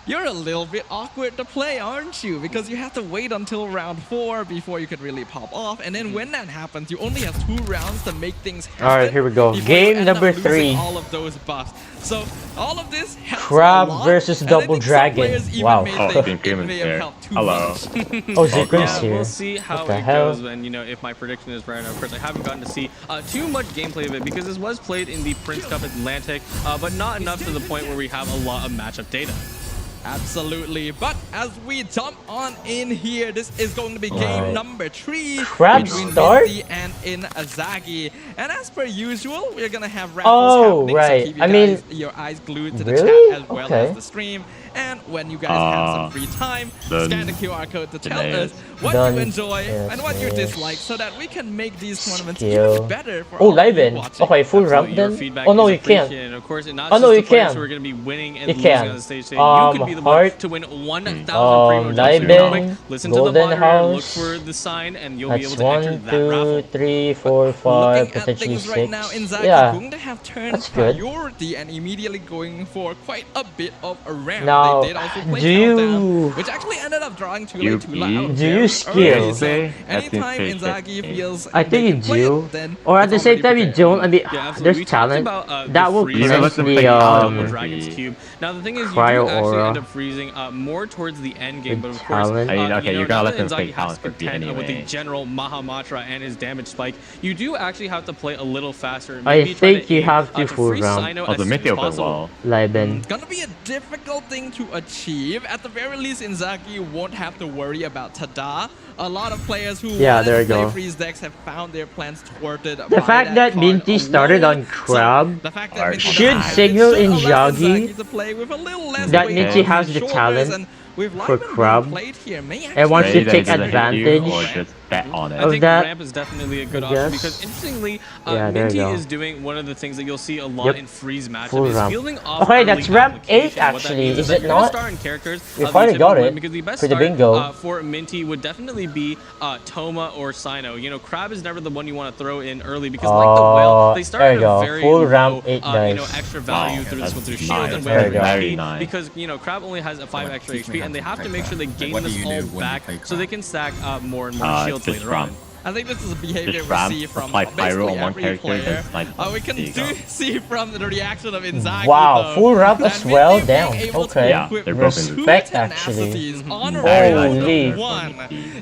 you're a little bit awkward to play, aren't you? Because you have to wait until round 4 before you could really pop off. And then when that happens, you only have 2 rounds to make things happen. Alright, here we go. Game number 3. All of those buffs. So all of this Crab versus Double Dragon. Wow. Oh, Zikrim is here. Hello. Oh, Zikrim's here. We'll see how it goes, and you know, if my prediction is right. Of course, I haven't gotten to see too much gameplay of it because this was played in the Prince Cup Atlantic, but not enough to the point where we have a lot of matchup data. Absolutely, but as we jump on in here, this is going to be game number 3 Crab between start? Minty and Inzaghi. And as per usual, we're gonna have raffles happening, so keep you guys, your eyes glued to the chat as well as the stream. And when you guys have some free time, scan the QR code to tell us what you enjoy and what you dislike, so that we can make these tournaments even better for all of you watching. Okay, full ramp then? Oh no, you can't. Of course, not oh no, you who can't. are going to be winning and you losing can. on the stage today. You could be the one to win 1,000 primo jumps. Listen to the monitor, look for the sign, and you'll be able to enter that raffle. 1, 2, 3, 4, 5, potentially 6. Right now, Inzaghi going to have turned priority and immediately going for quite a bit of a ramp. Now, they did also play Countdown, which actually ended up drawing Tula out do you skill? So anytime Inzaghi feels I think you do, or at the same time you don't. I mean, there's talent that will cleanse Dragon's Cube. Now the thing is, you do actually end up freezing more towards the end game, but of course, you gotta let them take has talent to contend with the general Mahamatra and his damage spike. You do actually have to play a little faster. I think you have to full round. Oh, the Mithy open wall. Leiben. It's gonna be a difficult thing to achieve. At the very least, Inzaghi won't have to worry about Tada. A lot of players who play freeze decks have found their plans thwarted. The fact that Minty started on Crab should signal Inzaghi that Minty has the talent for Crab and wants to take advantage I think ramp is definitely a good option because interestingly, Minty is doing one of the things that you'll see a lot in freeze matchup is fielding off. Okay, that's ramp 8 actually, is it not? We finally got it because the best for the bingo. For Minty would definitely be Toma or Sino. You know, Crab is never the one you want to throw in early because like the whale, they start at a very full low, ramp 8 you know, extra value through this with their shield and whale because you know Crab only has a 5 extra HP and they have to make sure they gain this all back so they can stack more and more shields later on. I think this is a behavior we see from basically every player. We can see from the reaction of Inzaghi. Wow, full ramp as well, damn. Okay, yeah, they're broken. Respect actually. Holy.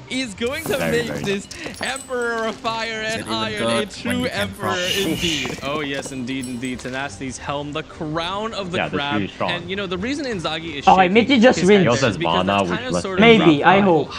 Is going to make this Emperor of Fire and Iron a true Emperor indeed. Oh yes, indeed. Tenacity's helm, the crown of the crab. And you know, the reason Inzaghi is shaking Minty just wins. Maybe, I hope.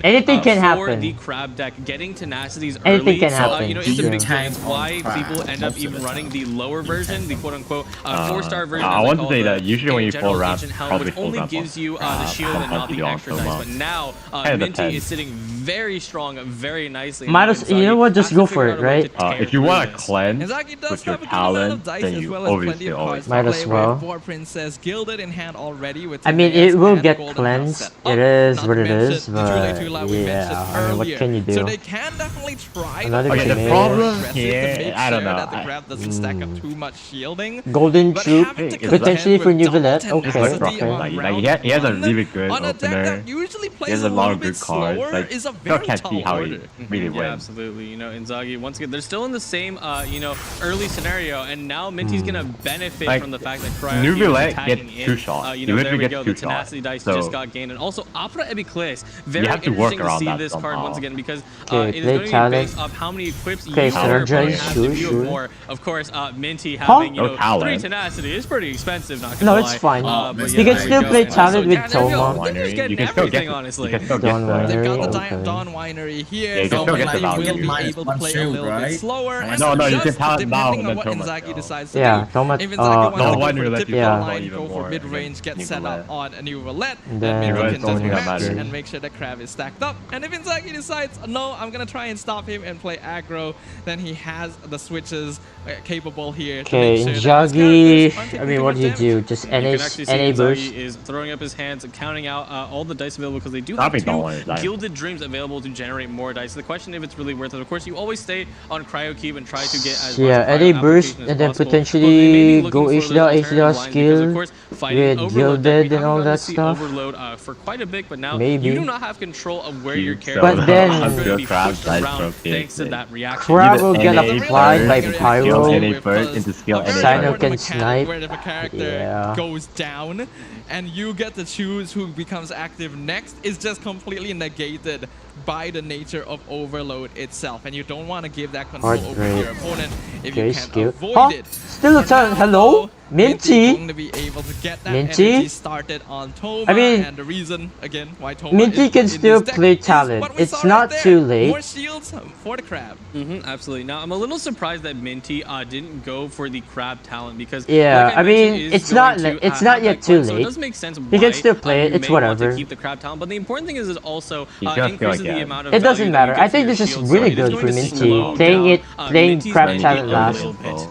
Anything can happen. The crab deck getting Tenacities early. Anything can happen. You know, it's a big reason why people end up even running the lower version, the quote-unquote 4-star version. I want to say that usually when you full ramp, probably which only gives you the shield and not the extra dice. But now Minty is sitting very strong, very nicely. You know what? Just go for it, right? If you want to cleanse with your talent, then you obviously always might as well. Princess gilded in hand already with I mean, it will get cleansed. It is what it is, but yeah, what can you do? So they can definitely try the problem here, I don't know. That the grab doesn't stack up too much shielding. Golden Troop, potentially for New Villette. Okay. He has a really good opener. He has a lot of good cards. Like, you can't see how he really wins. Absolutely. You know, Inzaghi, once again, they're still in the same, you know, early scenario, and now Minty's gonna benefit from the fact that Cryo New Villette gets 2 shots. You know, there we go. The Tenacity dice just got gained, and also Opera Epicleus. Very interesting to see this card once again because it is going to be based off how many equips you have to view more. Of course, Minty having, you know, 3 Tenacity is pretty expensive, not gonna lie. No, it's fine. You can still play talent with Toma. You can still get honestly. They've got the Dawn Winery here, so will be able to play a little bit slower. No, you can talent now depending on what Inzaghi decides to do. If Inzaghi wants to go for typical line, go for mid-range, get set up on a new roulette, then Minty can just match and make sure the crab is stacked up. And if Inzaghi decides, no, I'm gonna try and stop him and play aggro, then he has the switches capable here. Okay, Inzaghi, I mean, what do you do? Just NA boost? Is throwing up his hands and counting out all the dice available because they do have 2 Gilded Dreams available. available to generate more dice. The question if it's really worth it. Of course, you always stay on Cryo Cube and try to get as much Eddy cryo burst application as and then possible. potentially But go they may be looking for those H-Dot alternative lines because, of skill course, fighting with Overload deck, we Gilded and haven't all gotten that to see stuff. Overload for quite a bit, but now Maybe. you do not have control of where your So character But then- is going to be Crab pushed dice around from thanks to PXA. that reaction. Crab will get NA applied by burst, Pyro. skill NA burst into skill NA Sino burst. can mechanic snipe. where if a character Yeah. goes down and you get to choose who becomes active next is just completely negated by the nature of Overload itself, and you don't want to give that control over to your opponent if you can avoid it. Still a turn. Hello, Minty. Going to be able to get that Minty? energy started on Toma, I mean, and the reason again why Toma Minty is can in still this deck play is talent. what we It's saw not right too there. late. More shields for the Crab. Absolutely. Now, I'm a little surprised that Minty didn't go for the Crab talent because Yeah, like I mean, mentioned, it's is not going to it's not have yet that too card, so it late. does make sense He can still why, play it. you It's may want whatever. to keep the Crab talent, but the important thing is it also He's gonna increases feel the like amount of It value doesn't that you matter. get I think for this your is shield, really so it good is for going to Minty. slow Playing down, it, playing Minty's Crab energy talent a last. little bit.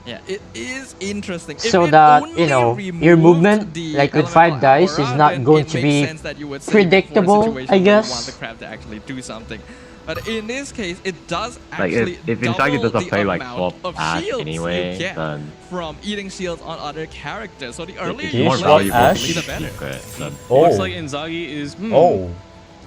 Yeah, it is interesting. So If it that, only you know, removed your movement, the like with elemental 5 dice, is aura, not then going it to makes be sense that you would save it for a predictable, situation I where you want guess. the Crab to actually do something. But in this case, it does Like actually if Inzaghi double doesn't the play like amount swap of Ash shields anyway, you get then from eating shields on other characters. So the earlier it's you more play, valuable Ash? to the keep better. it than Looks like Inzaghi is. Oh.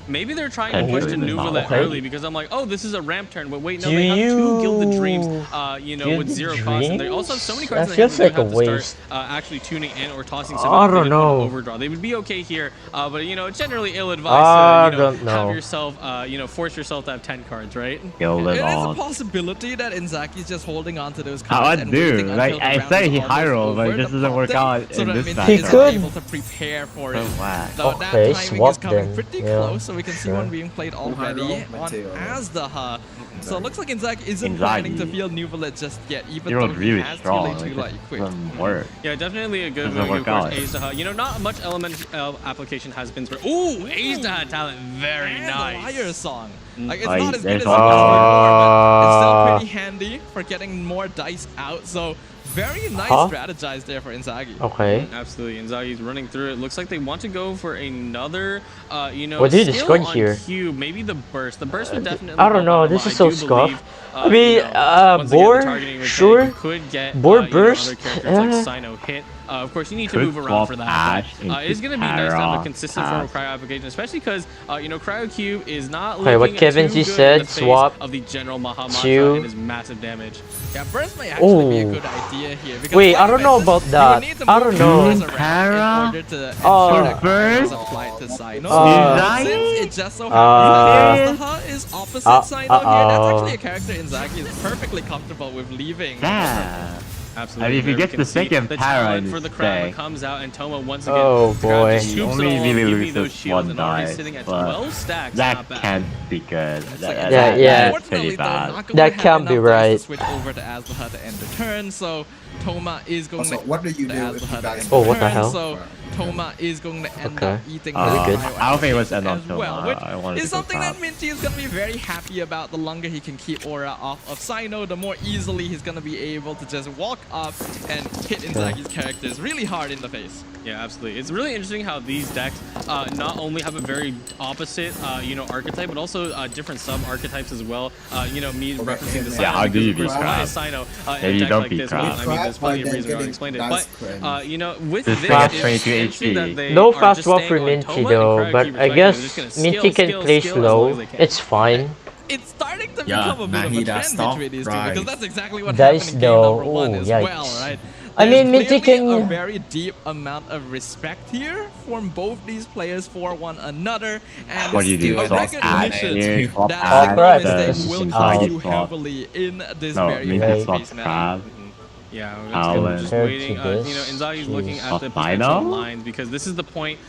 Maybe they're trying to push to Potentially. Nuvalet Okay. early because I'm like, oh, this is a ramp turn, but wait, no, Do they have 2 you- Gilded Dreams, you know, with Gilded 0 cost, and they also have so many cards That in the hand feels that like they a have to waste. start actually tuning in or tossing some I of don't the know. overdraw. They would be okay here, but you know, generally I ill-advised to don't know. have yourself, you know, force yourself to have 10 cards, right? Gilded It is a on. possibility that Inzagi's just holding on to those How cards I and do? waiting Like, until the I round say is he almost high roll, but it over just to doesn't work prompt out them, so in that this Minty matchup. is could. able to prepare for it. So whack. Though that Okay, timing swap is coming then. pretty Yeah, close, so we can see sure. one being played already on Azdaha. So it looks like Inzaghi isn't Inzaghi. planning to field Nuvalet just yet, even He though was he really has strong. Relay Like, 2 Light it equipped. doesn't work. Yeah, definitely a good Doesn't move. work Of course, out. Azdaha. You know, not much element application has been. Ooh, Azdaha talent, very And nice. the Liar Song. Like, it's Like, not as good there's as it one was card. before, but it's still pretty handy for getting more dice out. So, very nice strategized there for Inzaghi. Okay. Absolutely, Inzaghi's running through it. Looks like they want to go for another, you know, What did he skill score on here? Cube. Maybe the burst. The burst would definitely. I don't know. help out a This lot. is so do scuffed. believe, I mean, you know, once they get the board, targeting mechanic, sure. you could get Board you know, burst, other characters like Sino hit. Of course, you need to Could move around swap for that. Ash But, into it's going to be nice to have a Tara, consistent form of cryo application, especially because you know, Cryo Cube is not Okay, what looking Kevin too G good said, in the face swap of the general Mahamatra to- and his massive damage. Yeah, burst may actually be a Ooh. good idea here. Because Wait, like I don't know mentioned, about you that. would need to I move don't your know. players around in order to ensure that burst? is applied to Sino. Inzaghi? Since it just so happens that Azdaha is opposite Sino here, that's uh-oh. actually a character Inzaghi is perfectly comfortable with leaving. Yeah. Absolutely. I mean, if he There we gets can the see second the para talent in for the his crowd deck. comes out, and Toma once again. Oh, the crowd boy. just swoops Only it all, really give me loses those shields, one and already die, sitting at but 12 stacks. that Not bad. can't be good. Yeah. That's pretty bad. That can't be right. To switch over to Azdaha to end the turn, so Toma is going Also, to. what do you do if you die? Oh, what the hell? So Toma is going to end Okay. up eating Really the good. cryo I don't think it was application end on as Toma. well, which I wanted is to go something crap. that Minty is going to be very happy about. The longer he can keep aura off of Sino, the more easily he's going to be able to just walk up and hit Inzagi's characters really hard in the face. Yeah, absolutely. It's really interesting how these decks not only have a very opposite, you know, archetype, but also different sub-archetypes as well. You know, me referencing the Sino. Yeah, how do you because, beat of course, why Crab? is Sino in Maybe a you deck don't like beat this? Crab. Well, I mean, there's plenty of reasons I explained it. But, you know, with This this, thing it's has 22 interesting HP. that they No are fast just swap staying for on Minty Toma and though, Cryo but Cube, I right? They're just guess gonna Minty skill, can skill, play skill as long as slow. they can. It's fine. It's starting to Yeah, become a bit of a Nahida, trend stop. between these two Right. because that's exactly what Dice happened in game though. number one Ooh, as yikes. well, right? I mean, There's Minty clearly can- a very deep amount of respect here from both these players for one another, and What do you do? a Swap recognition Ash, swap that Ash, Sino Crab. mistake This is will Inzaghi cost you swap. heavily in this No, very Minty early swaps phase meta. Crab. Yeah, Alan. we're just Compared waiting. to You know, this, Inzaghi's looking at the Sino? potential lines because this is the point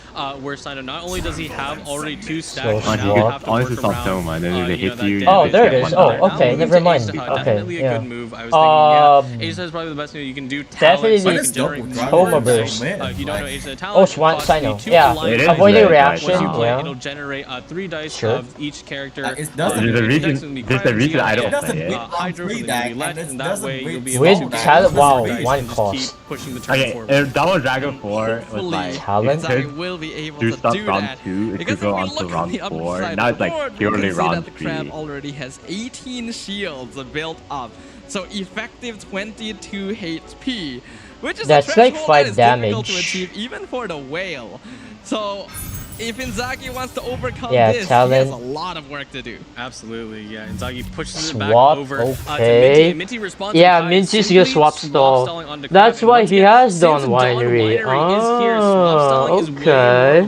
where Sino not only does he have already 2 stacks, So but now what? you have to Honestly, work it's not around. Toma, and then if they you know, hit that you, damage. Oh, there it is. get Oh, one die. okay, Now never moving to mind. Azdaha, Okay, definitely a yeah. good move. move. I was thinking, Ace is probably the best move. You can do talent, so you can generate Toma burst. If you don't know Ace talent, oh, Swan Sino. Yeah, avoiding reaction. Yeah. It'll generate 3 dice of each character. There's a reason I don't play it. Hydro for the left, and that way you'll be with able to talent. Wow, 1 cost. Pushing the turn forward. If Double Dragon 4 was like talent, will be able do to stuff do round that. 2, it Because could go if we on to look round the 4. upside Now of it's like the board, purely we can see round that the 3. Crab already has 18 shields built up. So effective 22 HP, which is that's a threshold like 5 that is difficult damage to achieve even for the whale. So if Inzaghi wants to overcome this, talent. he has a lot of work to do. Absolutely, yeah. Inzaghi pushes it back Swap, over okay. to Minty. Minty responds. Yeah, Minty's gonna swap stall. That's why he has Dawn Winery. Oh, okay.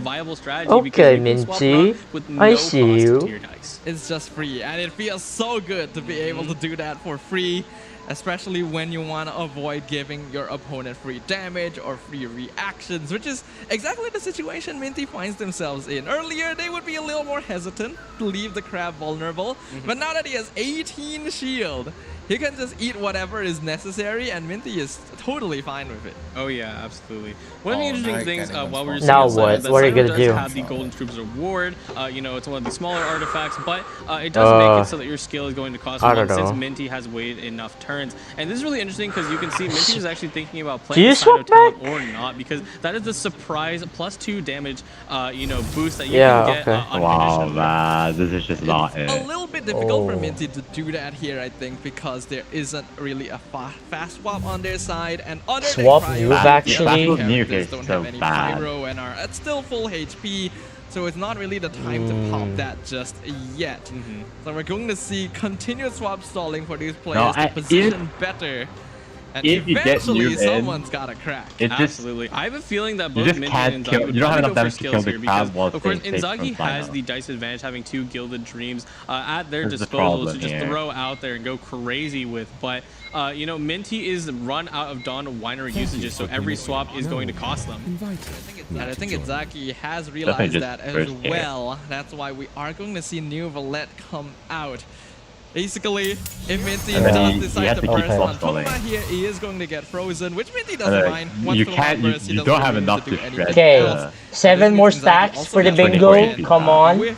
Okay, Minty. I see you. It's just free, and it feels so good to be able to do that for free, especially when you want to avoid giving your opponent free damage or free reactions, which is exactly the situation Minty finds themselves in. Earlier, they would be a little more hesitant to leave the Crab vulnerable, but now that he has 18 shield, he can just eat whatever is necessary, and Minty is totally fine with it. Oh yeah, absolutely. One of the interesting things while we were now seeing what? What are you gonna do? Have the Golden Troops reward. You know, it's one of the smaller artifacts, but it does make it so that your skill is going to cost one since Minty has waited enough turns. And this is really interesting because you can see Minty is actually thinking about playing Sino talent or not, because that is the surprise +2 damage, you know, boost that you can get unconditionally. Wow, this is just not it. A little bit difficult for Minty to do that here, I think, because there isn't really a fast swap on their side, and other swap than move actually don't have any pyro and are at still full HP, so it's not really the time to pop that just yet. So we're going to see continued swap stalling for these players to position better. And eventually someone's got to crack. Absolutely. I have a feeling that both Minty and Inzaghi would probably go for skills here because, of course, Inzaghi has the dice advantage, having 2 Gilded Dreams at their disposal to just throw out there and go crazy with. But, you know, Minty is run out of Dawn Winery usages, so every swap is going to cost them. And I think Inzaghi has realized that as well. That's why we are going to see new Valette come out. Basically, if Minty does decide to burst on Toma here, he is going to get frozen, which Minty doesn't mind. You don't have enough to shred. Okay, 7 more stacks for the bingo. Come on. With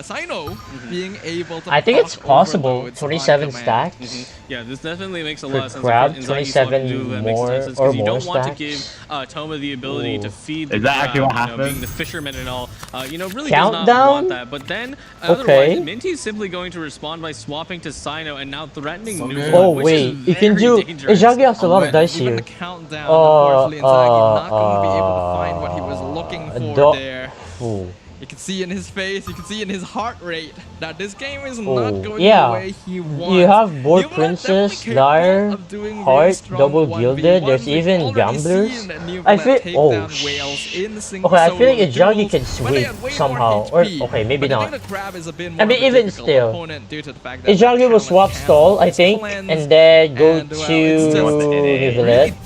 Sino being able to I think it's possible. 27 stacks. Yeah, this definitely makes a lot of sense. Crab, 27 more or you more don't want to stacks. give Toma the ability to feed the Is that actually what happened? Being the fisherman and all, you know, really Countdown? does not want that. But then, otherwise, Minty is simply going to respond by swapping to Sino and now threatening new one, oh wait, you can do. Inzaghi has a lot of dice here. Countdown, unfortunately, Inzaghi not going to be able to find what he was looking for there. You can see in his face, you can see in his heart rate that this game is not going the way he wants. You have board Princess, Dire, Heart, Double Gilded, there's even Gamblers. I feel okay, I feel like Inzaghi can sweep somehow. Or okay, maybe not. I mean even still. Inzaghi will swap stall, I think, and then go to Valette.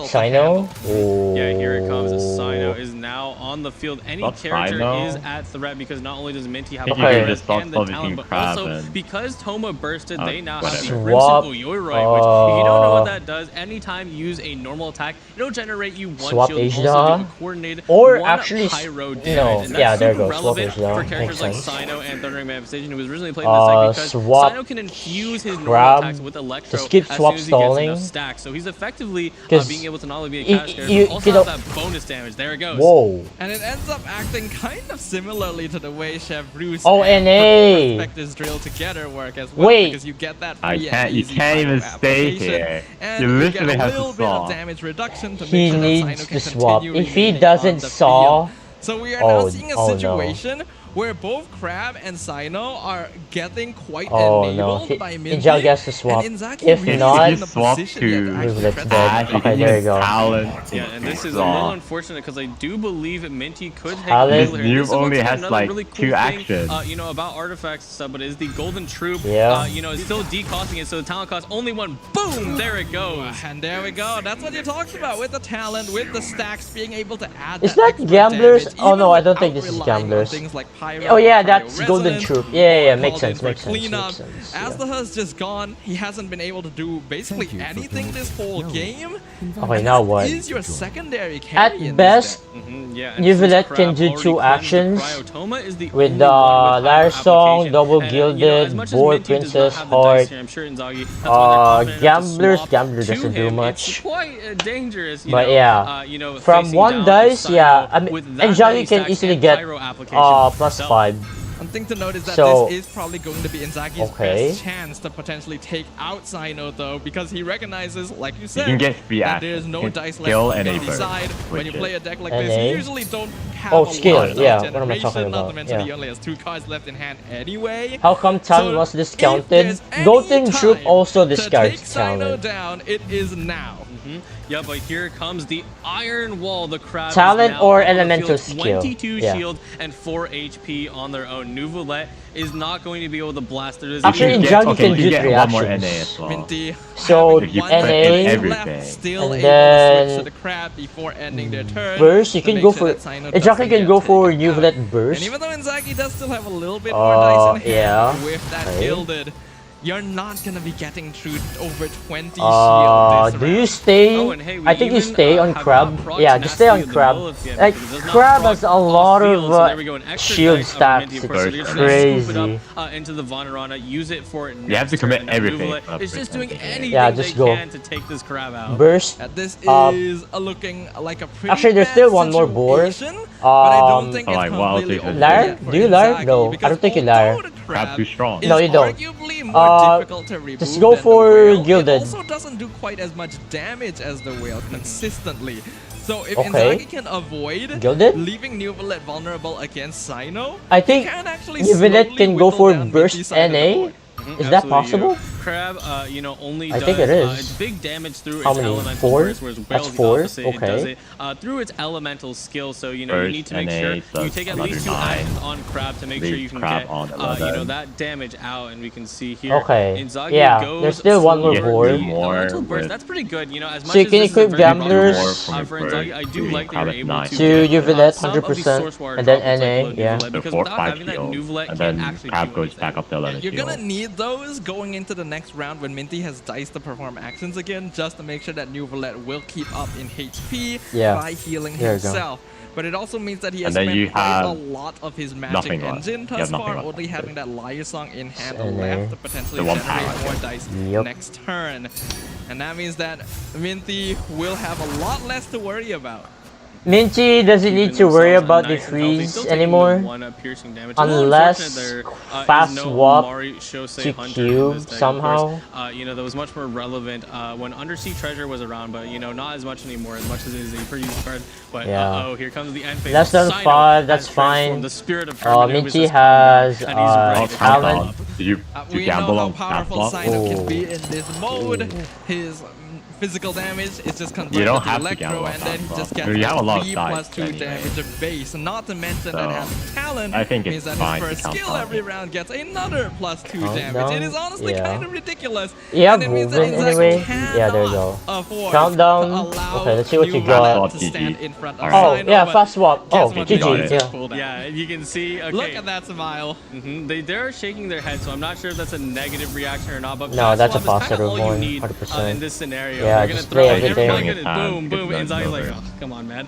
Sino. Yeah, here it comes. Sino is now on the field. Any character is at threat because not only does Minty have the and the talent, but also because Toma bursted, they now have the Crimson Oyoroi, which if you don't know what that does, anytime you use a normal attack, it'll generate you 1 shield, also do a coordinated or 1 actually pyro damage. And that's super relevant for characters like Sino and Thundering Manifestation, who was originally playing this deck because Sino can infuse his normal attacks with Electro as soon as he gets enough stacks. So he's effectively being able to not only be a cash character, but also have that bonus damage. There it goes. Whoa. And it ends up acting kind of similarly to the way Chef Bruce and Perspectives Drill together work as well, because you get that free you can't even stay here. You literally have to swap. Damage reduction to he needs to swap. If he doesn't saw, so we are now seeing a situation where both Crab and Sino are getting quite enabled by Minty. Inzaghi has to swap. If not, swap to okay, there you go. Yeah, and this is a little unfortunate because I do believe Minty could take This here. noob only has like really cool 2 actions. You know, about artifacts and stuff, but is the Golden Troop. Yeah. You know, it's still decosting it, so the talent costs only 1. Boom! There it goes. And there we go. That's what you talked about with the talent, with the stacks being able to add. Is that Gamblers? Oh no, I don't think this is Gamblers. Things like Pyro. Oh yeah, Pyro that's Golden Resonance, Troop. Yeah, or makes called in sense, for makes sense, cleanup. makes sense. As the has just gone, he hasn't been able to do basically anything this whole game. Okay, now what? Is your secondary carry At best, Neuvillette can do 2 actions with Lyre Song, Double Gilded, Boar, Princess, Heart, Gambler doesn't do much. But yeah, from 1 dice, yeah, I mean, Inzaghi can easily get +5. One thing to note is that So, this is probably going to be Inzaghi's best chance to potentially take out Sino, though, because he recognizes, like you said, can get free that actions. there's no You can dice skill left on and the burn, side. When you which play a is- deck like this, you usually don't have Oh, a skill, lot of yeah, what am I generation, talking not to about? mention he Yeah. only has 2 cards left in hand anyway. How come Talon was discounted? there's any Golden Troop time also to discards take Sino Talon. down, it is now. Yeah, but here comes the Iron Wall. The Crab Talent is now or on the elemental field, skill. 22 Yeah. shield and 4 HP on their own. Neuvillette is not going to be able to blast through this. Actually, Inzaghi can do 3 one more actions. NA as well. Minty So, If you put NA, in everything. still and able to switch to then the Crab before ending their turn. Burst, you to can make go sure for... that Sino Inzaghi doesn't can get go for taken out. Neuvillette Burst. And even though Inzaghi does still have a little bit more dice in hand yeah. with that Okay. gilded, you're not gonna be getting through over 20 shield this Do you round. stay? Oh, and hey, we I think you even, stay on have Crab. not proc Yeah, just stay on tenacity of the Crab. Molotov yet, Like, because it does not Crab proc has a off lot field, so there of we go, an extra shield deck of stacks. Minty, of It's course, so you're gonna crazy. scoop it up, into the Vanarana, use it for You have to commit everything. It's just doing anything Yeah, just they go. can to take this Crab out. Burst. This Uh, is looking like a pretty Actually, there's bad still one more board. situation, but I don't think Oh, it's like, wow, completely okay. over Lyre? yet for Do you Lyre? Inzaghi, No, I because don't think you Lyre. although the Crab too strong. No, you is don't. arguably more difficult to remove just go than the for whale, Gilded. It also doesn't do quite as much damage as the whale consistently. So if Okay. Inzaghi can avoid Gilded? leaving Neuvillette vulnerable against Sino, I think he can actually Neuvillette slowly can go whittle for down Burst Minty's side of the NA? board. Is that possible? Crab, only I does think it is. it's big damage through How its many? elemental 4? burst, whereas That's Whale's the 4, opposite. It does okay. it through its elemental skill. So you Burst, need to make NA sure you does take at another least 2 9. actions on Crab to make sure you can Crab get on 11. that damage out, and we can see here. Okay. Inzaghi Yeah, goes there's still one more for board. the elemental burst. That's pretty good. As much So you as can this is a equip very Gamblers rough, for Inzaghi, I do like that Crab you're at able 9. to To get, Neuvillette some of the 100%, source water and then droplets like NA, Neuvillette, yeah. because Before without 5 having that shield, Neuvillette and can't then actually Crab do goes anything. back up to 11 You're shield. gonna need those going into the next round when Minty has dice to perform actions again, just to make sure that Neuvillette will keep up in HP by healing There you go. himself. But it also means that he has And then spent you quite a have lot of his magic nothing left. engine You thus have nothing far, left. only having that Lyre Song in hand NA. left to potentially The one generate pack. more dice Yep. next turn. And that means that Minty will have a lot less to worry about. Minty doesn't need to worry about the freeze anymore. Unless fast swap to cube somehow. That was much more relevant when Undersea Treasure was around, but not as much anymore, as much as it is a per-use card. But Yeah. here comes the end phase. Less than Sino 5, has that's fine. transformed. The spirit of Terminus Minty has has come back, and he's ready to talent. Did you We gamble know how on powerful Snap Sino Block? can be in this mode. His physical damage is just converted You don't to have to Electro, gamble on and then he Snap just Block. gets You have a lot of 3 dice plus 2 anyway. damage of base. Not to mention that So, having talent I think means it's that fine his to first count skill on every it. round gets another plus 2 damage. Countdown? It is honestly Yeah. kind of ridiculous. Yeah, and it means that movement Inzaghi anyway. cannot Yeah, there you go. afford Countdown. to allow Okay, let's see what you Neuvillette got. to stand in front of Oh, Sino, yeah, but fast swap. Oh, guess what? GG. It's Yeah. pulled out. Yeah, you can see. Okay. Look at that smile. They're shaking their heads, so I'm not sure if that's a negative reaction or not. But No, that's a fast swap is kinda positive all you one, need, 100%. in this scenario. Yeah, They're gonna just throw play it, everything. everybody gonna boom, boom. Inzaghi's like, oh, come on, man.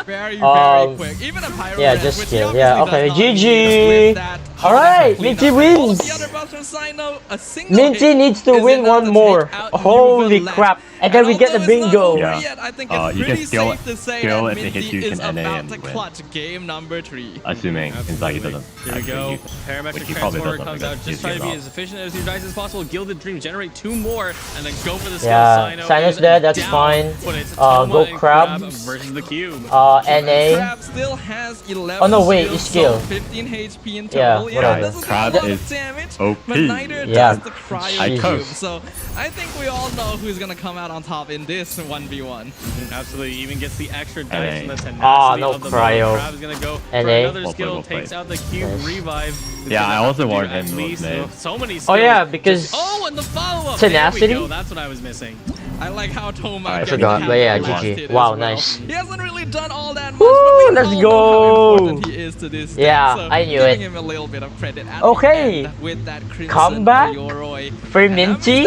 Very Um, quick. Even a Pyro yeah, Red, just which skill. he Yeah, obviously okay, does not need, GG. with that Alright, cleanup. Minty All wins. of the other buffs from Sino, a single Minty hit needs to is win enough one to more. take out Holy Neuvillette. crap. And then we get the although it's not bingo. over Yeah. yet, I think it's You can pretty skill safe to say skill that if it hits Minty you, you is can NA about and to win. clutch game number 3. Assuming Inzaghi doesn't. Here we go. actually, Parametric which he probably Transporter doesn't comes because out. he's Just try to be giving as up. efficient as your dice as possible. Gilded Dream, generate 2 more, and then go for the skill. Yeah, Sino Sino's is dead, that's down, fine. but it's Go Toma and Crab. versus the Cube. NA. Crab still has 11 Oh, no, wait, shields, it's skill. so 15 HP in Yeah, total. whatever. This is Crab a lot is of damage, OP. but neither Yeah. does the Cryo I Cube. curse. So I think we all know who's gonna come out on top in this 1v1. Absolutely, even gets the extra dice and the tenacity no of the cryo. Crab is gonna go for NA. another skill, Well played. takes out the Cube revive. It's Yeah, gonna I have also to do wanted at him least with me. so many skills. Oh yeah, because Oh, and the follow-up. tenacity? There we go. That's what I was missing. I like how Toma. I forgot, but yeah, GG. Wow, nice. He hasn't really done all that much, Woo, but we let's all go. know how important he is to this Yeah, deck, so I knew giving it. him a little bit of credit at Okay. the end with that Crimson Comeback Yoroi. for Minty?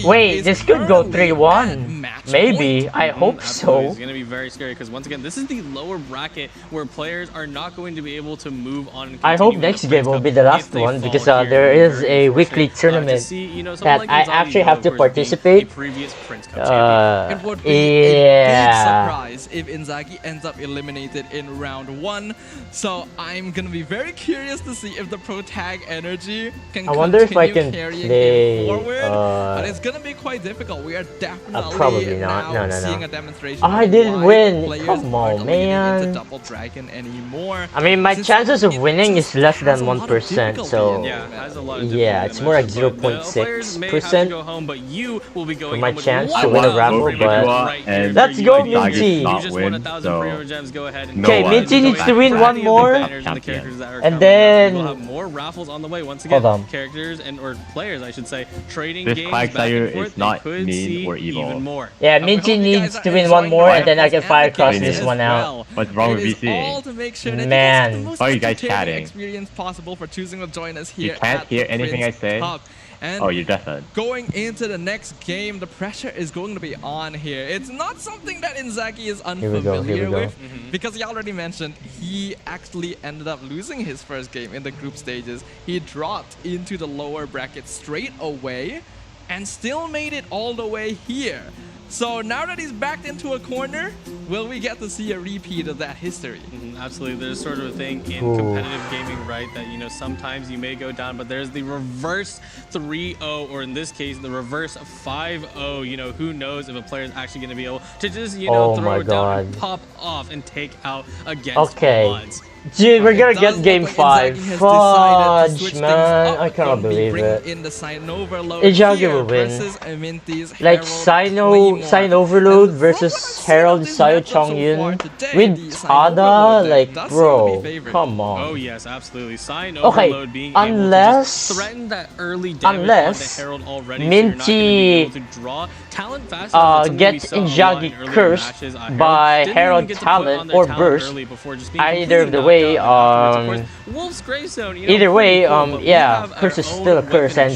Wait, this could go 3-1. Maybe. I hope so. It's going to be very scary because once again, this is the lower bracket where players are not going to be able to move on. And I hope next game will be the last one because there is a weekly tournament that I actually have to participate. It would be a big surprise if Inzaghi ends up eliminated in round 1. So I'm gonna be very curious to see if the Pro Tag energy can carrying him forward. But it's gonna be quite difficult. We are definitely probably not. No. seeing a demonstration. I didn't win. Come on, man. Double Dragon anymore. I mean, my chances of winning is less than 1%. So yeah, it's more like 0.6% for my chance to win a raffle. But let's go, Minty. Okay, Minty needs to win one more, and then we'll have more raffles on the way. Once again, characters or players, I should say, trading games back and forth. Is not mean or evil. Even more. Yeah, Minty needs to win one more, and then I can fire across this one out. What's wrong with VC? Man, why are you guys chatting? Experience possible for choosing to join us here. You can't hear anything I say. And oh, you're deafened. Going into the next game, the pressure is going to be on here. It's not something that Inzaghi is unfamiliar with, because he already mentioned he actually ended up losing his first game in the group stages. He dropped into the lower bracket straight away and still made it all the way here. So now that he's backed into a corner, will we get to see a repeat of that history? Absolutely. There's sort of a thing in competitive gaming, right, that, you know, sometimes you may go down, but there's the reverse 3-0, or in this case, the reverse 5-0. You know, who knows if a player is actually going to be able to just, you know, throw it down and pop off and take out against odds. Dude, we're gonna get game 5. Fudge, man. I cannot believe it. Inzaghi will win. Like, Sign Overload versus Herald Sayo Chongyun with Tada? Like, bro, come on. Oh, yes, absolutely. Sign Overload being unless threaten that early damage on the Herald already, Minty gets Inzaghi cursed by Herald Talent or Burst, either of the way. Either way, yeah, curse is still a curse, and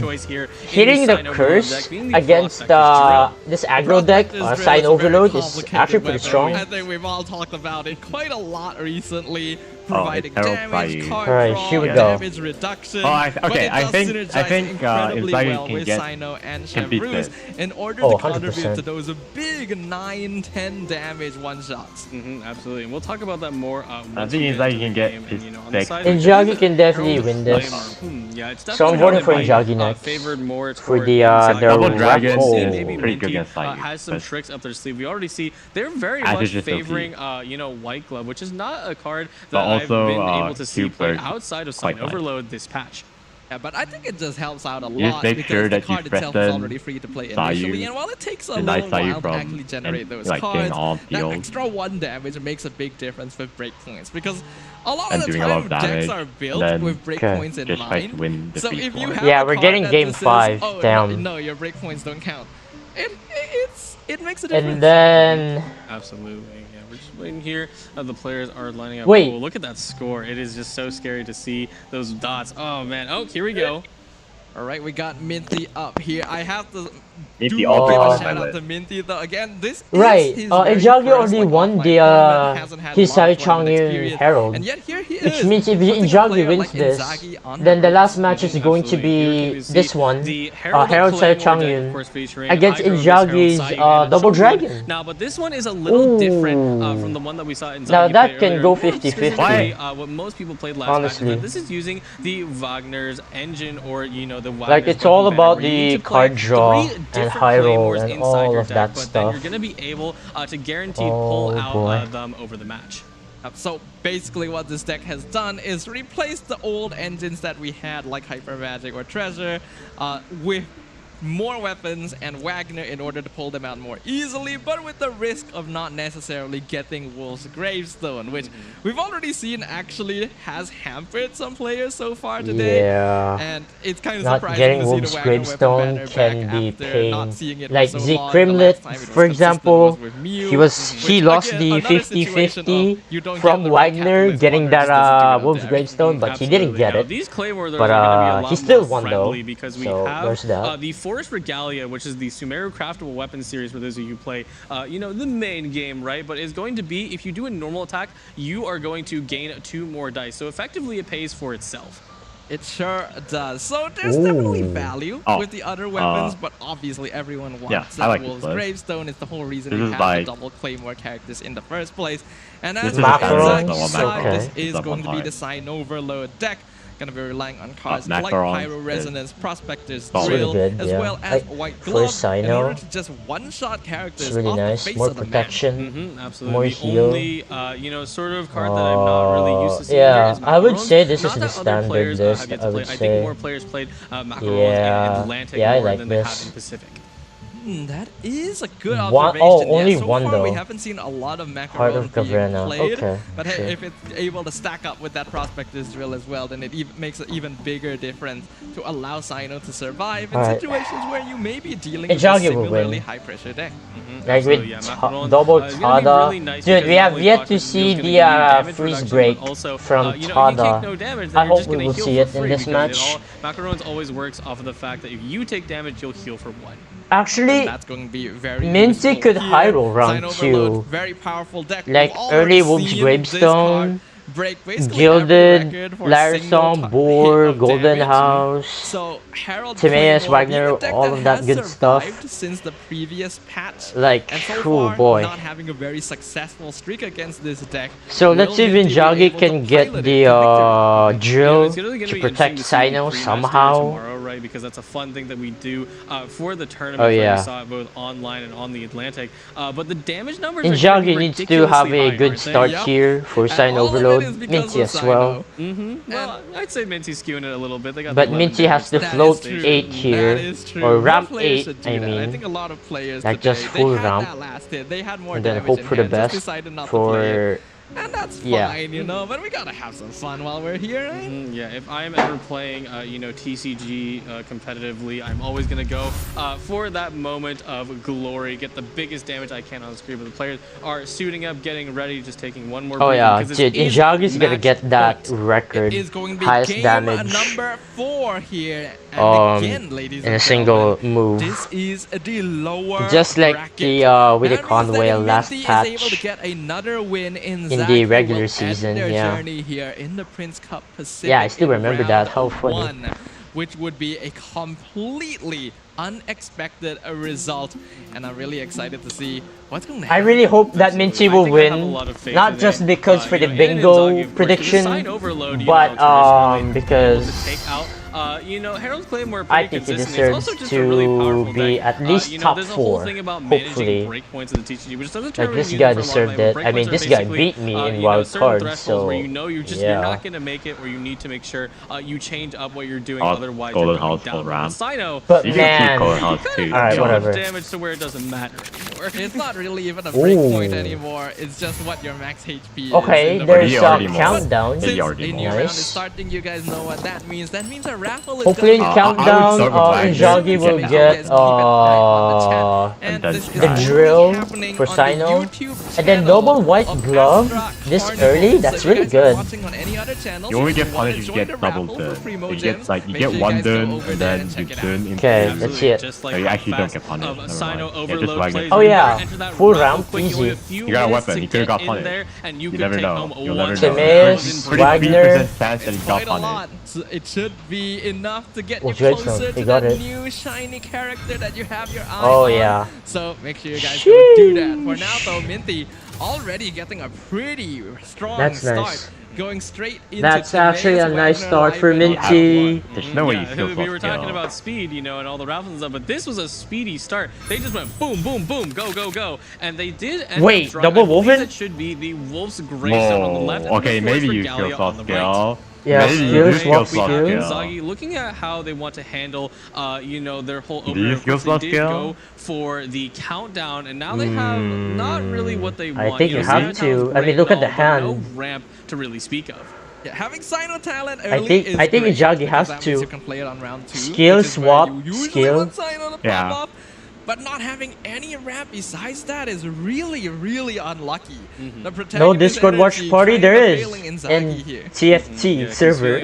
hitting the curse against this aggro deck, Sign Overload, is actually pretty strong. I think we've all talked about it quite a lot recently. Providing damage, Alright, here we go. Damage reduction. I think Inzaghi can beat this in order to contribute to those big 9-10 damage one shots. Absolutely, and we'll talk about that more. I think Inzaghi can get his deck. Inzaghi can definitely win this. So I'm voting for Inzaghi next. For the Double Dragon is pretty good against Sign. Has some tricks up their sleeve. We already see they're very much favoring you know, White Glove, which is not a card that I've been able to see played outside of Sign Overload this patch. Yeah, but I think it just helps out a lot because the card itself is already free to play initially, and while it takes a little while to actually generate those cards, that extra 1 damage makes a big difference with breakpoints, because a lot of the time decks are built with breakpoints in mind. So if you have we're getting game 5. Damn. No, your breakpoints don't count. It makes a difference. And then absolutely. We're just waiting here. The players are lining up. Wait. Oh, look at that score. It is just so scary to see those dots. Oh, man. Oh, here we go. All right, we got Minty up here. I have to do a shout out to Minty though. Again, this right. is Inzaghi already won the Hisai Chongyun Herald, and yet here he which means if Inzaghi wins this, then the last match is going to be this one, Herald Sayo Chongyun against Inzaghi's Double Dragon. Now, but this one is a little different from the one that we saw in Inzaghi. Now that can go 50-50. What most people played last time. This is using the Wagner's engine, or you know, the Wagner's, like, it's all about the card draw and high roll and all of that stuff. Then you're going to be able to guaranteed pull out them over the match. So basically what this deck has done is replace the old engines that we had, like Hyper Magic or Treasure, with more weapons and Wagner in order to pull them out more easily, but with the risk of not necessarily getting Wolf's Gravestone, which we've already seen actually has hampered some players so far today. Yeah. And it's kind of not surprising getting to see Wolf's the Wagner Gravestone weapon banner can back be after not pain. seeing it Like for so Z long. Crimlet, The last time it was for consistent example, was with Mew, he which, lost again, the another situation 50-50 of you don't from get the right Wagner catalyst, getting Wagner just that doesn't do it Wolf's there. Gravestone, but he didn't get Now, it. these clay warders But are going to be a lot he still more won friendly though. because we So have there's that. the Forest Regalia, which is the Sumeru craftable weapon series for those of you who play, you know, the main game, right? But it's going to be, if you do a normal attack, you are going to gain 2 more dice. So effectively, it pays for itself. It sure does. So there's definitely value with the other weapons, but obviously everyone wants that Wolf's Gravestone. It's the whole reason we have the double Claymore characters in the first place. And as the exact side, this is going to be the Sign Overload deck. Going to be relying on cards like Pyro Resonance, Prospector's Drill, as well as White Glove in order to just one-shot characters it's really off nice. the face More of the protection, absolutely. more The heal. only, you know, sort of card that I'm not really used to seeing yeah, here is I would Macarons. say this Not is the that other standard players list. have yet I to would play. I say. think more players played Macarons in Atlantic more than they have in Pacific. That is a good observation. Only so one far though. we haven't seen a lot of Heart of Macarons being Caverna. played. Okay, but sure. hey, if it's able to stack up with that Prospector's Drill as well, then it makes an even bigger difference to allow Sino to survive in situations where you may be dealing with a similarly high-pressure deck. Like with double Tada. Really nice Dude, we have yet to see the freeze break also, from you know, Tada. no damage, I hope we will see it in this match. Macarons always works off of the fact that if you take damage, you'll heal for 1. Actually, that's going to be very Minty could high roll round 2. Very powerful deck. Like early Wolf's Gravestone, Gilded, Larison, Boar, Golden House, so Timaeus, Wagner, all of that good stuff. Since the previous patch, like, oh boy. Not having a very successful streak against this deck. So let's see if Injagi can get the drill to protect Sino somehow. Right, because that's a fun thing that we do for the tournament. We saw it both online and on the Atlantic. But the damage numbers. Injagi needs to have a good start here for Sign Overload. Minty as well. Well, I'd say Minty's skewing it a little bit. They got but Minty has to float 8 here, or ramp 8. I mean, I think a lot of players like just full ramp, they had more and then hope for the best for. And that's fine, you know, but we gotta have some fun while we're here, right? Yeah, if I'm ever playing, you know, TCG competitively, I'm always gonna go for that moment of glory, get the biggest damage I can on the screen. But the players are suiting up, getting ready, just taking one more. Oh yeah, dude, Injagi's gonna get that record, highest damage. Number 4 here. And again, ladies in a single move. This is the lower just like bracket. the with the Conway last patch is able to get another win in the regular season. Yeah. Journey here in the Prince Cup Pacific. Yeah, I still remember that. How funny. Which would be a completely unexpected result, and I'm really excited to see what's going to happen. I really hope that Minty will win, not just because for the bingo prediction, but because you know, Herald's Claymore I think he deserves to be at least top 4, hopefully. Like this guy deserved it. I mean, this guy beat me in wild cards, so where you know you're not going to make it, or you need to make sure you change up what you're doing, otherwise you're going down. But man, alright, whatever. Damage to where it doesn't matter anymore. It's not really even a breakpoint anymore. It's just what your max HP is. Okay, there's a countdown. Since a new round is starting, you guys know what that means. That means a raffle is hopefully in countdown, Injagi will get the drill for Sino, and then double white glove this early. That's really good. You only get punished if you get double turn. You get like you get 1 turn and then you turn into. Okay, let's see it. No, you actually don't get punished. Oh yeah, full round, easy. You got a weapon. You could have got punished. You never know. You'll never know. Timaeus, Wagner. Chance that he got punished. It should be enough to get you closer to that new shiny character that you have your eye on. Yeah. So make sure you guys go do that. For now though, Minty already getting a pretty strong start. Nice. Going straight into That's actually a nice start for Minty. There's no way you feel we were talking about speed, you know, and all the raffles and stuff, but this was a speedy start. They just went boom, boom, boom, go, go, go, and they did. Wait, double Wolfen? That should be the Wolf's Gravestone on the left. Okay, maybe you feel soft scale. Yeah, skill swap skill. Inzaghi looking at how they want to handle, you know, their whole opener. They did go for the countdown, and now they have not really what they want. I think you have to. I mean, look at the hand. No ramp to really speak of. Yeah, having Sino talent early I think Inzaghi has to. You can play it on round 2. Skill swap skill. Yeah. But not having any ramp besides that is really, really unlucky. No Discord watch party there is in TFT server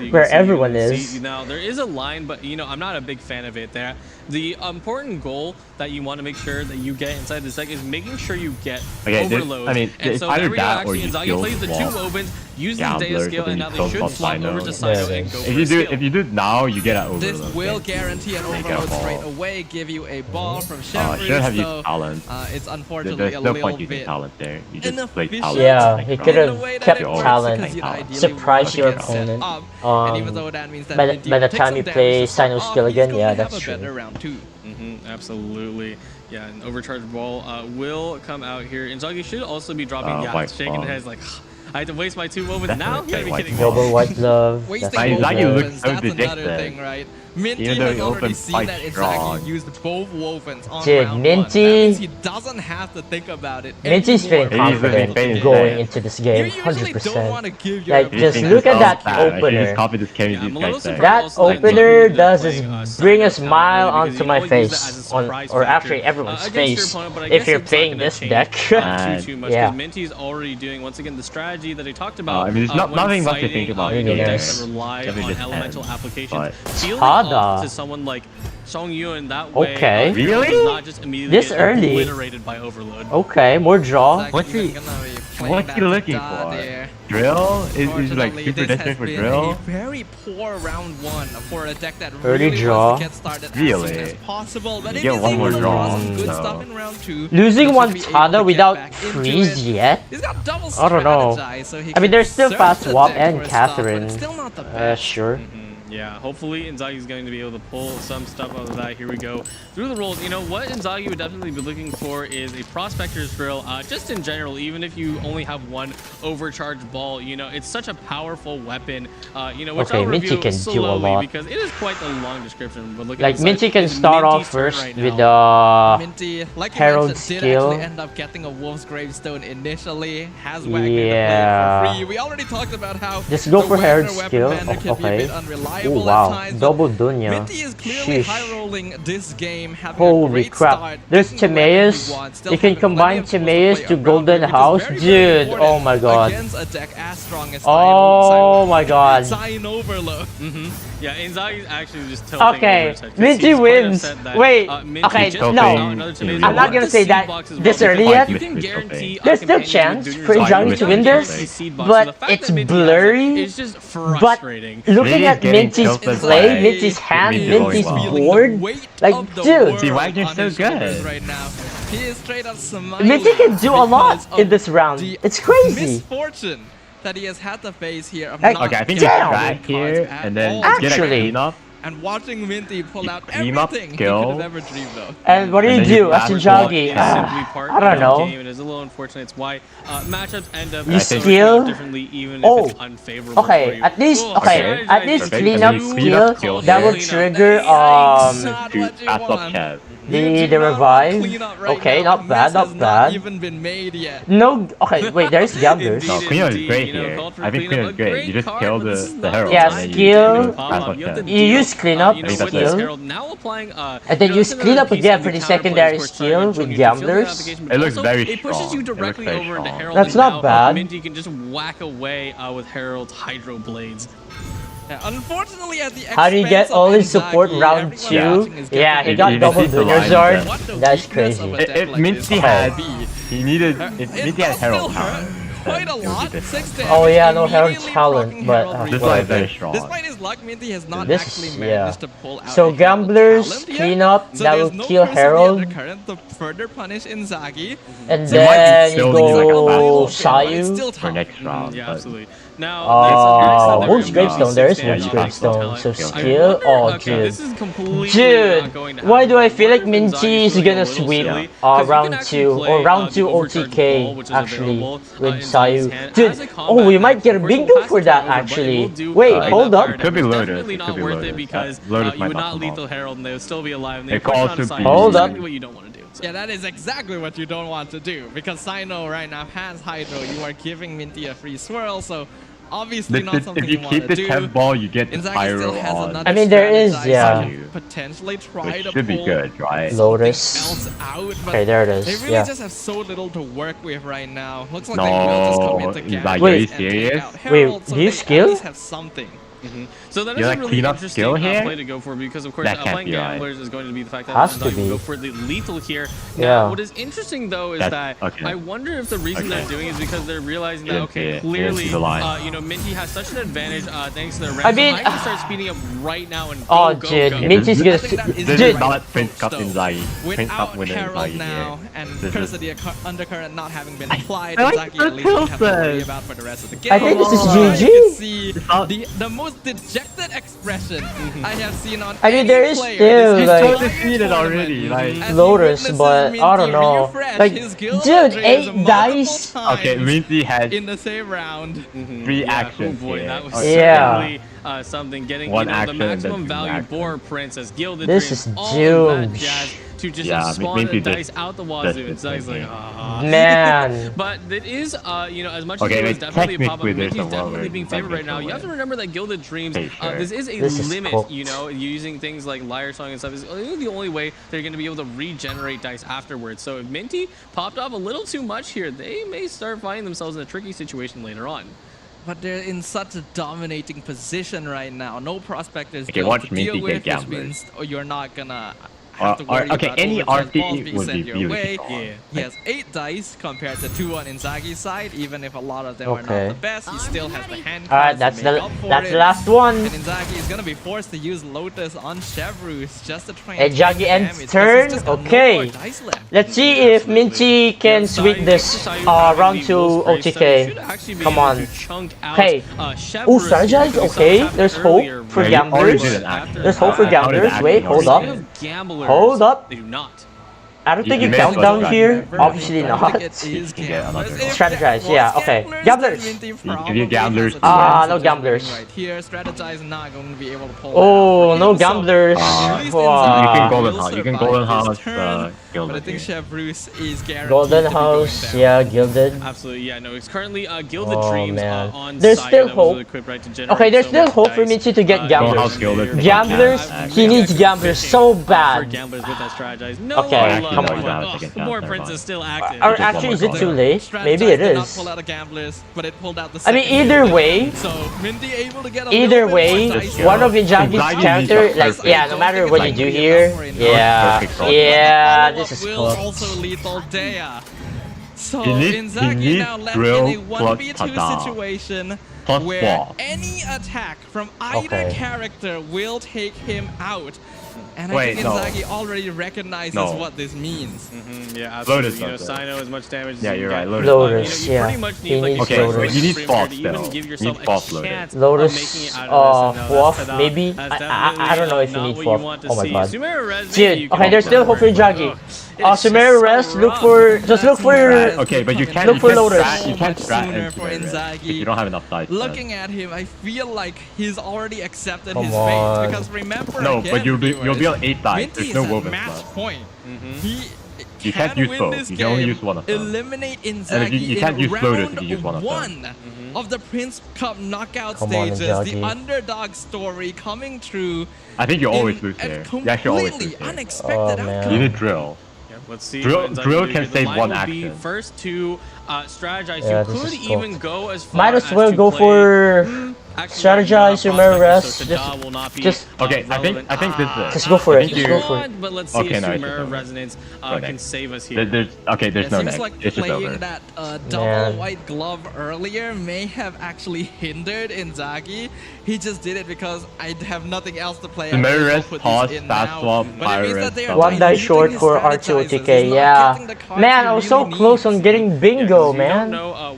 where everyone is. Now there is a line, but you know I'm not a big fan of it. There, the important goal that you want to make sure that you get inside the deck is making sure you get overload. I mean, and so there we go. Actually, Inzaghi plays the 2 opens, uses the Deo skill, and now they should flop over to Sino and go for a skill. If you do it now, you get an overload. This will guarantee an overload straight away, give you a ball from Shepard. Shouldn't have used talent. It's unfortunately There's no point using talent there. You just play talent. Yeah, he could have kept talent. Surprise your opponent. By the time you play Sino skill again, yeah, that's true. Absolutely. Yeah, an overcharged ball will come out here. Inzaghi should also be dropping gas, shaking his head like, I had to waste my 2 moments. Now you gotta be kidding me. Double white glove. Inzaghi looks so dejected. Thing, right? Minty has already seen that Inzaghi used both Wovens on round Minty, 1. He doesn't have to think about it. Minty's feeling confident going into this game, 100%. Like, just look at that opener. That opener does bring a smile onto my face, or actually everyone's face, if you're playing this deck. Yeah. Minty's already doing, once again, the strategy that I talked about. I mean, there's nothing much to think about. Decks that rely on elemental application. To someone like Song Yun that way. Really? Not just immediately this early? Obliterated by overload. Okay, more draw. What's he looking for? Drill? Is like super desperate for drill? A very poor round 1 for a deck that early really draw. wants to get started as soon as possible. But you get one more draw. Good stuff in round 2. Losing one Tada without freeze yet? I don't know. I mean, there's still Fast Swap and Catherine. Sure. Yeah, hopefully Inzaghi's going to be able to pull some stuff out of that. Here we go. Through the rolls, you know, what Inzaghi would definitely be looking for is a Prospector's Drill. Just in general, even if you only have one overcharged ball, you know, it's such a powerful weapon, you know, which I'll review can slowly do a lot. because it is quite a long description. But look like, at Minty can start off first right with Minty, like Herald skill. Did actually end up getting a Wolf's Gravestone initially. Has yeah. for free. We already talked about how just go for Herald skill. Okay. Oh, wow. Double Dunya. Minty is clearly high rolling this game. Holy crap. There's Timaeus. You can combine Timaeus to Golden House. Dude, oh my god. Oh my god. Yeah, Inzaghi's actually just tilting okay, Minty wins. Wait, okay, no. I'm not gonna say that this early yet. There's still chance for Inzaghi to win this, but it's blurry. It's just but frustrating. looking at Minty's play, Minty's hand, Minty's board, like, dude. See, Wagner's so good. Minty can do a lot in this round. It's crazy. Misfortune that he has had to face here. Okay, I think you track here and then get a clean up. And watching Minty pull out everything he could have ever dreamed of. And what do you do as Inzaghi? I don't know. It is a little unfortunate. It's why matchups end up you skill differently, even if it's unfavorable. Okay, for you. at least at least cleanup skill that will trigger the revive. Okay, not bad, not bad. Even been made yet. No, okay, wait, there's gamblers. No, cleanup is great here. I think cleanup is great. You just kill the herald. Yeah, skill. You use cleanup skill. And then use cleanup again for the secondary skill with gamblers. It looks very strong. It pushes you directly over into Herald. That's not bad. Minty can just whack away with Herald's Hydro Blades. Yeah, unfortunately, at the how do you get all his support round 2? Yeah, he got double Dunya Zard. That's crazy. If Minty had, he needed, if Minty had Herald talent. Quite a lot. 6 damage. Oh yeah, no Herald talent, but this one is very strong. Despite his luck, Minty has not actually managed to pull out. So gamblers clean up, that will kill Herald. To further punish Inzaghi. And then you go Sayu for next round. Yeah, absolutely. Now, Wolf's Gravestone. There is Wolf's Gravestone. So skill. Oh, dude. Dude, why do I feel like Minty is gonna sweep round 2 or round 2 OTK actually with Sayu? Dude, oh, we might get a bingo for that actually. Wait, hold up. It could be loaded. Definitely not worth it because you would not lethal Herald and they would still be alive. And they Hold up. What you don't want to do. Yeah, that is exactly what you don't want to do because Sino right now has Hydro. You are giving Minty a free swirl, so obviously not something you want to do. If you keep the temp ball, you get the pyro on. I mean, there is, yeah. Potentially try to should be pull good, right? Lotus. Out, okay, there it is. They really yeah. just have so little to work with right now. Looks like they will just commit to Like, are you serious? Wait, do you skill? Have something. So that is a like really interesting play here? to go for because of course playing gamblers is going to be the fact that Has to you go for the lethal here. Yeah. Now, what is interesting though is that I wonder if the reason they're doing it is because they're realizing that clearly you know Minty has such an advantage thanks to their ramp. I mean, so might start speeding up right now and go, go. Minty's gonna this is not Prince Cup in Zai. Prince Without Cup winner Herald in now and because of the undercurrent not having been applied, I like Zaki at least don't have to worry about for the rest of the game. I think this is GG. You can see the most dejected expression I have seen on I mean, there is still like defeated already, like Lotus, but I don't know. Like, dude, 8 dice. Okay, Minty has in the same round. 3 actions. Oh boy, that was yeah. Something getting One the action maximum value for Princess Gilded This Dreams, is all of that doomed. jazz to just spawn the dice out the wazoo. It's like, man. But it is, you know, as much as Okay, it was definitely a pop-up, technically Minty's there's a definitely world being favored right now. You have to remember that Gilded Dreams, this is a limit, cooked. you know, using things like Liar Song and stuff is the only way they're going to be able to regenerate dice afterwards. So if Minty popped off a little too much here, they may start finding themselves in a tricky situation later on. But they're in such a dominating position right now. No prospectors Okay, watch Minty get which means you're not gonna have to worry okay, about any overtime balls RTE being would sent be your way. beautiful. Yeah. He has 8 dice compared to 2 on Inzagi's side. Even if a lot of them are not the best, he still has the hand Alright, cards that's to make up for the it. last one. And Inzagi is gonna be forced to use Lotus on Chevroose just to try Hey, and Jaggy ends turn. Okay. Let's see if Minty can sweep this round 2 OTK. Come on. Hey. Oh, strategize? Okay. There's hope for gamblers. There's hope for gamblers. Wait, hold up. Hold up. They do not. I don't think you count down here. Obviously not. Strategize, yeah, okay. Gamblers! If you gamblers. No gamblers. Right here, strategize not going to be able to pull Oh, no gamblers. You can golden house. You can golden house. But I think Chevroose is guaranteed. Golden house, yeah, gilded. Absolutely, yeah. No, it's currently Gilded Oh, Dreams man. on There's site still that was hope. equipped, right, to generate Okay, there's so still much hope for dice. Minty to get gamblers. Gamblers, he needs gamblers so For bad. gamblers with that strategize. No Okay, love, come but, on. more Prince is still active. Or actually, is it too late? Maybe it Did not is. pull out a gamblers, but it pulled out the I mean, second either one. way, So Minty able to get a either little bit way, more dice one of here. Inzagi's character, like, yeah, no matter what you do here, yeah, this is will cool. also lethal Dea. So He Inzagi needs now left drill in a plus 1v2 tada. situation Plus where ball. any attack from either Okay. character will take him out. And I Wait, think no. Inzagi already recognizes No. what this means. Yeah, absolutely. Lotus You know, does that. Sino as much damage as Yeah, you you're can right, get. Lotus. Lotus, you yeah. pretty much He need like needs Okay, Lotus. but you need frame false to even still. give You yourself need false a Lotus. chance of Lotus, making it out of this. And no, Waff, that's maybe? that's I don't know if you not need what Waff. want to Oh my see. god. Sumeru Res, maybe Dude, you can okay, there's go still for hope for it. Jaggy. It's just Sumeru so Res, look rough. for, just look for, Okay, but you can't. look for Lotus. You can't So strat much sooner into for it, Inzagi. if you don't have enough dice. Looking at him, I feel like he's already accepted Come his on. fate. Because remember, No, again, but you'll be on 8 dice. Minty There's is no at woven match left. point. He You can't use win both. this You can only game, use one of them. Eliminate And if Inzagi you can't in use Lotus round if you use one of them. 1 of the Prince Cup knockout Come on, stages. The Inzagi. underdog story coming true. I think you always in lose a here. You actually always lose completely here. unexpected Oh, man. outcome. You need drill. Let's see. Drill- what Inzagi drill do can here. The save line one will be action. First to strategize. Yeah, You this could is even cooked. go as far Might as as well to go play, for actually, strategize, Sumeru Res, so just, Tada will not be, just, Okay, I think this is it. just go for I it, think just you- go for it. But let's see Okay, if no, it's Sumeru over. Resonance Go can next. save us here. There's It no seems next. like It's just over. playing that double Man. white glove earlier may have actually hindered Inzagi. He just did it because I have nothing else to play. I may as well Sumeru put pause, these in fast now. swap, But it means Pyro that they are Res. One die diluting short his for strategizes. R2OTK, He's not yeah. getting the cards Man, he I was so really close on needs. getting bingo, You man. don't know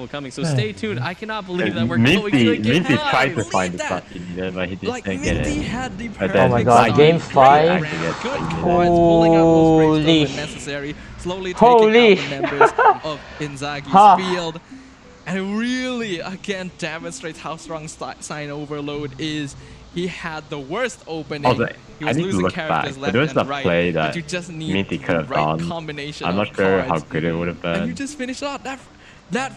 battle coming. So stay tuned. I cannot believe that we're going to game Minty 5. tried to find the fucking, but he just didn't get Minty it. had the Oh my god, game 5? Holy necessary, slowly taking out the members of Inzaghi's field. And it really, again, demonstrates how strong Sign Overload is he had the worst opening. Also, He was I need to losing look back, characters but left there was and a right. play but that you just need Minty the could have right done. combination I'm of not sure how cards. good it would have And you been. just finished out that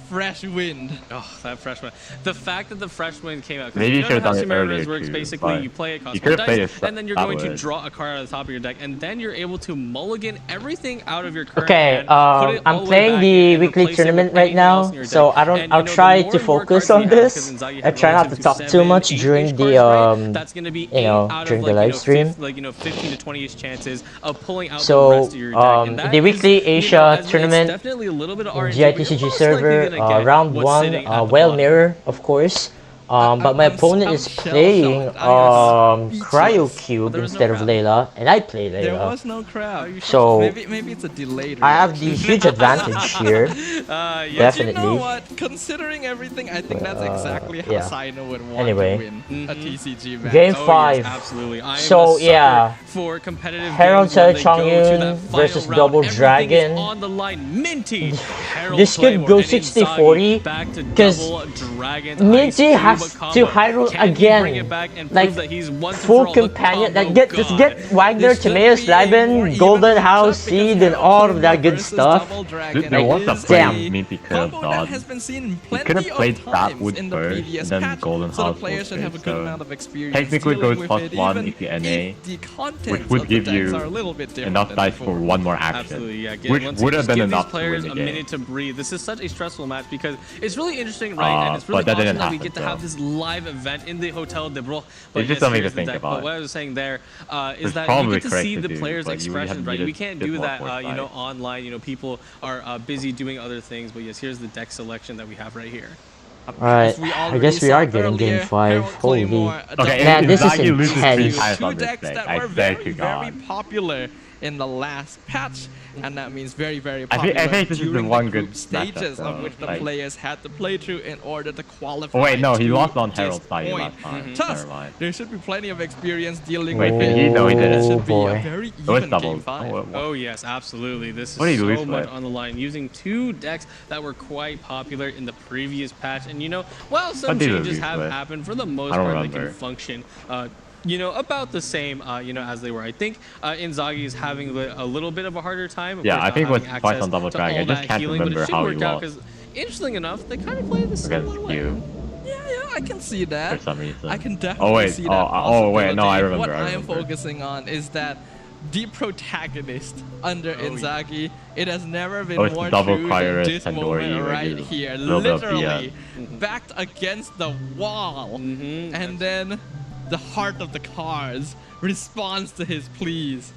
fresh wind. Oh, that fresh wind. The fact that the fresh wind came out. Maybe you should have done it Sumeru earlier works too, basically, but you play it, cost you could 1 have played dice, it and then you're going to that way. draw a card out of the top of your deck, and then you're able to mulligan everything out of your current Okay, hand, put it all I'm the way playing back the and weekly replace it with tournament right anything else now, in your so deck. I don't. And, I'll you know, try the more to and more focus cards on you have, this. because Inzaghi I had try not to relative talk too 7, much 8-ish during cards, the right? That's going to be you know, out during of the like, live stream. 15 to 20ish chances of pulling out the So rest of your deck. And that the is, weekly you know, Asia it's tournament, definitely a little bit of RNG, but GITCG you're most server, likely gonna get round what's 1, sitting at the Whale bottom. Mirror, of course. But my opponent is playing Cryo Cube instead of Layla, and I play Layla. There was no crowd. So maybe it's a delayed. I have the huge advantage here. Definitely. But you know what? Considering everything, I think that's exactly how Sino would want to win a TCG match. Game 5. Absolutely. I am So a sucker yeah, for competitive Herald games when they go to Changyun that final versus round. Double Everything Dragon. is on the line. Minty, Herald This could Claymore, go and 60-40 Inzaghi back to because Double Dragon's Minty Ice has Cube to combo. Hyrule Can he bring it again, back and like prove that he's once and full for all the companion. combo Like just get Wagner, Timaeus, Leiben, Golden House, Seed, and all of that good stuff. Dude, there was a play Minty could have done. Has been seen He could have played that wood in the first, previous and then patch, Golden so House the players should have a good amount of experience. Technically dealing goes with it, +1 even if you NA, the contents which would of give the decks you are a little bit different enough than dice before. for one more action, Absolutely, yeah. which Once would you have just been give enough these to win players the a game. minute to breathe. This is such a stressful match because it's really interesting, right? And it's really But that awesome didn't that we happen, get to have this live event in the Hotel de Bro. It's just something to here's the think deck. about. But what I was saying there is It's that you probably get to see correct the to do, players' but you would have expressions, right? needed We can't a bit do more that, you know, foresight. online. You know, people are busy doing other things. But yes, here's the deck selection that we have right here. Alright, I guess we are getting game 5. Holy. Okay, Man, this is Inzaghi loses 3 intense. times on Two this decks deck. that I were swear very, to very God. popular in the last patch, and that means very, very I popular think this is the during one the good group stages matchup, of though, which the like- players had to play through in order to qualify. Oh wait, no, he to lost on this Herald side point. last time. Thus, Never mind. there should be plenty of experience dealing Wait, with did it. he? No, he didn't. It should be boy. a very It was even double. game 5. Oh yes, absolutely. This What did is he lose so much with? on the line, using 2 decks that were quite popular in the previous patch. And you know, while some What did he changes lose have with? happened, for the most I don't part, they can remember. function. You know, about the same, you know, as they were. I think Inzaghi is having a little bit of a harder time. Of Yeah, course, I not think it was having twice access on Double to Dragon. I all just that can't healing, but it remember should how he work out lost. because, interestingly enough, they kind of play the same Against way. you. Yeah, I can see that. For some reason. I can definitely Oh wait, see that. oh wait, no, I possibility. remember. What I I am remember. focusing on is that the protagonist under Inzaghi, it has never been Oh, it's more double true Cryo than this Tandoori moment where right you here. build up the, Literally backed against the wall, and then the heart of the cards responds to his pleas.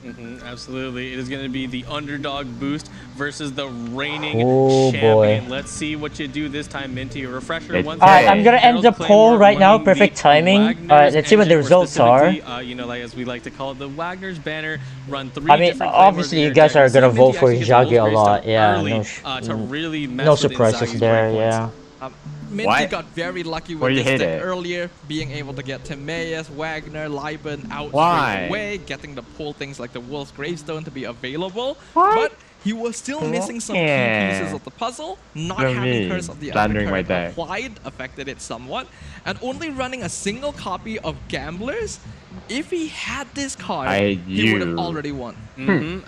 Absolutely. It is going to be the underdog boost versus the reigning Oh, champion. boy. Let's see what you do this time, Minty. A refresher. It's Once Alright, again, I'm gonna end the Herald poll Claymore right now. winning the Perfect timing. Wagner's Alright, let's see what the engine, or results are. specifically, you know, like as we like to call it, the Wagner's banner. Run 3 I mean, different obviously Claymores you in guys your are deck. gonna See, vote Minty for actually gets the Inzaghi a Wolf lot. Greystone Yeah, early, to really mess no with surprises Inzaghi's there. breakpoints. Yeah. Minty What? got very lucky Where with you this hit deck it? earlier, being able to get Timaeus, Wagner, Leiben out Why? straight away, getting to pull things like the Wolf's Gravestone to be available. But he was still missing some key pieces of the puzzle. Not What do you having mean? Curse of the Slandering my Undercurrent deck. applied affected it somewhat. And only running a single copy of Gamblers, if he had this card, he would have you. already won.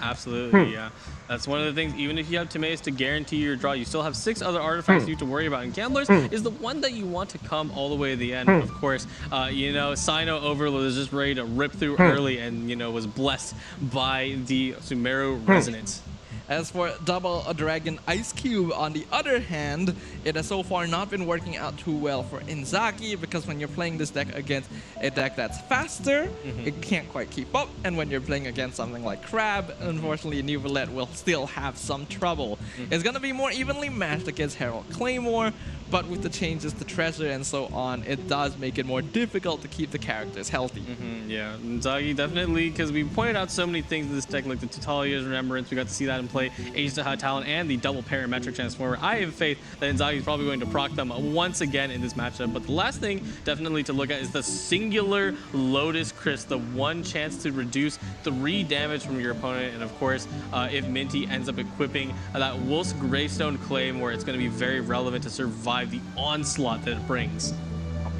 Absolutely, yeah. That's one of the things. Even if you have Timaeus to guarantee your draw, you still have 6 other artifacts you have to worry about. And Gamblers is the one that you want to come all the way to the end. Of course, you know, Sino Overlord is just ready to rip through early and, you know, was blessed by the Sumeru Resonance. As for Double Dragon Ice Cube, on the other hand, it has so far not been working out too well for Inzaghi, because when you're playing this deck against a deck that's faster, it can't quite keep up. And when you're playing against something like Crab, unfortunately, Neuvillette will still have some trouble. It's going to be more evenly matched against Herald Claymore, but with the changes to Treasure and so on, it does make it more difficult to keep the characters healthy. Yeah, Inzaghi definitely, because we pointed out so many things in this deck, like the Tutalia's Remembrance. We got to see that in play. Age to High Talent and the double parametric transformer. I have faith that Inzaghi is probably going to proc them once again in this matchup. But the last thing definitely to look at is the singular Lotus Crisp, the one chance to reduce 3 damage from your opponent. And of course, if Minty ends up equipping that Wolf's Greystone Claymore, it's going to be very relevant to survive the onslaught that it brings.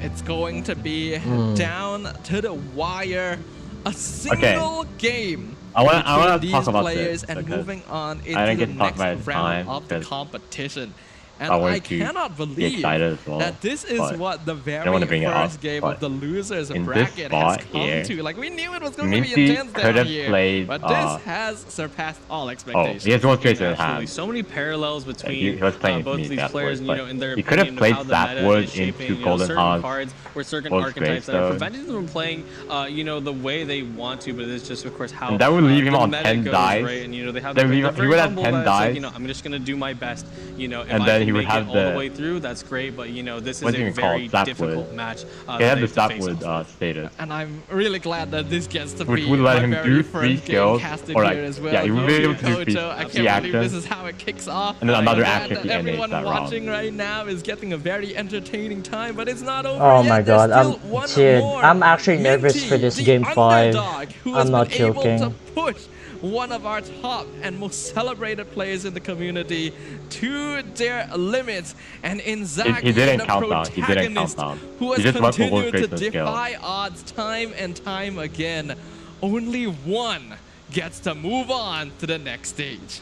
It's going to be down to the wire. A single game. I want to talk these about players this and moving on I didn't into get the to talk next about round of the because competition. And I wanted I to cannot be believe excited as well, that this is but what the I very don't want to bring it first up, game but of the losers in this bracket has spot come here, to. Like, we knew it was going to be Minty intense could down have here, played, but this has surpassed all expectations. Oh, he has one straight to the Absolutely. hand. So many parallels between He was playing both of these Sapwood, players, and, but in their he could have opinion played of how the meta Sapwood is shaping, into Golden certain Heart, cards or certain Wolf's archetypes that are Gravestone. preventing them from playing, the way they want to, but it's just, of course, how And that would leave him the on meta 10 goes, dice. right? And, they have Then they're he very would have humble 10 about it. It's dice. like, I'm just going to do my best. If And I then can he would make have it all the the- way through, that's great, but, this is What's a even very called? difficult Sapwood. match. He had the they have to face Sapwood status. And I'm really glad that this gets to Which be would let my him very do first 3 game skills, casted or like, here as well. yeah, he would be able to do Kojo, 3 I can't believe actions. this is how it kicks off. And then another I'm action glad to that end it everyone that round. watching right now is getting a very entertaining time, but it's not over Oh yet. my There's god, still one dude, more. I'm actually nervous for this Minty, game the 5. underdog, who I'm has not been able to joking. push one of our top and most celebrated players in the community to their limits. And Inzaghi, He didn't the count down. He didn't count protagonist, down. who He has just went for continued to Wolf's skill. defy odds time and time again. Only one gets to move on to the next stage.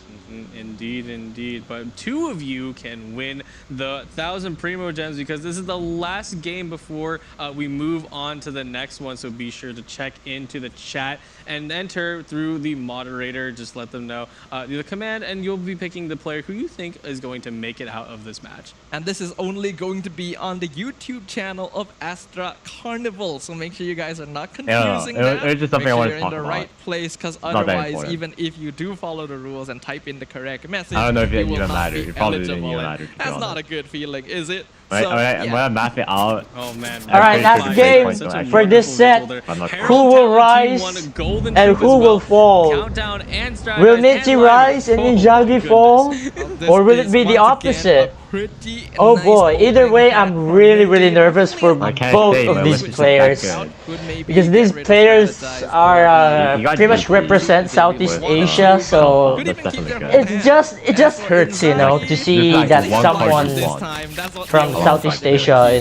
Indeed, indeed. But 2 of you can win the 1,000 Primo Gems because this is the last game before we move on to the next one. So be sure to check into the chat and enter through the moderator. Just let them know the command, and you'll be picking the player who you think is going to make it out of this match. And this is only going to be on the YouTube channel of Astra Carnival. So make sure you guys are not confusing that. It's just something make I sure want you're to talk in the about. right place, because Not that otherwise, important. even if you do follow the rules and type in the correct message, I don't know if it you will even not mattered. be It probably didn't eligible. even And matter, to be that's not a honest. good feeling, is it? When So, I map it out. Oh man. Alright, last game for this set. Who will rise and who will fall? Will Minty rise and Inzaghi fall? Or will it be the opposite? Oh boy, either way, I'm really nervous for both of these players. Because these players are pretty much represent Southeast Asia, so it just hurts, to see that someone from Southeast Asia,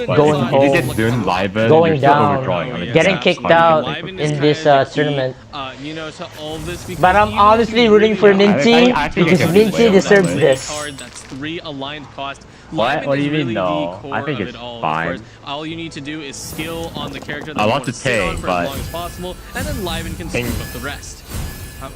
going home, going down, getting kicked out in this tournament. But I'm honestly rooting for Minty because Minty deserves this. That's 3 aligned cost. What? What do you mean, really no? the I core think of it's it all, of fine. course. All you need to do is skill on the character that I you want to sit on take, for but- as long as possible, and then Liven can scoop up the rest.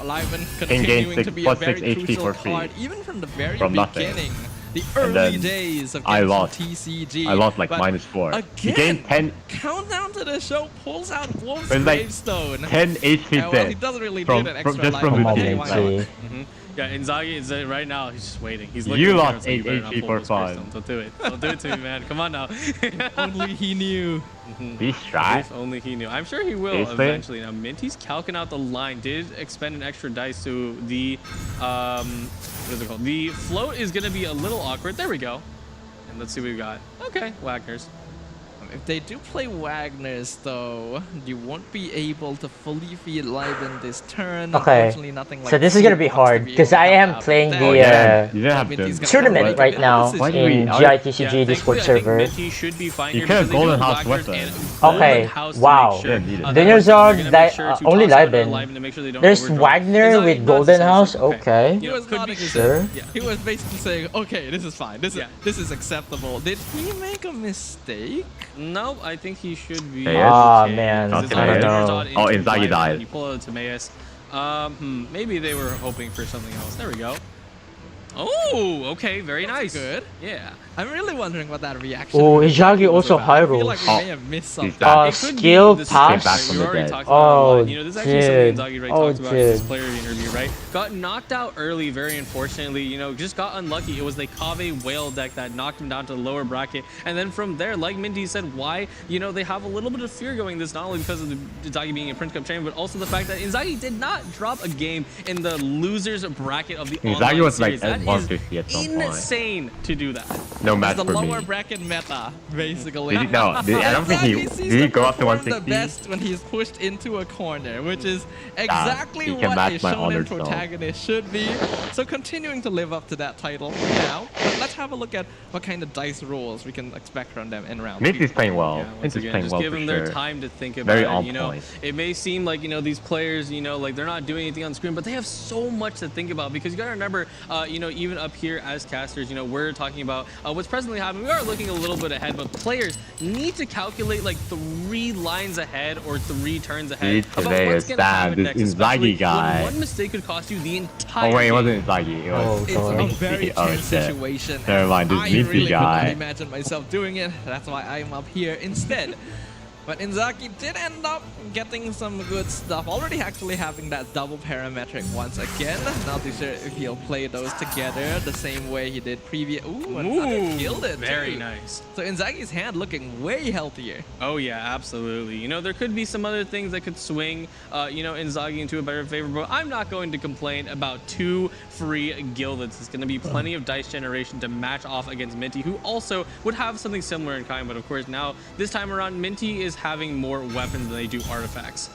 Liven King gains continuing to be a plus very 6 HP crucial for free. card, even from the very From nothing. beginning. The And early then days of I Genshin lost. TCG. I lost like But -4. He again, gained 10. countdown to the show pulls out Wolf's It's like Gravestone. 10 HP Well, he dead doesn't really from- need an from- extra just life from on the the game. game. Yeah, Inzaghi is right now. He's just waiting. He's You looking at lost the camera, so 8 you better not HP pull for those fun. Gravestones. Don't do it. Don't do it to me, man. Come on now. Only he knew. Be shy. If only he knew. I'm sure he will Seriously? eventually. Now, Minty's calcing out the line. Did expend an extra dice to the what is it called? The float is gonna be a little awkward. There we go. And let's see what we got. Okay, Wagner's. If they do play Wagner's, though, you won't be able to fully feed Liven this turn. Okay, Unfortunately, nothing like so this is gonna be hard because I am playing the You didn't have to. tournament right now Why do we- in GITCG Discord server. Minty should be fine You here could have because they do Golden House Wagner's with and us. Golden Okay, House to wow. make sure, Yeah, Then there's only Liven. There's Wagner Inzaghi with not Golden just House. saying, Okay, He was could nodding be his sure. head. He was basically saying, "Okay, this is fine. This is acceptable." Did he make a mistake? No, I think he should be. Ah, okay. man, Because I it's don't like know. into Oh, Inzaghi Liven, died. and You pull out a Timaeus. Maybe they were hoping for something else. There we go. Oh, okay, very nice. Good. Yeah. I'm really wondering what that reaction. Oh, was Inzaghi also about. high I feel rolls. like we may have missed something. back. It could be Skill the pass? Back from we the already dead. talked about it a Oh, lot. This is actually something dude. Inzaghi already Oh, talked about in his dude. player interview, right? Got knocked out early, very unfortunately. Just got unlucky. It was the Kave Whale deck that knocked him down to the lower bracket. And then from there, like Minty said, why, they have a little bit of fear going this, not only because of the Inzaghi being a Prince Cup champion, but also the fact that Inzaghi did not drop a game in the losers bracket of the Inzaghi online was like series. at That 150 at some point. insane to do that. No It's match the for lower me. bracket meta, basically. I don't think he Inzaghi seems did. He to go up to perform the 160. best when he's pushed into a corner, which is exactly he can what a match my shonen honored self. protagonist should be. So continuing to live up to that title for now. But let's have a look at what kind of dice rolls we can expect from them in round. Minty's playing well. Once again, just give them their time to think about it. You know, it may seem like, you know, these players, you know, like they're not doing anything on screen, but they have so much to think about, because you got to remember, you know, even up here as casters, you know, we're talking about what's presently happening. We are looking a little bit ahead, but players need to calculate like 3 lines ahead or 3 turns ahead about what's going to happen next, especially when one mistake could cost you the entire Oh wait, it game. wasn't Inzaghi. It was It's a very tense situation. Never mind, this I Minty really guy. could not imagine myself doing it. That's why I'm up here instead. But Inzaghi did end up getting some good stuff. Already actually having that double parametric once again. Not too sure if he'll play those together the same way he did previous. Ooh, gilded. Very nice. So Inzaghi's hand looking way healthier. Oh yeah, absolutely. You know, there could be some other things that could swing, you know, Inzaghi into a better favor, but I'm not going to complain about 2 free gildeds. There's going to be plenty of dice generation to match off against Minty, who also would have something similar in kind, but of course now, this time around, Minty is having more weapons than they do artifacts.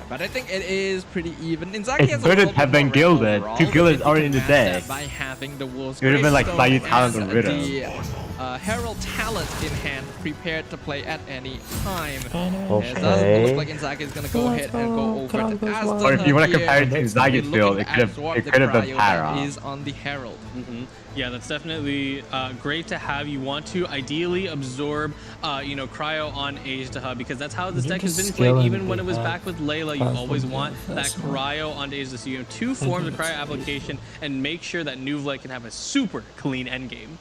But I think it is pretty even. Inzaghi has It have been gilded. 2 gildeds already in the deck. By having the Wolves It would have been like Slightly Stone Talented as Rhythm. the Herald talent in hand, prepared to play at any time. Okay. It does look like Inzaghi is going to go ahead and go over to Asdod. Or if you want to compare it to Inzaghi's build, it could have been Para. Is on the Herald. Yeah, that's definitely great to have. You want to ideally absorb, you know, Cryo on Ajdha, because that's how this deck has been played. Even when it was back with Layla, you always want that Cryo on Ajdha. So you have 2 forms of Cryo application, and make sure that Nuvolette can have a super clean endgame.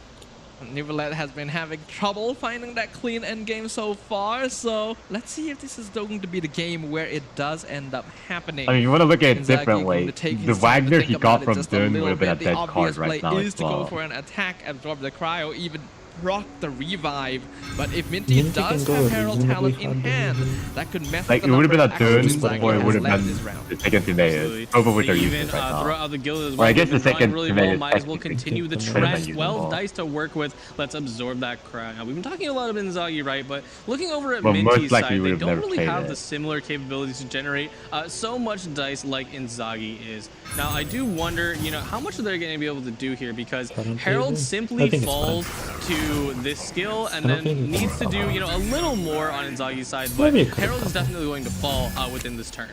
Nuvolette has been having trouble finding that clean endgame so far, so let's see if this is going to be the game where it does end up happening. I mean, you want to look at it Inzaghi differently. The Wagner he got from Dune would have been a dead card right now is as to go well. for an attack, absorb the Cryo, even proc the revive. But if Minty does have Herald talent in hand, that could mess Like, with it the would have been a number of Dune, actions Inzaghi or it would have has left been this round. the second Timaeus. Both of which are useless right now. Throughout the guild as Or well, I guess the they've been second really Timaeus well. Might as well technically continue the could have been trend. usable. 12 dice to work with. Let's absorb that Cryo. Now, we've been talking a lot about Inzaghi, right? But looking over at Well, most Minty's likely side, we they would have don't never really played have it. the similar capabilities to generate so much dice like Inzaghi is. Now, I do wonder, you know, how much are they going to be able to do here? Because Herald simply falls to this skill and then needs to do, you know, a little more on Inzaghi's side, but Herald is definitely going to fall within this turn.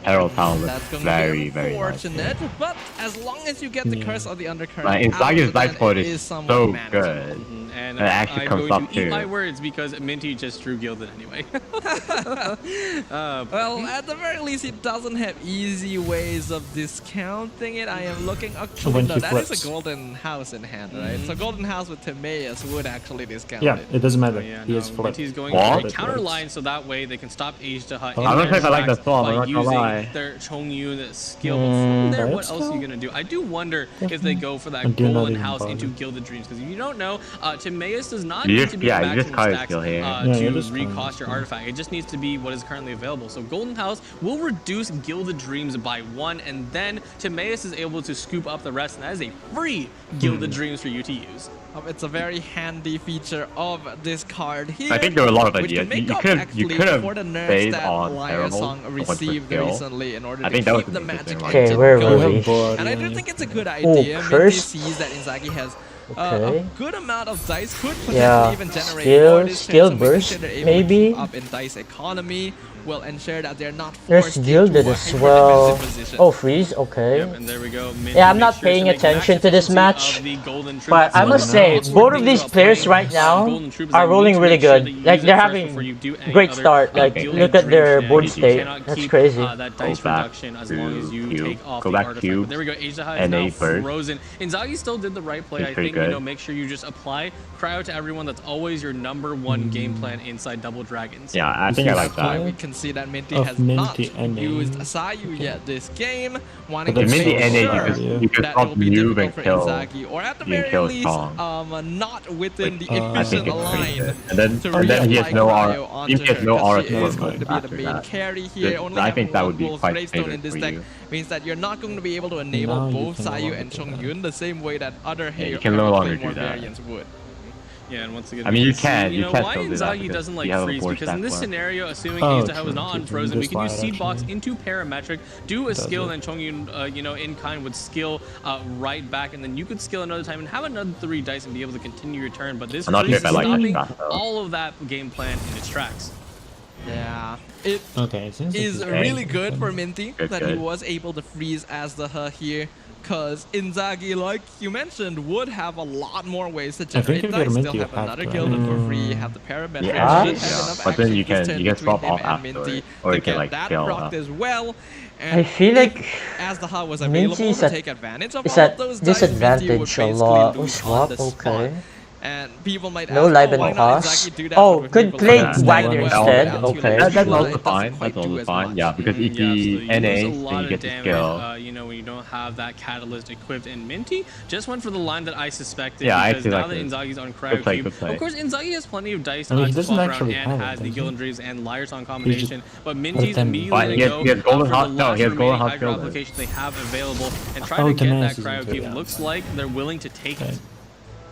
Herald talent That's looks going very, to be very nice. unfortunate, but as long as you get the curse of the undercurrent, Like, Inzaghi's dice out, quote it is somewhat so manageable. good. And it actually I'm comes going up to eat too. my words because Minty just drew gilded anyway. Well, at the very least, it doesn't have easy ways of discounting it. I am looking. Actually, no, that is a golden house in hand, right? So golden house with Timaeus would actually discount it. It doesn't matter. Yeah, He is flipped. Minty's going to counter line, so that way they can stop Ajdha in I don't their think I like tracks that song, I'm by not gonna using lie. their Chongyun skill. But from there, what else are you gonna do? I do wonder if they go for that golden house into Gilded Dreams, because if you don't know, Timaeus does not need to be Yeah, the you just maximum caught his stacks skill here. to recost your artifact. It just needs to be what is currently available. So Golden House will reduce Gilded Dreams by 1, and then Timaeus is able to scoop up the rest, and that is a free Gilded Dreams for you to use. It's a very handy feature of this card here. I think there were a lot of which ideas. make You up could actually have for the nerfs stayed that on Lion Herald Song and went for received skill. recently in order I to think that was keep the an magic interesting Okay, engine where going. were we? And I do think it's a good idea. Minty curse. sees that Inzaghi has Okay. a good amount of dice, could potentially Yeah, even generate more this turn, skill so making burst, sure they're able maybe? to keep up in dice economy will ensure that they're not There's forced gilded into a as hyper well. defensive position. Oh, freeze. Okay. Yep, and there we go. Minty Yeah, I'm not makes sure paying make attention max to this efficiency match, of the Golden Troops. but I must say, both of these players right now are rolling really good. Like, they're having great start. Like, look at their board state. That's crazy. That dice reduction as long as you take off Go the back artifact. cube, But there we go. Ajdha is and now a burst. frozen. Inzaghi still did the right play. He's I pretty think, you know, good. make sure you just apply cryo to everyone. That's always your #1 game plan inside Double Dragons. Yeah, I think I like That's why we that. can see that Minty Of has not Minty and used Sayu yet this game, wanting The to Minty make NA, sure you can that it stop will be move difficult and for kill. Inzaghi, or at the You can very kill least, strong. not within the I think efficient it's pretty line. good. And then to he has reapply no cryo aura. onto He has her, no 'cause aura she is to going to be the after main that. carry here. Yeah, Only I having think that one would be Wolf's quite Gravestone in favorite this for deck you. means that you're not going to be able to enable Now you both can no Sayu longer and do that. Chongyun the same way that other you can no longer do that. variants would. Yeah, and once again, I mean, you see, can. you know, can why still do that Inzaghi doesn't like freeze, because in this scenario, assuming Ace was not unfrozen, we can use Seed Box into Parametric, do a skill, and then Chongyun, you know, in kind would skill right back, and then you could skill another time and have another 3 dice and be able to continue your turn. But this freeze is stopping all of that game plan in its tracks. Yeah, it is really good for Minty that he was able to freeze as the He here, because Inzaghi, like you mentioned, would have a lot more ways to generate dice. Still have another Gilded for free, have the Parametric, but then you can swap off after, or you can like kill as well. And I feel like as the He was available to take advantage of all of those disadvantage a lot. Oh, swap, okay. And people might no ask, live and pass. Oh, could play Wagner instead. Okay. That's also fine. That's also fine. Yeah, because if he NA, then you get the skill. You know, when you don't have that catalyst equipped in Minty, just went for the line that I suspected. Yeah, because now that Inzaghi's on Cryo Cube, of course Inzaghi has plenty of dice to swap around and has the Gillen Dreams and Liars on combination. But Minty's immediately going to go for the last remaining Hydro application they have available and try to get that Cryo Cube. Looks like they're willing to take it.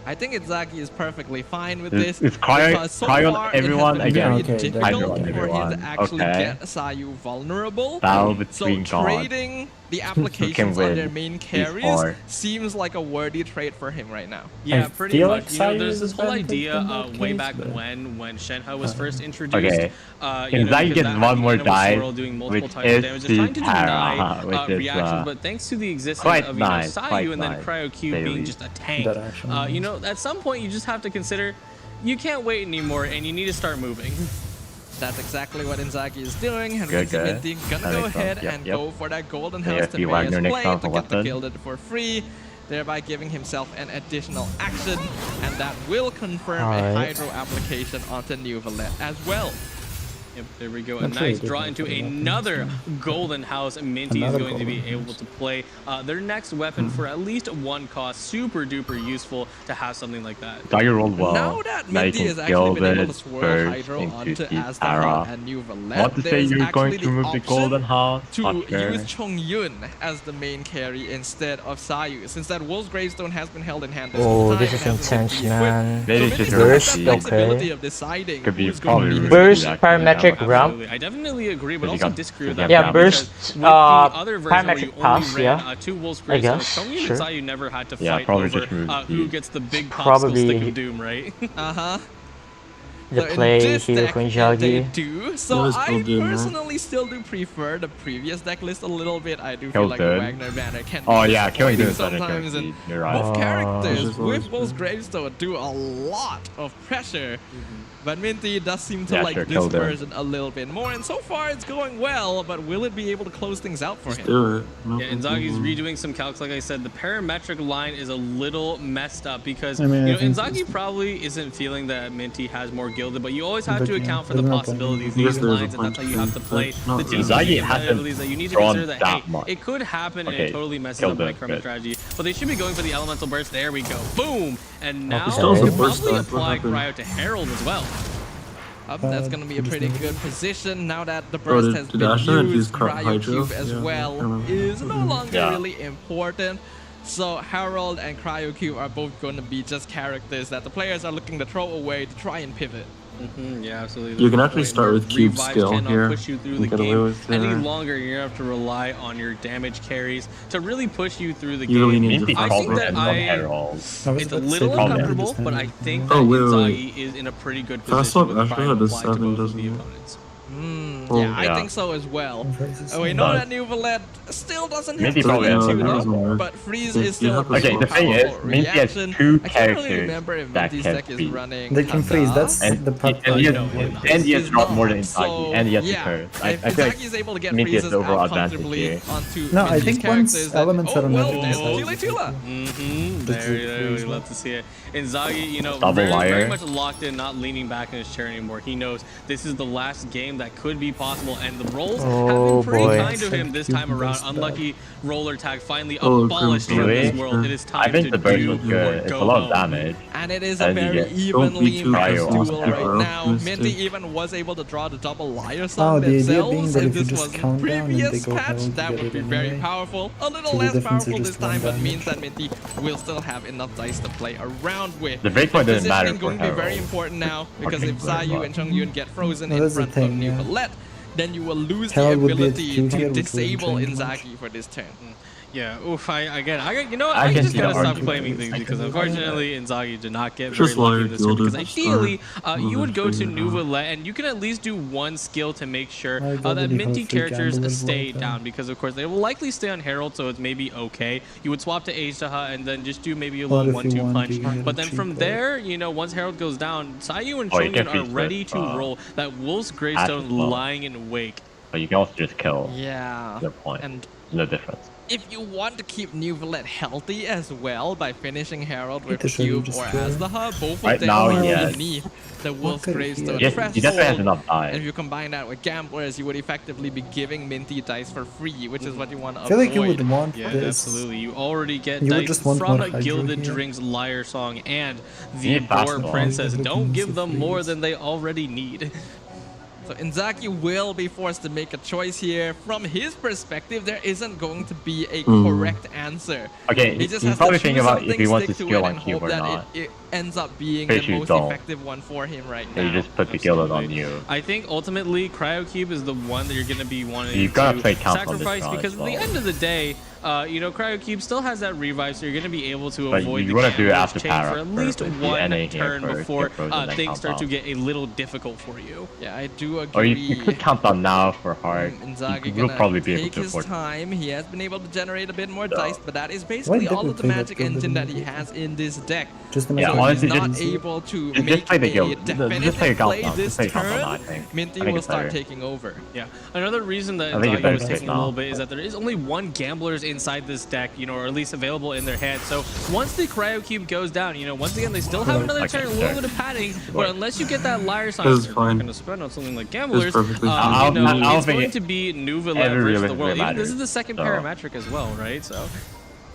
I think Inzaghi is perfectly fine with this. It's Cryo on everyone again. Difficult for him to actually get Sayu vulnerable. So trading the applications on their main carries seems like a worthy trade for him right now. Yeah, pretty much. You know, there's this whole idea way back when Shenhe was first introduced. Inzaghi gets one more die, which is the Para, which is but thanks to the existence of Sayu and then Cryo Cube being just a tank, you know, at some point you just have to consider you can't wait anymore and you need to start moving. That's exactly what Inzaghi is doing, and Minty gonna go ahead and go for that golden house to pay his play to get the Gilded for free, thereby giving himself an additional action, and that will confirm a Hydro application onto New Valette as well. Yep, there we go. A nice draw into another golden house. Minty is going to be able to play their next weapon for at least 1 cost. Super duper useful to have something like that. Dagger rolled well. Now that Minty has actually been able to swirl Hydro onto Aztahal and New Valette, want to say you're going to remove the golden house to use Chongyun as the main carry instead of Sayu, since that Wolf's Gravestone has been held in hand this whole time. Oh, this is intense, man. Burst, okay. Of deciding could be probably burst, Parametric ramp. I definitely agree, but also disagree with that. Yeah, burst, parametric pass, yeah. I guess, sure. Sayu never had to fight probably over who gets the big popsicle stick of doom, right? The play here for Inzaghi. So I personally still do prefer the previous deck list a little bit. I do feel like Wagner banner can be killing good sometimes, and both characters with both Gravestone do a lot of pressure. But Minty does seem to like this version a little bit more, and so far it's going well, but will it be able to close things out for him? Do it. Yeah, Inzaghi's redoing some calcs. Like I said, the parametric line is a little messed up because you know, Inzaghi probably isn't feeling that Minty has more gilded, but you always have to account for the possibilities, these lines, and that's how you have to play the TCG abilities that you need to consider that, hey, it could happen and it totally messes up my current strategy. But they should be going for the elemental burst. There we go. Boom! And now they can probably apply Cryo to Herald as well. That's going to be a pretty good position now that the burst has been used. Cryo Cube as well is no longer really important. So Herald and Cryo Cube are both going to be just characters that the players are looking to throw away to try and pivot. Yeah, absolutely. You can actually start with cube skill here. Push you through the game any longer. You're gonna have to rely on your damage carries to really push you through the game. I think that it's a little uncomfortable, but I think that Inzaghi is in a pretty good position with Cryo applied to both of the opponents. Yeah, I think so as well. We know that New Valette still doesn't have to but Freeze is still a okay, the thing is, Minty has 2 characters that can freeze. They can freeze, that's the part. And he has got more than Inzaghi, and he has the curve. I feel like Minty has the overall advantage here. No, I think once elements are on There we love to see it. Inzaghi, you know, very much locked in, not leaning back in his chair anymore. He knows this is the last game that could be possible, and the rolls have been pretty kind to him this time around. Unlucky roller tag finally abolished from this world. It is time I think to the burst do was good. It's a go lot of home. damage. And it is a very evenly matched duel right now. Minty even was able to draw the double liar song themselves. If this was a previous patch, that would be very powerful. A little less powerful this time, but means that Minty will still have enough dice to play around with. The breakpoint doesn't matter Positioning going to be very important now, because if Zayu and Chongyun get frozen in front of Nuvalet, then you will lose the ability to disable Inzaghi for this turn. Yeah, oof, I you know what, I just gotta stop claiming things because unfortunately Inzaghi did not get very lucky this turn, because ideally you would go to Nuvalet and you can at least do one skill to make sure that Minty characters stay down, because of course they will likely stay on Herald, so it's maybe okay. You would swap to Aishtaha and then just do maybe a little 1-2 punch, but then from there, you know, once Herald goes down, Zayu and Chongyun are ready to roll that Wolf's Gravestone lying in wake. But you can also just kill. Yeah. Their point. And no difference. if you want to keep Nuvalet healthy as well by finishing Herald with Cube or Aztaha, both of them are underneath the Wolf's Gravestone threshold. He definitely has enough dice. And if you combine that with Gamblers, you would effectively be giving Minty dice for free, which is what you want to I feel avoid. like you would want Yeah, this. absolutely. You already get You would dice just want from more a Hydro Gilded here. Drinks Liar Song and the Boar Princess. Don't give them more than they already need. So Inzaghi will be forced to make a choice here. From his perspective, there isn't going to be a correct answer. Okay, he just he's has probably to thinking choose about if he wants to something, skill stick on to it, Cube and or hope that not. it ends up being Pretty the sure most don't. effective one for him right So now. you just put the Gilded on you. I think ultimately Cryo Cube is the one that you're going to be wanting You gotta to play count on this sacrifice, draw because as at the well. end of the day, you know, Cryo Cube still has that revive, so you're going to be able to But avoid you the wanna do it Gambler's after chain power for at least first, the one NA here turn first, before get frozen, then things start to countdown. get a little difficult for you. Yeah, I do agree. Or you could countdown now for hard. Inzaghi You will gonna probably be able take to his afford. time. He has been able to generate a bit more dice, but that is basically all of the magic engine that he has in this deck. Just to so make he's it not able to just make play the a guild. definitive Just play your play countdown. this Just play countdown, I turn. think. Minty I think will it's start better. taking over. Yeah, another reason that I think it's Inzaghi better was to taking take a little now. bit is that there is only one Gamblers inside this deck, you know, or at least available in their hand. So once the Cryo Cube goes down, you know, once again, they still have another turn, a little bit of padding, but unless you get that Liar Sign, This is they're fine. not going to spend on something like Gamblers. perfectly fine. You know, I don't it's think going to be Nuvalet ever versus really the world. Even, this matters, is the second so. parametric as well, right? So.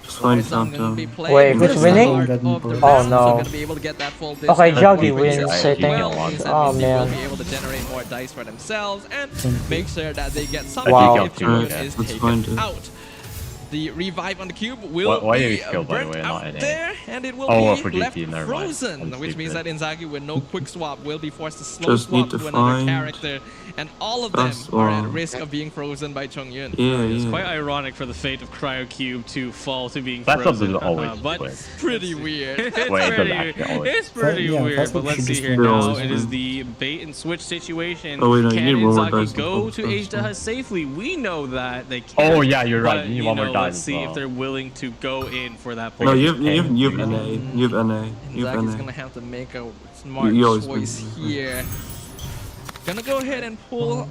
Just fine Horizon gonna be playing Wait, for who's the winning? start of the Oh, round, no. So gonna be able to get that full Okay, distance. Joggy Which wins, as I think. well means that Oh, Minty man. will be able to generate more dice for themselves and make sure that they get some Wow. if Chongyun Yeah, is that's fine, taken too. out. The revive on the cube will Why do be you skill, by the burnt way, not out NA? there, and it will Oh, be for left GT, never mind. frozen, I'm which means that stupid. Inzaghi with no quick swap will be forced to slow Just swap need to to another find character, and all of them fast are at swap. risk of being frozen by Chongyun. Yeah, It's yeah. quite ironic for the fate of Cryo Cube to fall to being That's frozen. something always but quick. Pretty weird. it's Wait, it doesn't pretty, actually always. it's pretty Yeah, weird. that's But what let's you see just here do. now. Always It is win. the bait and switch situation. Oh, wait, no, you Can need one more Inzaghi dice go before to first Aishtaha one. safely? We know that they can. Oh yeah, you're right. But, You need you one more know, dice let's as see well. if they're willing to go in for that No, play. you have NA. You have NA. You have Inzaghi's NA. gonna have to make a smart You always choice win. here. Gonna go ahead and pull.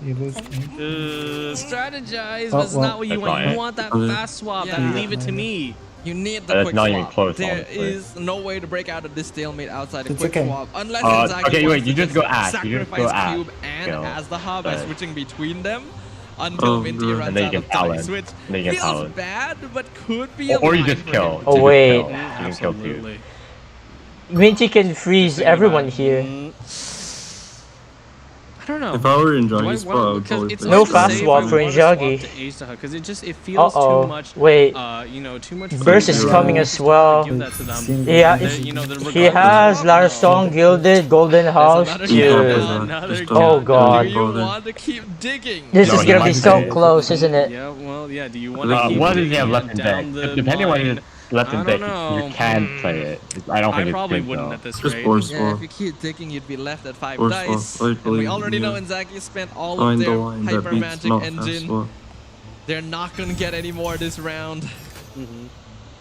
Strategize, but it's not what you That's want. not You it. want that Okay. fast swap. Yeah. Then leave it to me. You need the That's quick not swap. even close, There honestly. is no way to break out of this stalemate outside a It's quick okay. swap, unless Okay, Inzaghi wait, wants you to just go Ash. You just sacrifice go Ash. Cube and Go. Aztaha by But- switching between them until Oh, Minty good. runs And then you out get of dice, Talon. which Then you get feels Talon. bad, but could be a Or you line just for kill. him. Oh, You just wait. kill. You can kill Cube. Absolutely. Minty can freeze everyone here. I don't know. If I were in Do I Johnny's want- spot, I would because probably it's play No hard to fast say if swap I for wanna swap Inzaghi. to Aishtaha, because it just feels Uh-oh. too much. Wait. You know, too much. Burst is You're coming right. as well. Give that to them. Yeah, They're, if you know, they're he regardless has of- Larstone, Gilded, Golden House. another Yeah, countdown. yeah. Another Just Oh, don't- God. Do you don't bother. want to keep digging? This No, is he gonna might be be so dead. close, isn't it? Yeah, well, yeah. Do you want to keep What does he digging have left it in down deck? the Depending on what line? he's left in I deck, don't know. you can play it. I don't think I it's probably good, wouldn't though. at this Just rate. force Yeah, swap. if you keep digging, you'd be left at 5 Force dice. swap. I And we believe already in know you. Inzaghi spent all of Find the their line that hyper beats magic not fast engine. swap. They're not gonna get any more this round.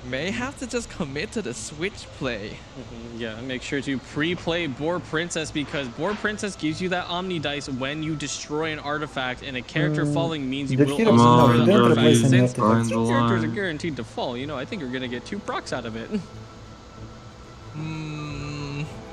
May have to just commit to the switch play. Yeah, make sure to pre-play Boar Princess, because Boar Princess gives you that Omni dice when you destroy an artifact, and a character falling means you Did will he also replace- destroy no, the he didn't artifact. replace any Since artifacts. some characters are Line. guaranteed to fall, you know, I think you're gonna get 2 procs out of it.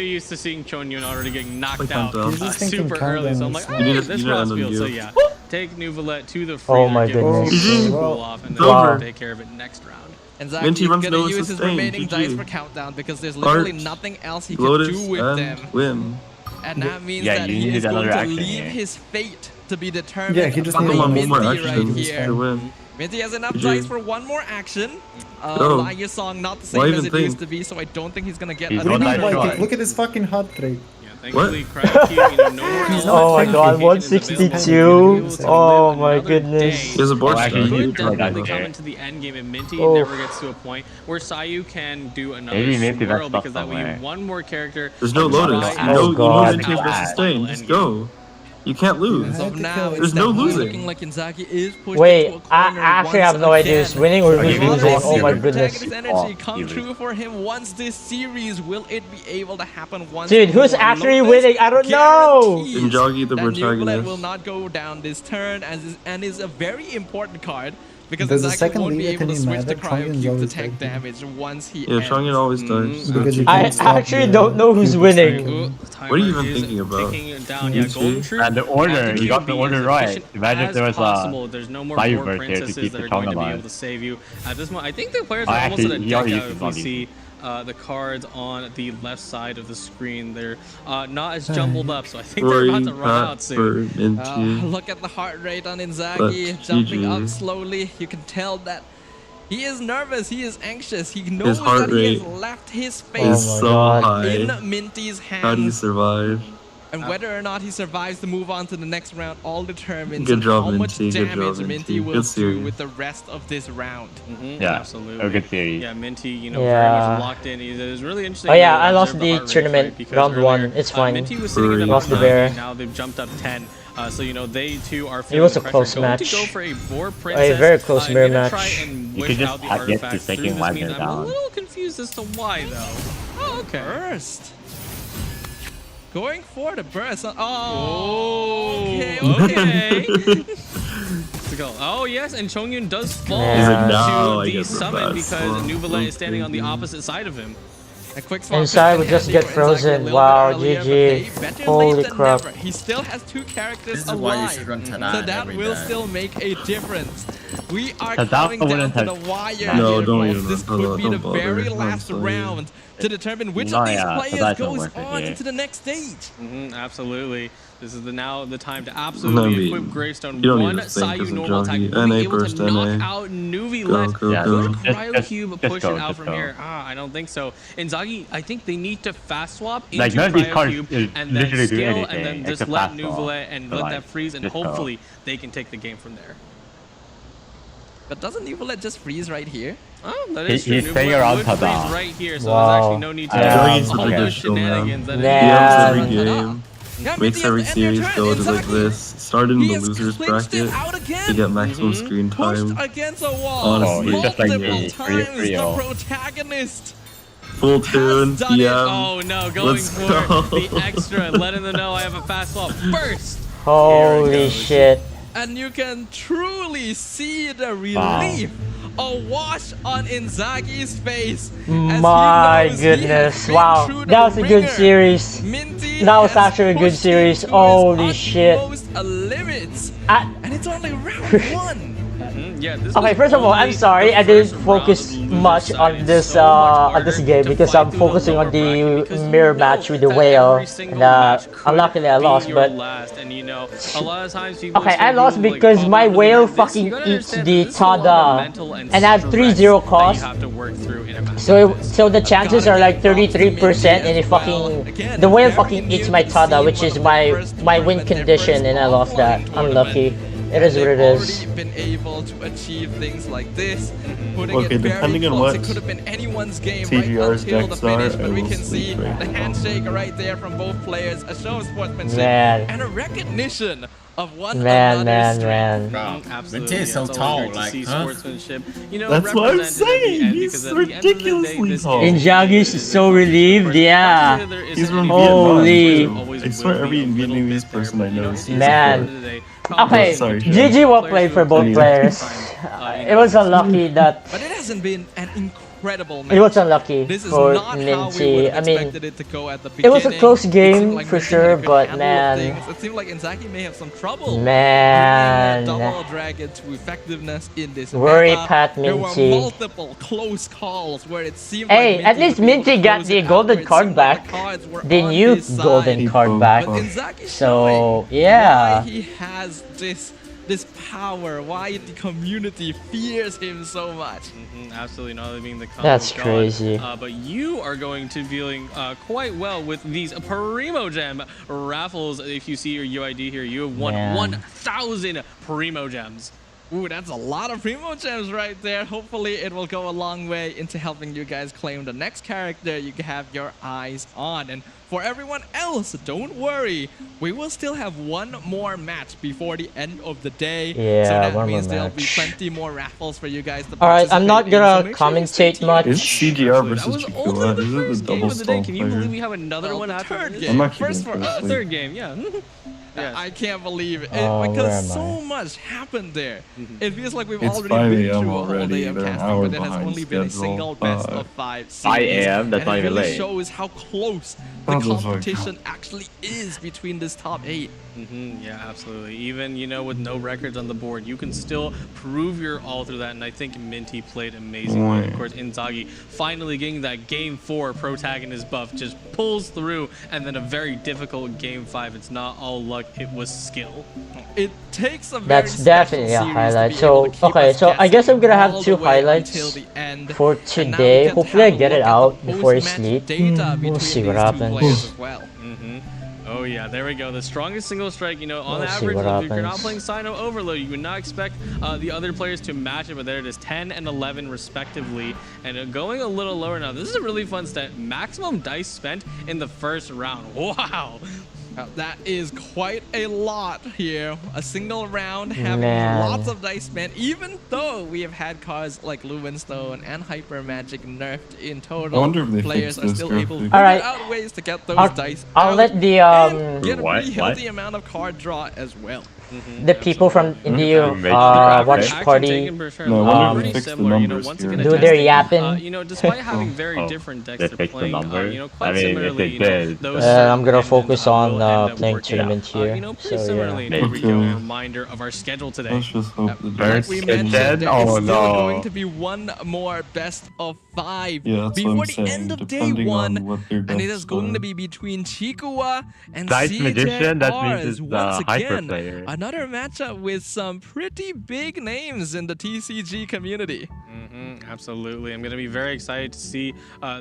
too used to seeing Chongyun already getting knocked Like out super early, so I'm like, this Frost field. So yeah, take Nuvalet to the freezer, Oh my give goodness. him cool off, and then we'll take care of it next round. And Zach, Minty he's runs gonna no use his sustain, remaining GG. dice for countdown because there's literally Art, nothing else he can Lotus, do with and them. Win. And that means Yeah, that you he need is going another to action leave here. his fate to be determined. Yeah, he just by needs one Minty more right action here. to win. Minty has enough GG. dice for one more action. Go. Lion Song not the same as it used to be, so I don't think he's gonna get What do you mean, Mike? Look at his fucking heart rate. Thankfully, Cryo, you know, no more else. Oh my god, 162. Oh my goodness. There's a board Could definitely come into the end game, and Minty never gets to a point where Sayu can do another swirl, because that way one more character. There's no Lotus. You know Minty has to sustain. Just go. You can't lose. So now There's no losing. looking like Inzaghi is pushed Wait, into a I corner actually have no once idea who's again. winning or who's Will losing. this Oh my super goodness. protagonist energy come true for him once this series? Will it be able to happen once Dude, who's more? actually Lotus winning? I don't know. Inzaghi the that Nuclear protagonist. will not go down this turn and is a very important card. Because Does the Inzaghi second won't be leader able to can switch the matter? cryo Chongyun's cube to always tank like- damage once he Yeah, ends. Chongyun always does. Because you I can't stop actually the- don't know who's winning. What are you even thinking about? And the order, you got the order right. Imagine if there was a There's no more fire board burst here to princesses keep that the are tongue going to be able alive. to save you at this moment. I think the players Oh, are almost actually, at a he deck already out used if his we zombie. see the cards on the left side of the screen. They're not as jumbled up, so I think they're about to run out soon. Look at the heart rate on Inzaghi, But jumping GG. up slowly. You can tell that he is nervous, he is anxious. He His knows heart that he has rate left his is face so high. in Minty's How do you hands. survive? And whether or not he survives to move on to the next round all determines Good job, how much Minty. Good damage job, Minty Minty. will Good do series. with the rest of this round. Yeah, absolutely. a good series. Yeah, Minty, you know, Yeah. very much locked in. It was really interesting. Oh yeah, to I lost observe the heart rates, tournament right? Because round earlier, 1. It's fine. Minty was sitting at the Lost the bottom bear. 90, now they've jumped up 10. So, you know, they too are It feeling was a pressure. close Going match. to go for a boar A princess. very close and mirror gonna match. try and You wish could just out the get to artifacts second through this Wagner means I'm a down. little confused as to why, though. Oh, okay. Burst. Going for the burst. Oh, okay, Okay. Let's go. Oh, yes, and Chongyun does fall He's like, "No, I to the get the summon best because one." Nuvalet is standing on the opposite side of him. A quick swap Inside is would just handy get for Inzaghi a frozen. little Wow, bit earlier, but GG. hey, better Holy late than crap. never. He still has two characters This is why you alive, should run so Tada that every will day. still make a difference. We are Tada coming down wouldn't to the have- wire No, here, don't folks. even This run could Tada, be don't the bother. very I'm last sorry. round to determine which No, of these yeah, players Tada's not goes worth it, on yeah. into the next stage. Absolutely. This is now the time to absolutely equip Gravestone. you don't One need to think Sayu as a normal attack. jockey. Will be NA able burst, to knock NA. out Nuvi Go, left. go, Yeah, go. Could Just- Cryo just- Cube just push go, it out just from go. here? I don't think so. Inzaghi, I think they need to fast swap into Like, none of these Cryo cards Cube is and then literally do scale anything and then just except let fast swap. Nuvalet and So, let like, that freeze and just go. hopefully they can take the game from there. But doesn't Nuvalet just freeze right here? Oh, that is He's true. staying Nuvalet around would Tada. freeze right here, so Wow. there's actually no need to Inzaghi's do such a all good the show, man. shenanigans that He it Yeah. ends is. every game. Now Makes Minty every has to end series your go turn. to like Inzaghi. this. Started in He the has losers clinched it bracket out again. to get maximum screen Pushed time. against a wall. Honestly. he's just like multiple me. times Free the all. protagonist. Full tune, done it. PM. Oh no, going Let's for go. the extra, letting them know I have a fast swap first. Holy shit. And you can truly see the relief awash on Inzaghi's face. as he My knows he has goodness. been Wow. through the That was a good ringer. series. Minty That was has actually a good pushed him series. to his Holy shit. utmost limits. I- And it's only round one. Yeah, this Okay, was first of all, I'm only sorry the I didn't first focus round of the much loser on side. this It's so much on this harder game to because fight I'm through the focusing on lower bracket the because you mirror know match with the that whale, every single and match could unluckily I be lost. your But last. And you know, a lot of times people okay, say I lost you, like, because fall my out of whale this. fucking You gotta eats understand the that there's a lot of Tada, mental and I have stress 3-0 that cost. you have to work through in a match So like this. so the chances are like 33%, and it fucking the whale fucking eats my Tada, which is my win condition, and I lost that. Unlucky. It is what it is. Already been able to achieve things like this, putting Okay, it very depending on close. what It could have been anyone's game TGR's right until the decks are, finish, but I we will can see sleep right the now. handshake right there from both players, a show of sportsmanship Man. and a recognition of one Man, another's man, strength. man. Absolutely. Minty is so It's always tall, great to like, see huh? sportsmanship, you know, That's what I'm represented at the saying. end, He's because at the end of the day, ridiculously this tall. game Inzaghi's is so a relieved, person. yeah. There isn't He's from any Holy. Vietnam. always I swear will every be a little Vietnamese bit there, person but, I you know it's is just Man. at the end of the day, Okay, Sorry, GG well players played who for both Anyway. players. you It know, was unlucky that But it hasn't been an incredible incredible match. It was unlucky This is for not Minty. how we would have I mean, expected it to go at the it beginning. was a close It game seemed like for Minty had sure, a good but handle of man, things. It seemed like Inzaghi may have some trouble man, bringing double dragon to effectiveness in this worry meta. Pat There were Minty. multiple close calls where it seemed Hey, like at least would be able to Minty got close the it out, golden where it card seemed like back, the cards were the on new his side. golden card back. But Inzaghi's So why yeah, he has this power, why the community fears him so much. Absolutely not only being the common That's god, crazy. but you are going to be feeling quite well with these Primo Gem raffles. If you see your UID here, you have won Man. 1,000 Primo Gems. Ooh, that's a lot of Primo Gems right there. Hopefully it will go a long way into helping you guys claim the next character you have your eyes on. And for everyone else, don't worry. We will still have one more match before the end of the day. Yeah, so that one more means there'll be match. plenty more raffles for you guys to Alright, I'm not participate in. gonna So make sure you stay commentate tuned. much. It's CGR That versus was Chico. only the This is first the game double of the day. stall Can you believe player. we have another one after Third this? game. I'm actually First for gonna us. Third game, yeah. Yes. I can't believe it, Oh, where because am so I? much happened there. It feels like we've It's already 5 been a.m. through a whole already. day of They're an casting, hour but there has behind only been a schedule. single best of 5 5 series, a.m., that's and not it even really late. shows how close the That doesn't competition actually is between this top 8. Yeah, absolutely. Even, you know, with no records on the board, you can still prove your all through that, and I think Minty played amazing. Boy. Of course, Inzaghi finally getting that Game 4 protagonist buff just pulls through, and then a very difficult Game 5. It's not all luck, it was skill. It takes a very That's special definitely a series to highlight. be So able to keep okay, us so I guess I'm gonna guessing have all 2 the way highlights until the end. for And now we today. get to Hopefully I have a get it look at out the before I post-match sleep. data We'll between see what these two happens. players as well. Oh yeah, there we go. The strongest single strike, you know, on We'll see average, what if you're not happens. playing Sino Overload, you would not expect the other players to match it, but there it is, 10 and 11 respectively. And going a little lower now. This is a really fun stat. Maximum dice spent in the first round. Wow. That is quite a lot here. A single round having Man. lots of dice spent, even though we have had cards like Lumenstone and Hyper Magic nerfed in total. I wonder if they Players fixed are this still able to graphic. figure Alright. out ways to get those dice I'll out let the and get a What? pretty healthy amount of card draw as well. the people from the watch party No, I wonder if they fixed the numbers here. do their yapping. You know, despite having very different decks They they're fixed the playing, numbers? you know, quite I mean, if similarly, they you know, did, those I'm gonna engines, focus on will end up playing working tournament out. here. You know, pretty So similarly, yeah. here we go, Okay. a reminder of our schedule today. Let's just hope the First We kitchen? mentioned there is Oh still no. going to be one more best of 5 Yeah, that's before what the I'm end saying, of day depending 1, on what their and it is decks going are. to be between Chikua and Dice Magician? That means CJRs. it's the Once hyper again, player. another matchup with some pretty big names in the TCG community. Absolutely. I'm going to be very excited to see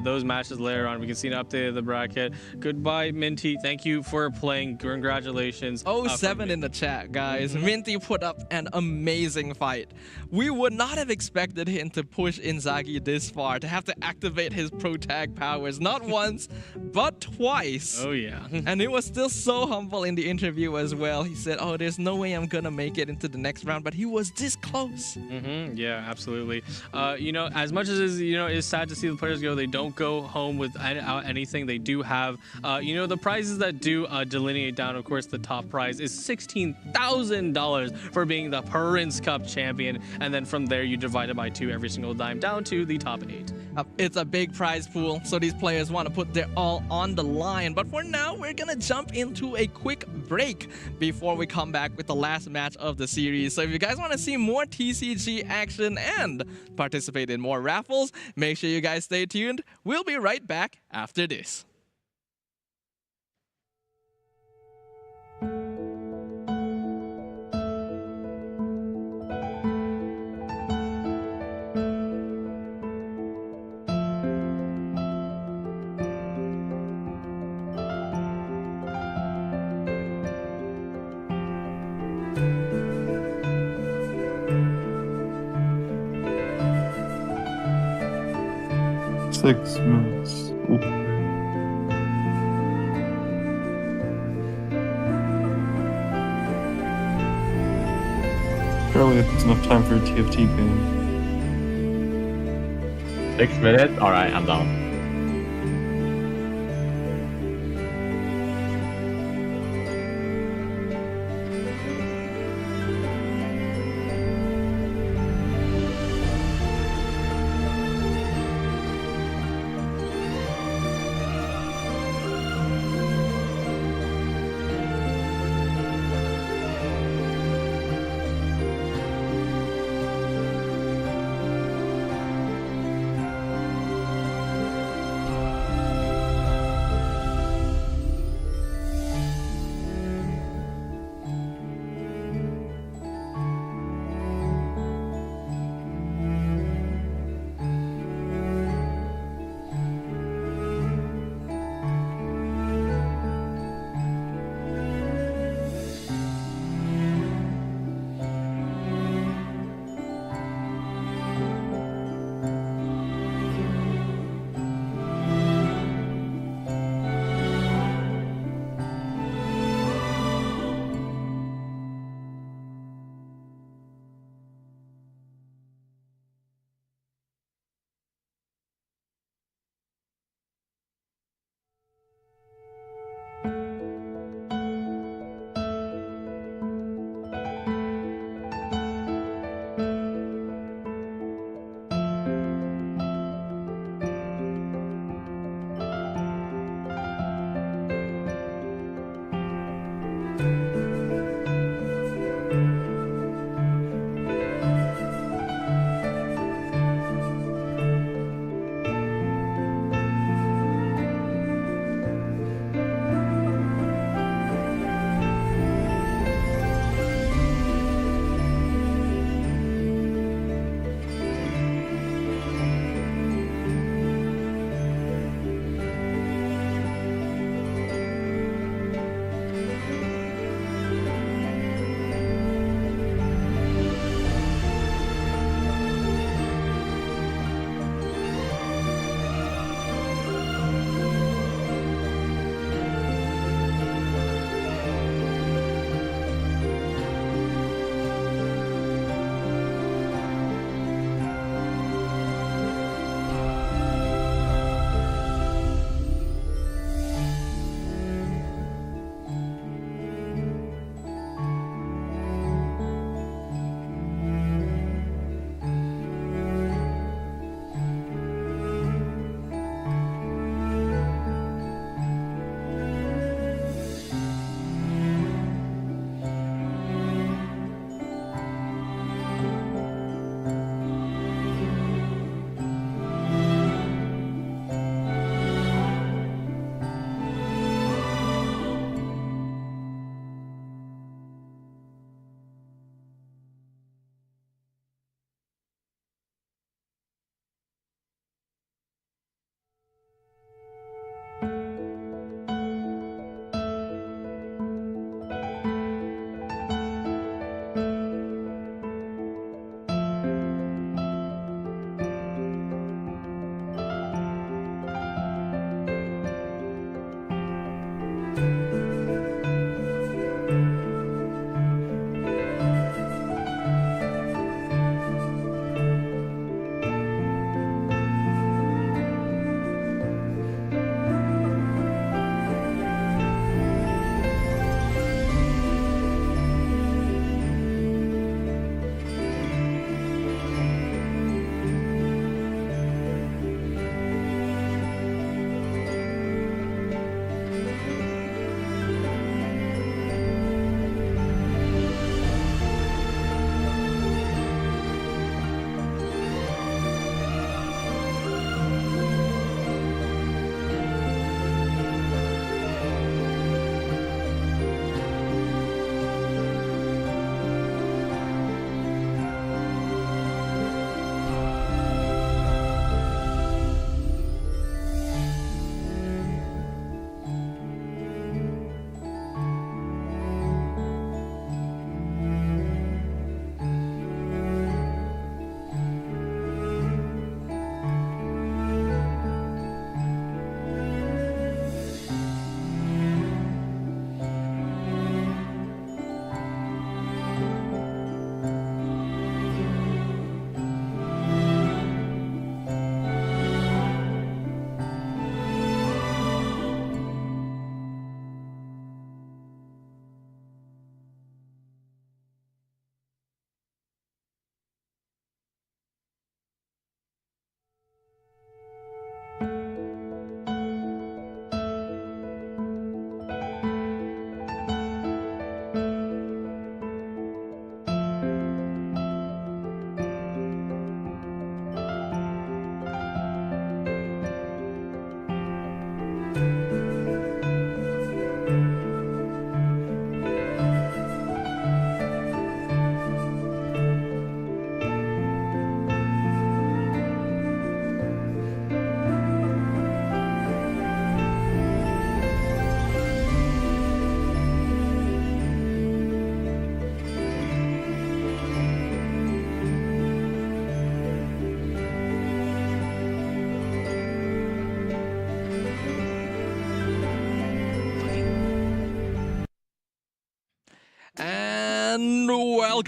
those matches later on. We can see an update of the bracket. Goodbye, Minty. Thank you for playing. Congratulations. 07 in the chat, guys. Minty put up an amazing fight. We would not have expected him to push Inzaghi this far, to have to activate his pro tag powers, not once, but twice. Oh, yeah. And he was still so humble in the interview as well. He said, oh, there's no way I'm gonna make it into the next round, but he was this close. Yeah, absolutely. You know, as much as it's sad to see the players go, they don't go home without anything. They do have, you know, the prizes that do delineate down. Of course, the top prize is $16,000 for being the Prince Cup champion, and then from there you divide it by 2 every single dime down to the top 8. It's a big prize pool, so these players want to put their all on the line. But for now, we're gonna jump into a quick break before we come back with the last match of the series. So if you guys want to see more TCG action and participate in more raffles, make sure you guys stay tuned. We'll be right back after this. Six minutes. Ooh. Surely it's enough time for a TFT game. 6 minutes? Alright, I'm down.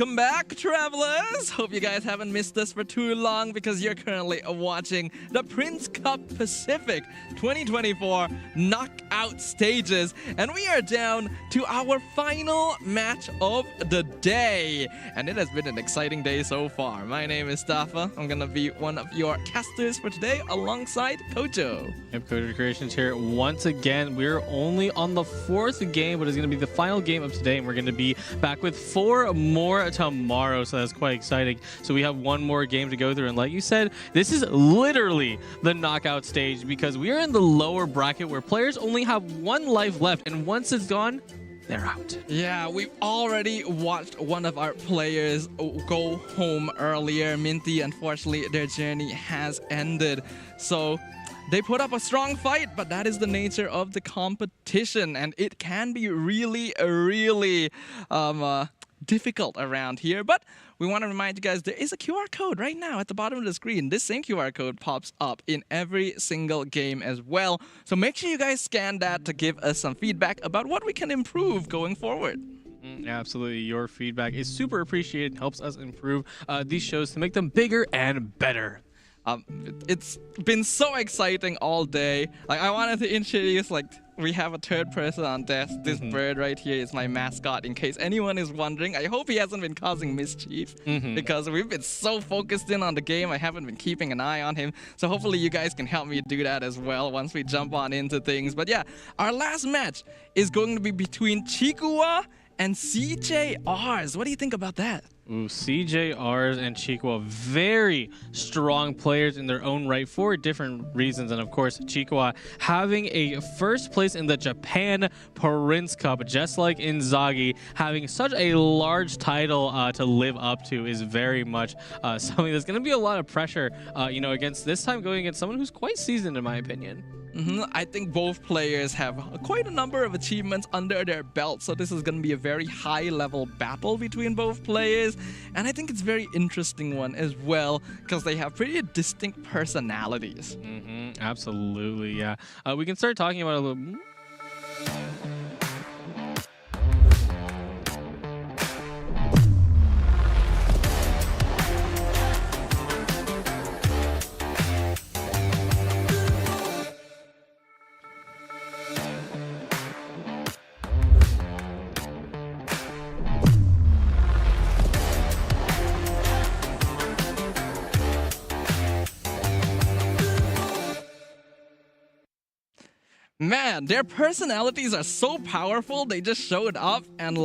Welcome back, travelers! Hope you guys haven't missed us for too long because you're currently watching the Prince Cup Pacific 2024 knockout stages, and we are down to our final match of the day. And it has been an exciting day so far. My name is Stafa. I'm gonna be one of your casters for today alongside Kojo. Yep, Kojo Creations here once again. We're only on the 4th game, but it's gonna be the final game of today, and we're gonna be back with 4 more tomorrow, so that's quite exciting. So we have 1 more game to go through, and like you said, this is literally the knockout stage because we are in the lower bracket where players only have 1 life left, and once it's gone, they're out. Yeah, we've already watched one of our players go home earlier. Minty, unfortunately, their journey has ended. So they put up a strong fight, but that is the nature of the competition, and it can be really, really difficult around here. But we want to remind you guys there is a QR code right now at the bottom of the screen. This same QR code pops up in every single game as well. So make sure you guys scan that to give us some feedback about what we can improve going forward. Absolutely. Your feedback is super appreciated. Helps us improve these shows to make them bigger and better. It's been so exciting all day. Like, I wanted to introduce, we have a 3rd person on desk. This bird right here is my mascot, in case anyone is wondering. I hope he hasn't been causing mischief because we've been so focused in on the game. I haven't been keeping an eye on him. So hopefully you guys can help me do that as well once we jump on into things. But yeah, our last match is going to be between Chikuwa and CJRs. What do you think about that? Ooh, CJRs and Chikuwa, very strong players in their own right for different reasons. And of course, Chikuwa having a 1st place in the Japan Prince Cup, just like Inzaghi, having such a large title to live up to is very much something that's going to be a lot of pressure, against this time going against someone who's quite seasoned, in my opinion. I think both players have quite a number of achievements under their belt, so this is going to be a very high-level battle between both players, and I think it's a very interesting one as well because they have pretty distinct personalities. Absolutely, yeah. We can start talking about a little. Man, their personalities are so powerful, they just showed up and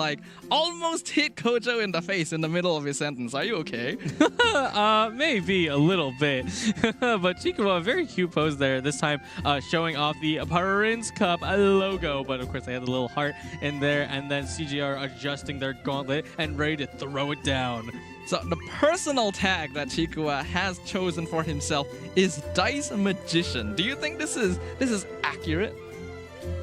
almost hit Kojo in the face in the middle of his sentence. Are you okay? Maybe a little bit. But Chikuwa, very cute pose there, this time showing off the Prince Cup logo. But of course they had the little heart in there, and then CGR adjusting their gauntlet and ready to throw it down. So the personal tag that Chikuwa has chosen for himself is Dice Magician. Do you think this is accurate?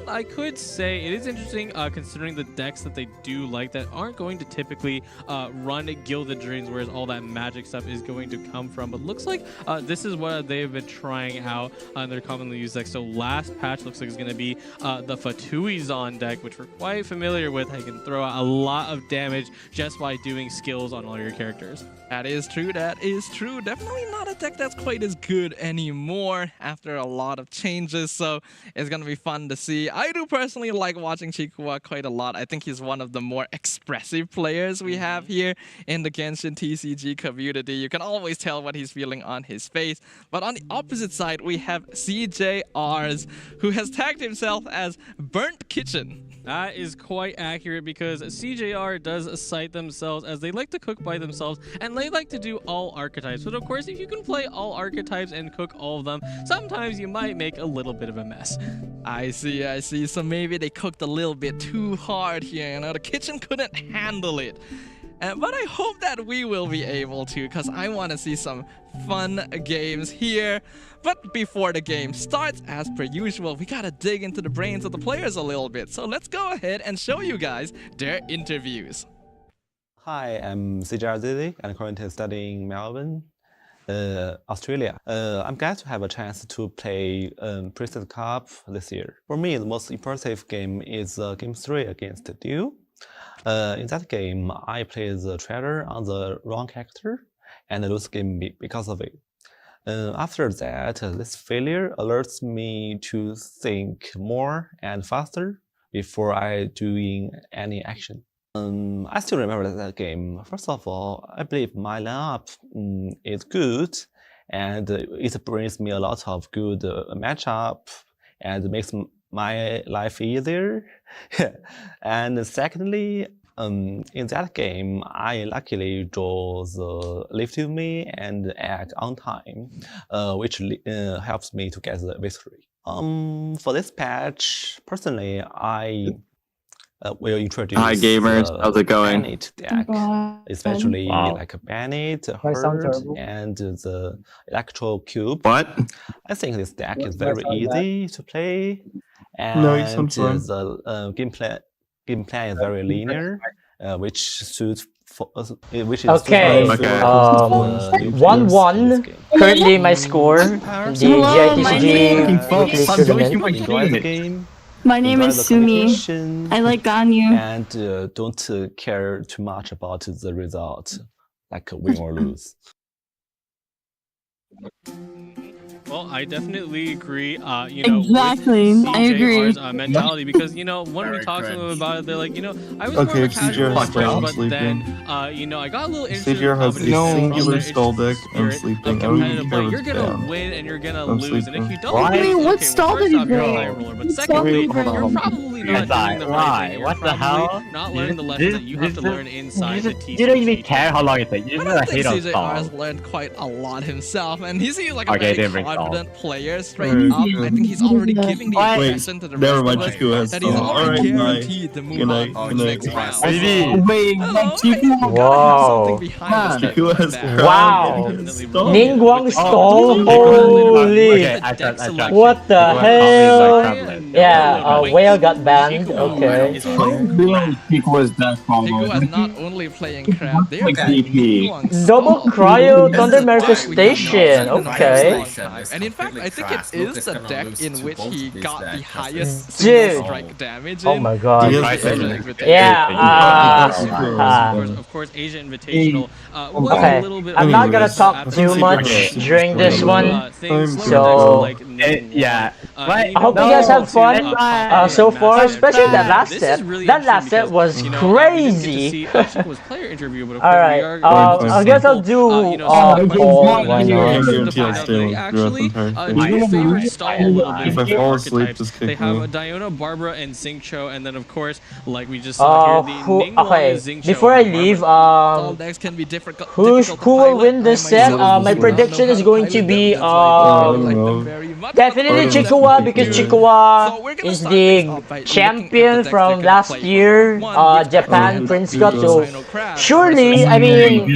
I could say it is interesting considering the decks that they do like that aren't going to typically run Gilded Dreams, whereas all that magic stuff is going to come from. But looks like this is what they've been trying out on their commonly used decks. So last patch looks like it's going to be the Fatuizon deck, which we're quite familiar with. I can throw out a lot of damage just by doing skills on all your characters. That is true. That is true. Definitely not a deck that's quite as good anymore after a lot of changes. So it's going to be fun to see. I do personally like watching Chikuwa quite a lot. I think he's one of the more expressive players we have here in the Genshin TCG community. You can always tell what he's feeling on his face. But on the opposite side, we have CJRs, who has tagged himself as Burnt Kitchen. That is quite accurate because CJR does cite themselves as they like to cook by themselves and they like to do all archetypes. But of course, if you can play all archetypes and cook all of them, sometimes you might make a little bit of a mess. I see. So maybe they cooked a little bit too hard here. The kitchen couldn't handle it. But I hope that we will be able to, because I want to see some fun games here. But before the game starts, as per usual, we gotta dig into the brains of the players a little bit. So let's go ahead and show you guys their interviews. Hi, I'm CJR D-D-D, and currently studying in Melbourne, Australia. I'm glad to have a chance to play Prince Cup this year. For me, the most impressive game is Game 3 against DU. In that game, I played the trader on the wrong character and lose game because of it. After that, this failure alerts me to think more and faster before I doing any action. I still remember that game. First of all, I believe my lineup is good, and it brings me a lot of good matchup and makes my life easier. And secondly, in that game, I luckily draw the lift to me and act on time, which helps me to get the victory. For this patch, personally, I will introduce Hi gamers, how's it going? Bennett deck, especially like a Bennett, Herd, and the Electro Cube. What? I think this deck is very easy to play, and No, you sound fine. the game plan is very linear, which suits for which is Okay, 1-1. Currently my score in the GITCG weekly tournament. Enjoy the game. My name is Sumi. I like Ganyu. And don't care too much about the result, like win or lose. Well, I definitely agree. You know, Exactly, with I agree. CJR's mentality, because you know when we talked to them about it, they're like, you know, I was more Okay, of a casual CJR player, has but sleeping. then you know, I got a little interested CJR has in a competition singular from stall their deck and spirit sleeping. of I don't even competitive care play. if You're it's gonna down. win and you're gonna I'm lose, and if you sleeping. don't Why? lose, What okay, stall well, did first you off, you're a draw? high roller, but What stall secondly, did you draw? you're probably not doing the right thing. You're What the probably hell? not learning the lessons that you have to learn inside the TCG. You don't even care how long it takes. You But just I think hate on CJR stall. has learned quite a lot himself, and he's like a Okay, very didn't bring confident player straight Alright, up. good. I think he's already giving the Wait, impression to the never rest mind, of us Chiku has that he's stall. already Alright, bye. guaranteed to move Good night, on good to the night. next round. Baby. Wait, Hello? Chiku? Wow. Chiku has Wow. stall. Ningguang stall. Okay, Holy. I tried. What the Chiku has hell? traveling. Yeah, Whale got banned. Okay. Chiku was that Pigu is not only playing crab, they're playing DP. Ningguang Double stall. cryo Thunder Manifestation. Okay. And in fact, I think it is the deck in which he got the highest Dude. single strike damage in. Oh my god. Yeah, Of course, Asia Invitational was Okay, a little bit. I'm not gonna talk too much during this one, so Yeah. I hope you guys have fun so far, especially that last set. That last set was crazy. Alright, I guess I'll do poll. Why not? If I fall asleep, just They kick have me. Diona, Barbara, and Xingqiu, and then of course, like we just saw here, the Ningguang, Okay, Xingqiu, before I and leave, All decks can be difficult. who will win this set? My prediction is going to be definitely Chikawa, because Chikawa is the champion from last year, Japan Prince Cup. So surely, I mean,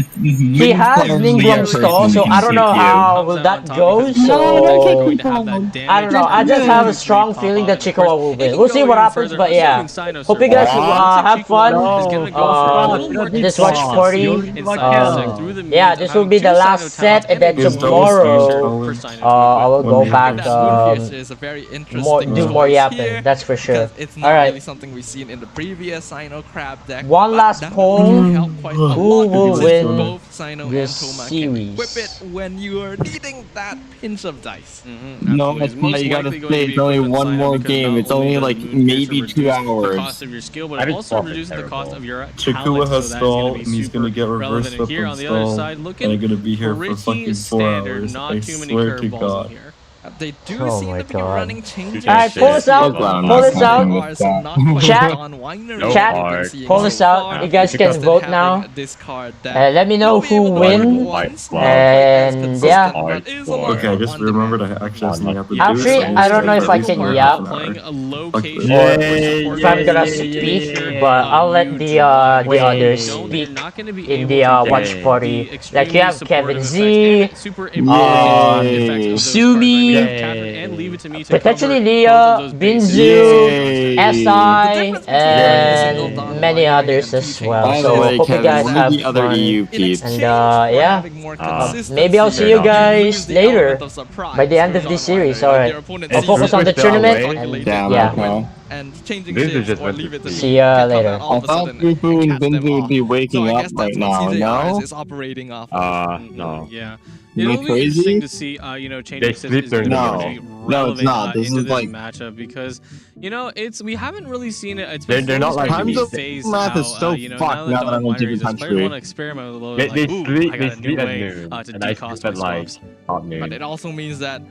he has Ningguang stall, so I don't know how will that go. So I don't know. I just have a strong feeling that Chikawa will win. We'll see what happens, but yeah. Hope you guys have fun. This watch party. Yeah, this will be the last set, and then tomorrow I will go back do more yapping. That's for sure. All right. Something we've seen in the previous Sino crab deck. One last poll. Who will win both Sino and this Toma can equip series? it when you are needing that pinch of dice. No, you gotta say it's only one more game. It's only like maybe 2 hours. Cost of your skill, but it also reduces the cost of your Chikua talent, has so that's stall, gonna be and he's gonna get reverse relevant. And here weapon on the other stall, side, and looking I'm gonna be here for pretty fucking 4 standard, hours. not I too many swear to curveballs God. in here. They do Oh seem my to be God. running changes. Alright, pull us out. Pull us out. Chat. Chat. Pull us out. You guys can vote now. Let me know who wins. And yeah. Okay, I just remembered I actually have something I have to do. Actually, so I don't know if I can yap Fuck this. or if I'm gonna speak, but I'll let the others speak in the watch party. Like you have Kevin Z, Sumi, potentially Leah, Binzu, SI, and many others as well. By the So way, hope you guys Kevin, have the other fun. EU peeps. And yeah, maybe I'll see you guys later by the end of this series. Alright, I'll focus on the tournament. And yeah. and changing This is ships just or leave it to See ya get later. all of a sudden Fufu and and cast them Benji would off. be waking So I up guess right that's now, what CJRs no? is operating off of. No. Yeah. Am I It'll be interesting crazy? to see, you know, They changing sleep systems is during going the to game. be No, relevant it's not. This into is this like matchup because, you know, we haven't really seen it. It's They're been not like slowly me. starting to be phased Math is out, so you know, fucked now now that that I'm in a Dawn different Wineries, players country. want to experiment with a little They like, ooh, I got a new sleep at way noon, to and I decost sleep my at like swaps. half noon. But it also means that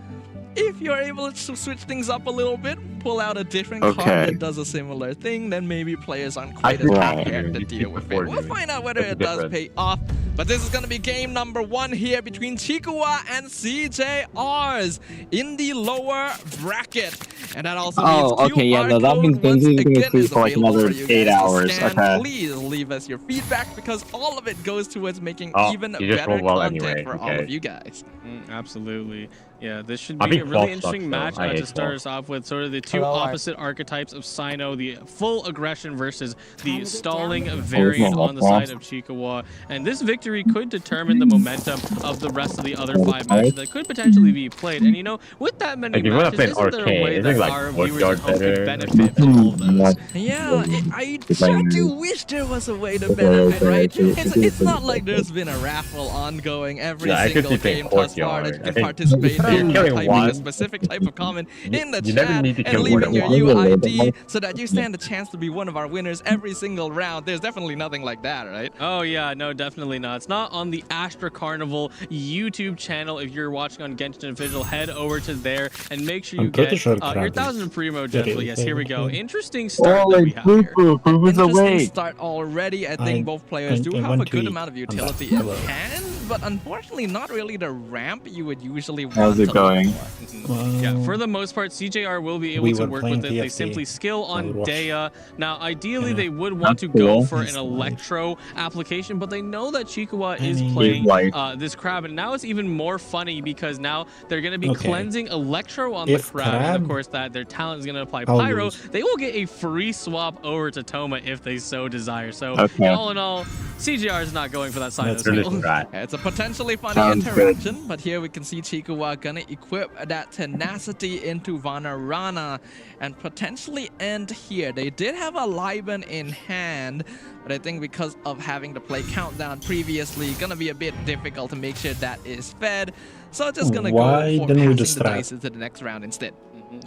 if you're able to switch things up a little bit, pull out a different card Okay. that does a similar thing, then maybe players aren't I quite as sleep Right. prepared to You deal sleep with it. before We'll noon. find out whether That's it the does difference. pay off. But this is going to be game number 1 here between Chikuwa and CJRs in the lower bracket. And that also means Oh, okay, yeah, no, that means once Benji is gonna again sleep is for like available another for you 8 guys to hours. scan. Okay. Please leave us your feedback because all of it goes towards making Oh, even you just better rolled well content anyway, for all okay. of you guys. Absolutely. Yeah, this should I be think a really Falk interesting sucks, match though. I to hate start Falk. us off with. Sort of the two Hello, opposite archetypes of Sino, the full aggression versus the stalling variant on the side of Chikawa. And this victory could determine the momentum of the rest of the other 5 matches that could potentially be played. And you know, with that many Like, if you wanna matches, play isn't there a way arcade, that isn't, like, our Courtyard viewers at home could better? benefit from all of those? Yeah, I sure do wish there was a way to benefit, right? It's not like there's been a raffle ongoing every Yeah, I could single see playing game thus far Courtyard. that you I can think participate in killing by typing one- a specific type of comment in the you never chat need to and kill leaving more your than one. UID so that you stand a chance to be one of our winners every single round. There's definitely nothing like that, right? Oh yeah, no, definitely not. It's not on the Astra Carnival YouTube channel. If you're watching on Genshin Official, head over to there and make sure you get your 1,000 primo gems. But yes, here we go. Interesting start that we have here. Interesting start already. I think both players do have a good amount of utility in hand, but unfortunately not really the ramp you would usually want. How's it going? Yeah, for the most part, CJR will be able to work with it. They simply skill on Dea. Now, ideally, they would want to go for an Electro application, but they know that Chikawa is playing this crab, and now it's even more funny because now they're going to be cleansing Electro on the crab, and of course that their talent is going to apply Pyro. They will get a free swap over to Toma if they so desire. So, all in all, CJR is not going for that side of the skill. It's a potentially funny interaction, but here we can see Chikawa gonna equip that tenacity into Vanarana and potentially end here. They did have a Liban in hand, but I think because of having to play Countdown previously, gonna be a bit difficult to make sure that is fed. So just gonna go for passing the dice into the next round instead.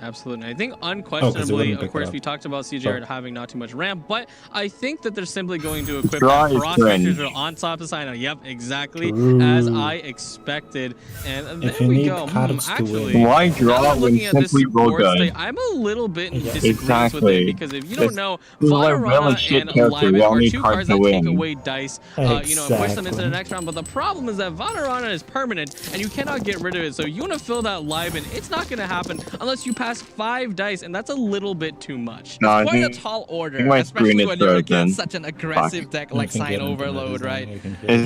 Absolutely. I think unquestionably, of course, we talked about CJR having not too much ramp, but I think that they're simply going to equip that Frost Features on top of Sino. Yep, exactly as I expected. And there we go. Actually, why draw when simply roll good? I'm a little bit in disagreement with it because if you don't know, Vanarana and Liban are two cards that take win. away dice, you know, and push them into the next round. But the problem is that Vanarana is permanent and you cannot get rid of it. So you want to fill that Liban, it's not going to happen unless you pass 5 dice, and that's a little bit too much. No, It's quite a tall order, especially when you're against such an aggressive deck like Sign Overload, right?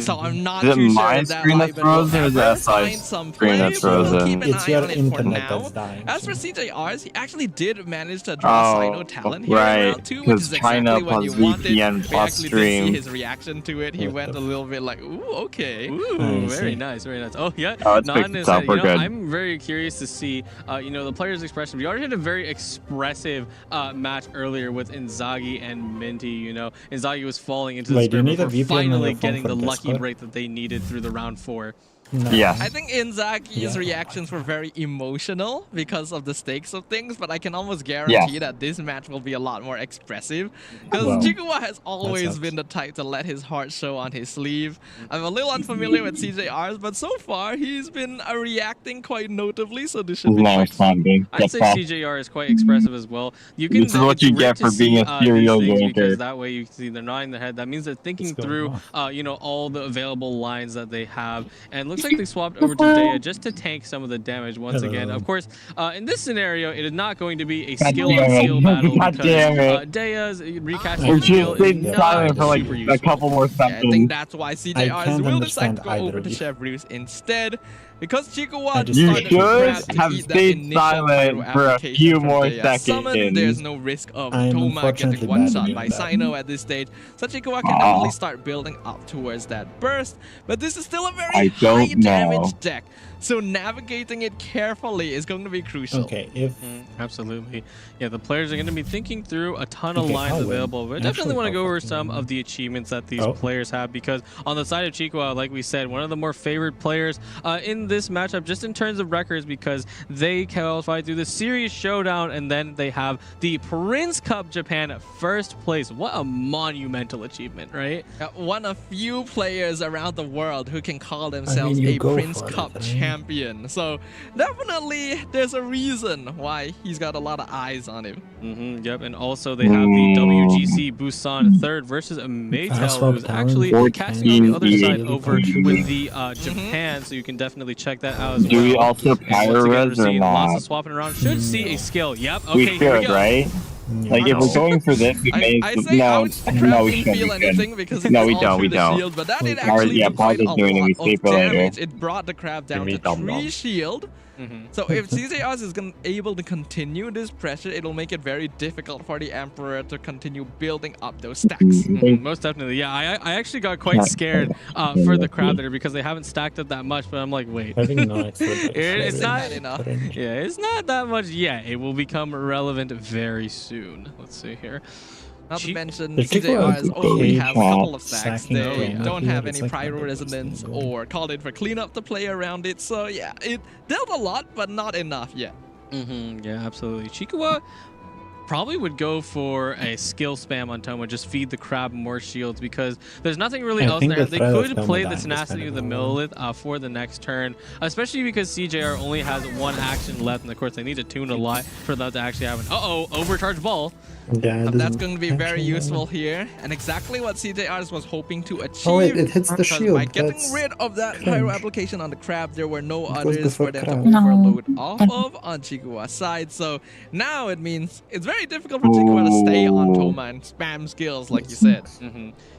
So I'm not too sure my that screen that Liban throws will it, or is ever that find size some screen that play, but throws we'll it? keep an It's eye your on it for internet now. that's dying. As for CJRs, he actually did manage to draw Sino talent here in right, round 2, which is exactly what you plus wanted. VPN We plus actually did see stream. his reaction to it. He went a little bit like, ooh, okay. Ooh, very nice, very nice. Oh, yeah. It's Nan is, up, you we're know, good. I'm very curious to see, you know, the players' expression. We already had a very expressive match earlier with Inzaghi and Minty. You know, Inzaghi was falling into the spirit before finally getting the lucky break that they needed through the round 4. No. Yes. I think Inzaghi's reactions were very emotional because of the stakes of things, but I can almost guarantee that this match will be a lot more expressive because Chikawa has always been the type to let his heart show on his sleeve. I'm a little unfamiliar with CJRs, but so far he's been reacting quite notably, so this should be quite fun. I'd say CJR is quite expressive as well. You can, this is what you get for being a serial gamer. Because that way you can see they're nodding their head. That means they're thinking through, you know, all the available lines that they have. And looks like they swapped over to Dea just to tank some of the damage once again. Of course, in this scenario, it is not going to be a skill-on-skill battle because Dea's recasting skill is not for like super a couple more seconds. I think that's why CJRs will decide to go over to Chevreuse instead. Because Chikawa you should have stayed silent for a few more seconds. There's no risk of Toma getting one-shot by Sino at this stage. So Chikawa can definitely start building up towards that burst. But this is still a very high damage deck. So navigating it carefully is going to be crucial. Okay, if absolutely, yeah, the players are going to be thinking through a ton of lines available, but I definitely want to go over some of the achievements that these players have, because on the side of Chikwa, like we said, one of the more favored players in this matchup, just in terms of records, because they qualified through the Series Showdown, and then they have the Prince Cup Japan first place. What a monumental achievement, right? One of few players around the world who can call themselves a Prince Cup champion. So definitely there's a reason why he's got a lot of eyes on him. Yep, and also they have the WGC Busan third versus a Maytel, who's actually casting on the other side over with the Japan, so you can definitely check that out as well. Do we also pyro-res or not? Lots of swapping around. Should see a skill. Yep, okay, we here should, we go. right? Like if we're going for this, we may no, we shouldn't. Because no, we don't. We don't. Shield, but that did actually yeah, Paul's is doing it. We stay for later. It brought the crab down to 3 shield. So if CJRs is able to continue this pressure, it'll make it very difficult for the Emperor to continue building up those stacks. Most definitely, yeah. I actually got quite scared for the crab there, because they haven't stacked up that much, but I'm like, wait, it's not enough. Yeah, it's not that much yet. It will become relevant very soon. Let's see here. Not to mention, CJRs only have a couple of stacks. They don't have any prior resonance or called in for cleanup to play around it. So yeah, it dealt a lot, but not enough yet. Yeah, absolutely. Chikwa probably would go for a skill spam on Toma, just feed the crab more shields, because there's nothing really else there. They could play the tenacity of the Millilith for the next turn, especially because CJR only has one action left, and of course they need to tune a lot for that to actually happen. Overcharged ball. Yeah, that's going to be very useful here, and exactly what CJRs was hoping to achieve. Oh, it hits the shield. By getting rid of that pyro application on the crab, there were no others for them to overload off of on Chikua's side. So now it means it's very difficult for Chikua to stay on Toma and spam skills, like you said.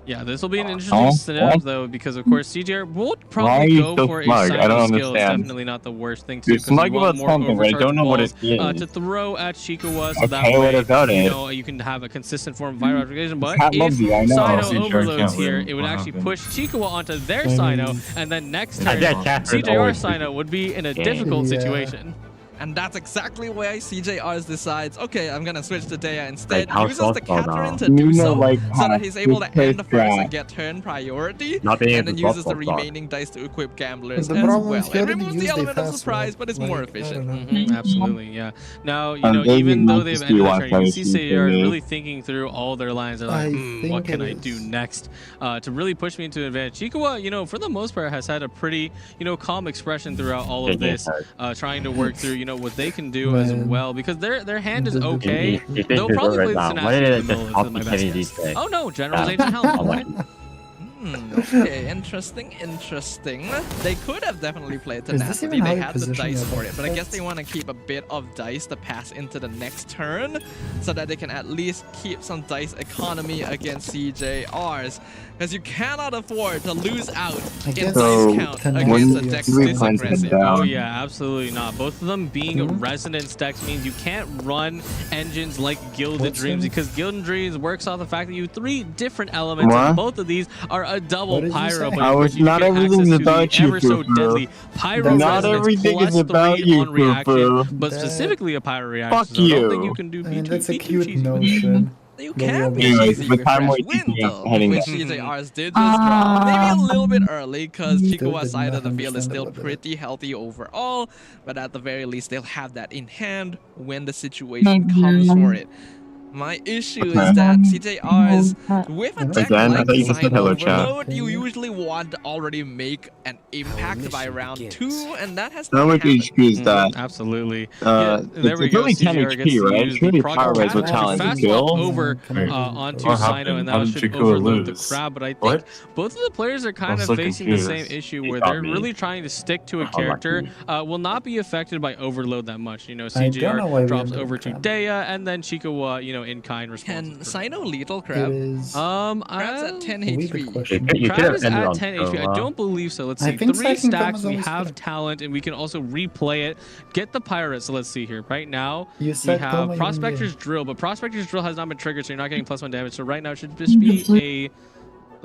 Yeah, this will be an interesting scenario, though, because of course CJR will probably go for a side skill. It's definitely not the worst thing to do, because you want more overcharged balls to throw at Chikua, so that way you can have a consistent form of viral application. But if Sino overloads here, it would actually push Chikua onto their Sino, and then next turn CJR Sino would be in a difficult situation. And that's exactly why CJRs decides, okay, I'm going to switch to Dea instead, uses the Catherine to do so that he's able to end the first and get turn priority, and then uses the remaining dice to equip gamblers as well. It removes the element of surprise, but it's more efficient. Absolutely, yeah. Now, even though they've ended the turn, you can see CJR really thinking through all their lines. They're like, what can I do next to really push me into an advantage? Chikwa, for the most part, has had a pretty, calm expression throughout all of this, trying to work through, what they can do as well, because their hand is okay. They'll probably play the tenacity. Oh no, General's Agent Helm. Okay, interesting. They could have definitely played tenacity. They had the dice for it, but I guess they want to keep a bit of dice to pass into the next turn, so that they can at least keep some dice economy against CJRs, because you cannot afford to lose out in dice count against a deck this aggressive. Oh yeah, absolutely not. Both of them being resonance decks means you can't run engines like Gilded Dreams, because Gilded Dreams works off the fact that you have 3 different elements, and both of these are a double pyro, but not everything is about you, deadly pyro. Not everything is about you, reaction, but specifically a pyro reaction. Fuck you. I don't think you can do that's a cute notion. You can be cheesy with fresh wind, though, which CJRs did just draw. Maybe a little bit early, because Chikua's side of the field is still pretty healthy overall, but at the very least, they'll have that in hand when the situation comes for it. My issue is that CJRs, with a deck like Sign Overload, you usually want to already make an impact by round 2, and that has not happened. Absolutely. There we go. It's only 10 HP, right? It's really pyro-res with talent skill. Over onto Sino, and that should overload the crab, but I think both of the players are kind of facing the same issue, where they're really trying to stick to a character, will not be affected by overload that much. CJR drops over to Dea, and then Chikuwa, in kind response. Can Sino lethal crab? Crab's at 10 HP. Crab is at 10 HP. I don't believe so. Let's see. 3 stacks. We have talent, and we can also replay it. Get the pirate. So let's see here. Right now, we have Prospector's Drill, but Prospector's Drill has not been triggered, so you're not getting +1 damage. So right now, it should just be a.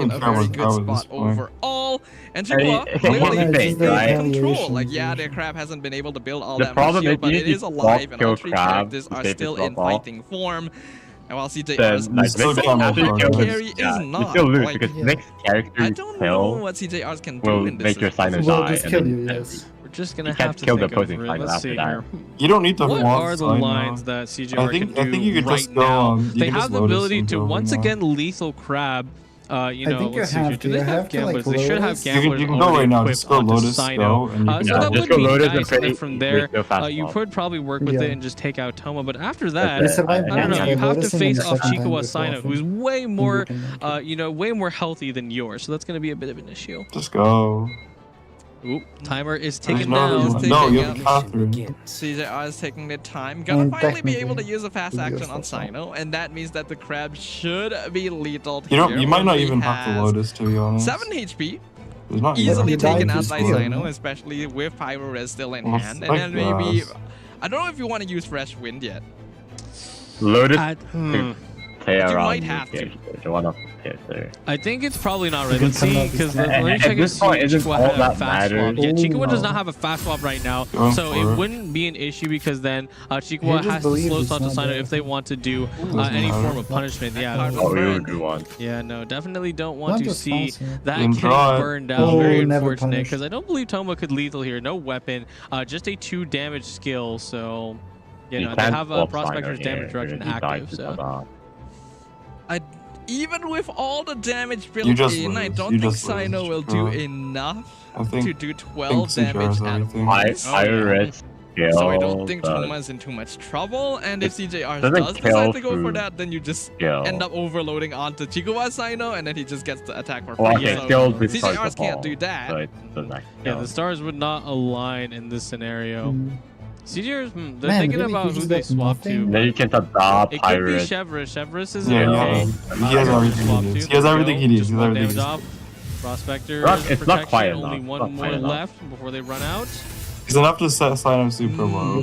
in a very good spot overall. And Chua clearly in control. Like, yeah, their crab hasn't been able to build all that much shield, but it is alive, and all three characters are still in fighting form. And while CJR's carry is not. You still lose because next character I don't know what CJR's can do in this make your Sinus die. We're just gonna have to think over it. Let's see here. You don't need to. What are the lines that CJR can do right now? They have the ability to once again lethal crab. You know, let's see here. Do they have gamblers? They should have gamblers. You can go right now. Just go Lotus, go, and you can so that would be nice. And then from there, you could probably work with it and just take out Toma. But after that, I don't know. You have to face off Chikawa Sino, who's way more, you know, way more healthy than yours. So that's going to be a bit of an issue. Just go. Oop, timer is ticking down. No, you have Catherine. CJR is taking the time. Gonna finally be able to use a fast action on Sino, and that means that the crab should be lethal here. You might not even have to Lotus, to be honest. 7 HP. Easily taken out by Sino, especially with Pyro Res still in hand. And then maybe... I don't know if you want to use Fresh Wind yet. Lotus? You might have to. I think it's probably not right. Let's see, because let me check and see if Chikawa has a fast swap. Yeah, Chikawa does not have a fast swap right now, so it wouldn't be an issue because then Chikawa has to slow slot to Sino if they want to do any form of punishment. Yeah. Yeah, no, definitely don't want to see that getting burned down. Very unfortunate, because I don't believe Toma could lethal here. No weapon, just a 2 damage skill. So, you know, they have Prospector's damage reduction active. So. Even with all the damage built in, I don't think Sino will do enough to do 12 damage at once. So I don't think Toma's in too much trouble, and if CJR does decide to go for that, then you just end up overloading onto Chikawa Sino, and then he just gets the attack for free. So CJRs can't do that. Yeah, the stars would not align in this scenario. CJRs, they're thinking about who they swap to. Then you can adopt It could be Chevrolet. Chevrolet is okay. He has everything he needs. He has everything he needs. Prospector, it's not quite only one more left before they run out. He's enough to sign him super low.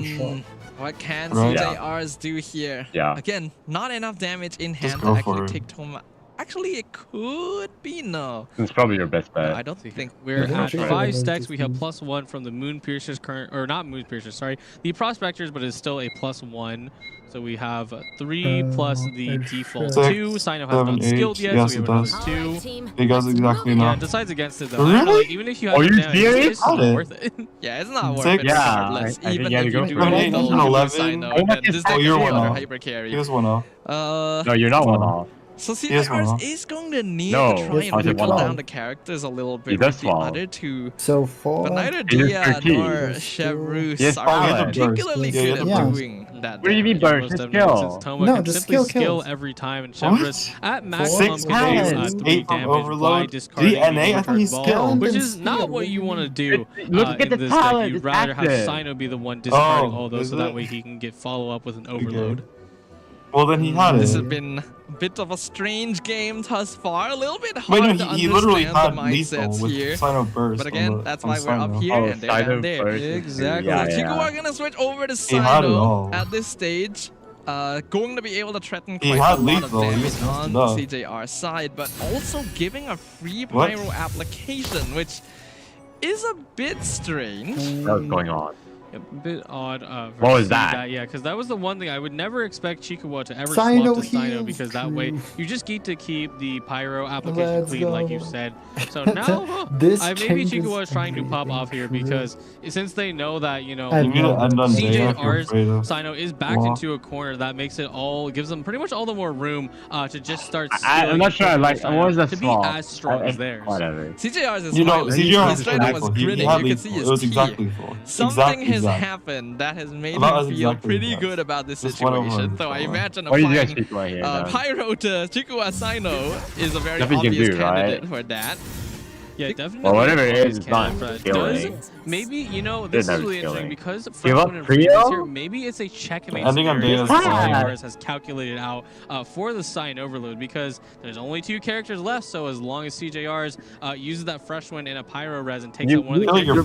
What can CJRs do here? Again, not enough damage in hand to actually take Toma. Actually, it could be no. It's probably your best bet. I don't think we're at 5 stacks. We have +1 from the Moon Piercers current, or not Moon Piercers, sorry, the Prospectors, but it's still a +1. So we have 3 plus the default 2. Sino has not skilled yet, so we have another 2. He does exactly enough. Yeah, it decides against it though. Really? Like, even if you have it's not worth it. Yeah, it's not worth it. Yeah, even if you do anything on Sino, this deck you're is one hyper carry. He was 1-0. No, you're not 1-0. So CJR is going to need to try and whittle down the characters a little bit with the other two. But neither Dia nor Chevrolet are particularly good at doing that. What do you mean burst? Just kill. Toma can simply skill every time, and Chevrolet at maximum can do 3 damage by discarding the card, which is not what you want to do in this deck. You'd rather have Sino be the one discarding all those so that way he can get follow-up with an overload. Well, then he had it. This has been a bit of a strange game thus far. A little bit hard to he literally understand had the mindsets here. Burst but again, that's why we're up here and they're down there. Exactly. Chikawa are going to switch over to Sino at this stage. Going to be able to threaten quite a lot of damage on the CJR side, but also giving a free pyro application, which is a bit strange. What's going on? A bit odd. What was that? Yeah, because that was the one thing I would never expect Chikawa to ever swap to Sino, because that way you just get to keep the pyro application clean, like you said. So now maybe Chikawa is trying to pop off here, because since they know that, you know, CJR's Sino is backed into a corner, that makes it gives them pretty much all the more room to just start. I'm not sure. Like, what was the to be as strong as theirs. Whatever. CJR's is CJR was grinning. You can see his exactly something has happened that has made him feel pretty good about this situation. So I imagine applying Pyro to Chikawa Sino is a very obvious candidate for that. Yeah, definitely. Well, whatever it is, it's not killing. Maybe, you know, this is really interesting because here, maybe it's a checkmate scenario that has calculated out for the Sign Overload, because there's only 2 characters left, so as long as CJR's uses that fresh one in a Pyro Res and takes out one of the characters,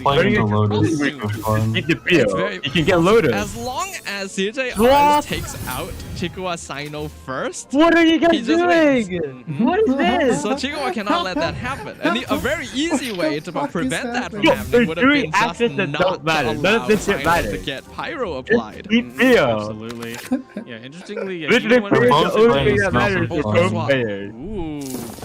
you can get loaded. As long as CJR takes out Chikawa Sino first, what are you guys doing? What is this? So Chikawa cannot let that happen. And a very easy way to prevent that from happening would have been just not allow Sino to get Pyro applied. Absolutely. Yeah, interestingly, literally, the only thing that matters is home players. Ooh,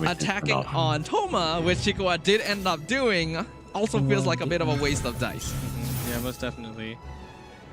attacking on Toma, which Chikwa did end up doing, also feels like a bit of a waste of dice. Yeah, most definitely.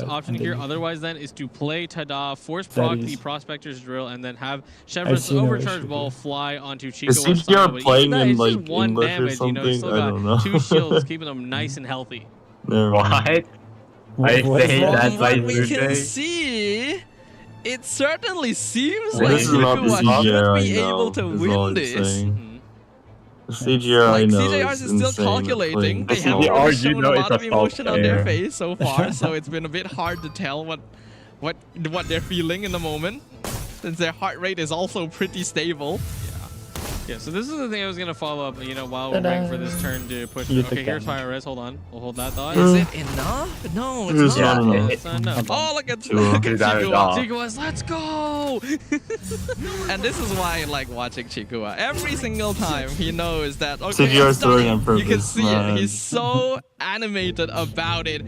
best option here otherwise then is to play Tada, force proc the Prospector's Drill, and then have Chevron's Overcharge Ball fly onto Chico. Is CGR playing in it's like just one English damage, or something? you know, you still I don't know. got 2 shields keeping them nice and healthy. What? I say that's From like what we can see, it certainly seems like This is not the Chico should CGR be I know, able to is all win I'm this. saying. The CGR I Like, know CJRs is is still insane at calculating. playing They this have all. already shown a lot of it's a emotion on their player. face so far, so it's been a bit hard to tell what they're feeling in the moment, since their heart rate is also pretty stable. Yeah, so this is the thing I was gonna follow up. You know, while we're waiting for this turn to push. Okay, here's Fire Res. Hold on, we'll hold that thought. Is it enough? No, it's not. It's not enough. Oh, look at Chikua. Chikua, let's go! And this is why I like watching Chikua. Every single time he knows that. Okay, CGR story on purpose. You can see it. He's so animated about it.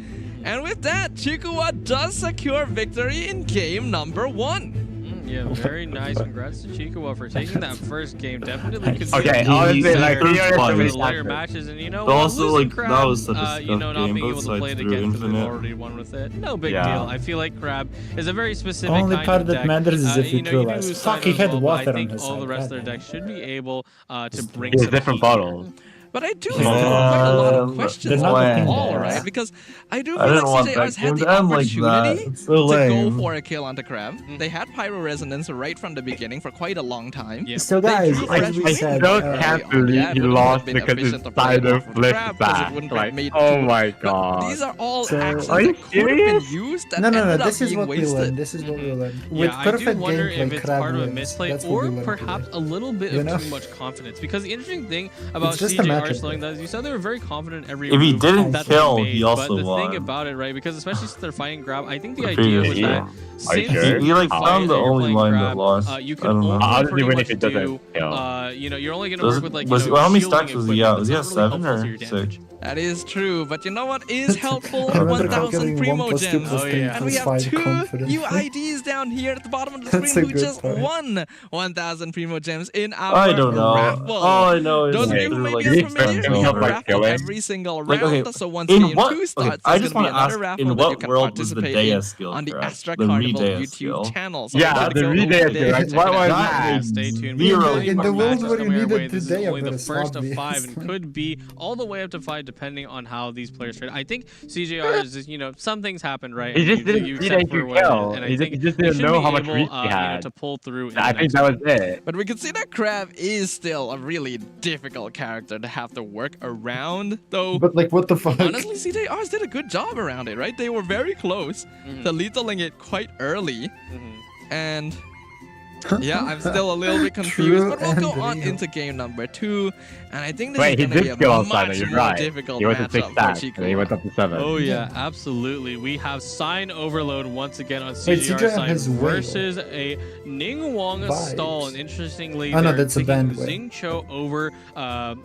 And with that, Chikua does secure victory in game number 1. Yeah, very nice. Congrats to Chikua for taking that first game. Definitely could okay, honestly, like the later matches, and you know, also like Crab, that was such a you know, not game, being able to play it again because we've already won with it. No big deal. I feel like Crab is a very specific only kind part of that deck. matters is if you know, realize. Fuck, he had water on his side. I think all the rest of their decks should be able to bring some different bottles. But I do have quite a lot of questions on the ball, right? Because I do feel like CJRs had the opportunity to go for a kill onto Crab. They had Pyro Resonance right from the beginning for quite a long time. Yeah. So guys, I still can't believe he lost because his Cyno flipped back. Like, oh my god. These are all actions that could have been used and no, this is what we learned. This is what we learned. With perfect I do wonder gameplay, if it's part of a misplay or perhaps a little bit of too much confidence. Because the interesting thing about CJR slowing that is you said they were very confident in every if he move didn't that kill, they made, he also but the won. thing about it, right? Because especially since they're fighting Grab, I think the idea was that since he like found the only line that lost. you can only pretty much do, you know, you're only gonna work with like, you know, how many stacks was he at? Was he at 7 or 6? That is true, but you know what is helpful? 1,000 Primo Gems. Oh, yeah. And we have 2 UIDs down here at the bottom of the screen who just won 1,000 Primo Gems in our raffle. All I know is those of you who may be unfamiliar, we have a raffle every single round. So once game 2 starts, there's going to be another raffle that you can participate in on the Astra Carnival YouTube channel. So yeah, the Redea skill. Like, what was that? Stay tuned. In the world where you needed this is today, only the first of 5 and could be all the way up to 5 depending on how these players trade. I think CJR is just, you know, some things happen, right? He just didn't see that you kill. And I think he just didn't know how much reach he had. To pull through. I think that was it. But we can see that Crab is still a really difficult character to have to work around, though. But like, what the fuck? Honestly, CJRs did a good job around it, right? They were very close to lethaling it quite early, and yeah, I'm still a little bit confused, but we'll go on into game number 2, and I think this is going to be a much more difficult matchup for Chico. He went up to 7. Oh yeah, absolutely. We have Sign Overload once again on CGR side versus a Ning Wong stall, and interestingly, they're taking Xing Cho over,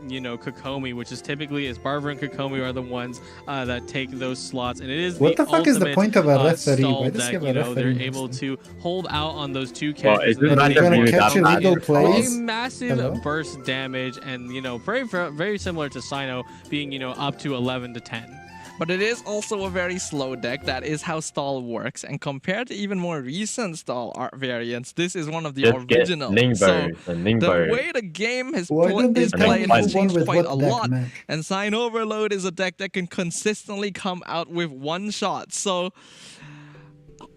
you know, Kokomi, which is typically is Barbara and Kokomi are the ones that take those slots, and it is what the fuck is the point of a referee? Stall deck. You know, they're able to hold out on those 2 characters. They're gonna catch illegal plays. A massive burst damage, and you know, very similar to Sino being, you know, up to 11 to 10. But it is also a very slow deck. That is how stall works. And compared to even more recent stall art variants, this is one of the originals. So the way the game is played has changed quite a lot. And Sign Overload is a deck that can consistently come out with one shot. So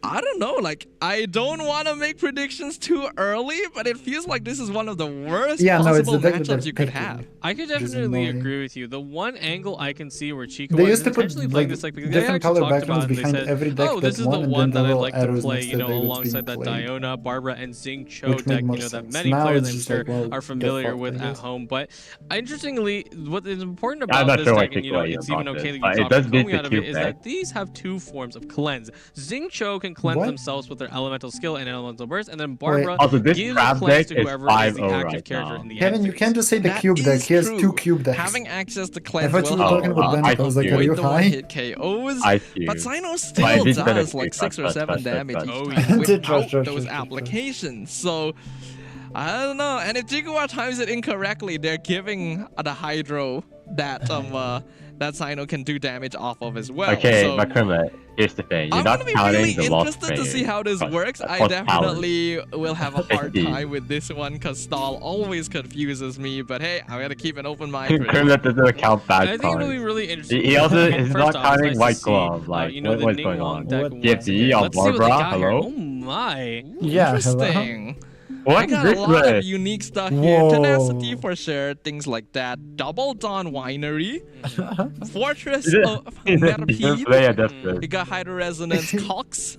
I don't know, like, I don't want to make predictions too early, but it feels like this is one of the worst possible matchups you could have. I could definitely agree with you. The one angle I can see where Chico they used to put like this, like, because different color backgrounds behind every deck. Oh, this is the one that I'd like to play, you know, alongside that Diona, Barbara, and Xing Cho deck, you know, that many players I'm sure are familiar with at home. But interestingly, what is important about this deck, and you know, it's even okay that you drop Kokomi out of it, is that these have 2 forms of cleanse. Xing Cho can cleanse themselves with their elemental skill and elemental burst, and then Barbara gives cleanse to whoever is the active character in the end. Kevin, you can't just say the cube deck. He has 2 cube decks. Having access to cleanse will help avoid the one-hit KOs, but Sino still does like 6 or 7 damage without those applications. So I don't know. And if Chikua times it incorrectly, they're giving the Hydro that that Sino can do damage off of as well. Okay, so, Makuma, here's the thing. You're not counting the lost interested to see how this works. I definitely will have a hard time with this one because stall always confuses me. But hey, I'm gonna keep an open mind. Makuma doesn't count bad I think it'll be really interesting. He also is not counting White Glove. Like, you know, what's going on? DFD on Barbara? Hello? Oh my. Yeah, interesting. What I got a lot of unique stuff here. Tenacity for sure, things like that. Double Dawn Winery, Fortress of Merpede. We got Hydro Resonance, Cox,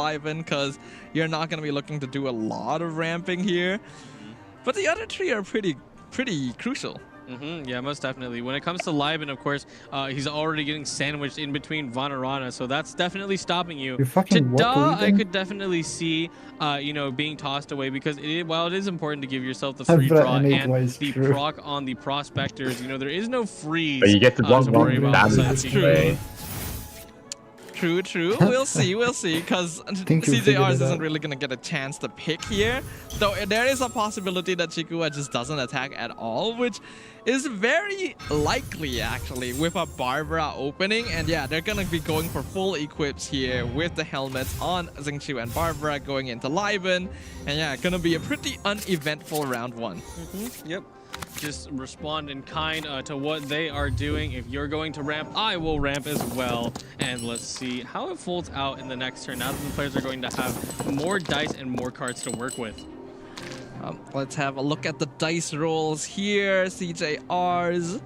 Slyven because you're not going to be looking to do a lot of ramping here. But the other three are pretty pretty crucial. Yeah, most definitely. When it comes to Liben, of course, he's already getting sandwiched in between Vanarana, so that's definitely stopping you. Tada, I could definitely see, you know, being tossed away because while it is important to give yourself the free draw and the proc on the prospectors, you know, there is no freeze. But you get to block worry about. That's true. True. We'll see, because CJRs isn't really going to get a chance to pick here. Though there is a possibility that Chikuwa just doesn't attack at all, which is very likely, actually, with a Barbara opening. And yeah, they're going to be going for full equips here with the helmets on Xingqiu and Barbara going into Liben. And yeah, going to be a pretty uneventful round 1. Yep. Just respond in kind to what they are doing. If you're going to ramp, I will ramp as well. And let's see how it folds out in the next turn. Now that the players are going to have more dice and more cards to work with. Let's have a look at the dice rolls here. CJRs.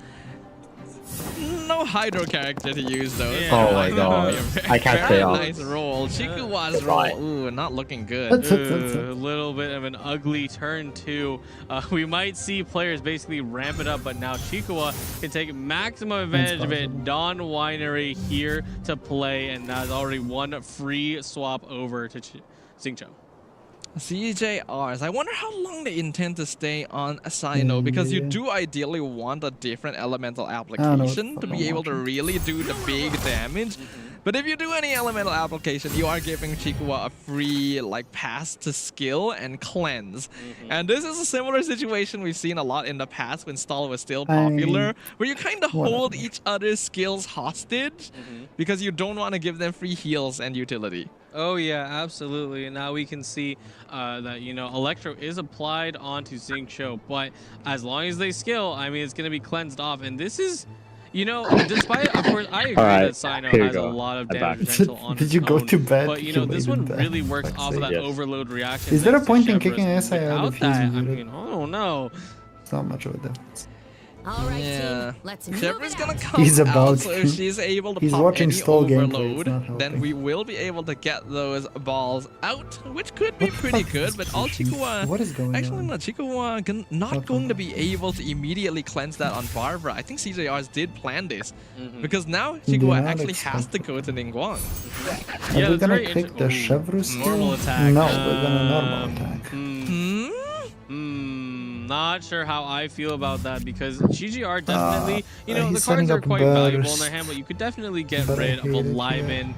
No Hydro character to use though. Yeah. Oh my god. I can't say nice roll. Chikuwa's roll. Ooh, not looking good. A little bit of an ugly turn too. We might see players basically ramp it up, but now Chikuwa can take maximum advantage of it. Dawn Winery here to play, and that's already one free swap over to Xingqiu. CJRs. I wonder how long they intend to stay on Sino, because you do ideally want a different elemental application to be able to really do the big damage. But if you do any elemental application, you are giving Chikuwa a free pass to skill and cleanse. And this is a similar situation we've seen a lot in the past when stall was still popular, where you kind of hold each other's skills hostage because you don't want to give them free heals and utility. Oh yeah, absolutely. And now we can see that, you know, Electro is applied onto Xingqiu, but as long as they skill, I mean, it's going to be cleansed off. And this is, you know, despite, of course, I agree that Sino has a lot of damage potential on Did you go to bed? But, you know, this one really works off of that overload reaction. Is there a point in kicking SI out of that? I mean, I don't know. It's not much of a difference. All right, team. Let's move Shepherd's it gonna out. come He's about out, so if she's able to pop watching any stall overload, gameplay, then we will be able to get those balls out, which could be pretty good. But all Chikuwa, what is going actually, on? no, Chikuwa not going to be able to immediately cleanse that on Barbara. I think CJRs did plan this because now Chikuwa actually has to go to Ningguang. Are we gonna click the Chevron skill? Normal attack. No, we're gonna normal attack. Not sure how I feel about that, because GGR definitely, you know, the he's cards setting are up quite valuable in burst. their hand, but you could definitely get But I rid of a hate it, Liben,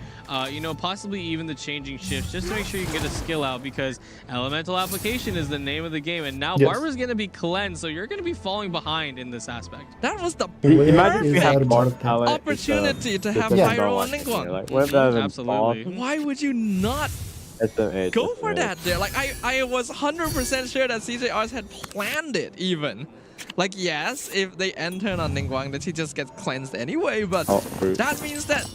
you know, possibly even the changing shifts, just to make sure you can get a skill out, because elemental application is the name of the game, and now Yes. Barbara's going to be cleansed, so you're going to be falling behind in this aspect. That was the Imagine if you had more talent opportunity to have Pyro on Ningguang. Absolutely. Why would you not go for that there? Like, I was 100% sure that CJRs had planned it even. Like, yes, if they end turn on Ningguang, then she just gets cleansed anyway, but that means that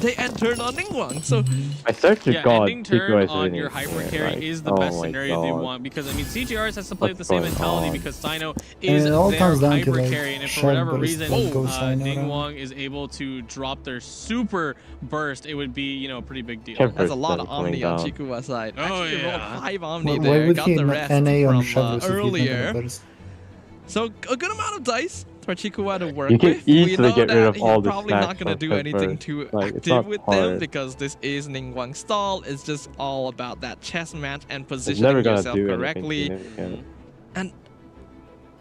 they end turn on Ningguang, so... I swear to God, ending turn on your hyper carry is the best scenario they want, because, I mean, CGRs has to play with the same mentality, because Sino is it all their comes down to, hyper like, carry, and if for whatever Shed reason burst, go Sino Ningguang is able to drop their super burst, it would be, you know, a pretty big deal. That's a lot of Omni on Chikuwa's side. Actually, rolled 5 Omni Why there, would got he the rest NA on from Chevron if he's not earlier. gonna burst? So a good amount of dice for Chikuwa to work You can with. easily We know get rid that of he's all the probably not stacks going to of do anything peppers. too Like, it's active not with them, hard. because this is Ningguang stall. It's just all about that chess match and It's positioning never gonna yourself do correctly. anything. And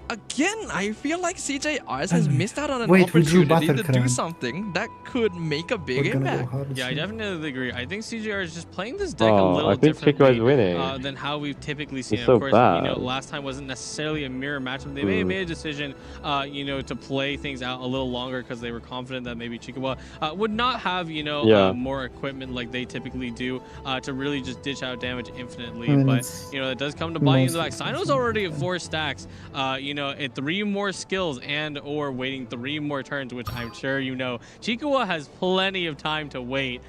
again, I feel like CJRs has missed out on an Wait, we drew opportunity to do Battlecry. something that could make a big We're gonna go impact. hard. Yeah, I definitely agree. I think CGR is just playing this deck a little I think Chico differently is winning. than how we've typically seen. It's Of so course, bad. you know, last time wasn't necessarily a mirror matchup. They may have made a decision, you know, to play things out a little longer because they were confident that maybe Chikuwa would not have, you know, more equipment like they typically do to really just dish out damage infinitely. I mean, But, it's you know, it does come to buying in the mostly back. Sino's already at 4 stacks, you know, at 3 more skills and or waiting 3 more turns, which I'm sure you know. Chikuwa has plenty of time to wait,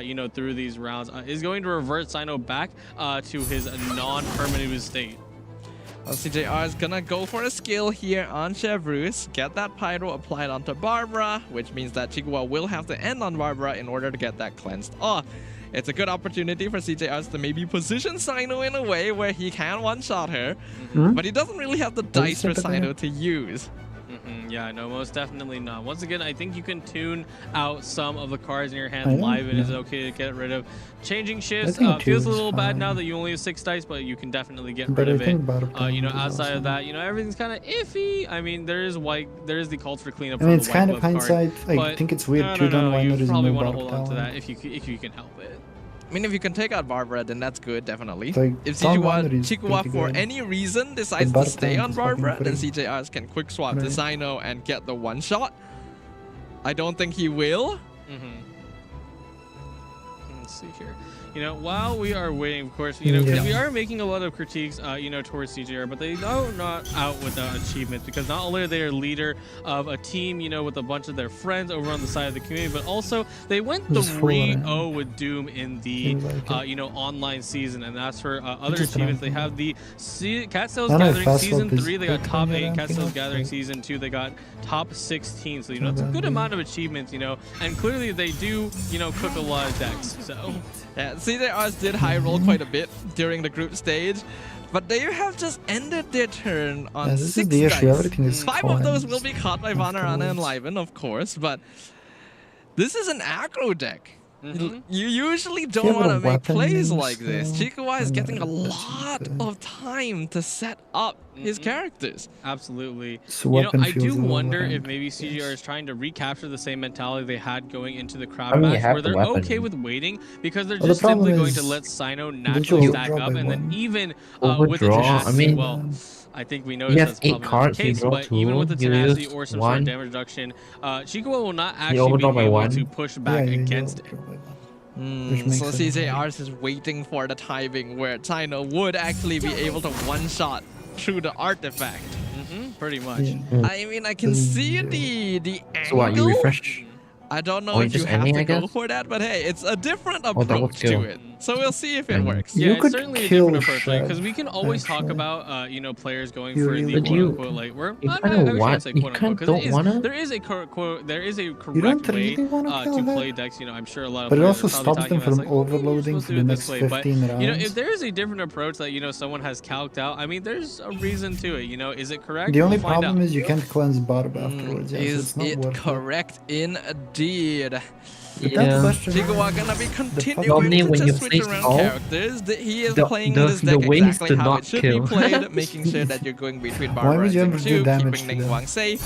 you know, through these rounds. Is going to revert Sino back to his non-permanent state. Well, CJR is gonna go for a skill here on Chevrus, get that Pyro applied onto Barbara, which means that Chiguwa will have to end on Barbara in order to get that cleansed off. It's a good opportunity for CJR to maybe position Sino in a way where he can one-shot her, but he doesn't really have the dice for Sino to use. Yeah, no, most definitely not. Once again, I think you can tune out some of the cards in your hand. Live it is okay to get rid of. Changing shifts feels a little bad now that you only have 6 dice, but you can definitely get rid of it. You know, outside of that, you know, everything's kind of iffy. I mean, there is the cult for cleanup. I mean, it's kind of hindsight. I think it's weird too. You probably want to hold on to that if you can help it. I mean, if you can take out Barbara, then that's good, definitely. Like, if Chiguwa for any reason decides to stay on Barbara, then CJRs can quick swap to Sino and get the one-shot. I don't think he will. Let's see here. You know, while we are waiting, of course, you know, because we are making a lot of critiques, you know, towards CJR, but they are not out without achievements, because not only are they a leader of a team, you know, with a bunch of their friends over on the side of the community, but also they went 3-0 with Doom in the, you know, online season, and that's for other achievements. They have the Cat Sales Gathering Season 3, they got top 8, Cat Sales Gathering Season 2, they got top 16, so, you know, it's a good amount of achievements, you know, and clearly they do, you know, cook a lot of decks, so... Yeah, CJRs did high roll quite a bit during the group stage, but they have just ended their turn on 6 dice. 5 of those will be caught by Vanarana and Liven, of course, but this is an aggro deck. You usually don't want to make plays like this. Chiguwa is getting a lot of time to set up his characters. Absolutely. You know, I do wonder if maybe CGR is trying to recapture the same mentality they had going into the crowd match, where they're okay with waiting because they're just simply going to let Sino naturally stack up, and then even with the tenacity, well, I think we noticed that's probably the case, but even with the tenacity or some sort of damage reduction, Chiguwa will not actually be able to push back against it. So CJRs is waiting for the timing where Sino would actually be able to one-shot through the artifact. Pretty much. I mean, I can see the angle. So what, you refresh? I don't know if you have to go for that, but hey, it's a different approach to it. So we'll see if it works. Yeah, it's certainly a different approach, right? Because we can always talk about, you know, players going for the quote-unquote, like, there is a correct way to play decks. You know, I'm sure a lot of but it players also are probably stops them talking from overloading for the next 15 rounds. You know, if there is a different approach that, you know, someone has calced out, I mean, there's a reason to it. You know, is it correct? The only problem is you can't cleanse Barb afterwards. Is it correct indeed? Yeah. Chiguwa gonna be continuing to switch around characters. He is playing this deck exactly how it should be played, making sure that you're going between Barbara and 2, keeping Ning Guang safe,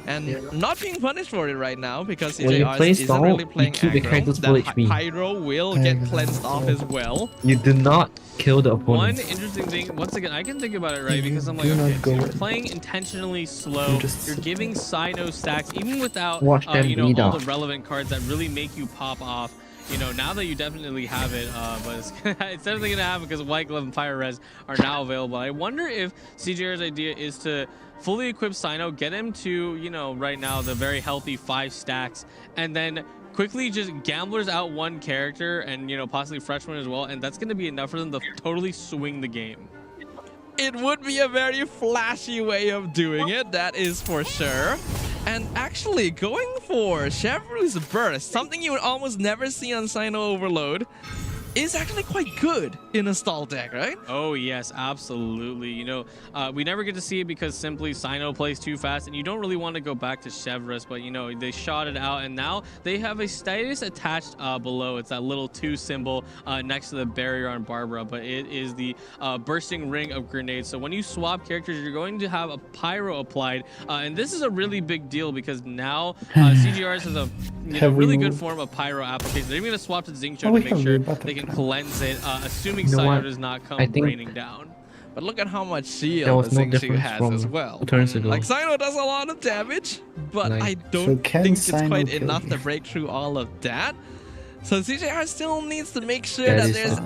and not being punished for it right now because CJR isn't really playing aggro. That Pyro will get cleansed off as well. You do not kill the opponent. One interesting thing, once again, I can think about it, right? Because I'm like, okay, so you're playing intentionally slow, you're giving Sino stacks, even without, you know, all the relevant cards that really make you pop off. You know, now that you definitely have it, but it's definitely going to happen because White Glove and Pyro Res are now available. I wonder if CJR's idea is to fully equip Sino, get him to, you know, right now the very healthy 5 stacks, and then quickly just gamblers out one character and, you know, possibly freshman as well, and that's going to be enough for them to totally swing the game. It would be a very flashy way of doing it, that is for sure. And actually going for Chevrolet's Burst, something you would almost never see on Sino Overload, is actually quite good in a stall deck, right? Oh yes, absolutely. You know, we never get to see it because simply Sino plays too fast, and you don't really want to go back to Chevrolet, but you know, they shot it out, and now they have a status attached below. It's that little 2 symbol next to the barrier on Barbara, but it is the bursting ring of grenades. So when you swap characters, you're going to have a pyro applied, and this is a really big deal because now CGRs has a really good form of pyro application. They're even going to swap to Xingqiu to make sure they can cleanse it, assuming Sino does not come raining down. But look at how much shield Xingqiu has as well. Like, Sino does a lot of damage, but I don't think it's quite enough to break through all of that. So CJR still needs to make sure that there's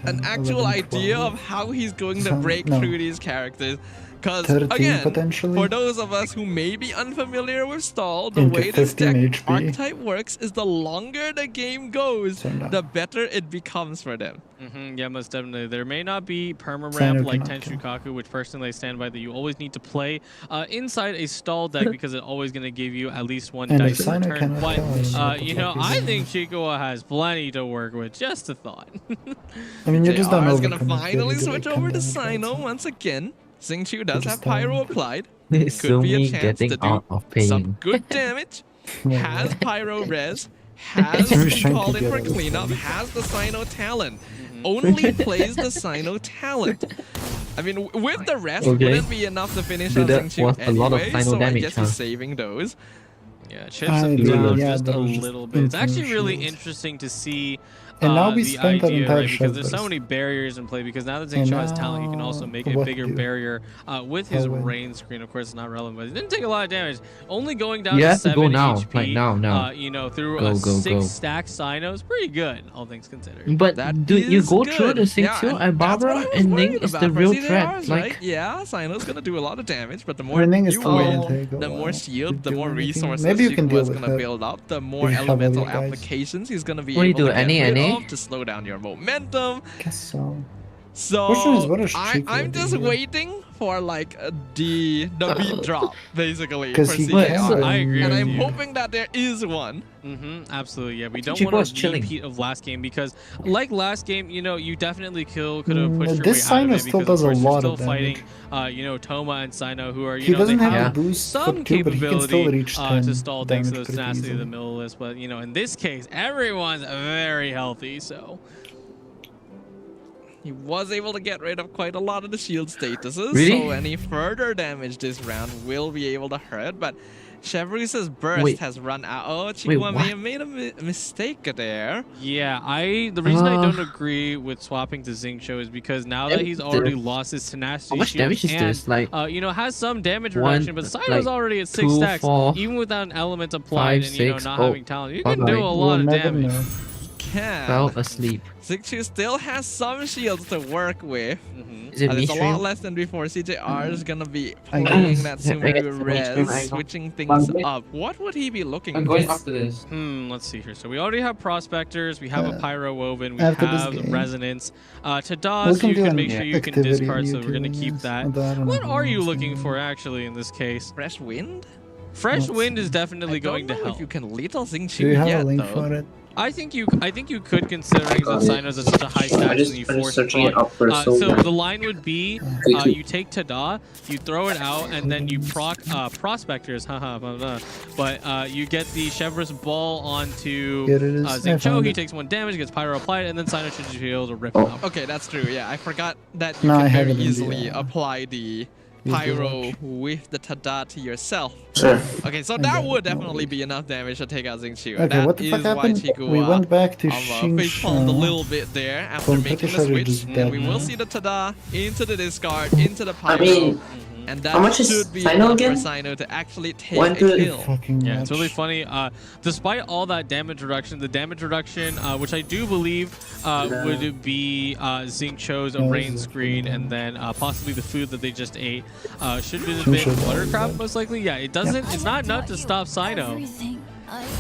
an actual idea of how he's going to break through these characters. Because 13 again, potentially. for those of us who may be unfamiliar with stall, the Into way this 15 deck HP. archetype works is the longer the game goes, the better it becomes for them. Yeah, most definitely. There may not be perma Sino ramp like cannot Tenshukaku, which personally I stand by that you always need to play inside a stall deck because it's always going to give you at least one And dice if in Sino return. cannot But kill, you know, I think Chikawa has plenty to work with. Just a thought. I mean, you just don't JR know. is gonna finally switch over to Sino once again. Xingqiu does have Pyro applied. Could be a Sumi chance to getting out do of pain. some good damage. Has Pyro res. Has called in for cleanup. Has the Sino talent. Only plays the Sino talent. I mean, with the rest, wouldn't be enough to finish So on that Xingqiu was a lot of anyway. Sino So I damage, guess huh? he's saving those. Yeah, chips him down just a that was just little bit. It's actually really infinite. interesting to see And now we the spent that idea, entire right? Because there's so shot many barriers in play. Because now that And Xingqiu has talent, he can also now make a what bigger do? barrier with his How win? rain screen. Of course, it's not relevant, but it didn't take a lot of damage. Only going down You to have to 7 go now, HP, like now. you know, through Go, a go, 6 go. stack Sino is pretty good, all things considered. But do you is go through good. the Xingqiu Yeah, and that's what Barbara I was and Ning worried is about the for real CJRs, threat. Like, right? Yeah, Sino's gonna do a lot of damage, but the more Ning is you still win, gonna take a the more while shield, to the do more anything. resources Maybe you can Chikawa deal is with gonna that build up, the more if you have elemental other guys. applications he's gonna be What do you able do, to get any, rid any? of to slow down your momentum. Guess so. So Question is, what does Chico I'm do just here? waiting for like the beat drop basically for 'Cause he CJR. can. I agree And with I'm you. hoping that there is one. Absolutely, yeah. We don't Chico want was a chilling. repeat of last game because, like last game, you know, you definitely could have pushed your this way out of Sino it still because, does of a course, lot you're still of fighting, damage. you know, Toma and Sino, who are, you He know, they doesn't have have the boost some for 2, but he can still capability reach 10 to stall thanks to damage the pretty tenacity of the easily. middle list. But, you know, in this case, everyone's very healthy, so... He was able to get rid of quite a lot of the shield statuses, Really? so any further damage this round will be able to hurt, but Chevrolet's burst Wait. has run out. Oh, Wait, Chikawa may what? have made a mistake there. Yeah, the reason I don't agree with swapping to Xingqiu is because now that he's already lost his tenacity How much shield damage is and, this? Like, you know, has some damage one, reduction, but Sino's like, already at 6 2, stacks, 4, even without an element applied 5, and, you know, 6, not oh, having talent. You can bye-bye. do a lot of We'll never damage. know. Can. fell asleep. Xingqiu still has some shields to work with. Is it But it's a lot Mistral? less than before. CJR is gonna be I playing guess. that Yeah, I guess Sumeru it's res, Mistral. switching things up. What would he be looking for? this. Let's see here. So we already have Prospectors, we have a Pyro Woven, we after this have game. Resonance. To We DOS, can you do can an make sure you can activity discard, on so we're gonna YouTube, keep yes. that. Although I don't know What how are you much looking to- for, actually, in this case? Fresh wind? Fresh Let's Wind is I definitely don't going to know help. if you can lethal Do you Xingqiu have yet, a link though. for it? I think you could, considering that Sino's at such a high stack and you force searching it proc. up for So silver. the line would be, you take Tada, you throw it out, and then you proc Prospectors, haha, blah, blah. But you get the Chevrolet's Ball onto Here it is. I Xingqiu, found he it. takes 1 damage, gets Pyro applied, and then Sino should be able to rip it up. Okay, that's true. Yeah, I forgot that you No, I can have very it in the, easily apply the Pyro watch. with the Tada to yourself. Sure. Okay, so I that got it. would definitely be enough damage to take out Xingqiu. Okay, That what the fuck is why happened? Chikawa We went back to facepalmed a Xingqiu. little bit there after I'm making pretty the sure it switch. is And dead we will now. see the Tada into the discard, into the Pyro. mean, and how much that is should be Sino enough again? for Sino to actually take One a to- kill. Fucking Yeah, it's much. really funny. Despite all that damage reduction, which I do believe would be Xingqiu's rain screen and then possibly the food that they just ate, should have been Buttercraft most likely. Yeah, it doesn't. It's not enough to stop Sino.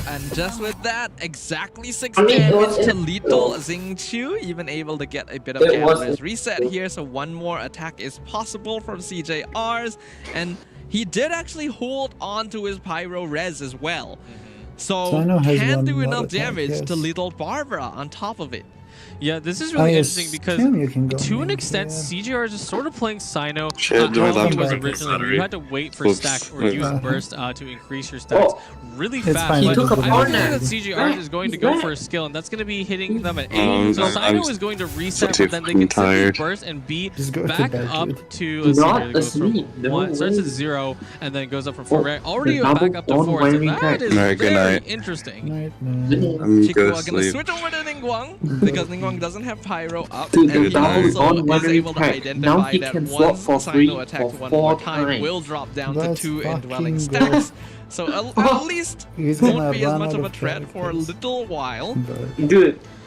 And just with that, exactly 6 I mean, it was damage to in- lethal Xingqiu, even able to get a bit of It was- Gambler's Reset here, so 1 more attack is possible from CJR's, and he did actually hold on to his Pyro Res as well. So Sino has can one do more enough attack, damage yes. to lethal Barbara on top of it. Yeah, this is really I interesting because assume you can go to an into extent, it. CJR is just sort of playing Sino Shit, do I how have he was to break originally. battery? You had to wait for Oops. stacks or use Uh-huh. burst to increase your stacks really It's fast. fine, But he took a I don't corner. think that CJR is going to go for a skill, and that's going to be hitting them at 8. So I'm Sino is going to reset, too but then they can fucking simply tired. burst and be Just go to back bed, up dude. to, let's see Not here, it goes from asleep, no 1, starts at way. 0, and then goes up from 4. Right? Already the back up to double 4, so wearing that tag. is Alright, good very night. interesting. Night, I'm Chikawa going to gonna sleep. switch over to Ningguang because Ningguang doesn't have Pyro up, Dude, and the he double also bond is weathering able to tag. Now identify he that can swap one for free Sino attack for one 4 more time times. will drop down to Let's 2 indwelling fucking go. stacks. So at least He's won't gonna be as run much out of a of threat for a characters. little while. But Dude,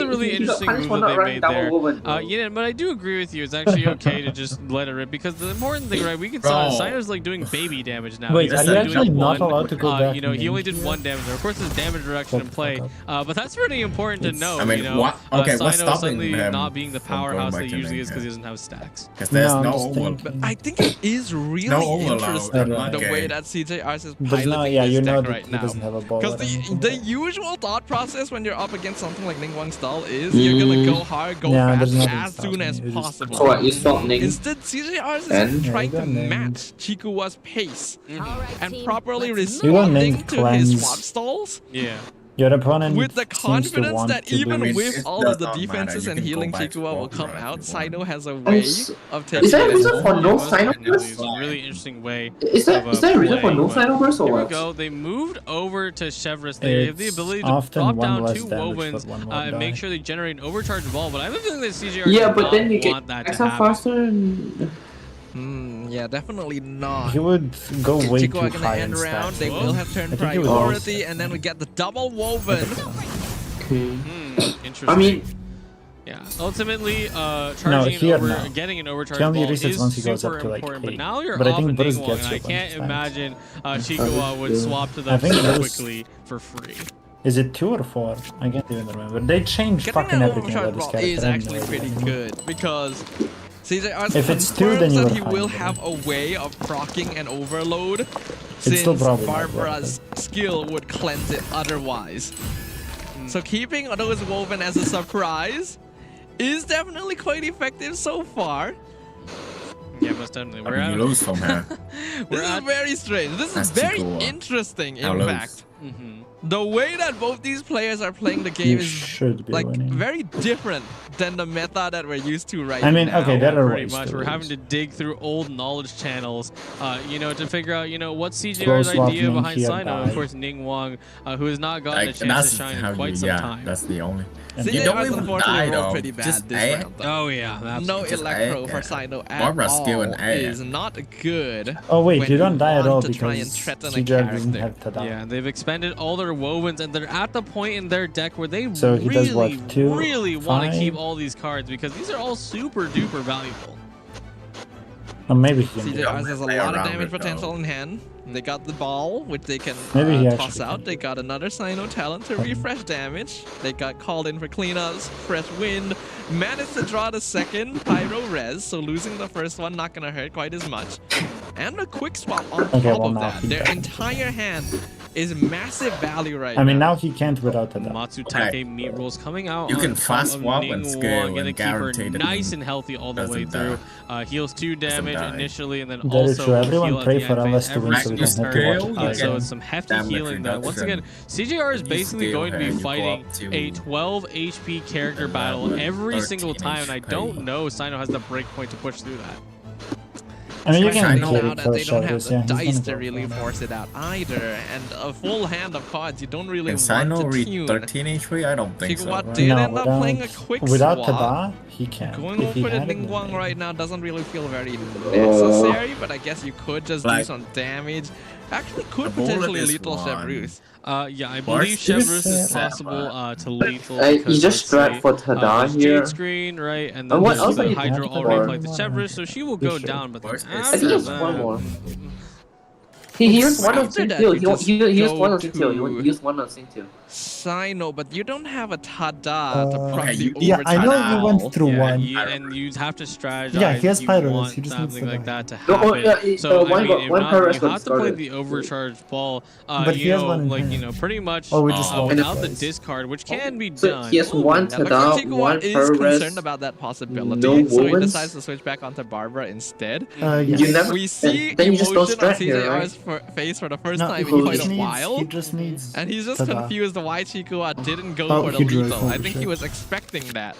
was a really interesting move that they made there. Yeah, but I do agree with you. It's actually okay to just let it rip because the important thing, right? We can saw Signer's like doing baby damage now. Wait, He's are you actually not allowed to go back? You know, he only did 1 damage. Of course, there's damage reduction in play, but that's really important to know. I mean, you know, what's stopping suddenly him not being the powerhouse that he usually is because he doesn't have a stack. impacts. Because there's no But I think it is really interesting the way that CJRs is piloting this deck right now. Because the usual thought process when you're up against something like Ningguang's style is you're gonna go hard, go fast as soon as possible. So what, you stop Ning? Instead, CJRs is trying to match Chikuwa's pace and properly responding to his swap stalls. Yeah. Your opponent with the confidence that even do with it. all of the defenses and healing Chikuwa will come out, Sino has a way of taking Is there a it. reason for no Sino burst? It's a really interesting way. Is there a reason for no Sino burst or Here we what? go. They moved over to Chevrolet. They have the ability to drop down 2 Wovens and make sure they generate an overcharged ball. But I have a feeling that CGR Yeah, but then you want get that to extra happen. faster and... Yeah, definitely not. He would go way too Chikuwa gonna high end in round. stats. They will have turn I think he would priority, and then we get the double woven. Interesting. I mean... Yeah, ultimately, charging here an over, now. getting an overcharge He only ball resets is once he goes super up to like important. 8. But now you're But I off think of Bruce Ningguang, gets and I you can't when it's imagine Chikuwa would swap to I them think so Bruce- quickly for free. Is it 2 or 4? I can't even remember. They changed Getting fucking that everything overcharge about this ball character. is I have actually no idea pretty anymore. good because CJR If it's 2, then confirms you that are he fine, will but have a way of proccing an overload It's still since probably not worth Barbara's skill would cleanse it otherwise. So keeping those woven as a surprise is definitely quite effective so far. Yeah, most definitely. We're You lose from her. This is very strange. This is That's very Chikuwa. interesting, Now in lose. fact. The way that both these players are playing the game is should be like winning. very different than the meta that we're used to right I mean, now. okay, there are Pretty ways much. to We're lose. having to dig through old knowledge channels, to figure out, what's Slow CJR's swap idea behind Ning here, Sino. Of die. course, Ningguang, who has not gotten a Like, chance that's to shine how in quite you, some yeah, time. that's the only. CJR You don't even unfortunately die rolled though. pretty bad Just this A. round, though. Oh yeah, No Just electro A, for yeah. Sino at Barbara's all still an A. is not good. Oh wait, when you don't die at all want to try because and threaten a CJR doesn't character. have Tada. Yeah, they've expended all their Wovens, and they're at the point in their deck where they So he does what, 2, really want to 5? keep all these cards because these are all super duper valuable. Or maybe he can do CJR it. has a play lot of around damage it, though. potential in hand. They got the ball, which they can Maybe he toss actually out. can. They got another Sino talent to refresh damage. They got called in for cleanups, fresh wind. Managed to draw the second Pyro Res, so losing the first one not gonna hurt quite as much. And a quick swap on Okay, top well, of now that. he Their died. entire hand is massive value right I mean, now. now he can't without Tada. Matsutake Okay. meat rolls coming out. You on can top fast of swap and Ningguang, scale gonna and keep her guarantee that nice Ning and healthy all the way doesn't through. die. Heals 2 damage die. initially, and then That is also true. Everyone heal at pray the for end phase LS to win every so we don't single have to turn. watch it So again. it's some hefty Damage healing there. Once again, reduction. CJR is You basically steal going to her, be you go fighting up to a 12 HP character battle every single time, and I don't know Sino has the break point to push through that. I mean, you Especially can now kill it that for they don't have Chevrolet, the yeah. he's dice gonna to go really for that. force it out either, and a full hand of cards you don't really Can want Sino to read tune. 13 HP? I don't think so. Chikuwa right? did No, end up playing a quick without swap. Tada, he can. Going If he over the had it, Ningguang then- right now doesn't really feel very necessary, but I guess you could just do Like- some damage. Actually, could The bullet potentially is lethal one. Chevrolet. Yeah, I Barst believe is Chevrolet is sad, possible to lethal. You because just it's tried a, for Tada there's here. Jade screen, right? And then what there's else are the you Hydra doing already for? applied to Chevrolet, so she will go Sure. down. But Barst is I after think it's that, one more. He used one on After that, Sintio. you just He used go one on Sintio. to- He used one on Sintio. Sino, but you don't have a Tada to proc Okay, the you- Yeah, I know overtime you went ball. through yeah, one. and you'd have to strategize. Yeah, he has you Pyros, want he just needs something to like die. that to No, happen. yeah, So I mean, if one not, Pyros you got have to play started. the overcharged ball. But he has one in hand. Pretty much Oh, we just won't without the place. discard, which can be So done. he has one Yeah, looks like Tada, Chikuwa one is Pyros. concerned about that possibility, no so he Wovens. decides to switch back onto Barbara instead. Yes. You never. We see then you just don't emotion on strat here, CJR's right? face for the first No, time he in quite just a needs- while. He just needs. And he's just Tada. confused why Chikuwa didn't go Oh, for the he drew it, lethal. I holy think he shit. was expecting that.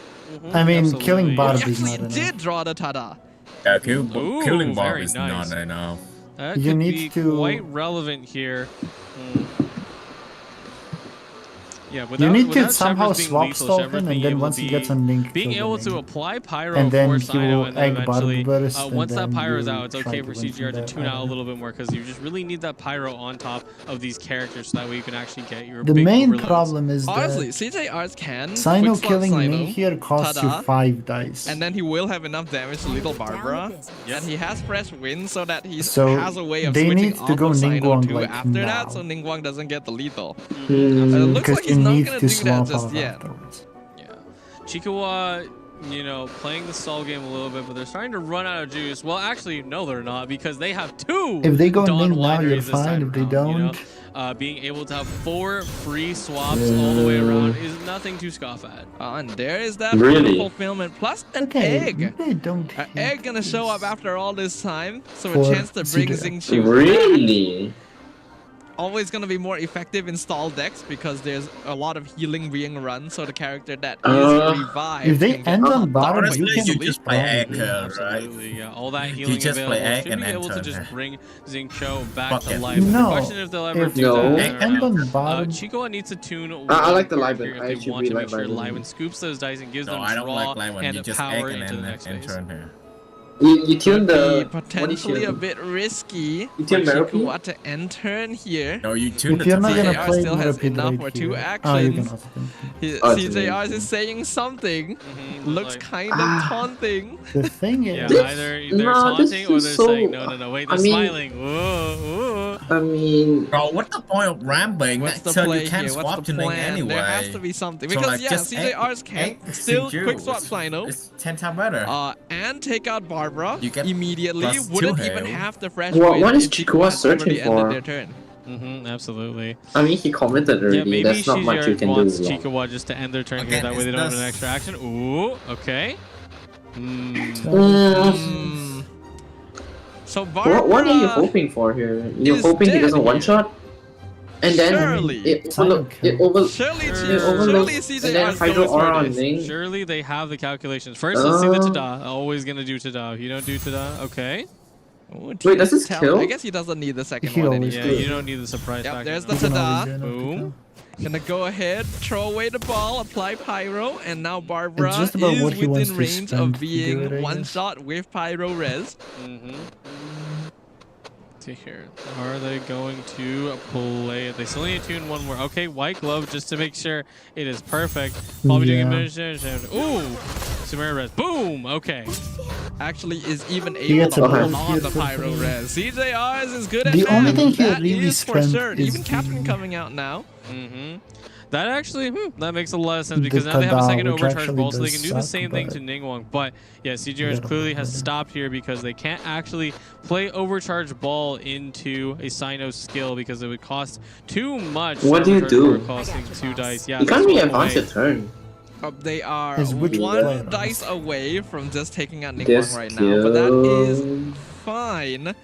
I mean, Absolutely. killing He Barbie is actually not enough. did draw the Tada. Yeah, Ooh, killing Bob very is nice. not enough. That You could need be to- quite relevant here. Yeah, You need to without somehow Chevrolet being swap lethal, stall Chevrolet him, being and then able once he to gets on Link, being kill able the to Link. apply Pyro And then for he Sino, will and then egg eventually, Barbarous, once and that then Pyro's you out, it's try okay to for win CGR from to there. tune out a little bit more because you just really need that Pyro on top of these characters so that way you can actually get your The big main overloads. problem is Honestly, that CJRs can Sino quick slot killing Sino, me here costs you Tada, 5 dice. and then he will have enough damage to Little Barbara. And he has fresh win so that he So has a way of they switching need to off go of Sino Ningguang, too like, after now. that, so Ningguang doesn't get the lethal. It looks Because like you he's not need gonna to do that swap just out yet. afterwards. Yeah. Chikuwa you know, playing the stall game a little bit, but they're starting to run out of juice. Well, actually, no, they're not, because they have 2 If they go Dawn Ning now, you're Wineries this fine. time If they around, don't, you know? Being able to have 4 free swaps all the way around is nothing to scoff at. And there is that fulfillment plus an egg. They don't. An egg gonna show up after all this time, so For a chance to bring Xingqiu. Really? Always gonna be more effective in stall decks because there's a lot of healing being run, so the character that is revived. If they end on bottom, you can just play egg, right? Yeah, all that healing just available play egg should and be able to enter just her. bring Xingqiu back to it. life. The question is if they'll ever do that. they end on bottom. Chico needs to tune. I like the one Liven. here I if they should want to really make sure like Liven. Liven scoops those dice and gives No, them I don't draw like Liven. You and just power egg into the next phase. enter in here. You tune the Potentially a bit risky for tune Merope? Chico to enter in here. No, you tune If the you're not gonna CJR play still has Merope enough right for 2 here. Oh, you can actions. also CJR is saying something. Looks kind of taunting. The thing Yeah, is, either they're taunting or they're saying no. Wait, they're smiling. Whoa. I mean, bro, what's the point of ramping? What's the So play you can't here? What's swap the to Ning plan? anyway. There has to be something So, because like, yeah, just CJR's can egg still Xingqiu. quick swap Sino. It's 10 times better. And take out Barbara You get immediately. plus 2 Wouldn't even hail. have the fresh what win is if Chico had searching already ended for? their turn. Absolutely. I mean, he commented already. Yeah, maybe That's not much you CJR can do. wants Long. Chico just to end their turn here. Again, That way they don't have it's an extra action. Ooh, okay. So Barbara, What are you hoping for here? You're hoping he doesn't one shot, and then it overlooks, surely and CJR then is Hydro going for Aura on this. Ning. Surely they have the calculations. First, let's see the Tada. Always gonna do Tada. If you don't do Tada, okay. Ooh, Wait, does this kill? I guess he doesn't need the second He one always anyway. Yeah, you don't need the surprise Yep, factor. there's the Tada. Boom. Gonna go ahead, throw away the ball, apply Pyro, and now Barbara It's is just about what he wants within to range spend of to do being it, I one guess. shot with Pyro Res. See here. Are they going to play it? They still need to tune one more. Okay, white glove just to make sure it is perfect. While doing administration. Ooh! Sumer Res. Boom! Okay. Actually is even able to hold on the Pyro Res. CJR is as good as The only thing he that really is for spent sure. is Even Captain coming out now. That actually, that makes a lot of sense because The now they have a Tada, second which overcharge actually ball, so they does can do the suck, same thing but- to Ningguang. But yeah, CJR clearly has stopped here because they can't actually play overcharge ball into a Sino skill because it would cost too much. What do you overcharge do? ball Costing 2 dice. Yeah, You can't that's really one advance way. your turn. They are Is which one player? dice away from just taking out This Ningguang right now, but that kill. is fine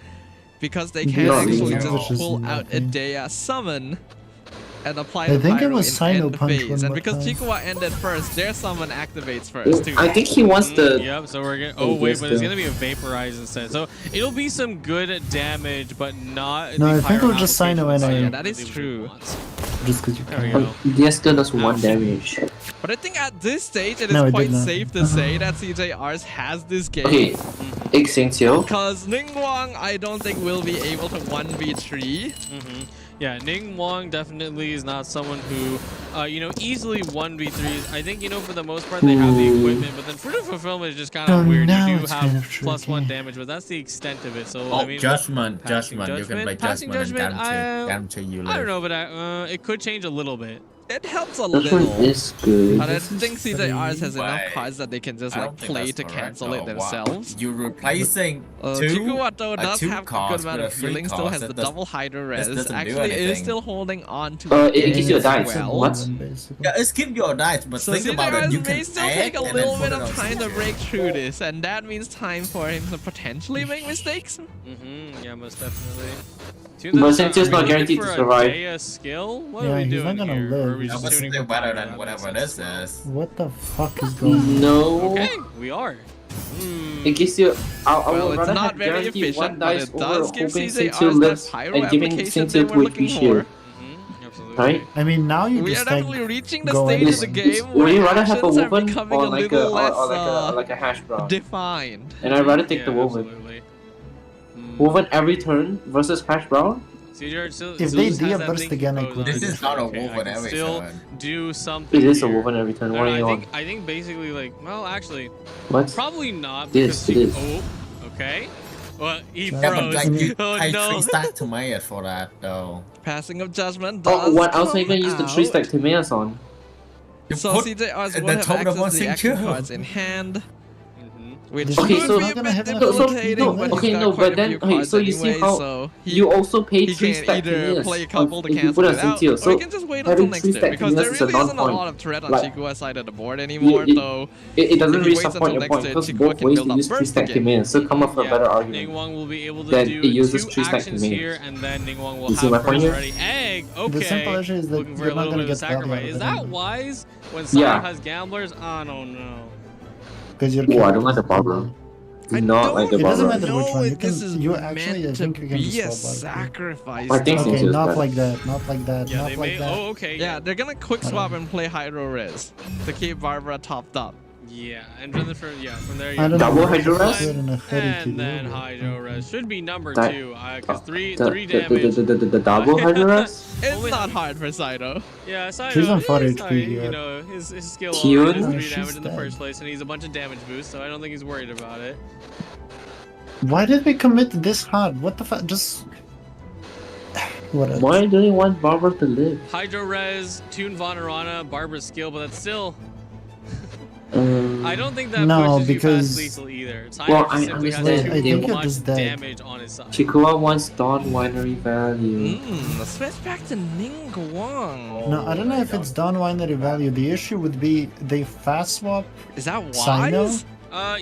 because they Yeah, can actually yeah. just Which pull is out a nothing. Dea summon and apply I the think it Pyro was and Sino end the punch phase. one And more because time. Chikua ended first, their summon activates first too. I think he wants the. Yep, so we're gonna. Oh wait, but it's gonna be a vaporize instead. So it'll be some good damage, but not. No, the I think pyro it was just Sino application and that Yeah, that is really true. wants. Just because you There we can. go. Yes, still does 1 damage. But I think at this stage, it is No, it did quite not. safe to say that CJRs has this game. Okay, Xingqiu. Because Ningguang, I don't think will be able to 1v3. Yeah, Ningguang definitely is not someone who, easily 1v3s. I think, for the most part, they have the equipment, but then Fruit of Fulfillment is just kind of weird. now You do it's have kind of +1 damage, but that's the extent of it. So, Oh, I mean, Judgment. passing You can play Passing Judgment and Judgment, guarantee you live. I don't know, but it could change a little bit. It helps a This one little. is good. But I think CJRs has enough Why? cards that they can just I like don't think play that's to correct, cancel it though. themselves. You're replacing Chikuwato does two have a good cards amount with of a free healing, still card. has the That does- double Hydro Res. doesn't do Actually, it is anything. still holding on to It gives you a as dice. well. What? Yeah, it's keep your dice, but So think about it. CJRs You may can still egg take a and then little put bit it of on time to CJR. break through this, and that means time for him to potentially make mistakes. Yeah, most definitely. But since he's not guaranteed to for a survive. Dea skill? What Yeah, are we he's doing not gonna here? live. Or are we Yeah, just but tuning still for better power? than That whatever makes this sense. is. What the fuck is going on? No. Okay, we are. It gives you. I Well, would it's rather not have very guaranteed efficient, one but dice it over does give hoping CJRs Xingqiu that lives pyro and giving application they Xingqiu were to looking HP for. shield. Absolutely. Right? I mean, now you We just are like definitely reaching the go stage in. of the game Would you where rather have a actions are woven becoming or a like little a less like a hash brown? defined. And I'd rather take the Yeah, woven. absolutely. Woven every turn versus hash brown. CJR still, If still they just has Dia that burst thing again, I goes could on. do This is this. not a Okay, I woven can every still turn. do something. It is a here. woven every turn. I What don't are know, you on? I think basically well actually What? probably not Yes, because it is. oh okay. Well, he Yeah, Yeah, but froze. like you Oh pay no. 3 stacks to make it for that though. Passing of Judgment Oh, does what else are you come gonna use the out. 3 stack Timaeus on? So CJRs will have access to the action cards in hand. Which Okay, could so be a bit debilitating, but he's got quite a few cards so you see anyway, how so you also pay he 3 can stack either Kineas play a couple to if you cancel put it us in out, tier. or So he can just wait until having next 3 turn, stack because there Kineas is a really isn't a non-point. lot of threat on Like, Chikua's side of the board anymore, so it doesn't if he really waits support until your next point turn, because Chikua both can ways build to up use 3 burst stack again. Kineas, so come up with a better argument. Ningguang will be able to Then do it uses 2 3 stack actions Kineas. here, and then Ningguang will You see have my point burst here? ready. Egg, okay. The simple issue is that Looking for you're a not little gonna bit of a get value sacrifice. out Is of that it. wise when Sino Yeah. has gamblers? I don't know. Because you're Oh, I don't like the problem. Do not like the It doesn't problem. matter which one. You this is can. You actually, I think you can be a just swap out. sacrifice. I think though. Since Okay, it's not better. like that. Not like that. Yeah, Not they like may. that. Oh, okay. Yeah, they're gonna quick swap and play Hydro Res to keep Barbara topped up. Yeah, and then from there you I don't Double know. Hydro Res? Good in a hurry to and then do, but- Hydro Res should be number That- 2, because 3 The damage. the double Hydro Res? It's not hard for Saito. Yeah, Saito, She's on 4 he's HP not- you here. know, his skill Kyun? already is Oh, 3 she's damage in the dead. first place, and he's a bunch of damage boost, so I don't think he's worried about it. Why did we commit this hard? What the fuck? Just. Whatever. Why do you want Barbara to live? Hydro Res, Toon Von Arana, Barbara's skill, but that's still. I don't think that No, pushes you because- past lethal either. Well, Tiger I simply has understand. I think too you're much just dead. damage on his side. Chikua wants Dawn Winery value. Let's switch back to Ningguang. No, I don't know if it's non-binary value. The issue would be they fast swap Is that Sino, wise?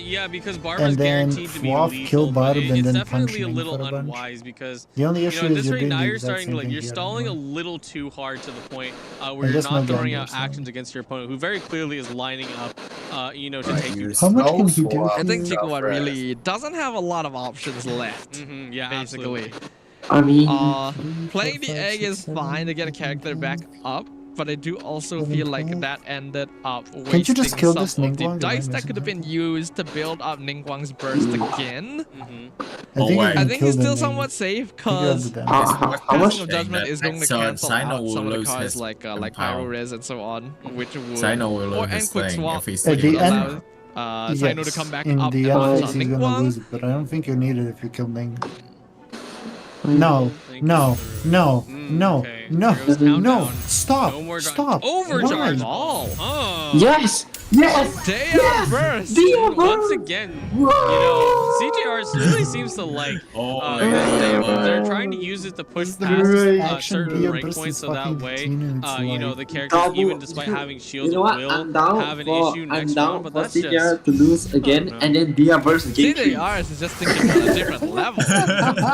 Yeah, because Barbara's and then guaranteed to be swap, lethal, kill but Barb, and it's then definitely a punch little for a bunch. unwise because The only you issue know, at is this you're rate doing now the you're exact starting same like thing you're here, stalling a anyway. little too hard to the point where I you're guess not my throwing gamblers out actions against your opponent who very clearly is lining up, you know, to take you. How much can he do? I think Chikua really doesn't have a lot of options left. Yeah, basically. absolutely. I mean, Playing the egg is fine to get a character back up, but I do also feel like that ended up wasting Can't you just kill some this of the Ningguang? dice that could have been used to build up Ningguang's burst again. I think he's still somewhat safe because how Passing much? of Judgment is going to So cancel Sino out will some of the lose cards his like Pyro compound. Res and so on, which would Sino will lose and his quick thing swap if he's At the still end, alive. Sino to come back in up the and end launch phase, on he's gonna lose Ningguang. it, but I don't think you need it if you kill Ning. No, no, no, no, okay. no, Here goes no, countdown. stop, No more stop. Overcharge Why? all. Oh. Yes! Yes! Damn burst! Once again, you know, CJR really seems to like they're trying to use it to push past certain breakpoints so that way, you know, the characters, even despite having shields, You know what? will I'm down have an for issue next round, but that's CJR just... to lose again and then Dia versus Game 3. CJR is just thinking on a different level.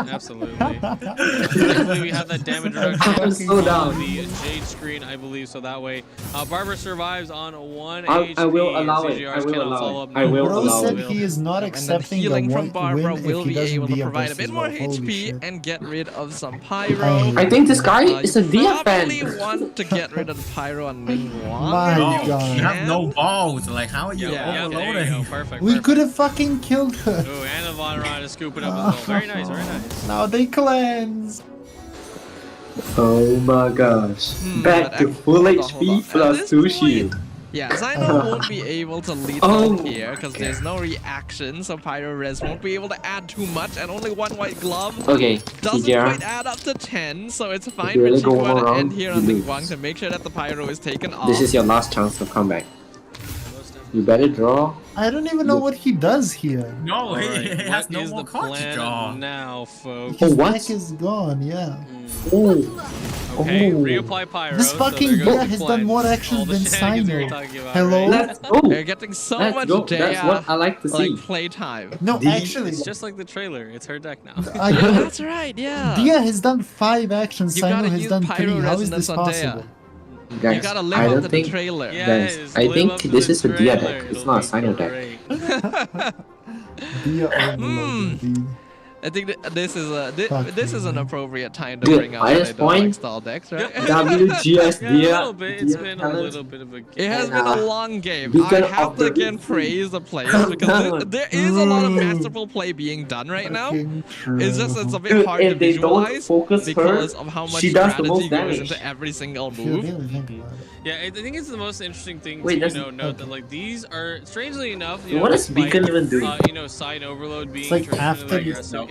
Absolutely. Thankfully, we have that damage reduction I'm so on down. the Jade screen, I believe, so that way Barbara survives on 1 I HP. will allow it. CJRs I will cannot allow follow it. up. I will Bro allow said it. he is not And then accepting the healing from win Barbara if will he be doesn't able to be provide a versus bit more well. Holy HP shit. and get rid of some Pyro. I think this guy is a Dia fan. Probably want to get rid of the Pyro on Ningguang. My No, God. you have no balls. Like, how are you Yeah, there you overloading? go. Perfect. We could have fucking killed her. Ooh, and the Von Rod is scooping up as well. Very nice, very nice. Now they cleanse. Oh my gosh. Back to full HP plus 2 shield. Yeah, Xyno won't be able to lead out here because there's no reaction, so Pyro Res won't be able to add too much, and only one white glove Okay, doesn't CJR. quite add up to 10, so it's fine you for really go Chikua to around, end here on you lose. Ningguang to make sure that the Pyro is taken off. This is your last chance to come back. You better draw. I don't even know what he does here. No, he Alright, has what no is more the cards to plan draw. now, folks? His what? deck is gone, yeah. Okay, Oh. reapply Pyro. This so fucking there goes Dia the has done plan. more All actions the than shenanigans we were Sino. talking about, Hello? right? Let's go. They're getting so Let's much go. Dea, That's what I like to see. like playtime. No, actually, It's just like the trailer. It's her deck now. That's right, yeah. Dia has done 5 actions, You Sino gotta has use done Pyro 3. How is Resonance this on Dea. possible? Guys, You gotta live I up don't to think, the trailer. guys, Yes, I live think up to this the is a Dia trailer. deck. It's It'll not a be Sino deck. great. Dia overload indeed. I think that this is an appropriate time to Dude, bring out at this point, style decks, right? WGS Yeah, a Dia. little bit. It's Dia been a talent. little bit of a game. It has been a long game. Beacon I have of to the again Sea. praise the players Come because down. there is a lot of masterful play being done right now. Fucking true. It's just it's a bit Dude, hard to if they don't visualize focus because her, of how much she does the strategy most goes damage. into every single If you move. really think about it. Yeah, I think it's the most interesting thing Wait, to that's- note that like these are strangely enough. What is despite, Beacon even doing? You know, side overload being It's like traditionally after you- aggressive.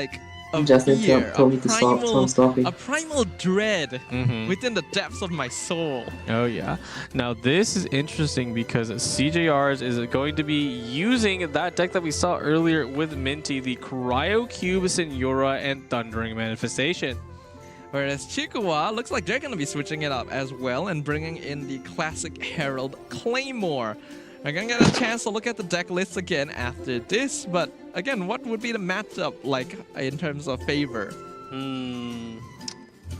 like a Justin fear, told me to stop, so I'm stopping. a primal dread within the depths of my soul. Oh yeah. Now this is interesting because CJRs is going to be using that deck that we saw earlier with Minty, the Cryo Cube, Senora, and Thundering Manifestation. Whereas Chikuwa looks like they're going to be switching it up as well and bringing in the classic Herald Claymore. We're going to get a chance to look at the deck list again after this, but again, what would be the matchup like in terms of favor?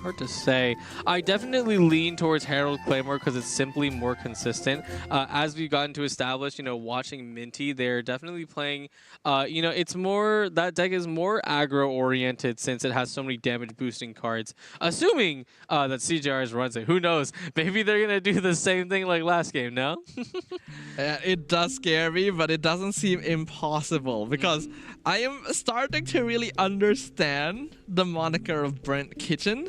hard to say. I definitely lean towards Herald Claymore because it's simply more consistent. As we've gotten to establish, you know, watching Minty, they're definitely playing, you know, it's more, that deck is more aggro-oriented since it has so many damage boosting cards. Assuming that CJRs runs it. Who knows? Maybe they're going to do the same thing like last game, no? It does scare me, but it doesn't seem impossible because I am starting to really understand the moniker of Burnt Kitchen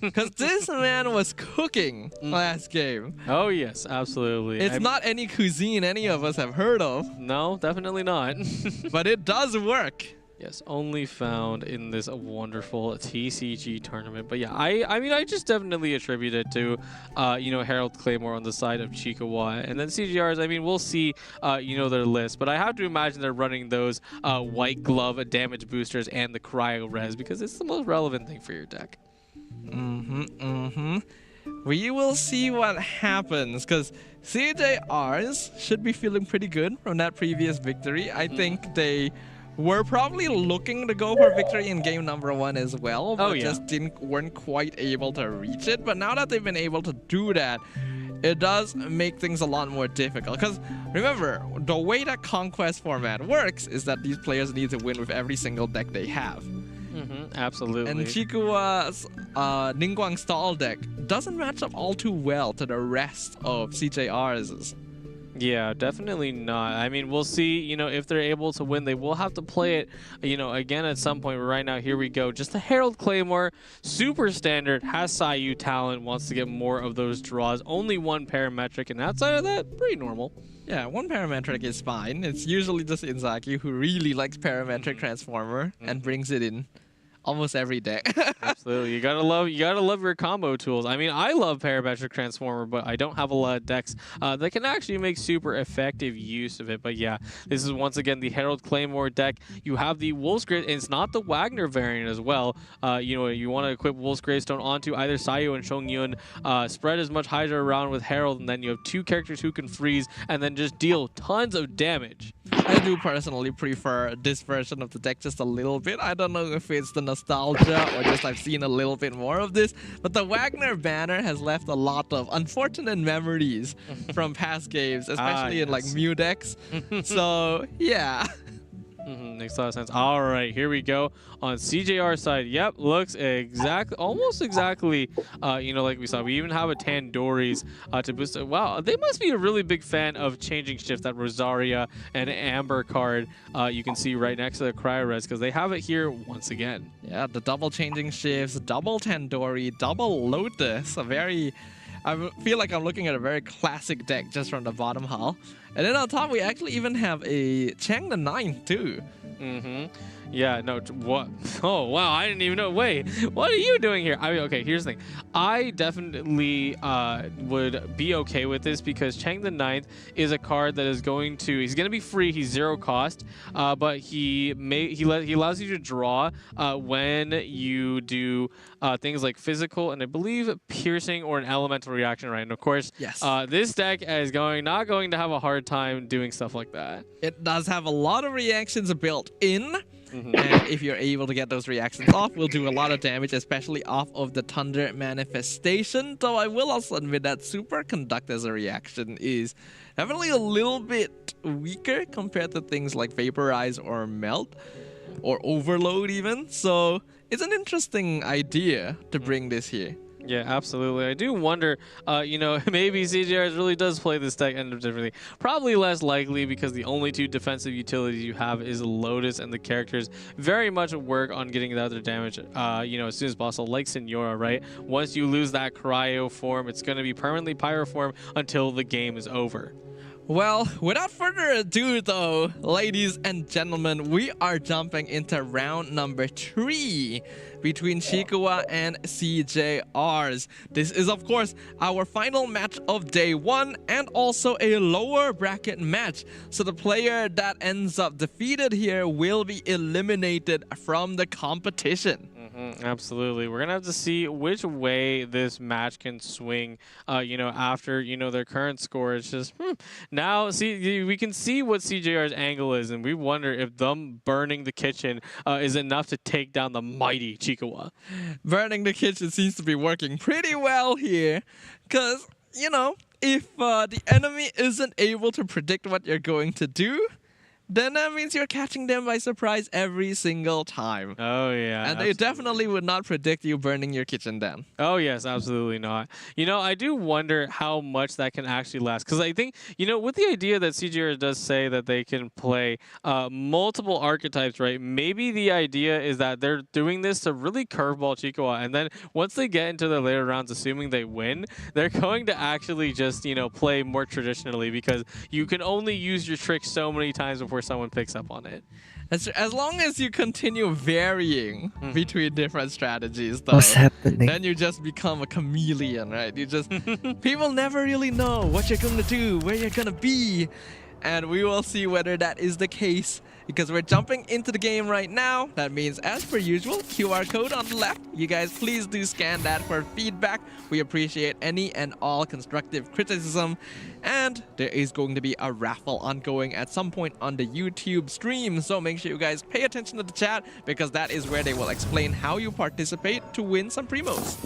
because this man was cooking last game. Oh yes, absolutely. It's not any cuisine any of us have heard of. No, definitely not. But it does work. Yes, only found in this wonderful TCG tournament. But yeah, I mean, I just definitely attribute it to, you know, Herald Claymore on the side of Chikawa. And then CGRs, I mean, we'll see, you know, their list. But I have to imagine they're running those white glove damage boosters and the cryo res because it's the most relevant thing for your deck. We will see what happens because CJRs should be feeling pretty good from that previous victory. I think they were probably looking to go for victory in game number 1 as well, but just weren't quite able to reach it. But now that they've been able to do that, it does make things a lot more difficult. Because remember, the way that Conquest format works is that these players need to win with every single deck they have. Absolutely. And Chikua's Ningguang stall deck doesn't match up all too well to the rest of CJR's. Yeah, definitely not. I mean, we'll see, you know, if they're able to win. They will have to play it, you know, again at some point. But right now, here we go. Just the Herald Claymore, super standard, has Sayu talent, wants to get more of those draws. Only one parametric, and outside of that, pretty normal. Yeah, one parametric is fine. It's usually just Inzaki who really likes parametric transformer and brings it in almost every deck. Absolutely, you gotta love your combo tools. I mean, I love parametric transformer, but I don't have a lot of decks that can actually make super effective use of it. But yeah, this is once again the Herald Claymore deck. You have the Wolf's Grid, and it's not the Wagner variant as well. You know, you want to equip Wolf's Gravestone onto either Sayu and Shongyun, spread as much Hydra around with Herald, and then you have 2 characters who can freeze and then just deal tons of damage. I do personally prefer this version of the deck just a little bit. I don't know if it's the nostalgia or just I've seen a little bit more of this, but the Wagner banner has left a lot of unfortunate memories from past games, especially in like Mew decks. So yeah. Makes a lot of sense. All right, here we go on CJR side. Yep, looks almost exactly, you know, like we saw. We even have a Tandoori's to boost it. Wow, they must be a really big fan of changing shift, that Rosaria and Amber card you can see right next to the Cryo Res, because they have it here once again. Yeah, the double changing shifts, double Tandoori, double Lotus, I feel like I'm looking at a very classic deck just from the bottom hull. And then on top, we actually even have a Chang the 9th too. Yeah, no, what? Oh, wow, I didn't even know. Wait, what are you doing here? I mean, okay, here's the thing. I definitely would be okay with this because Chang the 9th is a card that is going to, he's going to be free, he's 0 cost, but he allows you to draw when you do things like physical and I believe piercing or an elemental reaction, right? And of course, this deck is not going to have a hard time doing stuff like that. It does have a lot of reactions built in. And if you're able to get those reactions off, we'll do a lot of damage, especially off of the Thunder Manifestation. Though I will also admit that Superconduct as a reaction is definitely a little bit weaker compared to things like Vaporize or Melt or Overload even. So it's an interesting idea to bring this here. Yeah, absolutely. I do wonder, you know, maybe CGRs really does play this deck end up differently. Probably less likely because the only 2 defensive utilities you have is Lotus, and the characters very much work on getting the other damage, you know, as soon as possible, like Senora, right? Once you lose that cryo form, it's going to be permanently pyro form until the game is over. Well, without further ado though, ladies and gentlemen, we are jumping into round number 3 between Chikawa and CJRs. This is of course our final match of day 1 and also a lower bracket match. So the player that ends up defeated here will be eliminated from the competition. Absolutely. We're going to have to see which way this match can swing, after, their current score. It's just, now, see, we can see what CJR's angle is, and we wonder if them burning the kitchen is enough to take down the mighty Chikawa. Burning the kitchen seems to be working pretty well here, because, if the enemy isn't able to predict what you're going to do, then that means you're catching them by surprise every single time. Oh, yeah. And they definitely would not predict you burning your kitchen down. Oh, yes, absolutely not. I do wonder how much that can actually last. Because I think, with the idea that CJR does say that they can play multiple archetypes, right? Maybe the idea is that they're doing this to really curveball Chikawa. And then once they get into the later rounds, assuming they win, they're going to actually just, play more traditionally. Because you can only use your trick so many times before someone picks up on it. As long as you continue varying between different strategies, though, What's happening? then you just become a chameleon, right? You just people never really know what you're gonna do, where you're gonna be, and we will see whether that is the case. Because we're jumping into the game right now. That means, as per usual, QR code on the left. You guys please do scan that for feedback. We appreciate any and all constructive criticism. And there is going to be a raffle ongoing at some point on the YouTube stream. So make sure you guys pay attention to the chat, because that is where they will explain how you participate to win some primos.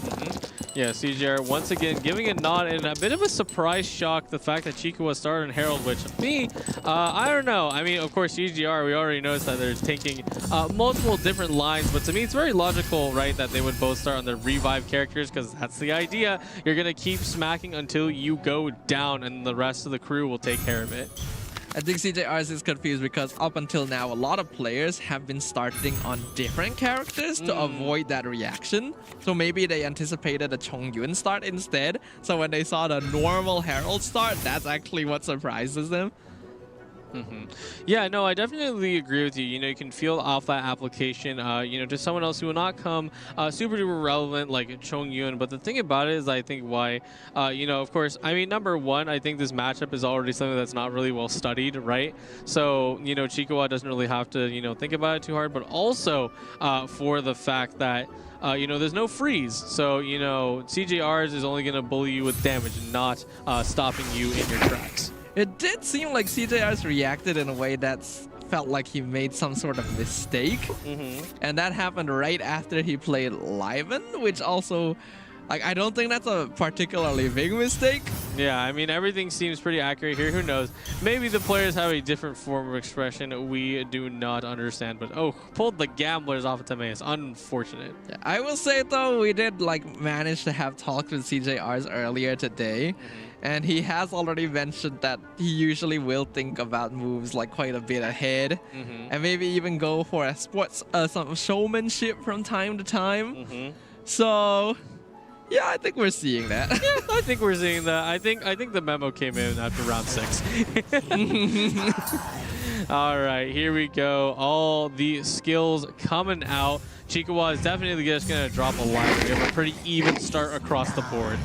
Yeah, CJR once again giving a nod and a bit of a surprise shock, the fact that Chikawa started in Herald, which me, I don't know. I mean, of course, CJR, we already noticed that they're taking multiple different lines, but to me, it's very logical, right, that they would both start on their revive characters, because that's the idea. You're going to keep smacking until you go down, and the rest of the crew will take care of it. I think CJR's is confused because up until now, a lot of players have been starting on different characters to avoid that reaction. So maybe they anticipated a Chongyun start instead. So when they saw the normal Herald start, that's actually what surprises them. Yeah, no, I definitely agree with you. You can feel off that application, to someone else who will not come super duper relevant like Chong Yun. But the thing about it is, I think why, of course, I mean, number one, I think this matchup is already something that's not really well studied, right? So, Chikawa doesn't really have to, think about it too hard. But also for the fact that, there's no freeze. So, CJR's is only going to bully you with damage, not stopping you in your tracks. It did seem like CJR's reacted in a way that felt like he made some sort of mistake. And that happened right after he played Liven, which also, I don't think that's a particularly big mistake. Yeah, I mean, everything seems pretty accurate here. Who knows? Maybe the players have a different form of expression we do not understand. But, pulled the gamblers off of Timaeus. Unfortunate. Yeah, I will say, though, we did manage to have talks with CJR's earlier today. And he has already mentioned that he usually will think about moves quite a bit ahead. And maybe even go for a some showmanship from time to time. So, yeah, I think we're seeing that. Yeah, I think we're seeing that. I think the memo came in after round 6. All right, here we go. All the skills coming out. Chikawa is definitely just going to drop a line. We have a pretty even start across the board.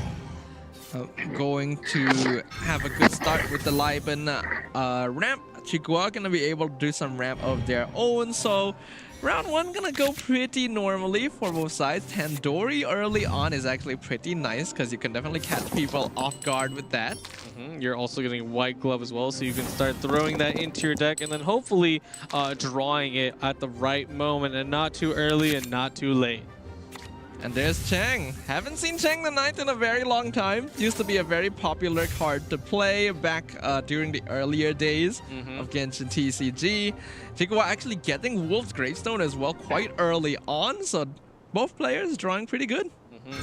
Going to have a good start with the Liben ramp. Chikawa gonna be able to do some ramp of their own. So round 1 gonna go pretty normally for both sides. Tandoori early on is actually pretty nice because you can definitely catch people off guard with that. You're also getting White Glove as well, so you can start throwing that into your deck and then hopefully drawing it at the right moment and not too early and not too late. And there's Chang. Haven't seen Chang the Ninth in a very long time. Used to be a very popular card to play back during the earlier days of Genshin TCG. Chikawa actually getting Wolf's Gravestone as well quite early on, so both players drawing pretty good.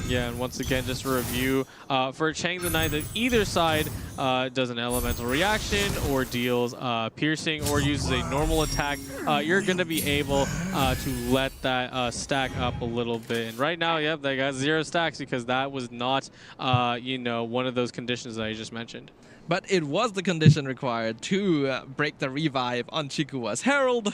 Yeah, and once again, just a review for Chang the Ninth, that either side does an elemental reaction or deals piercing or uses a normal attack, you're going to be able to let that stack up a little bit. And right now, yep, they got 0 stacks because that was not, one of those conditions that I just mentioned. But it was the condition required to break the revive on Chikawa's Herald.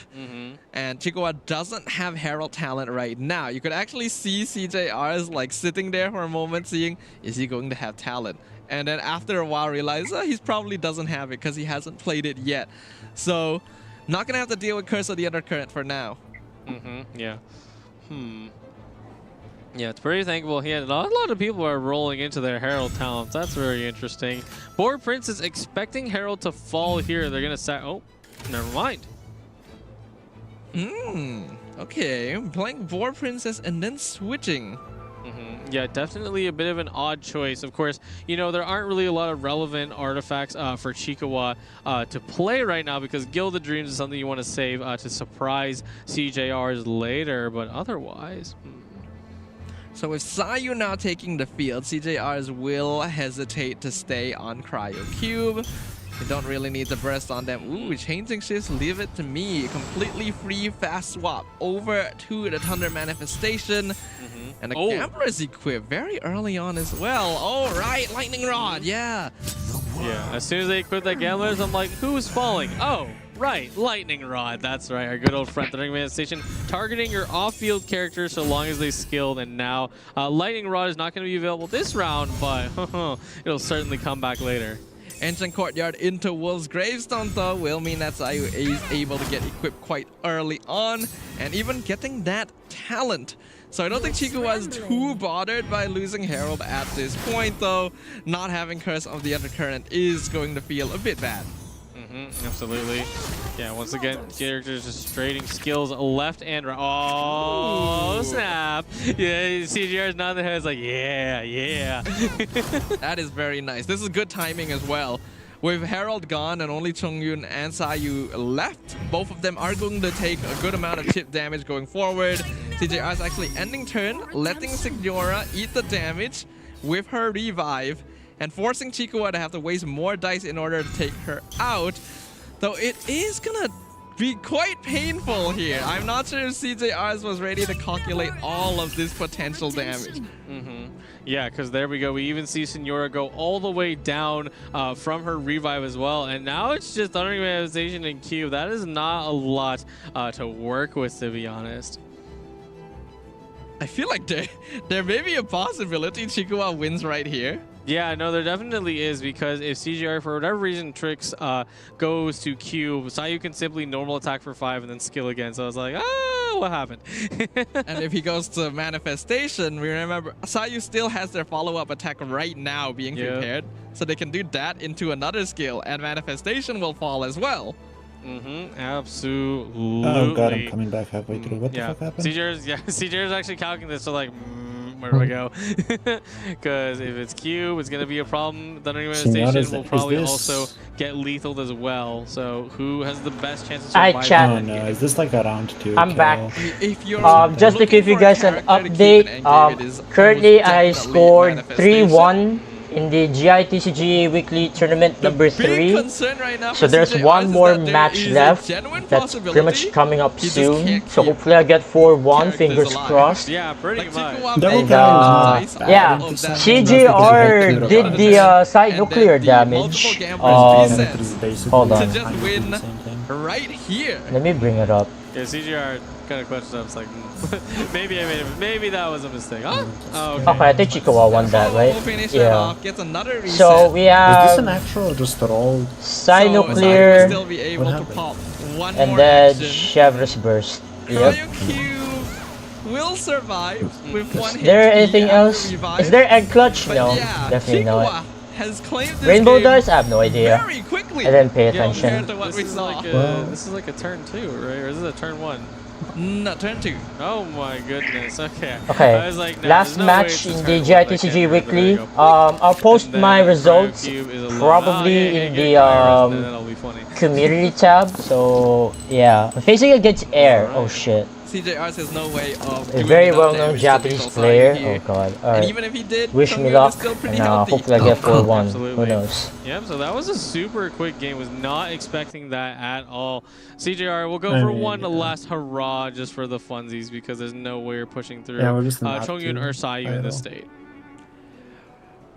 And Chikawa doesn't have Herald talent right now. You could actually see CJR's sitting there for a moment seeing, is he going to have talent? And then after a while realize he probably doesn't have it because he hasn't played it yet. So not going to have to deal with Curse of the Undercurrent for now. Yeah. Yeah, it's pretty thankful. Yeah, a lot of people are rolling into their Herald talents. That's very interesting. Boar Prince is expecting Herald to fall here. They're gonna say, oh, never mind. Okay, playing Boar Princess and then switching. Yeah, definitely a bit of an odd choice. Of course, you know, there aren't really a lot of relevant artifacts for Chikawa to play right now because Guild of Dreams is something you want to save to surprise CJRs later, but otherwise... So with Sayu now taking the field, CJRs will hesitate to stay on Cryo Cube. They don't really need to burst on them. Ooh, changing shifts, leave it to me. Completely free fast swap over to the Thunder Manifestation. And the Gambler is equipped very early on as well. All right, Lightning Rod, yeah. Yeah, as soon as they equip that Gamblers, I'm like, who's falling? Oh, right, Lightning Rod. That's right, our good old friend, Thunder Manifestation, targeting your off-field character so long as they skilled. And now Lightning Rod is not going to be available this round, but it'll certainly come back later. Ancient Courtyard into Wolf's Gravestone, though, will mean that Sayu is able to get equipped quite early on, and even getting that talent. So I don't think Chiku was too bothered by losing Herald at this point, though. Not having Curse of the Undercurrent is going to feel a bit bad. Absolutely. Yeah, once again, characters just trading skills left and right. Oh, snap. Yeah, CGR's nodding their heads like, yeah. That is very nice. This is good timing as well. With Herald gone and only Chongyun and Sayu left, both of them are going to take a good amount of chip damage going forward. CJR is actually ending turn, letting Signora eat the damage with her revive, and forcing Chikawa to have to waste more dice in order to take her out. Though it is gonna be quite painful here. I'm not sure if CJRs was ready to calculate all of this potential damage. Yeah, because there we go. We even see Signora go all the way down from her revive as well. And now it's just Thunder Manifestation and Q. That is not a lot to work with, to be honest. I feel like there may be a possibility Chikawa wins right here. Yeah, no, there definitely is, because if CGR, for whatever reason, Trix goes to Q, Sayu can simply normal attack for 5 and then skill again. So I was like, what happened? And if he goes to Manifestation, we remember Sayu still has their follow-up attack right now being prepared. So they can do that into another skill, and Manifestation will fall as well. Absolutely. Oh god, I'm coming back halfway through. What the fuck happened? CJR's actually calculating this, so like, where do I go? Because if it's Q, it's going to be a problem. Thunder Manifestation will probably also get lethal as well. So who has the best chance of surviving? Oh no, is this like a round 2? I'm back. If you're just to give you guys an update, currently I scored 3-1 in the GITCG weekly tournament number 3. So there's one more match left that's pretty much coming up soon. So hopefully I get 4-1, fingers crossed. Yeah, pretty much. And yeah, CGR did the side nuclear damage. Hold on. To just win right here. Let me bring it up. Yeah, CGR kind of questioned. I was like, maybe that was a mistake. Oh, okay, I think Chikawa won that, right? Yeah. Gets another reset. So we have. Is this an actual or just roll? Side nuclear. Still be able to pop one and more then action. Chevrolet's burst. Yep. Will survive with one hit. Is there anything else? Is there egg clutch? No, yeah, definitely not. Has claimed this Rainbow game dice? I have no idea. very quickly. I didn't pay attention. To what we saw. This is like a turn 2, right? Or is it a turn 1? No, turn 2. Oh my goodness. Okay. Okay. I was like, no, last match in the GITCG weekly. I'll post my results probably in the community tab. So yeah, I'm facing against Air. Oh shit. CJRs has no way of a very well-known Japanese player. Oh god. Alright. And even if he did, wish me luck, and hopefully I get 4-1. Who knows? Yep, so that was a super quick game. Was not expecting that at all. CJR will go for one last hurrah just for the funsies, because there's no way you're pushing through Chongyun or Sayu in this state.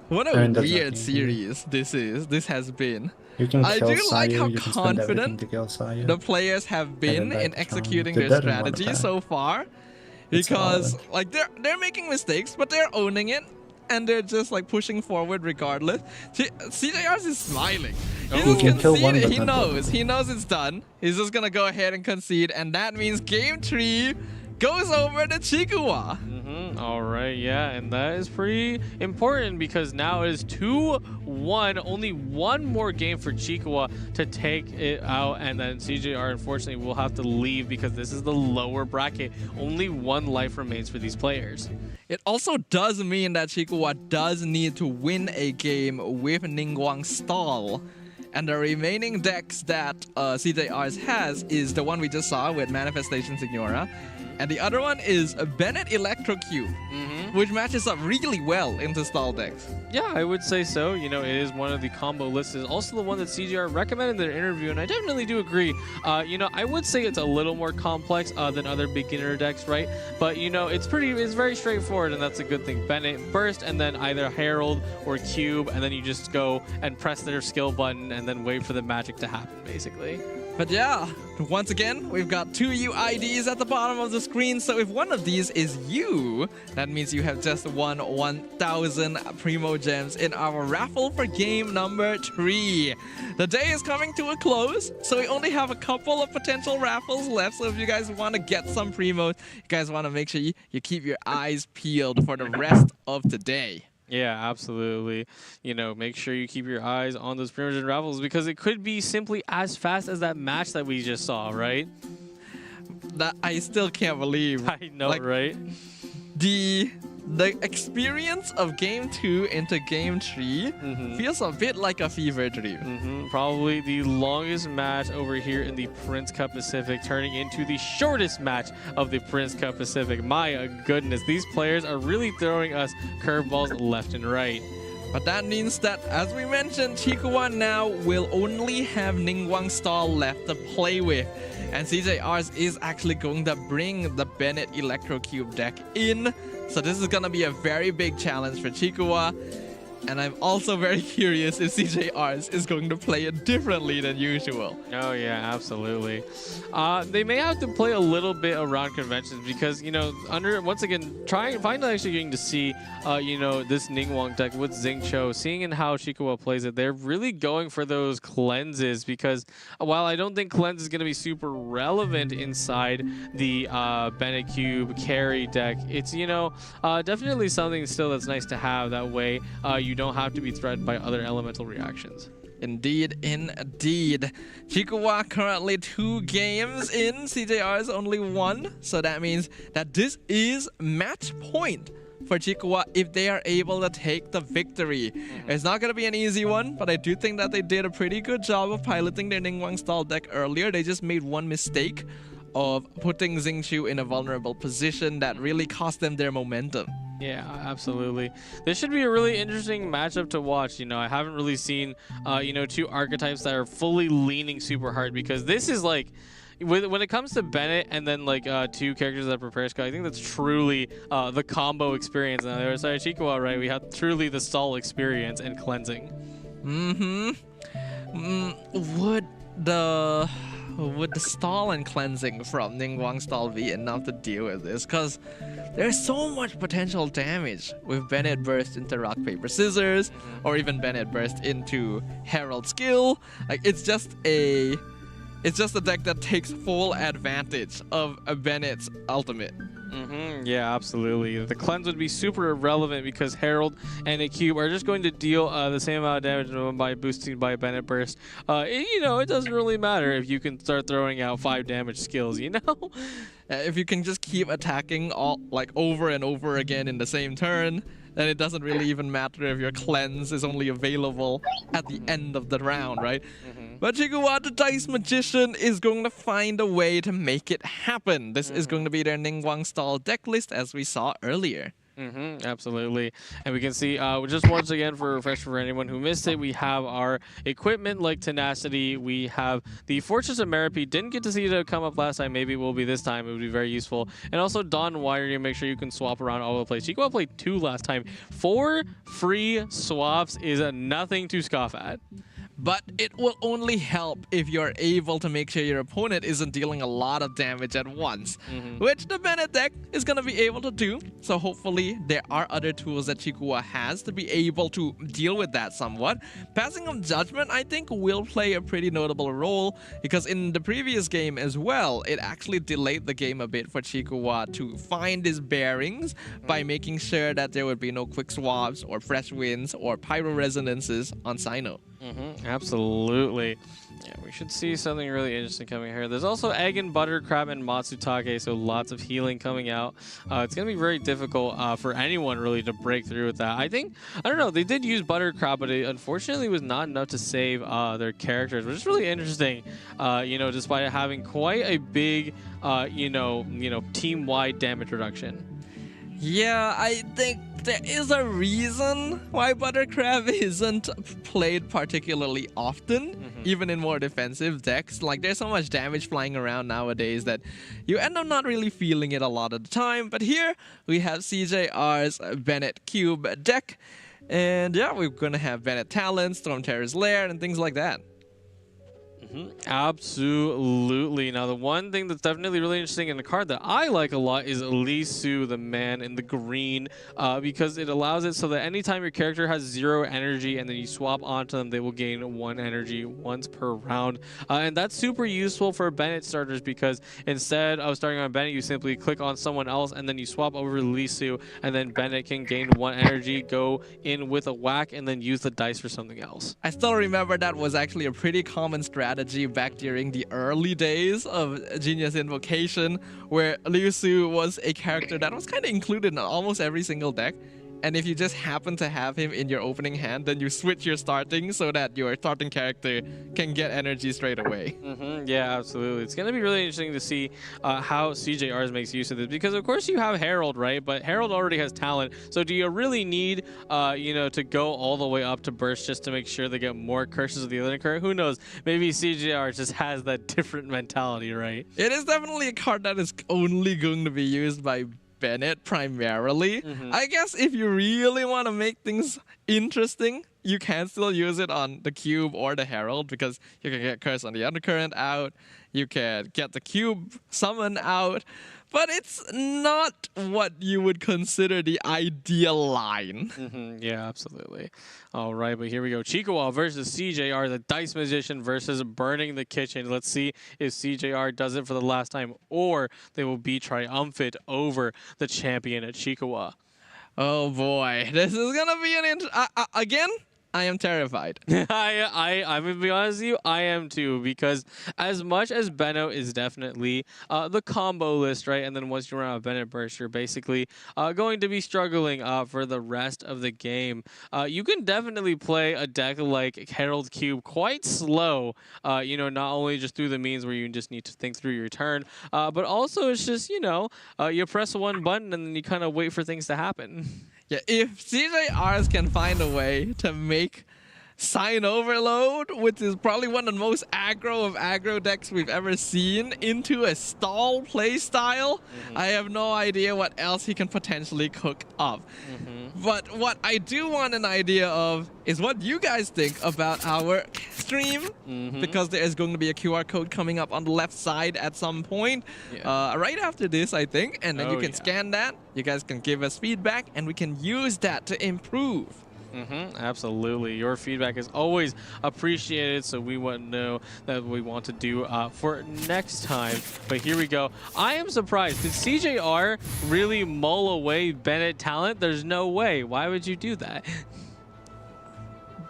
What a weird series this has been. I do like how confident the players have been in executing their strategy so far, because like they're making mistakes, but they're owning it, and they're just like pushing forward regardless. CJRs is smiling. He just conceded. He knows it's done. He's just gonna go ahead and concede, and that means game 3 goes over to Chikuwa. All right, yeah, and that is pretty important because now it is 2-1. Only one more game for Chikuwa to take it out, and then CJR unfortunately will have to leave because this is the lower bracket. Only one life remains for these players. It also does mean that Chikuwa does need to win a game with Ningguang Stall. And the remaining decks that CJRs has is the one we just saw with Manifestation Signora. And the other one is a Bennett Electrocube, which matches up really well into stall decks. Yeah, I would say so. You know, it is one of the combo lists. It's also the one that CGR recommended in their interview, and I definitely do agree. You know, I would say it's a little more complex than other beginner decks, right? But, you know, it's very straightforward, and that's a good thing. Bennett Burst, and then either Herald or Cube, and then you just go and press their skill button and then wait for the magic to happen, basically. But yeah, once again, we've got 2 UIDs at the bottom of the screen. So if one of these is you, that means you have just won 1,000 Primo Gems in our raffle for game number 3. The day is coming to a close, so we only have a couple of potential raffles left. So if you guys want to get some Primos, you guys want to make sure you keep your eyes peeled for the rest of today. Yeah, absolutely. You know, make sure you keep your eyes on those Primogen raffles because it could be simply as fast as that match that we just saw, right? That I still can't believe. I know, like, right? The experience of game 2 into game 3 feels a bit like a fever dream. Probably the longest match over here in the Prince Cup Pacific, turning into the shortest match of the Prince Cup Pacific. My goodness, these players are really throwing us curveballs left and right. But that means that, as we mentioned, Chikuwa now will only have Ningguang Stall left to play with. And CJRs is actually going to bring the Bennett Electrocube deck in. So this is going to be a very big challenge for Chikuwa. And I'm also very curious if CJRs is going to play it differently than usual. Oh yeah, absolutely. They may have to play a little bit around conventions because, you know, once again, finally actually getting to see, you know, this Ningguang deck with Xingqiu, seeing in how Chikuwa plays it, they're really going for those cleanses because while I don't think cleanse is going to be super relevant inside the Bennett Cube carry deck, it's, you know, definitely something still that's nice to have. That way, you don't have to be threatened by other elemental reactions. Indeed. Chikuwa currently 2 games in, CJR's only 1. So that means that this is match point for Chikuwa if they are able to take the victory. It's not going to be an easy one, but I do think that they did a pretty good job of piloting their Ningguang Stall deck earlier. They just made one mistake of putting Xingqiu in a vulnerable position that really cost them their momentum. Yeah, absolutely. This should be a really interesting matchup to watch. You know, I haven't really seen, you know, 2 archetypes that are fully leaning super hard because this is like, when it comes to Bennett and then like 2 characters that prepare Sky, I think that's truly the combo experience. And on the other side of Chikuwa, right, we have truly the stall experience and cleansing. Would the stall and cleansing from Ningguang Stall be enough to deal with this? Because there's so much potential damage with Bennett Burst into Rock, Paper, Scissors, or even Bennett Burst into Herald Skill. Like, it's just a deck that takes full advantage of a Bennett's ultimate. Yeah, absolutely. The cleanse would be super irrelevant because Herald and a Cube are just going to deal the same amount of damage by boosting by Bennett Burst. You know, it doesn't really matter if you can start throwing out 5 damage skills, you know? If you can just keep attacking all like over and over again in the same turn, then it doesn't really even matter if your cleanse is only available at the end of the round, right? But Chikuwa, the Dice Magician, is going to find a way to make it happen. This is going to be their Ningguang Stall deck list as we saw earlier. Absolutely. And we can see, just once again, for a refresher for anyone who missed it, we have our equipment like Tenacity. We have the Fortress of Meropide. Didn't get to see it come up last time. Maybe it will be this time. It would be very useful. And also Dawn Wire to make sure you can swap around all the plays. Chikuwa played 2 last time. 4 free swaps is nothing to scoff at. but it will only help if you're able to make sure your opponent isn't dealing a lot of damage at once, which the Bennett deck is going to be able to do. So hopefully there are other tools that Chikuwa has to be able to deal with that somewhat. Passing of Judgment, I think, will play a pretty notable role, because in the previous game as well, it actually delayed the game a bit for Chikuwa to find his bearings by making sure that there would be no quick swaps or fresh wins or pyro resonances on Sino. Absolutely. Yeah, we should see something really interesting coming here. There's also Egg and Butter Crab and Matsutake, so lots of healing coming out. It's going to be very difficult for anyone really to break through with that. I don't know, they did use Butter Crab, but it unfortunately was not enough to save their characters, which is really interesting, you know, despite having quite a big, you know, team-wide damage reduction. Yeah, I think there is a reason why Buttercrab isn't played particularly often, even in more defensive decks. Like, there's so much damage flying around nowadays that you end up not really feeling it a lot of the time. But here we have CJR's Bennett Cube deck, and yeah, we're gonna have Bennett Talon, Storm Terror's Lair, and things like that. Absolutely. Now, the one thing that's definitely really interesting in the card that I like a lot is Lee Su, the man in the green, because it allows it so that anytime your character has 0 energy and then you swap onto them, they will gain 1 energy once per round. And that's super useful for Bennett starters, because instead of starting on Bennett, you simply click on someone else and then you swap over to Lee Su, and then Bennett can gain 1 energy, go in with a whack, and then use the dice for something else. I still remember that was actually a pretty common strategy back during the early days of Genius Invocation, where Liu Su was a character that was kind of included in almost every single deck. And if you just happen to have him in your opening hand, then you switch your starting so that your starting character can get energy straight away. Yeah, absolutely. It's going to be really interesting to see how CJRs makes use of this, because of course you have Herald, right? But Herald already has talent. So do you really need, you know, to go all the way up to burst just to make sure they get more curses of the other current? Who knows? Maybe CJR just has that different mentality, right? It is definitely a card that is only going to be used by Bennett primarily. I guess if you really want to make things interesting, you can still use it on the Cube or the Herald, because you can get Curse on the Undercurrent out, you can get the Cube Summon out, but it's not what you would consider the ideal line. Yeah, absolutely. All right, but here we go. Chikuwa versus CJR, the Dice Magician versus Burning the Kitchen. Let's see if CJR does it for the last time, or they will be triumphant over the champion at Chikuwa. Oh boy, this is gonna be an again, I am terrified. I'm gonna be honest with you, I am too, because as much as Benno is definitely the combo list, right? And then once you run out of Bennett Burst, you're basically going to be struggling for the rest of the game. You can definitely play a deck like Herald Cube quite slow, you know, not only just through the means where you just need to think through your turn, but also it's just, you know, you press one button and then you kind of wait for things to happen. Yeah, if CJRs can find a way to make Sign Overload, which is probably one of the most aggro of aggro decks we've ever seen, into a stall play style, I have no idea what else he can potentially cook up. But what I do want an idea of is what you guys think about our stream, because there is going to be a QR code coming up on the left side at some point, right after this, I think, and then you can scan that. You guys can give us feedback, and we can use that to improve. Absolutely. Your feedback is always appreciated, so we want to know that we want to do for next time. But here we go. I am surprised. Did CJR really mull away Bennett Talent? There's no way. Why would you do that?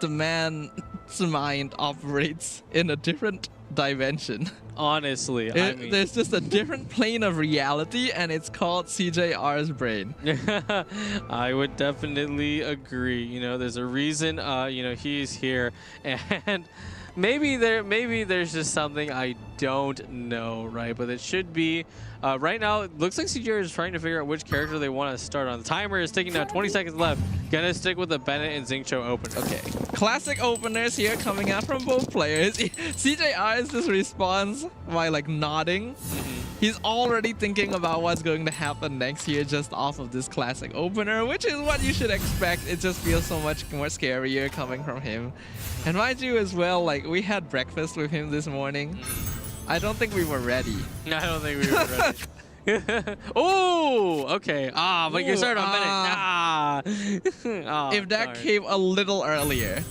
The man's mind operates in a different dimension. Honestly, I mean, there's just a different plane of reality, and it's called CJR's brain. I would definitely agree. You know, there's a reason, you know, he's here, and maybe there's just something I don't know, right? But it should be right now. It looks like CJR is trying to figure out which character they want to start on. The timer is ticking down. 20 seconds left. Gonna stick with the Bennett and Xingqiu opener. Okay, classic openers here coming out from both players. CJR just responds by like nodding. He's already thinking about what's going to happen next here just off of this classic opener, which is what you should expect. It just feels so much more scarier coming from him. And mind you as well, like, we had breakfast with him this morning. I don't think we were ready. I don't think we were ready. Oh, okay. But you started on Bennett. If that came a little earlier,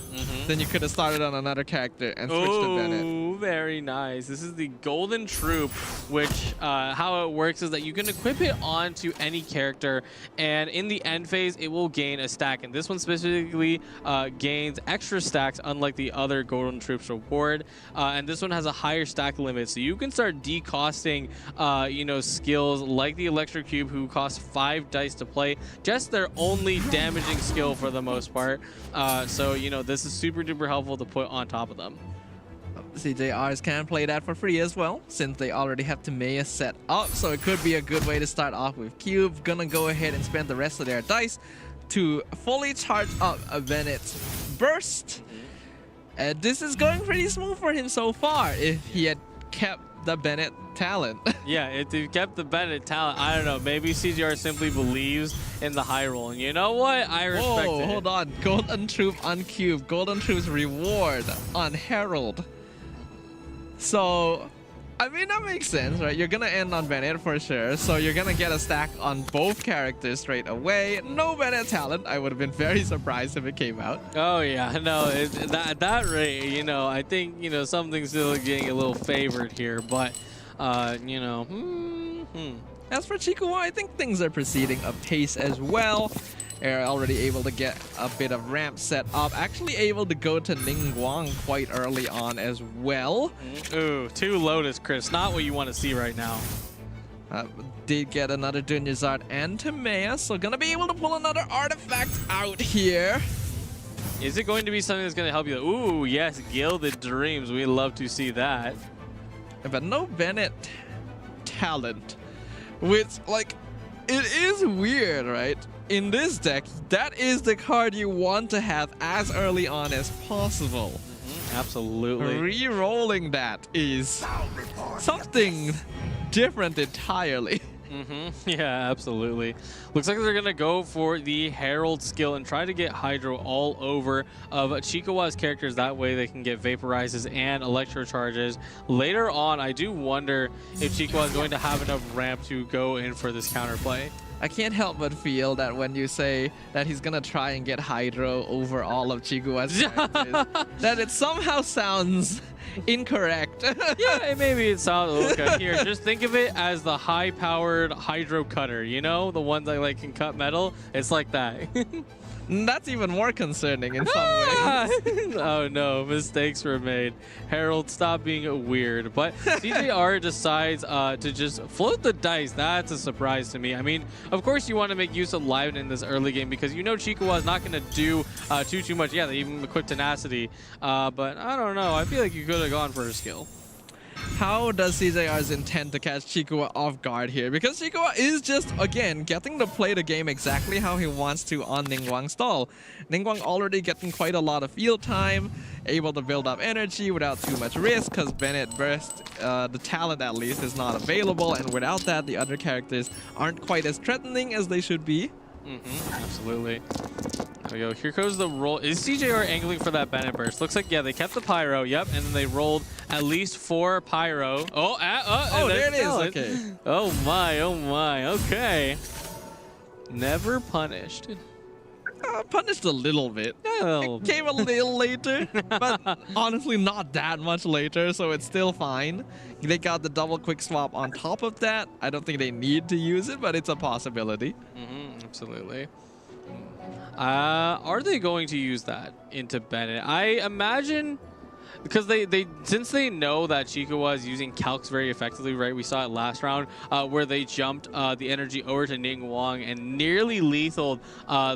then you could have started on another character and switched to Bennett. Oh, very nice. This is the Golden Troop, which how it works is that you can equip it onto any character, and in the end phase, it will gain a stack. And this one specifically gains extra stacks, unlike the other Golden Troops reward. And this one has a higher stack limit, so you can start decosting, skills like the Electro Cube, who costs 5 dice to play. Just their only damaging skill for the most part. So this is super duper helpful to put on top of them. CJRs can play that for free as well, since they already have Timea set up, so it could be a good way to start off with Cube. Gonna go ahead and spend the rest of their dice to fully charge up a Bennett's burst. And this is going pretty smooth for him so far, if he had kept the Bennett talent. Yeah, if he kept the Bennett talent, I don't know, maybe CJR simply believes in the high roll. And you know what? I respect it. Hold on. Golden Troop on Cube. Golden Troop's reward on Herald. So, I mean, that makes sense, right? You're gonna end on Bennett for sure, so you're gonna get a stack on both characters straight away. No Bennett talent. I would have been very surprised if it came out. Oh yeah, no, at that rate, I think, something's still getting a little favored here, but, As for Chikuwa, I think things are proceeding apace as well. They're already able to get a bit of ramp set up. Actually able to go to Ningguang quite early on as well. Ooh, 2 Lotus, Chris. Not what you want to see right now. Did get another Dunyazard and Timea, so gonna be able to pull another artifact out here. Is it going to be something that's going to help you? Ooh, yes, Gilded Dreams. We love to see that. But no Bennett talent, which, like, it is weird, right? In this deck, that is the card you want to have as early on as possible. Absolutely. Re-rolling that is something different entirely. Yeah, absolutely. Looks like they're going to go for the Herald skill and try to get Hydro all over of Chikuwa's characters. That way they can get Vaporizes and Electro Charges. Later on, I do wonder if Chikuwa is going to have enough ramp to go in for this counterplay. I can't help but feel that when you say that he's gonna try and get Hydro over all of Chikuwa's characters, that it somehow sounds incorrect. Yeah, maybe it sounds okay. Here, just think of it as the high-powered Hydro Cutter. The ones that can cut metal. It's like that. That's even more concerning in some ways. Oh no, mistakes were made. Herald, stop being weird. But CJR decides to just float the dice. That's a surprise to me. I mean, of course you want to make use of Liven in this early game because Chikuwa is not going to do too much. Yeah, they even equipped Tenacity. But I don't know. I feel like you could have gone for a skill. How does CJR's intend to catch Chikuwa off guard here? Because Chikuwa is just, again, getting to play the game exactly how he wants to on Ningguang's stall. Ningguang already getting quite a lot of field time, able to build up energy without too much risk, because Bennett Burst, the talent at least, is not available, and without that, the other characters aren't quite as threatening as they should be. Absolutely. There we go. Here goes the roll. Is CJR angling for that Bennett Burst? Looks like, yeah, they kept the Pyro. Yep. And then they rolled at least 4 Pyro. Oh, there it is. Okay. Oh, my. Oh, my. Okay. Never punished. Punished a little bit. It came a little later, but honestly not that much later, so it's still fine. They got the double quick swap on top of that. I don't think they need to use it, but it's a possibility. Absolutely. Are they going to use that into Bennett? I imagine because since they know that Chikuwa is using calcs very effectively, right? We saw it last round where they jumped the energy over to Ningguang and nearly lethaled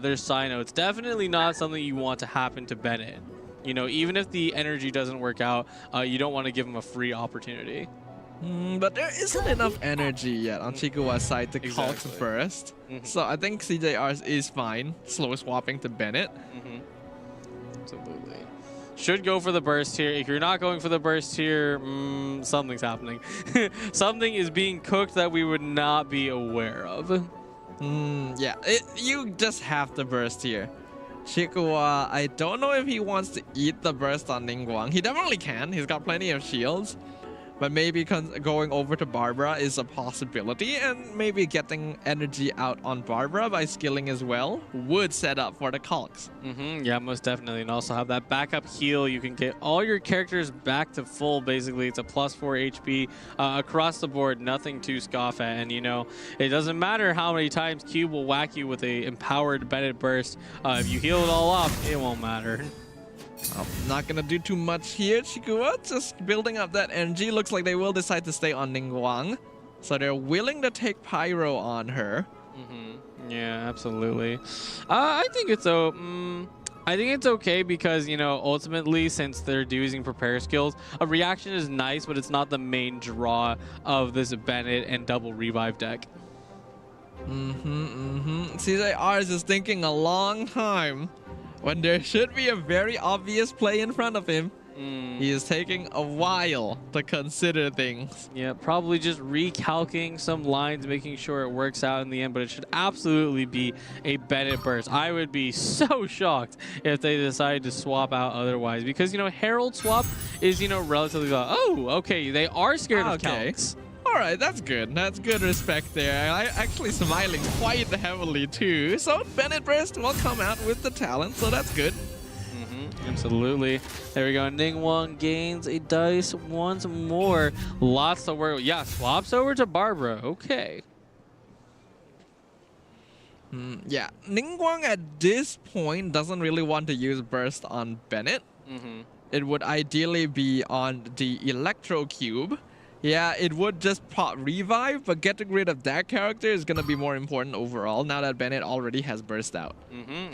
their Sino. It's definitely not something you want to happen to Bennett. Even if the energy doesn't work out, you don't want to give him a free opportunity. But there isn't enough energy yet on Chikuwa's side to calc burst. So I think CJR's is fine, slow swapping to Bennett. Absolutely. should go for the burst here. If you're not going for the burst here, something's happening. Something is being cooked that we would not be aware of. Yeah, you just have to burst here. Chikuwa, I don't know if he wants to eat the burst on Ningguang. He definitely can. He's got plenty of shields. But maybe going over to Barbara is a possibility, and maybe getting energy out on Barbara by skilling as well would set up for the Calcs. Yeah, most definitely. And also have that backup heal. You can get all your characters back to full, basically. It's a +4 HP across the board, nothing to scoff at. And, you know, it doesn't matter how many times Cube will whack you with a empowered Bennett burst. If you heal it all up, it won't matter. I'm not gonna do too much here, Chikuwa. Just building up that energy. Looks like they will decide to stay on Ningguang. So they're willing to take Pyro on her. Yeah, absolutely. I think it's okay because, you know, ultimately, since they're using prepare skills, a reaction is nice, but it's not the main draw of this Bennett and double revive deck. CJR is just thinking a long time. When there should be a very obvious play in front of him, he is taking a while to consider things. Yeah, probably just recalculating some lines, making sure it works out in the end, but it should absolutely be a Bennett burst. I would be so shocked if they decide to swap out otherwise, because, you know, Herald swap is, you know, relatively low. Oh, okay, they are scared of Calcs. All right, that's good. That's good respect there. I actually smiling quite heavily too. So Bennett burst will come out with the talent, so that's good. Absolutely. There we go. Ningguang gains a dice once more. Lots to work with. Yeah, swaps over to Barbara. Okay. Yeah, Ningguang at this point doesn't really want to use burst on Bennett. It would ideally be on the Electro Cube. Yeah, it would just pop revive, but getting rid of that character is going to be more important overall now that Bennett already has burst out.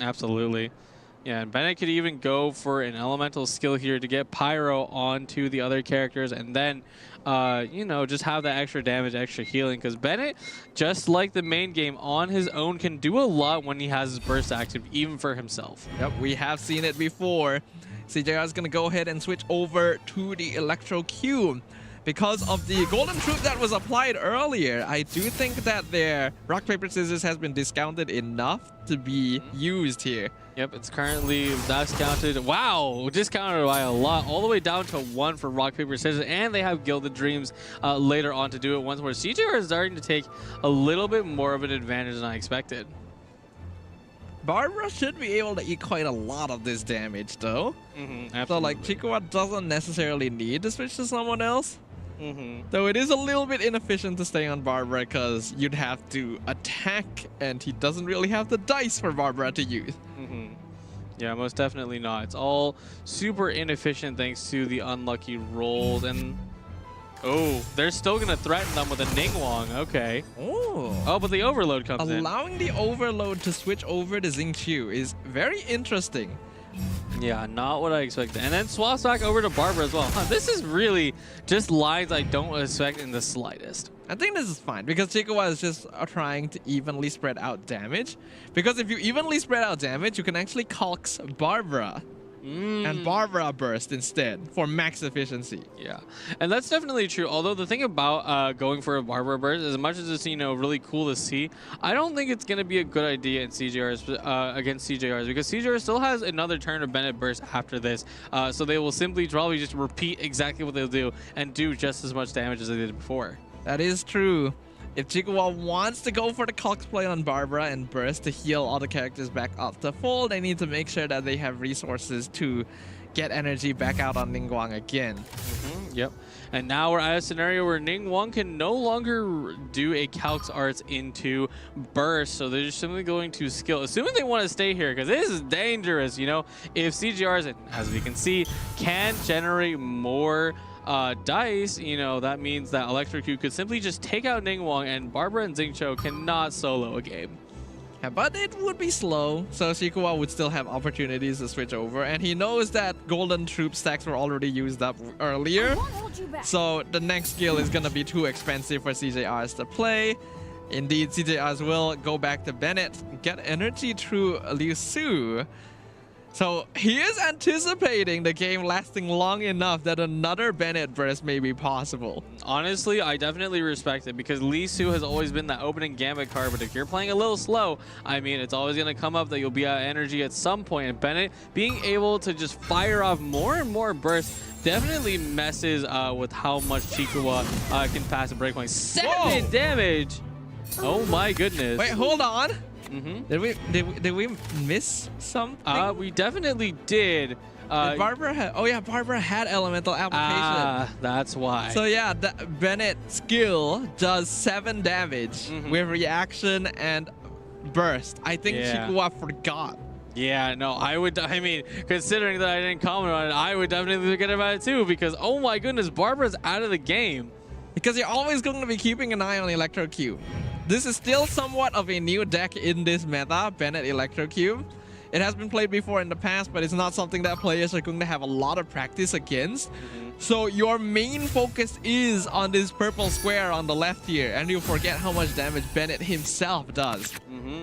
Absolutely. Yeah, and Bennett could even go for an elemental skill here to get Pyro onto the other characters, and then, you know, just have that extra damage, extra healing, because Bennett, just like the main game, on his own can do a lot when he has his burst active, even for himself. Yep, we have seen it before. CJR is going to go ahead and switch over to the Electro Cube. Because of the golden troop that was applied earlier, I do think that their rock, paper, scissors has been discounted enough to be used here. Yep, it's currently discounted. Wow, discounted by a lot, all the way down to 1 for rock, paper, scissors, and they have Gilded Dreams later on to do it once more. CJR is starting to take a little bit more of an advantage than I expected. Barbara should be able to eat quite a lot of this damage, though. So, like, Chikuwa doesn't necessarily need to switch to someone else. Though it is a little bit inefficient to stay on Barbara because you'd have to attack, and he doesn't really have the dice for Barbara to use. Yeah, most definitely not. It's all super inefficient thanks to the unlucky rolls. And oh, they're still going to threaten them with a Ningguang. Okay. Oh, but the overload comes in. Allowing the overload to switch over to Xingqiu is very interesting. Yeah, not what I expected. And then swaps back over to Barbara as well. This is really just lines I don't expect in the slightest. I think this is fine because Chikuwa is just trying to evenly spread out damage. Because if you evenly spread out damage, you can actually Calcs Barbara. And Barbara burst instead for max efficiency. Yeah, and that's definitely true. Although the thing about going for a Barbara burst, as much as it's, you know, really cool to see, I don't think it's going to be a good idea in CJRs against CJRs, because CJR still has another turn of Bennett burst after this. So they will simply probably just repeat exactly what they'll do and do just as much damage as they did before. That is true. If Chikuwa wants to go for the Calcs play on Barbara and burst to heal all the characters back up to full, they need to make sure that they have resources to get energy back out on Ningguang again. Yep. And now we're at a scenario where Ningguang can no longer do a Calcs Arts into burst, so they're just simply going to skill, assuming they want to stay here, because this is dangerous, you know. If CGRs, as we can see, can generate more dice, you know, that means that Electrocute could simply just take out Ningguang, and Barbara and Xingqiu cannot solo a game. Yeah, but it would be slow, so Chikuwa would still have opportunities to switch over, and he knows that golden troop stacks were already used up earlier, so the next skill is gonna be too expensive for CJRs to play. Indeed, CJRs will go back to Bennett, get energy through Liu Su. So he is anticipating the game lasting long enough that another Bennett burst may be possible. Honestly, I definitely respect it because Lee Su has always been that opening gambit card, but if you're playing a little slow, I mean, it's always going to come up that you'll be out of energy at some point. And Bennett being able to just fire off more and more bursts definitely messes with how much Chikawa can pass a breakpoint. 7 damage! Oh my goodness. Wait, hold on. Did we miss something? We definitely did. Barbara had, Barbara had elemental application. That's why. So yeah, the Bennett's skill does 7 damage with reaction and burst. I think Chikawa forgot. Yeah, no, I mean, considering that I didn't comment on it, I would definitely forget about it too because, oh my goodness, Barbara's out of the game. Because you're always going to be keeping an eye on Electro Cube. This is still somewhat of a new deck in this meta, Bennett Electro Cube. It has been played before in the past, but it's not something that players are going to have a lot of practice against. So your main focus is on this purple square on the left here, and you forget how much damage Bennett himself does.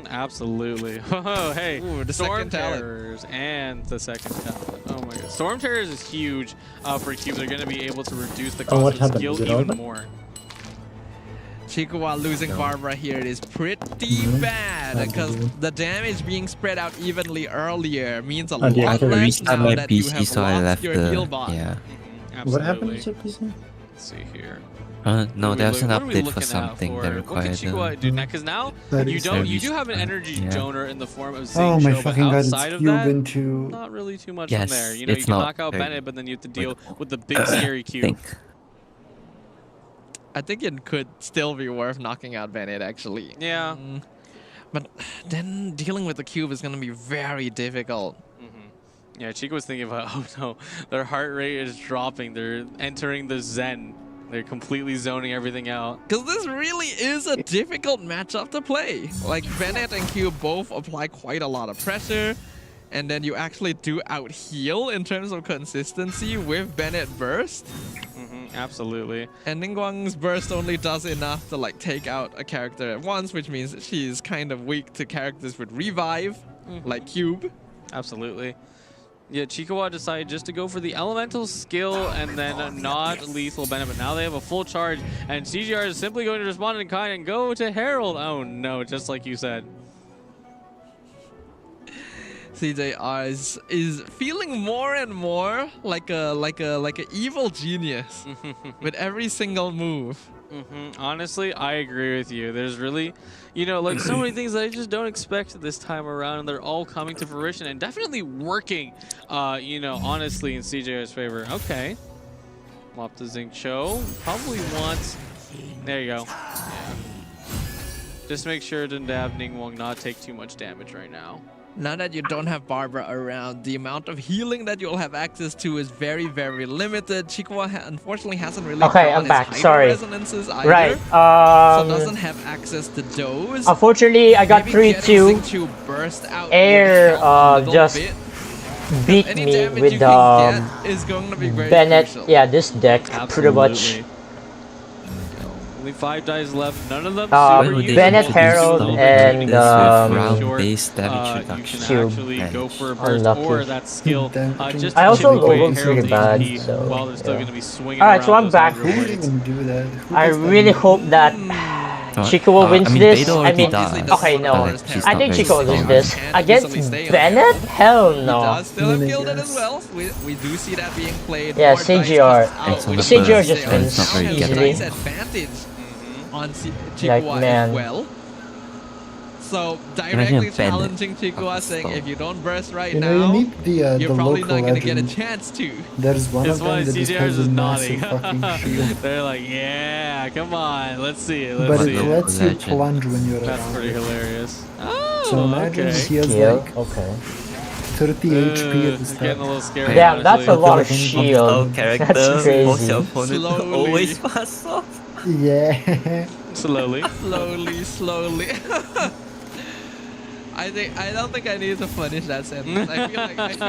Absolutely. Oh, hey, the Storm second talent. Terrors and the second talent. Oh my god. Storm Terrors is huge for Cube. They're going to be able to reduce the cost of skill even more. Chikawa losing Barbara here is pretty bad because the damage being spread out evenly earlier means a lot less now that you have lost your heal bot. Yeah. What happened to your PC? Let's see here. No, there's an update for something that requires because now you do have an energy donor in the form of Xing Oh my but fucking god, outside it's of that, into... not really too much Yes, from there. You know, you it's can not knock out very Bennett, but then you have to deal with the big scary cube. I think it could still be worth knocking out Bennett, actually. Yeah. But then dealing with the cube is going to be very difficult. Yeah, Chico was thinking about, oh no, their heart rate is dropping. They're entering the Zen. They're completely zoning everything out. Because this really is a difficult matchup to play. Like, Bennett and Cube both apply quite a lot of pressure. And then you actually do out-heal in terms of consistency with Bennett Burst. Absolutely. And Ningguang's Burst only does enough to like take out a character at once, which means that she's kind of weak to characters with Revive, like Cube. Absolutely. Yeah, Chikawa decided just to go for the elemental skill and then not lethal Bennett, but now they have a full charge, and CGR is simply going to respond in kind and go to Herald. Oh no, just like you said. CJR is feeling more and more like a evil genius with every single move. Honestly, I agree with you. There's really, you know, like so many things that I just don't expect this time around, and they're all coming to fruition and definitely working, you know, honestly in CJR's favor. Okay. Mop the Zinc Cho. Probably wants... There you go. Yeah. Just make sure to have Ningguang not take too much damage right now. Now that you don't have Barbara around, the amount of healing that you'll have access to is very, very limited. Chikawa unfortunately hasn't really I'm back. Sorry. Resonances either, right. So doesn't have access to those. Unfortunately, I got 3-2. Air just beat me with Bennett. Crucial. Yeah, this deck pretty much. Only 5 dice left. None of them. Bennett, Herald, and round-based damage reduction. Cube. Actually go for a burst or that skill. Just I also away rolled pretty bad. So, while they're still going to be swinging. Alright, so I'm back. Who would even do that? I really hope that Chikawa wins this. I mean, okay, no. I think Chikawa wins this. Against Bennett? Hell no. He does still have killed it as well. We do see that being played. Yeah, CGR. CGR just wins easily. Advantage on Chikawa Like, man. as well. So directly challenging Chikawa, saying if you don't burst right now, you need you're the probably local not going to get a legend. chance to. There's one That's of why them that just CGR has a is massive nodding. fucking shield. They're like, yeah, come on, let's see it. But Let's see it it. lets you plunge when you're That's around. pretty hilarious. Oh, So imagine okay. he has like 30 HP at the start. Getting a little scary. Damn, that's a honestly. lot of shield. That's crazy. Always pass off. Yeah. Slowly. Slowly. I don't think I need to finish that sentence. I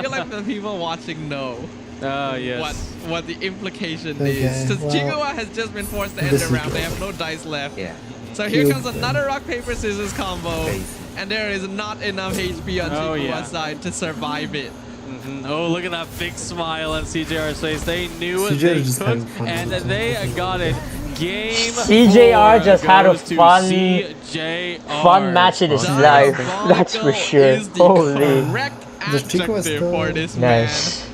feel like the people watching know. Yes. What the implication is. Because Chikawa has just been forced to end the round. They have no dice left. Yeah. So here comes another rock paper scissors combo, and there is not enough HP on Chikawa's side to survive it. Oh, look at that big smile on CJR's face. They knew what CJR they just could, having fun and with it. they got it. Game CJR 4 just had a goes to fun CJR. match in his life. That's for sure. Holy. Chico is still nice.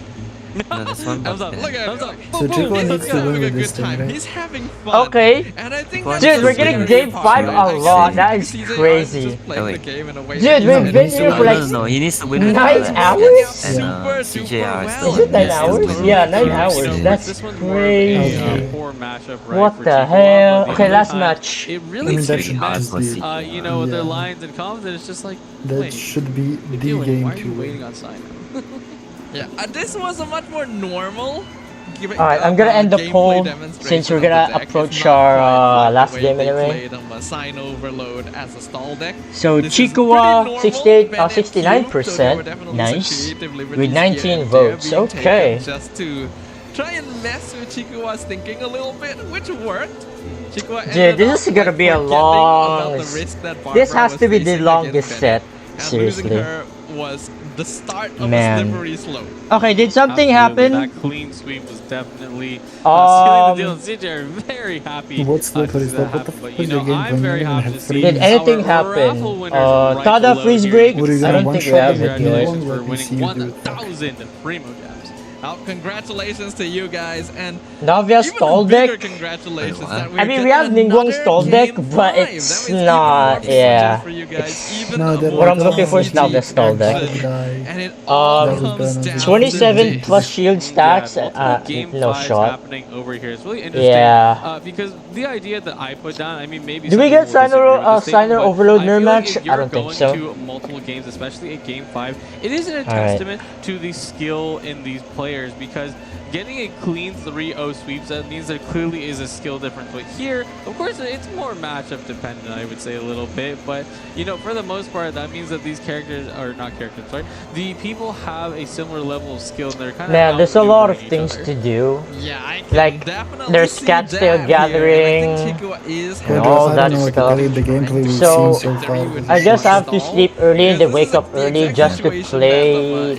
No, this one. Thumbs up. Look at him. So Chico needs to win with this thing, right? He's having fun. Okay. And I think Dude, we're getting game 5 a lot. That is crazy. Dude, we've been here for like no, he needs to win 9 hours? And CJR. Is it 9 hours? Yeah, 9 hours. That's crazy. What the hell? Okay, last match. It really takes be, you know, their lines and comments, and it's just like, that should be the game why are you 2. waiting on Sino? Yeah, this was a much more normal. Alright, I'm gonna end the poll since we're gonna approach our last game anyway. Sign overload as a stall deck. So Chikuwa 69%, nice, with 19 votes. Okay. Just to try and mess with Chikuwa's thinking a little bit, which worked. Dude, this is gonna be a long. This has to be the longest set. Seriously. Was the start of a slippery slope. Okay, did something happen? That clean sweep was definitely sealing the deal. CJ are very happy. What's slippery slope? What the fuck is the game I'm very happy to see. Did anything happen? Tada freeze break? I don't think we have it yet. For winning 1,000 Primo Gems. Congratulations to you guys, and now we have stall deck. Congratulations. I mean, we have Ningguang stall deck, but it's not. Yeah. What I'm looking for is now the stall deck. 27 plus shield stacks. No shot. Happening over here. It's really interesting. Yeah. Because the idea that I put down, I mean, maybe. Do we get Signer Overload mirror match? I don't think so. To multiple games, especially at Game 5, it isn't a testament to the skill in these players, because getting a clean 3-0 sweeps, that means there clearly is a skill difference. But here, of course, it's more matchup dependent, I would say, a little bit. But, you know, for the most part, that means that these characters, or not characters, sorry, the people have a similar level of skill, and they're kind of. Man, there's a lot of things to do. Yeah, I can like, there's Catstail Gathering, and all that stuff. So, I just have to sleep early and then wake up early just to play.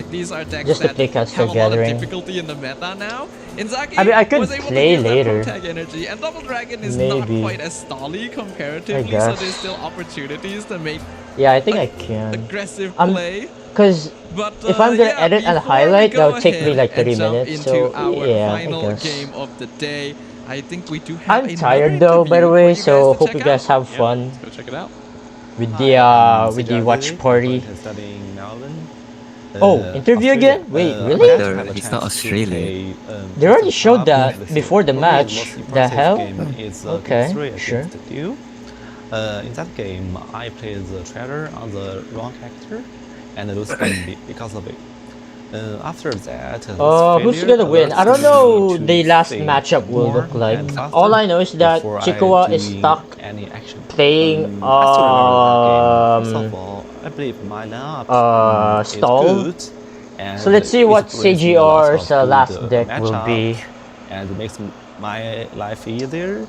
These are decks just to play Catstail Gathering. Difficulty in the meta now. Inzaghi I mean, I could play later. Energy, and Double Dragon is maybe. not quite as stally comparatively, so there's still opportunities to make. Yeah, I think I can. Aggressive play. Because if I'm gonna edit and highlight, that'll take me like 30 minutes. So yeah, I guess. Game of the day. I think we do have I'm tired though, by the way. So hope you guys have fun. Let's go check it out. With the watch party. Oh, interview again? Wait, really? He's not Australian. They already showed that before the match. The hell? Okay, sure. In that game, I played the trader on the wrong character and lose game because of it. After that, who's gonna win? I don't know the last matchup will look like. All I know is that Chikuwa is stuck playing I believe my lineup stall. So let's see what CGR's last deck will be. And it makes my life easier.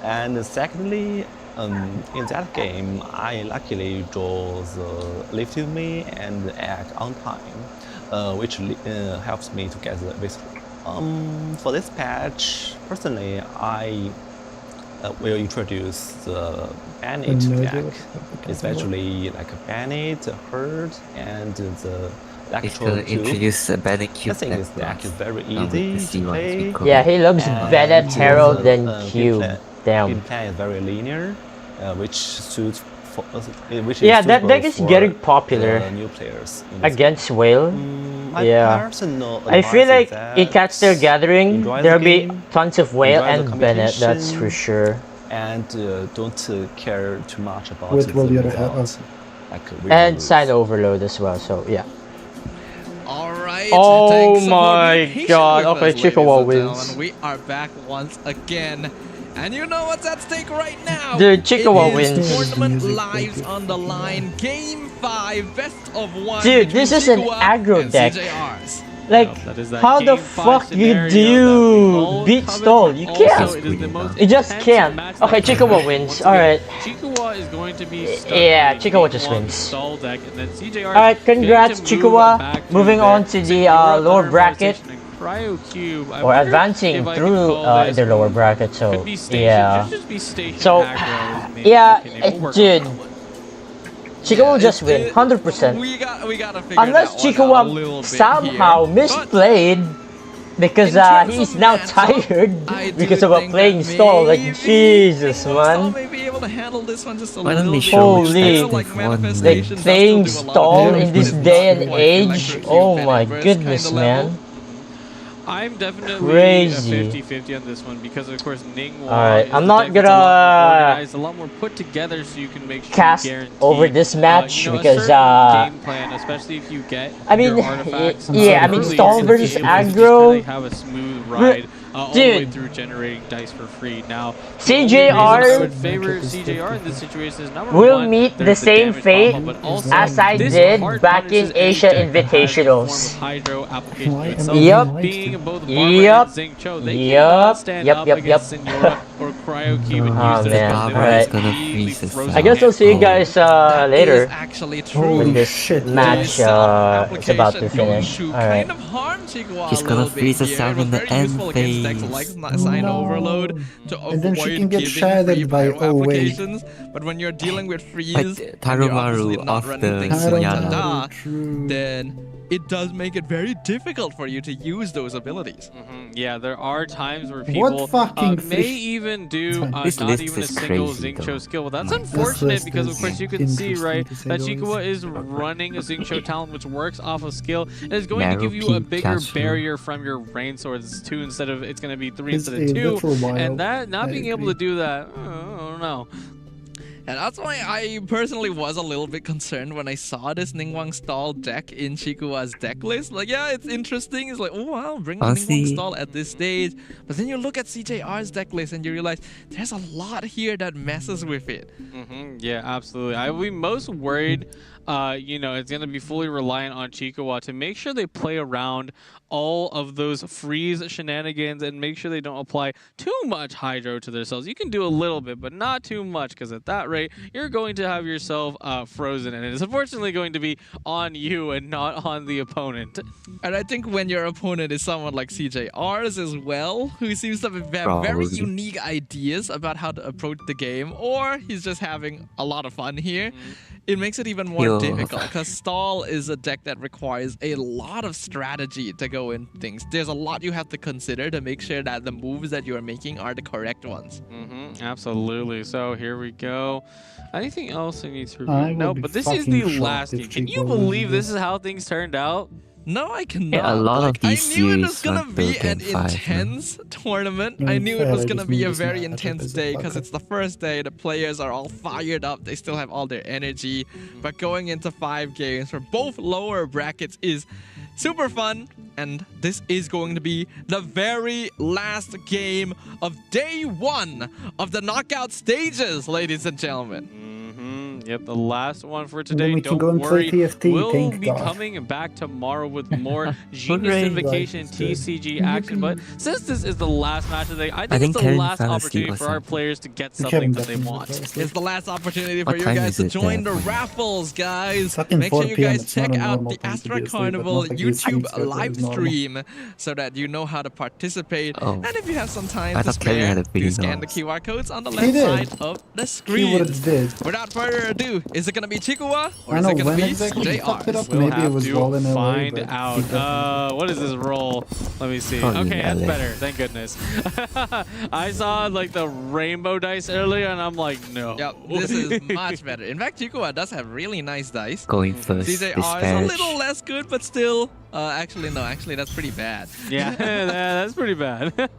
And secondly, in that game, I luckily draw the Live to Me and act on time, which helps me to get the victory. For this patch, personally, I will introduce the Bennett deck, especially like a Bennett, Herd, and the Electro introduce a Bennett Cube. I think this deck is very easy to play. Yeah, he looks Bennett, Herald, and Cube. Damn. Gameplay is very linear, which suits for, yeah, that deck is getting popular new players against Whale. Yeah, I feel like in Catstail Gathering there'll be tons of Whale and Bennett, that's for sure. And don't care too much about and Sign Overload as well, so yeah. Alright, oh my god, okay, Chikuwa wins. We are back once again. And you know what's at stake right now? Dude, Chikuwa wins. Tournament lives on the line. Game 5, best of 1. Dude, this is an aggro deck. Like, how the fuck do you beat Stall? You can't. You just can't. Okay, Chikawa wins. Alright. Chikawa is going to be yeah, Chikawa just wins. Stall deck, and then CJR Alright, congrats Chikawa. Moving on to the lower bracket. Or advancing through the lower bracket, so yeah. So, yeah, dude. Chikawa will just win, 100%. Unless Chikawa somehow misplayed because he's now tired because of playing Stall. Like, Jesus, man. Holy, like playing Stall in this day and age. Oh my goodness, man. I'm definitely crazy. 50-50 on this one because of course Ningwa Alright, I'm not gonna a lot more put together so you can make sure cast you guarantee over this match because game plan, especially if you get I mean your artifacts. yeah, I mean Stall versus aggro. They have a smooth ride all the way through generating dice for free. Now CJR would favor CJR in this situation is number will one, meet the same fate as I did back in Asia Invitationals. Yep. Being both Yep. Zing Cho, they cannot stand up against Senora or Cryo Cube and use their I guess I'll see you guys later when this match is about to finish. Alright. She's gonna freeze us out in the end phase. Overload to and then she can get shattered by applications, but when you're dealing with freeze, Tarumaru off the Sunyana. Then it does make it very difficult for you to use those abilities. Yeah, there are times where people may even do not even a single Xingqiu skill. Well, that's unfortunate because, of course, you can see, right, that Chikawa is running a Xingqiu talent which works off of skill and is going to give you a bigger barrier from your rain swords 2 instead of, it's going to be 3 instead of 2. And that, not being able to do that, I don't know. And that's why I personally was a little bit concerned when I saw this Ningguang Stall deck in Chikuwa's deck list. Like, yeah, it's interesting. It's like, oh wow, bring Ningguang Stall at this stage. But then you look at CJR's deck list and you realize there's a lot here that messes with it. Yeah, absolutely. I would be most worried, you know, it's going to be fully reliant on Chikawa to make sure they play around all of those freeze shenanigans and make sure they don't apply too much hydro to their cells. You can do a little bit, but not too much, because at that rate, you're going to have yourself frozen, and it's unfortunately going to be on you and not on the opponent. And I think when your opponent is someone like CJR's as well, who seems to have very unique ideas about how to approach the game, or he's just having a lot of fun here, it makes it even more difficult, because Stall is a deck that requires a lot of strategy to go in things. There's a lot you have to consider to make sure that the moves that you're making are the correct ones. Absolutely. So here we go. Anything else I need to review? No, but this is the last game. Can you believe this is how things turned out? No, I cannot. Yeah, a lot of these I knew it was gonna be an intense tournament. I knew it was gonna be a very intense day because it's the first day. The players are all fired up. They still have all their energy. But going into 5 games for both lower brackets is super fun. And this is going to be the very last game of day 1 of the knockout stages, ladies and gentlemen. Yep, the last one for today. Don't worry, TFT, we'll be coming back tomorrow with more Genius Invocation TCG action. But since this is the last match of the day, I think it's the last opportunity for our players to get something that they want. It's the last opportunity for you guys to join the raffles, guys. Make sure you guys check out the Astra Carnival YouTube live stream so that you know how to participate. And if you have some time to spare, do scan the QR codes on the left side of the screen. Without further ado, is it going to be Chikawa or is it going to be JR? We'll have to find out. What is this roll? Let me see. Okay, that's better. Thank goodness. I saw like the rainbow dice earlier and I'm like, no. Yep, this is much better. In fact, Chikawa does have really nice dice. Going first. CJR is a little less good, but still. Actually, that's pretty bad. Yeah, that's pretty bad.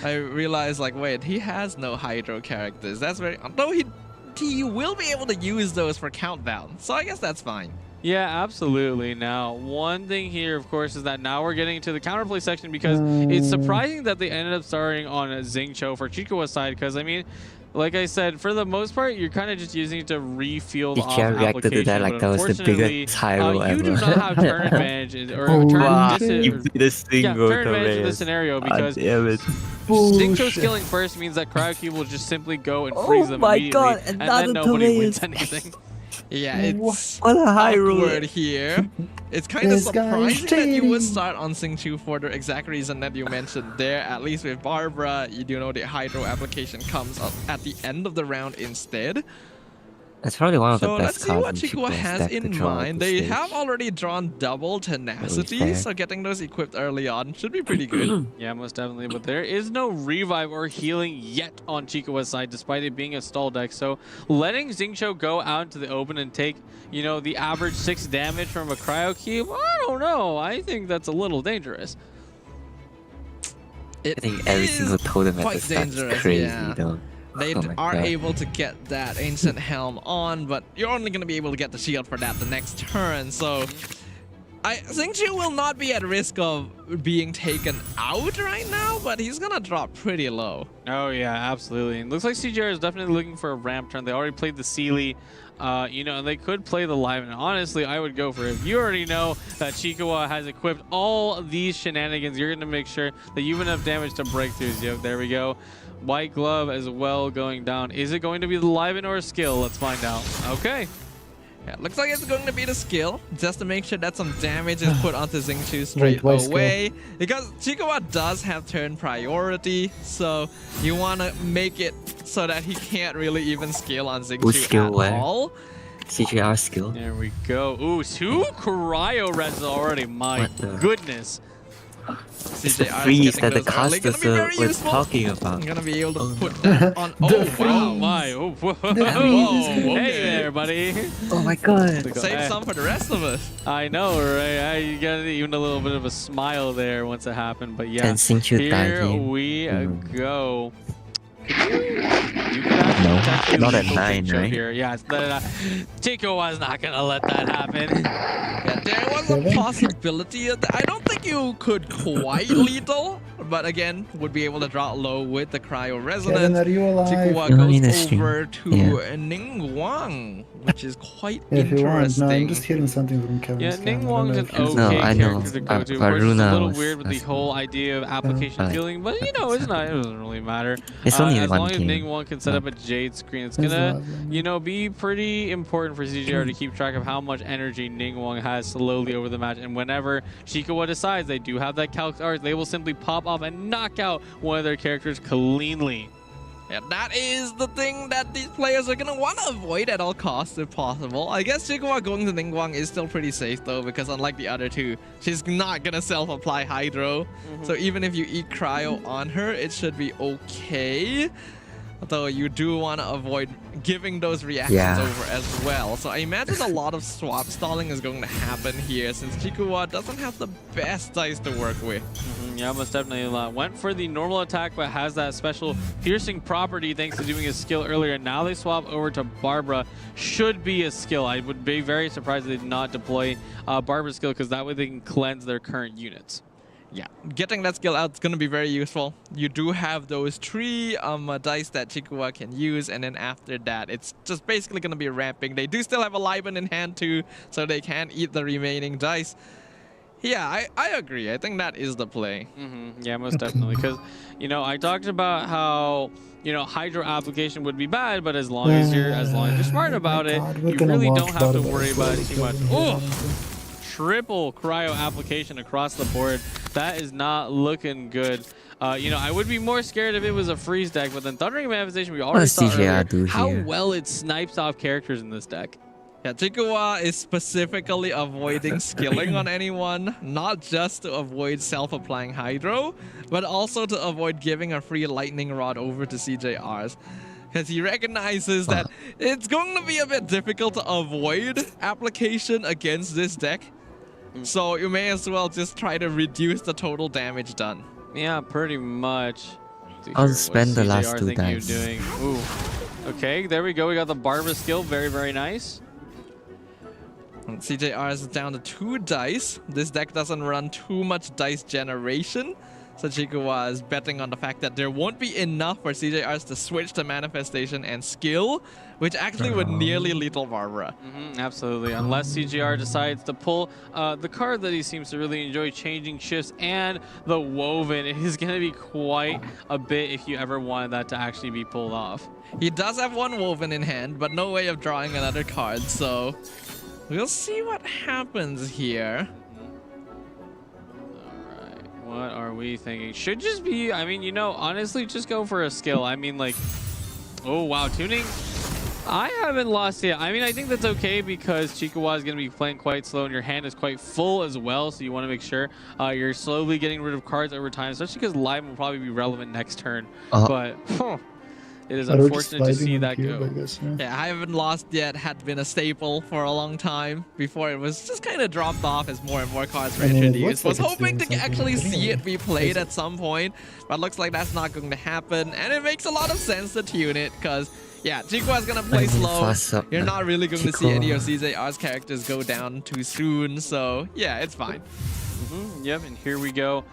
I realized, like, wait, he has no hydro characters. That's very... Although he will be able to use those for countdown, so I guess that's fine. Yeah, absolutely. Now, one thing here, of course, is that now we're getting into the counterplay section because it's surprising that they ended up starting on Xingqiu for Chikawa's side because, I mean, like I said, for the most part, you're kind of just using it to refuel off Did you reacted to that like that was the biggest hero ever? You do not have turn advantage or turn advantage in this scenario because Xingqiu skilling first means that Cryo Cube will just simply go and freeze them immediately, and then nobody wins anything. Yeah, it's what a high awkward here. It's kind of surprising that you would start on Xingqiu for the exact reason that you mentioned there. At least with Barbara, you do know the Hydro application comes up at the end of the round instead. That's probably one of the best cards. So let's see what Chikuwa has in mind. They have already drawn double tenacity, so getting those equipped early on should be pretty good. Yeah, most definitely. But there is no revive or healing yet on Chikuwa's side, despite it being a stall deck. So letting Xingqiu go out into the open and take, you know, the average 6 damage from a Cryo Cube, I don't know. I think that's a little dangerous. I think every single totem at the start is crazy, though. They are able to get that Ancient Helm on, but you're only going to be able to get the shield for that the next turn. So I think she will not be at risk of being taken out right now, but he's going to drop pretty low. Oh, yeah, absolutely. And looks like CJR is definitely looking for a ramp turn. They already played the Sealy, you know, and they could play the Live. And honestly, I would go for it. If you already know that Chikuwa has equipped all these shenanigans, you're going to make sure that you have enough damage to break through. Yo, there we go. White Glove as well going down. Is it going to be the Liven or a skill? Let's find out. Okay. Yeah, looks like it's going to be the skill, just to make sure that some damage is put onto Xingqiu straight away. Because Chikuwa does have turn priority, so you want to make it so that he can't really even scale on Xingqiu at all. CJR skill. There we go. Ooh, 2 cryo res already. My goodness. It's the freeze that the casters was talking about. I'm gonna be able to put that on. Oh my! Oh, whoa. Hey there, buddy! Oh my god! Save some for the rest of us. I know, right? You got even a little bit of a smile there once it happened, but yeah. Here we go. No, not at 9, right? Here. Yeah, Chico was not gonna let that happen. Yeah, there was a possibility. I don't think you could quite lethal, but again, would be able to drop low with the Cryo Resonance. Chikuwa goes over to Ningguang, which is quite interesting. I'm just hearing something from Kevin. Yeah, Ningguang's an okay character to go to. Of course, it's a little weird with the whole idea of application healing, but you know, it's not. It doesn't really matter. It's only as one long as game. Ningguang can set up a Jade screen, it's gonna, you know, be pretty important for CJR to keep track of how much energy Ningguang has slowly over the match. And whenever Chikuwa decides they do have that Calc Art, they will simply pop off and knock out one of their characters cleanly. Yeah, that is the thing that these players are going to want to avoid at all costs if possible. I guess Chikuwa going to Ningguang is still pretty safe though, because unlike the other two, she's not going to self-apply Hydro. So even if you eat Cryo on her, it should be okay. Although you do want to avoid giving those reactions over as well. So I imagine a lot of swap stalling is going to happen here since Chikuwa doesn't have the best dice to work with. Yeah, most definitely. Went for the normal attack, but has that special piercing property thanks to doing his skill earlier. Now they swap over to Barbara. Should be a skill. I would be very surprised if they did not deploy Barbara's skill, because that way they can cleanse their current units. Yeah, getting that skill out is going to be very useful. You do have those 3 dice that Chikuwa can use, and then after that, it's just basically going to be ramping. They do still have a Liven in hand too, so they can eat the remaining dice. Yeah, I agree. I think that is the play. Yeah, most definitely. Because, you know, I talked about how, you know, Hydro application would be bad, but as long as you're smart about it, you really don't have to worry about it too much. Oh! Triple cryo application across the board. That is not looking good. You know, I would be more scared if it was a freeze deck, but then Thundering Manifestation, we already saw earlier how well it snipes off characters in this deck. Yeah, Chikuwa is specifically avoiding skilling on anyone, not just to avoid self-applying Hydro, but also to avoid giving a free Lightning Rod over to CJRs. Because he recognizes that it's going to be a bit difficult to avoid application against this deck. So you may as well just try to reduce the total damage done. Yeah, pretty much. I'll spend the last 2 dice. Ooh. Okay, there we go. We got the Barbara skill. Very, very nice. And CJR is down to 2 dice. This deck doesn't run too much dice generation. So Chikuwa is betting on the fact that there won't be enough for CJRs to switch to Manifestation and Skill, which actually would nearly lethal Barbara. Absolutely, unless CJR decides to pull the card that he seems to really enjoy, Changing Shifts and the Woven. It is going to be quite a bit if you ever wanted that to actually be pulled off. He does have one Woven in hand, but no way of drawing another card, so we'll see what happens here. What are we thinking? Should just be, I mean, you know, honestly, just go for a skill. I mean, like, oh, wow, tuning. I haven't lost yet. I mean, I think that's okay because Chikuwa is going to be playing quite slow and your hand is quite full as well. So you want to make sure you're slowly getting rid of cards over time, especially because Live will probably be relevant next turn. But it is unfortunate to see that go. Yeah, I haven't lost yet had been a staple for a long time before it was just kind of dropped off as more and more cards were introduced. Was hoping to actually see it be played at some point, but looks like that's not going to happen. And it makes a lot of sense to tune it because, yeah, Chikuwa is going to play slow. You're not really going to see any of CJR's characters go down too soon. So, yeah, it's fine. Yep, and here we go.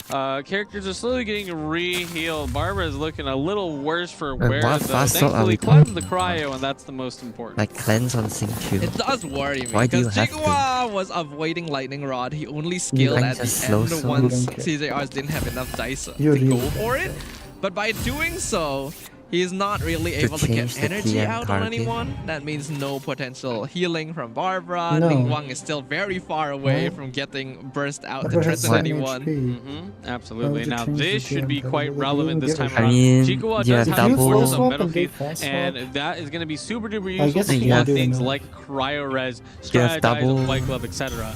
Characters are slowly getting re-healed. Barbara is looking a little worse for wear, though. Thankfully, cleanse the cryo, and that's the most important. Like cleanse on Xingqiu. It does worry me because Chikuwa was avoiding Lightning Rod. He only skilled at the end once CJRs didn't have enough dice to go for it. But by doing so, he is not really able to get energy out on anyone. That means no potential healing from Barbara. Ningguang is still very far away from getting burst out to threaten anyone. Absolutely. Now this should be quite relevant this time around. Chikuwa does have double some metal teeth, and that is going to be super duper useful for things like cryo res, strategize, white glove, etc.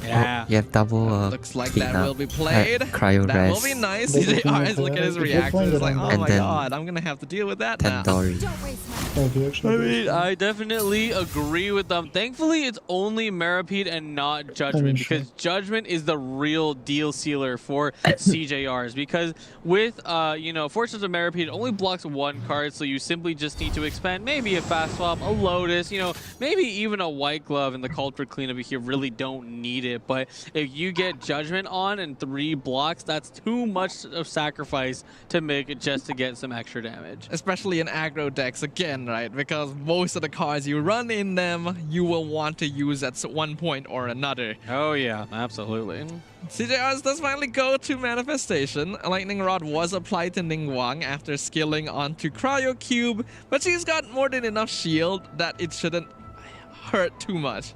Yeah. You have double. Looks like that will be played. Cryo that will be nice. CJR look at his reaction. It's like, oh my god, I'm gonna have to deal with that now. I mean, I definitely agree with them. Thankfully, it's only Maripede and not Judgment, because Judgment is the real deal sealer for CJRs. Because with, you know, Fortunes of Maripede, it only blocks one card, so you simply just need to expand maybe a fast swap, a Lotus, you know, maybe even a White Glove, and the Culprit Cleanup if you really don't need it. But if you get Judgment on and 3 blocks, that's too much of sacrifice to make it just to get some extra damage. Especially in aggro decks again, right? Because most of the cards you run in them, you will want to use at one point or another. Oh yeah, absolutely. CJRs does finally go to Manifestation. Lightning Rod was applied to Ningguang after skilling onto Cryo Cube, but she's got more than enough shield that it shouldn't hurt too much.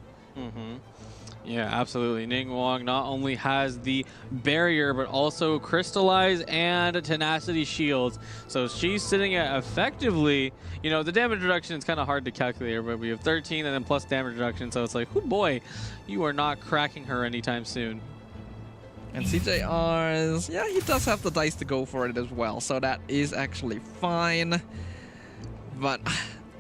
Yeah, absolutely. Ningguang not only has the barrier, but also Crystallize and Tenacity shields. So she's sitting at effectively, you know, the damage reduction is kind of hard to calculate here, but we have 13 and then plus damage reduction. So it's like, oh boy, you are not cracking her anytime soon. And CJR's, yeah, he does have the dice to go for it as well. So that is actually fine. But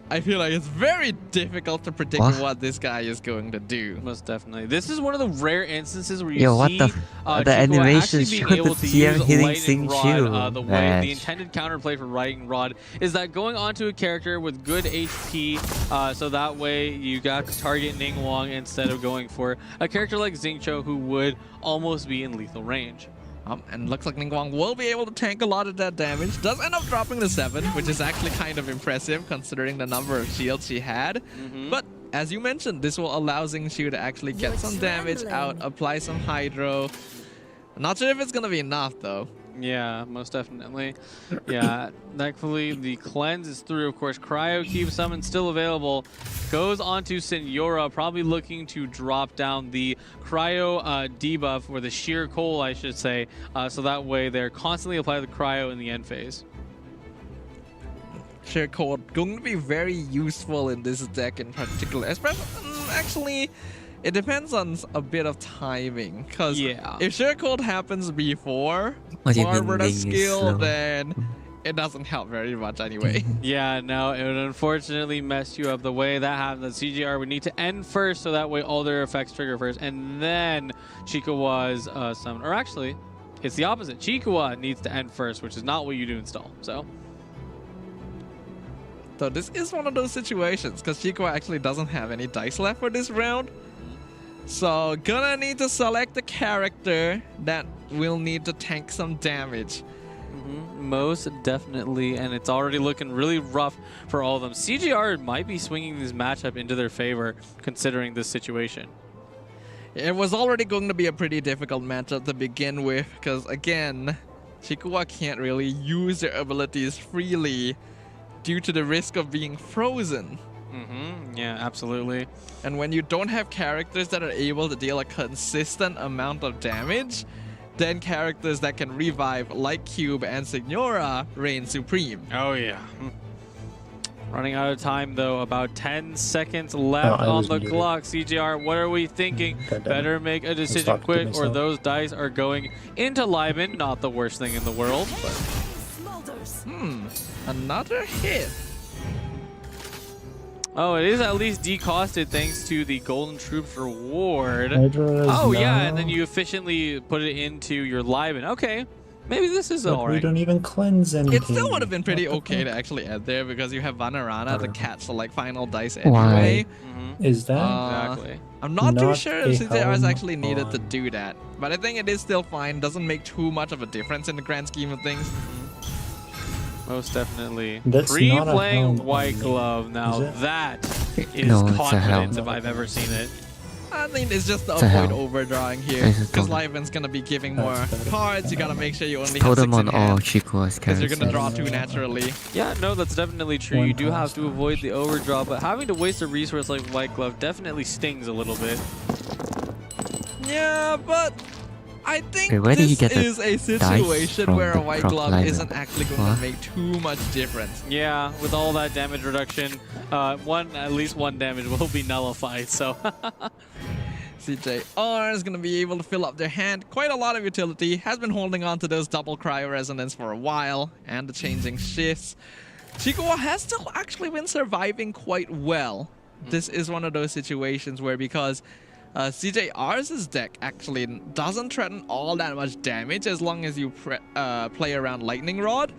I feel like it's very difficult to predict what this guy is going to do. Most definitely. This is one of the rare instances where you see the animation being able to use Lightning Rod. The intended counterplay for Lightning Rod is that going onto a character with good HP, so that way you got to target Ningguang instead of going for a character like Xingqiu who would almost be in lethal range. And looks like Ningguang will be able to tank a lot of that damage. Does end up dropping to 7, which is actually kind of impressive considering the number of shields she had. But as you mentioned, this will allow Xingqiu to actually get some damage out, apply some Hydro. I'm not sure if it's going to be enough though. Yeah, most definitely. Yeah, thankfully the cleanse is through. Of course, Cryo Cube Summon still available. Goes on to Senora, probably looking to drop down the Cryo debuff, or the Sheer Coal, I should say. So that way they're constantly apply the Cryo in the end phase. Sheer Coal going to be very useful in this deck in particular. Especially, actually, it depends on a bit of timing, because if Sheer Cold happens before Barbara's skill, then it doesn't help very much anyway. Yeah, no, it would unfortunately mess you up. The way that happens, CGR would need to end first, so that way all their effects trigger first, and then Chikuwa's summon. Or actually, it's the opposite. Chikuwa needs to end first, which is not what you do install. So this is one of those situations, because Chikuwa actually doesn't have any dice left for this round. So gonna need to select a character that will need to tank some damage. Most definitely, and it's already looking really rough for all of them. CGR might be swinging this matchup into their favor, considering this situation. It was already going to be a pretty difficult matchup to begin with, because again, Chikuwa can't really use their abilities freely due to the risk of being frozen. Yeah, absolutely. And when you don't have characters that are able to deal a consistent amount of damage, then characters that can revive like Cube and Signora reign supreme. Oh yeah. Running out of time though, about 10 seconds left on the clock. CGR, what are we thinking? Better make a decision quick or those dice are going into Lyman. Not the worst thing in the world, but... Another hit. Oh, it is at least decosted thanks to the Golden Troops reward. Oh yeah, and then you efficiently put it into your Lyman. Okay. Maybe this is alright. We don't even cleanse anything. It still would have been pretty okay to actually add there because you have Vanarana to catch the like final dice anyway. Is that? Exactly. I'm not too sure if CJR is actually needed to do that, but I think it is still fine. Doesn't make too much of a difference in the grand scheme of things. Most definitely. That's Pre-playing White Glove. Now that is confidence if I've ever seen it. I think it's just to avoid overdrawing here, because Lyvan's gonna be giving more cards. You gotta make sure you only have 6 in hand, because you're gonna draw 2 naturally. Yeah, no, that's definitely true. You do have to avoid the overdraw, but having to waste a resource like White Glove definitely stings a little bit. Yeah, but I think this is a situation where a White Glove isn't actually going to make too much difference. Yeah, with all that damage reduction, at least one damage will be nullified, so... CJR is going to be able to fill up their hand. Quite a lot of utility. Has been holding on to those double cryo resonance for a while, and the changing shifts. Chikuwa has still actually been surviving quite well. This is one of those situations where because CJR's deck actually doesn't threaten all that much damage as long as you play around Lightning Rod.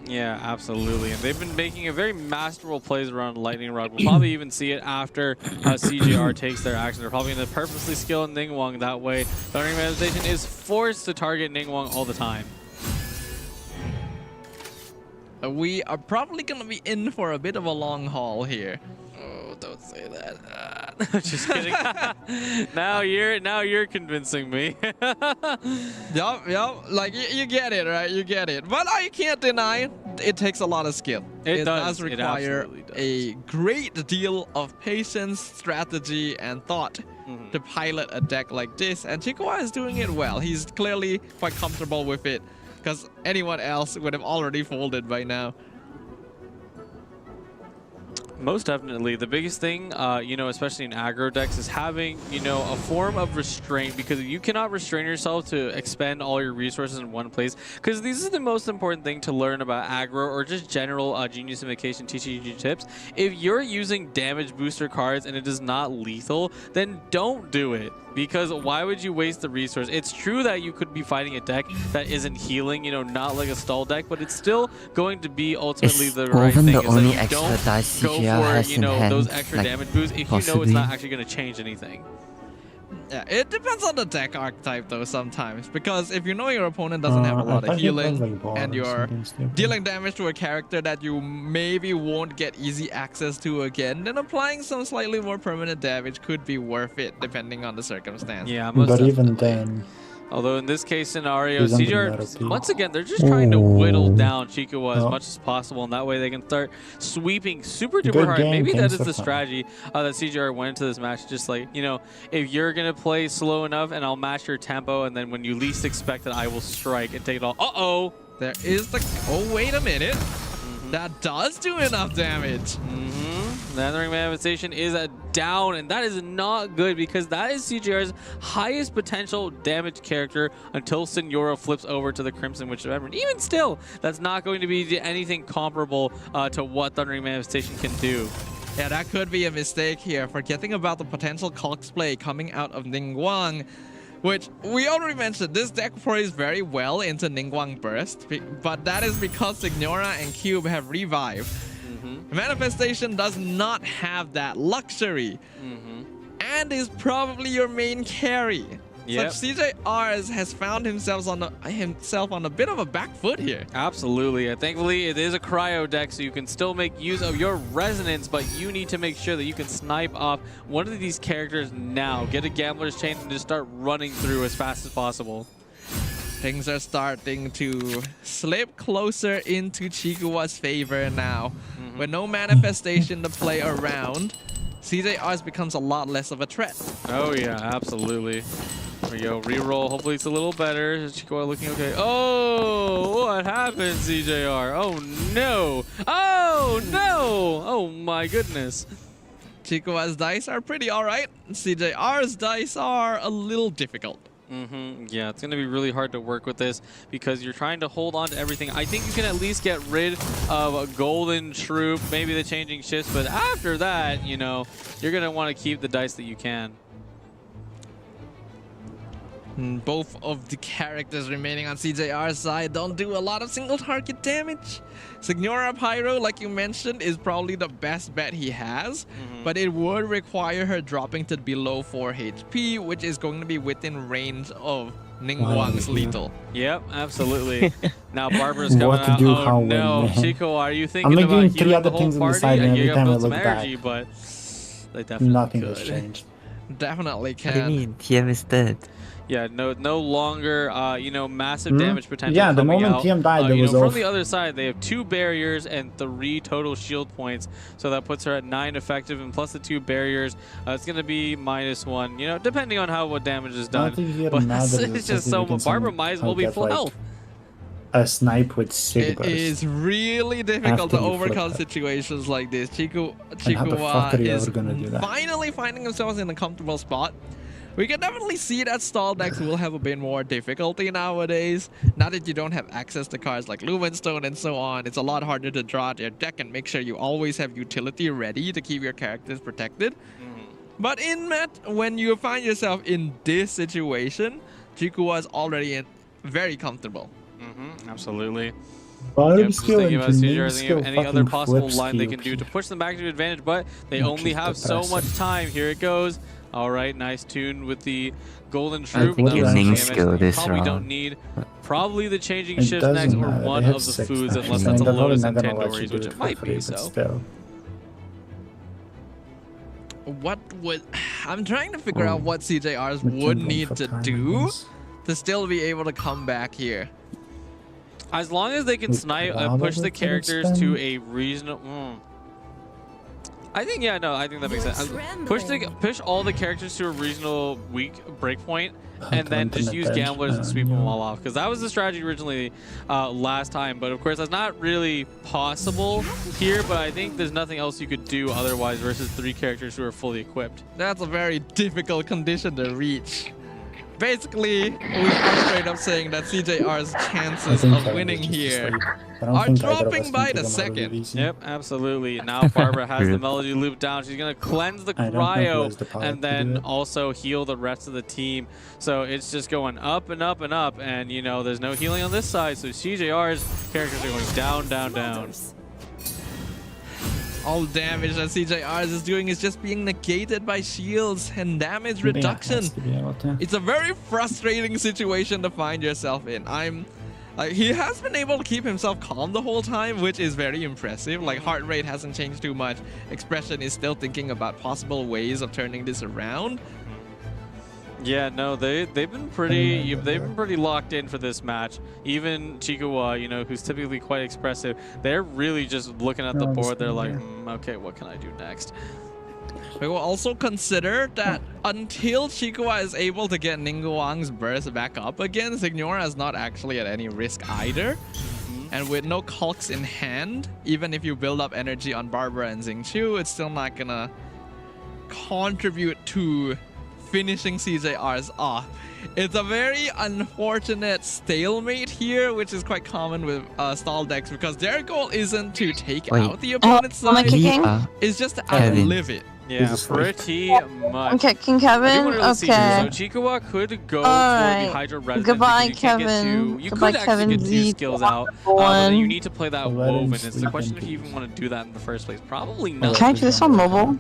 Yeah, absolutely. And they've been making a very masterful plays around Lightning Rod. We'll probably even see it after CGR takes their action. They're probably going to purposely skill Ningguang that way. Thundering Manifestation is forced to target Ningguang all the time. We are probably going to be in for a bit of a long haul here. Oh, don't say that. Just kidding. now you're convincing me. Yup. Like you get it, right? You get it. But I can't deny it takes a lot of skill. It does require a great deal of patience, strategy, and thought to pilot a deck like this. And Chikuwa is doing it well. He's clearly quite comfortable with it, because anyone else would have already folded by now. Most definitely. The biggest thing, especially in aggro decks, is having, a form of restraint, because you cannot restrain yourself to expend all your resources in one place, because this is the most important thing to learn about aggro or just general Genius Invocation TCG tips. If you're using damage booster cards and it is not lethal, then don't do it. Because why would you waste the resource? It's true that you could be fighting a deck that isn't healing, not like a stall deck, but it's still going to be ultimately the right thing. Is that you don't go for, those extra damage boosts if you know it's not actually going to change anything. Yeah, it depends on the deck archetype though sometimes, because if you know your opponent doesn't have a lot of healing and you're dealing damage to a character that you maybe won't get easy access to again, then applying some slightly more permanent damage could be worth it depending on the circumstance. Yeah, but even then... Although in this case scenario, CGR, once again, they're just trying to whittle down Chikuwa as much as possible, and that way they can start sweeping super duper hard. Maybe that is the strategy that CGR went into this match. Just like, if you're going to play slow enough and I'll match your tempo, and then when you least expect it, I will strike and take it all. Uh-oh! There is the... Oh, wait a minute. That does do enough damage. The Thundering Manifestation is down, and that is not good, because that is CGR's highest potential damage character until Signora flips over to the Crimson Witch of Everin. Even still, that's not going to be anything comparable to what Thundering Manifestation can do. Yeah, that could be a mistake here, forgetting about the potential Cox play coming out of Ningguang, which we already mentioned. This deck plays very well into Ningguang Burst, but that is because Signora and Cube have revived. Manifestation does not have that luxury, and is probably your main carry. Yep. So CJR has found himself on a bit of a back foot here. Absolutely, and thankfully it is a cryo deck, so you can still make use of your resonance, but you need to make sure that you can snipe off one of these characters now. Get a Gambler's Chain and just start running through as fast as possible. Things are starting to slip closer into Chikuwa's favor now. With no manifestation to play around, CJR's becomes a lot less of a threat. Oh yeah, absolutely. There we go, reroll. Hopefully it's a little better. Chikuwa looking okay. Oh, what happened, CJR? Oh no! Oh no! Oh my goodness. Chikuwa's dice are pretty alright. CJR's dice are a little difficult. Yeah, it's going to be really hard to work with this because you're trying to hold on to everything. I think you can at least get rid of a Golden Troop, maybe the changing shifts, but after that, you know, you're going to want to keep the dice that you can. Both of the characters remaining on CJR's side don't do a lot of single target damage. Signora Pyro, like you mentioned, is probably the best bet he has, but it would require her dropping to below 4 HP, which is going to be within range of Ningguang's lethal. Yep, absolutely. Now Barbara's coming out. Oh no, Chico, are you thinking I'm about three other healing things the on whole the side, party? and every You time I built some look energy, back, but they definitely nothing could. has changed. Definitely can. What do you mean? TM is dead. Yeah, no longer, you know, massive damage potential. Yeah, the coming moment out. TM died, there was from off. the other side, they have 2 barriers and 3 total shield points, so that puts her at 9 effective, and plus the 2 barriers, it's going to be -1. You know, depending on what damage is done. But it's just so Barbara might as well be full health. A snipe with sig burst. It is really difficult to overcome situations like this. Chikuwa is finally finding himself in a comfortable spot. We can definitely see that stall decks will have a bit more difficulty nowadays. Now that you don't have access to cards like Lumenstone and so on, it's a lot harder to draw out your deck and make sure you always have utility ready to keep your characters protected. But in Met, when you find yourself in this situation, Chikuwa is already very comfortable. Absolutely. Bottom Just skill thinking and about main CJR, skill thinking of any other fucking possible flip line they skill can do to push them back to advantage, but they Which only is have so much depressing. time. Here it goes. All right, nice tune with the Golden Troop. think Another using damage skill that you this probably don't round. need. Probably the changing It shifts next, doesn't or matter. one They have of the 6 foods, matches. unless I that's a mean, they're probably Lotus not and gonna let you Tandoori's, do which it it for might free, be. but So. still. What would... I'm trying to figure out what CJRs would need to do to still be able to come back here. As long as they can snipe and push the characters to a reasonable... I think, yeah, no, I think that makes sense. Push all the characters to a reasonable weak breakpoint, and then just use gamblers and sweep them all off. Because that was the strategy originally last time. But of course, that's not really possible here. But I think there's nothing else you could do otherwise versus 3 characters who are fully equipped. That's a very difficult condition to reach. Basically, we are straight up saying that CJR's chances of winning here are dropping by the second. Yep, absolutely. Now Barbara has the melody loop down. She's going to cleanse the cryo and then also heal the rest of the team. So it's just going up and up and up. And, you know, there's no healing on this side. So CJR's characters are going down, down, down. All damage that CJRs is doing is just being negated by shields and damage reduction. It's a very frustrating situation to find yourself in. He has been able to keep himself calm the whole time, which is very impressive. Like, heart rate hasn't changed too much. Expression is still thinking about possible ways of turning this around. Yeah, no, they've been pretty locked in for this match. Even Chikuwa, you know, who's typically quite expressive, they're really just looking at the board. They're like, okay, what can I do next? We will also consider that until Chikuwa is able to get Ningguang's burst back up again, Signora is not actually at any risk either. And with no Culks in hand, even if you build up energy on Barbara and Xingqiu, it's still not gonna contribute to finishing CJRs off. It's a very unfortunate stalemate here, which is quite common with stall decks, because their goal isn't to take out the opponent's side, it's just to outlive it. Yeah, pretty much. I'm kicking Kevin. Okay. So Chikuwa could go for the Hydra Resonance. Goodbye, Kevin. You could actually get 2 skills out, but then you need to play that Woven. It's the question if you even want to do that in the first place. Probably not. Can I do this on mobile?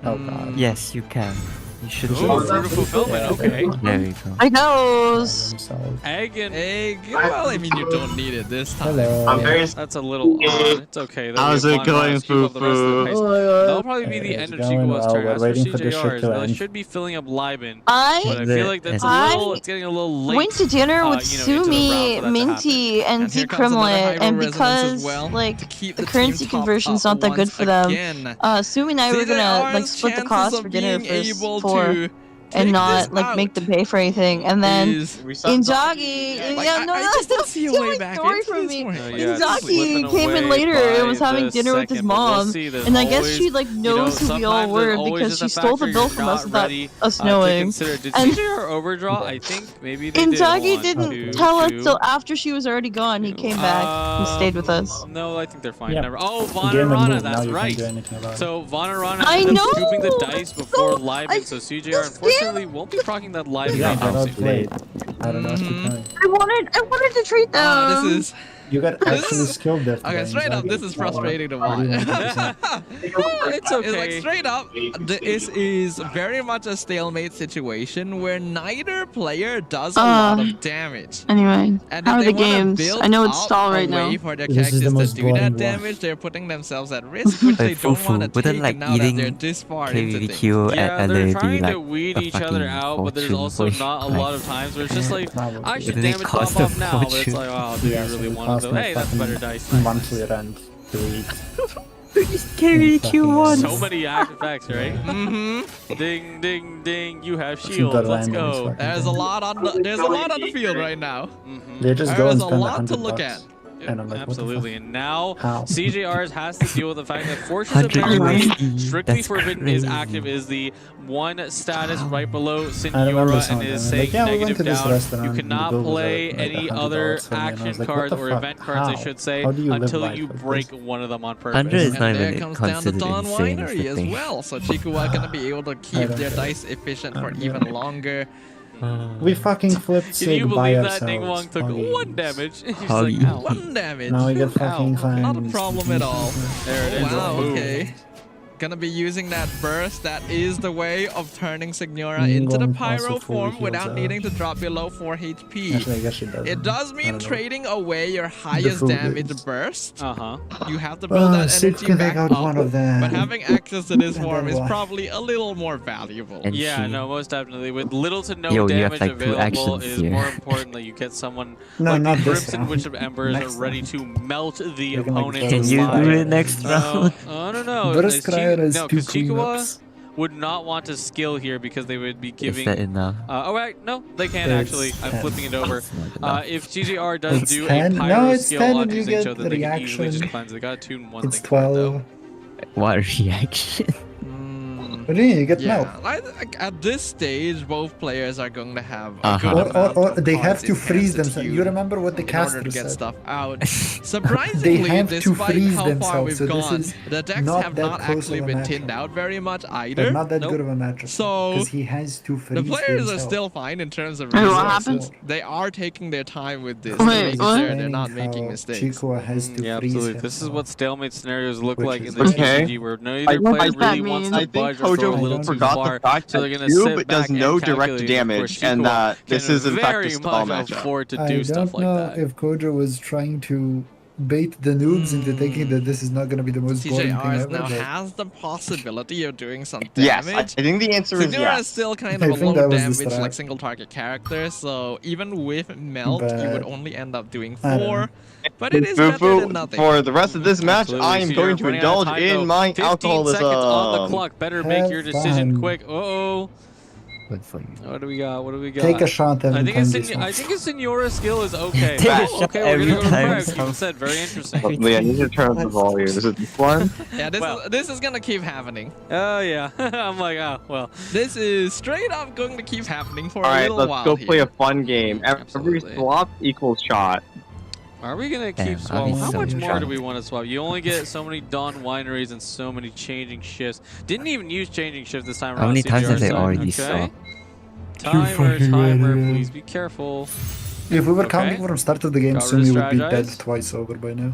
Oh god. Yes, you can. You should Ooh, fruit of fulfillment, okay. There we go. I knows. Egg and... Egg? Well, I mean, you don't need it this time. Hello. I'm very. That's a little odd. It's okay. How's it going, Fufu? That'll probably be the end of Chico's turn. As for CJRs, they should be filling up Liben. But I feel like that's it's getting a little late. Went to dinner with you know, Sumi, Minty, and Z Crimlet, and because like the currency conversion's not that good for them, Sumi and I were gonna like split the cost for dinner for and not like make them pay for anything. And then Inzaghi, that's stealing story from me. Inzaghi came in later and was having dinner with his mom, and I guess she like knows who we all were because she stole the bill from us without us knowing. And overdraw, I think maybe Inzaghi didn't tell us till after she was already gone. He came back and stayed with us. No, I think they're fine. Never. Oh, Vonarana, that's right. So Vonarana ended up scooping the dice before Liben, so CJR unfortunately won't be proccing that Liben. Yeah, I don't know what to tell you. I wanted to treat them. This is... You got actually skilled there. Okay, straight up, this is frustrating to watch. It's okay. It's like straight up, this is very much a stalemate situation where neither player does a lot of damage. Anyway, and how are the games? I know it's stall right now. For their characters to do that damage, they're putting themselves at risk, which they don't want to take. Like now that they're this far into things. Yeah, they're trying to weed each other out, but there's also not a lot of times where it's just like, I should damage pop up now, but it's like, oh, do you really want to? Hey, that's better dice. Monthly rent to eat. Carry Q1. So many active effects, right? Ding, ding, ding. You have shields. Let's go. There's a lot on the field right now. They just go and There's a lot to look at. And I'm like, absolutely, and now CJRs has to deal with the fact that Fortune's apparently Strictly Forbidden is active, is the one status right below Senora, and is saying negative down. You cannot play any other action cards or event cards, I should say, until you break one of them on purpose. And there comes down to Dawn Winery as well, so Chiku are going to be able to keep their dice efficient for even longer. We fucking flipped Sig by ourselves. Can you believe that Ningguang took 1 damage? He's like, ow. 1 damage. Now we get fucking fine. Not a problem at all. There it is. Wow, okay. Gonna be using that burst. That is the way of turning Signora into the pyro form without needing to drop below 4 HP. Actually, I guess it does. It does mean trading away your highest damage burst. You have to build that energy back up, but having access to this form is probably a little more valuable. Yeah, no, most definitely. With little to no damage available, it is more important that you get someone like the Crimson Witch of Embers are ready to melt the opponent. Can you do it next round? I don't know. No, because Chikawa would not want to skill here because they would be giving... Is that enough? Oh, right. No, they can actually. I'm flipping it over. If GGR does do a pyro skill on using Cho, then they can easily just cleanse. They gotta tune one thing. It's 12. What reaction? What do you mean? You get melt. At this stage, both players are going to have a good amount of they have to freeze themselves. You remember what the caster get said. Stuff out. Surprisingly, they have to despite freeze how themselves, far we've so gone, the decks have not actually been tinned out very much either. They're not that good of a matchup. So because he has to freeze the players are still fine in terms of resources. They are taking their time with this, making sure they're not making mistakes. Yeah, absolutely. This is what stalemate scenarios look like in the TCG, where neither player really wants to budge or throw a little too far. So they're gonna sit back and no direct damage, and this is in fact a stall matchup. I don't know if Kojo was trying to bait the noobs into thinking that this is not going to be the most boring thing ever. Now has the possibility of doing some damage. Yes, I think the answer is Signora yes. is still kind of a low damage, like single target character, so even with melt, you would only end up doing 4. But it is better than nothing. For the rest of this match, I am going to indulge in my alcoholism. 15 seconds on the clock. Better make your decision quick. Uh-oh. What do we got? What do we got? Take a shot every I think his Senora skill is okay. Okay, we're gonna go to Craig. You said very interesting. Yeah, you need to turn up the volume. Is it this one? Yeah, this is gonna keep happening. Oh yeah. I'm like, oh well. This is straight up going to keep happening for a little while. Alright, let's go play a fun game. Every swap equals shot. Are we gonna keep swapping? How much more do we want to swap? You only get so many Dawn Wineries and so many changing shifts. Didn't even use changing shifts this time around. How many times have they already swapped? Timer, please be careful. If we were counting from start of the game, Sumi would be dead twice over by now.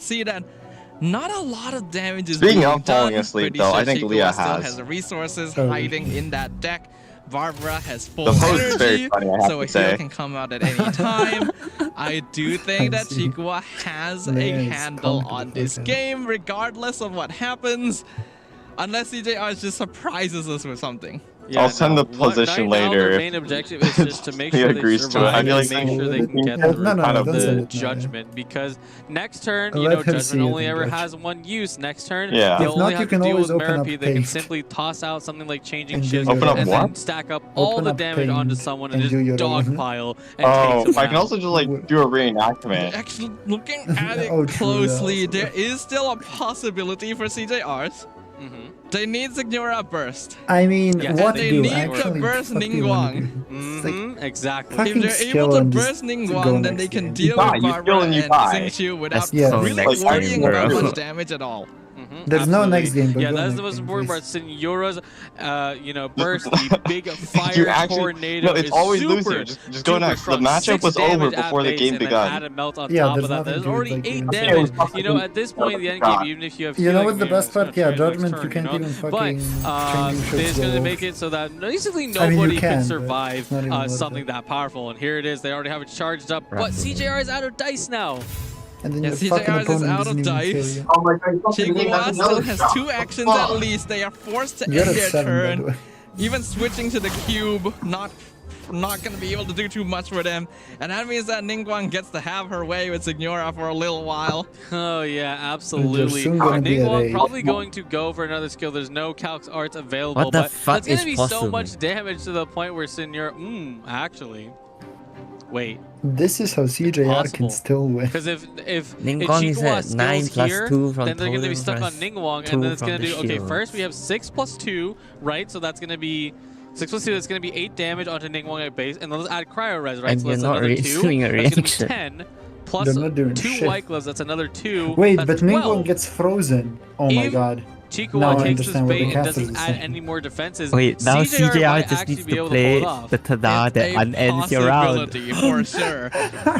could see that not a lot of damage is Speaking being of falling done. asleep, Pretty though, sure I think Chico Leah still has. has the resources hiding in that deck. Barbara has full The post is very energy, funny, I have so a to say. heal can come out at any time. I do think that Chico has a handle on this game, regardless of what happens. Unless CJR just surprises us with something. I'll send the position later. The main objective is just to make he sure agrees they to it. survive I feel and like make sure they can get the judgment. Because next turn, you know, judgment only ever has one use. Next turn, they'll only have to deal with Meropy. They can simply toss out something like changing ships and then stack up all the damage onto someone and just dogpile and take them I can also just like do a reenactment. Actually, looking at it closely, there is still a possibility for CJRs. They need Signora burst. I mean, what they do need actually to burst Ningguang. Exactly. If they're able to burst Ningguang, then they can deal with Barbara and Xingqiu without really worrying about much damage at all. There's no next game. But yeah, that's the most important part. Signora's, you know, burst, the big fire tornado. No, it's always loser. Just go next. The matchup was over before the game began. Add a melt on top of that. There's already 8 damage. You know, at this point in the end game, even if you have. You know what's the best part? Yeah, judgment. You can't even fucking. But they're going to make it so that basically nobody can survive something that powerful. And here it is. They already have it charged up. But CJR is out of dice now. And then CJR is out of dice. Oh my god, Chiguwa still has 2 actions at least. They are forced to end their turn. Even switching to the cube, not going to be able to do too much for them. And that means that Ningguang gets to have her way with Signora for a little while. Oh yeah, absolutely. Ningguang probably going to go for another skill. There's no Calx Arts available. What the but fuck that's going to be possible? so much damage to the point where Signora... actually... Wait. This is how CJR can still win. Because if Ningguang is at 9 plus here, 2 from then they're going to be Totem stuck on plus Ningguang, 2 and then it's from going to the do... Okay, shield. first we have 6 plus 2, right? So that's going to be... 6 plus 2, that's going to be 8 damage onto Ningguang at base, and then let's add Cryo Res, right? And So you're that's not another 2. doing a That's going to reaction. be 10, plus 2 White Gloves, that's another 2. Wait, that's but 12. Ningguang gets frozen. Oh my god. Chikuwa takes this bait and doesn't add any more defenses. Wait, now CJR might just actually needs be to able play pull it off. the Tada that unends your round. For sure.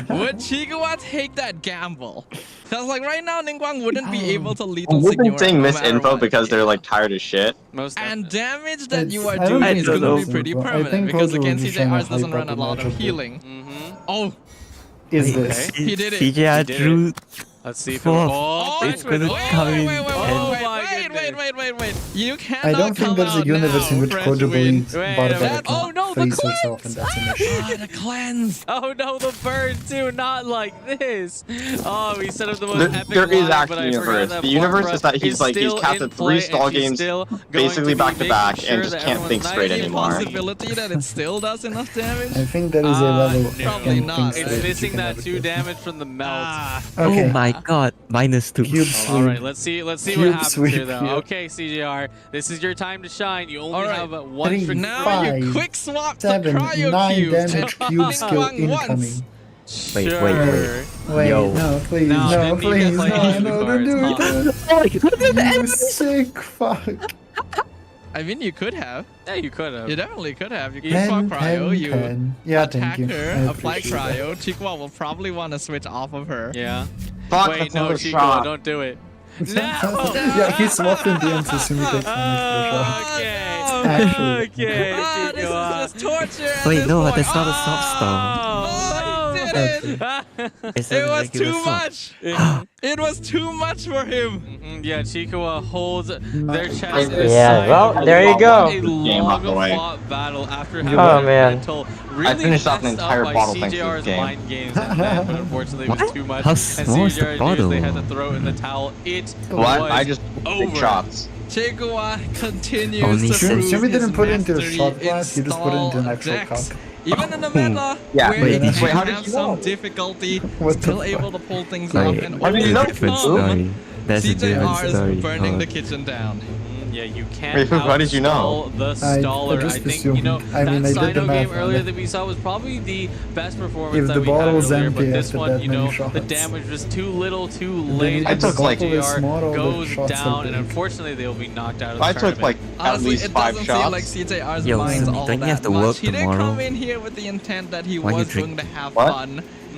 Would Chiguwa take that gamble? Because like right now, Ningguang wouldn't be able to lethal We've Signora been saying no misinfo matter what. because they're like tired of shit. And damage that you are I don't doing think is going to be so. pretty I permanent think because Kojo again, will be trying to CJRs doesn't hype run a up the lot of matchup. healing. Oh, Is this? he did it. CJR drew Let's see if it's gonna come in. Wait. You cannot I don't think there's a universe in which Kojo believes Barbara Oh no, can the freeze herself, and that's an issue. the cleanse. Oh no, the burn too, not like this. Oh, we set up the most epic There is line, actually but a I forgot universe. that The universe Barbara is that he's captured 3 stall games basically back to back and just can't think straight anymore. Possibility that it still does enough damage? I think there is a level. Probably not. It's missing that 2 damage from the melt. Okay. Oh my god, -2. Cube All right, let's see what Cube happens sweep, here though. yeah. Okay, CJR, this is your time to shine. You only All right. have 1 3, for Now 5, you quick swap to 7, cryo 9 cubes. damage cube skill Ningguang once. incoming. Wait. Wait, Yo. no, please, No, no, didn't please, even play no, any no, cards, don't do it. You sick fuck. I mean, you could have. Yeah, you could have. You definitely could have. You could 10, swap cryo. 10, You 10. Yeah, attack thank you. her, I apply appreciate that. cryo. Chikwa will probably want to switch off of her. Yeah. Fuck, Wait, that's no, another Chico, shot. don't do it. Yeah, he swapped in the end so Sumi takes damage for sure. Actually. Okay. Ah, this is just torture. at Wait, this no, point. that's not a stop stone. Oh, he did it. It's It a was regular too stop. much. It was too much for him. Yeah, Chikua holds their chest in his Yeah, side. well, there you go. A long fought battle after having Oh, man. mental I really finished off an messed entire up by bottle thanks to CJR's this game. mind games and then, but unfortunately it was too much. How And small is the CJR knew bottle? they had to throw in the towel. It What? was I just over. big shots. Chikwa continues Only to since- prove Sumi his didn't put it into a mastery shot in glass, he just put it into an stall actual decks. cup. Even in the meta, Yeah, where wait, you how did have you some know? difficulty, What the still fuck? able to pull things Like, off and How did you know? different overcome. story. That's a different CJR story. is burning Oh. the kitchen down. Yeah, you can't Wait, how did you know? outstall the I staller. just I think, assumed. you know, I mean, that I did the Sino math game on earlier it. that we saw was probably the best performance If that the we had bottle's earlier, empty but this after one, that you know, many shots. the damage was too little, too then late. if I took, like, the bottle is CJR small, all the goes shots are down, and big. unfortunately they'll be knocked out of the I took like tournament. at Honestly, least it 5 doesn't feel like shots. CJR's Yo, mind's Sumi, all don't you have that to work much. He didn't tomorrow? come in here with the intent that he Why you was drink- going to have What? fun.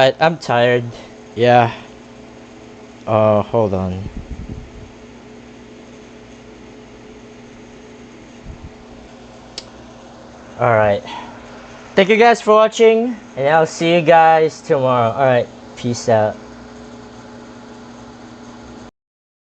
Alright, I'm tired. Yeah. Hold on. Alright. Thank you guys for watching, and I'll see you guys tomorrow. Alright, peace out.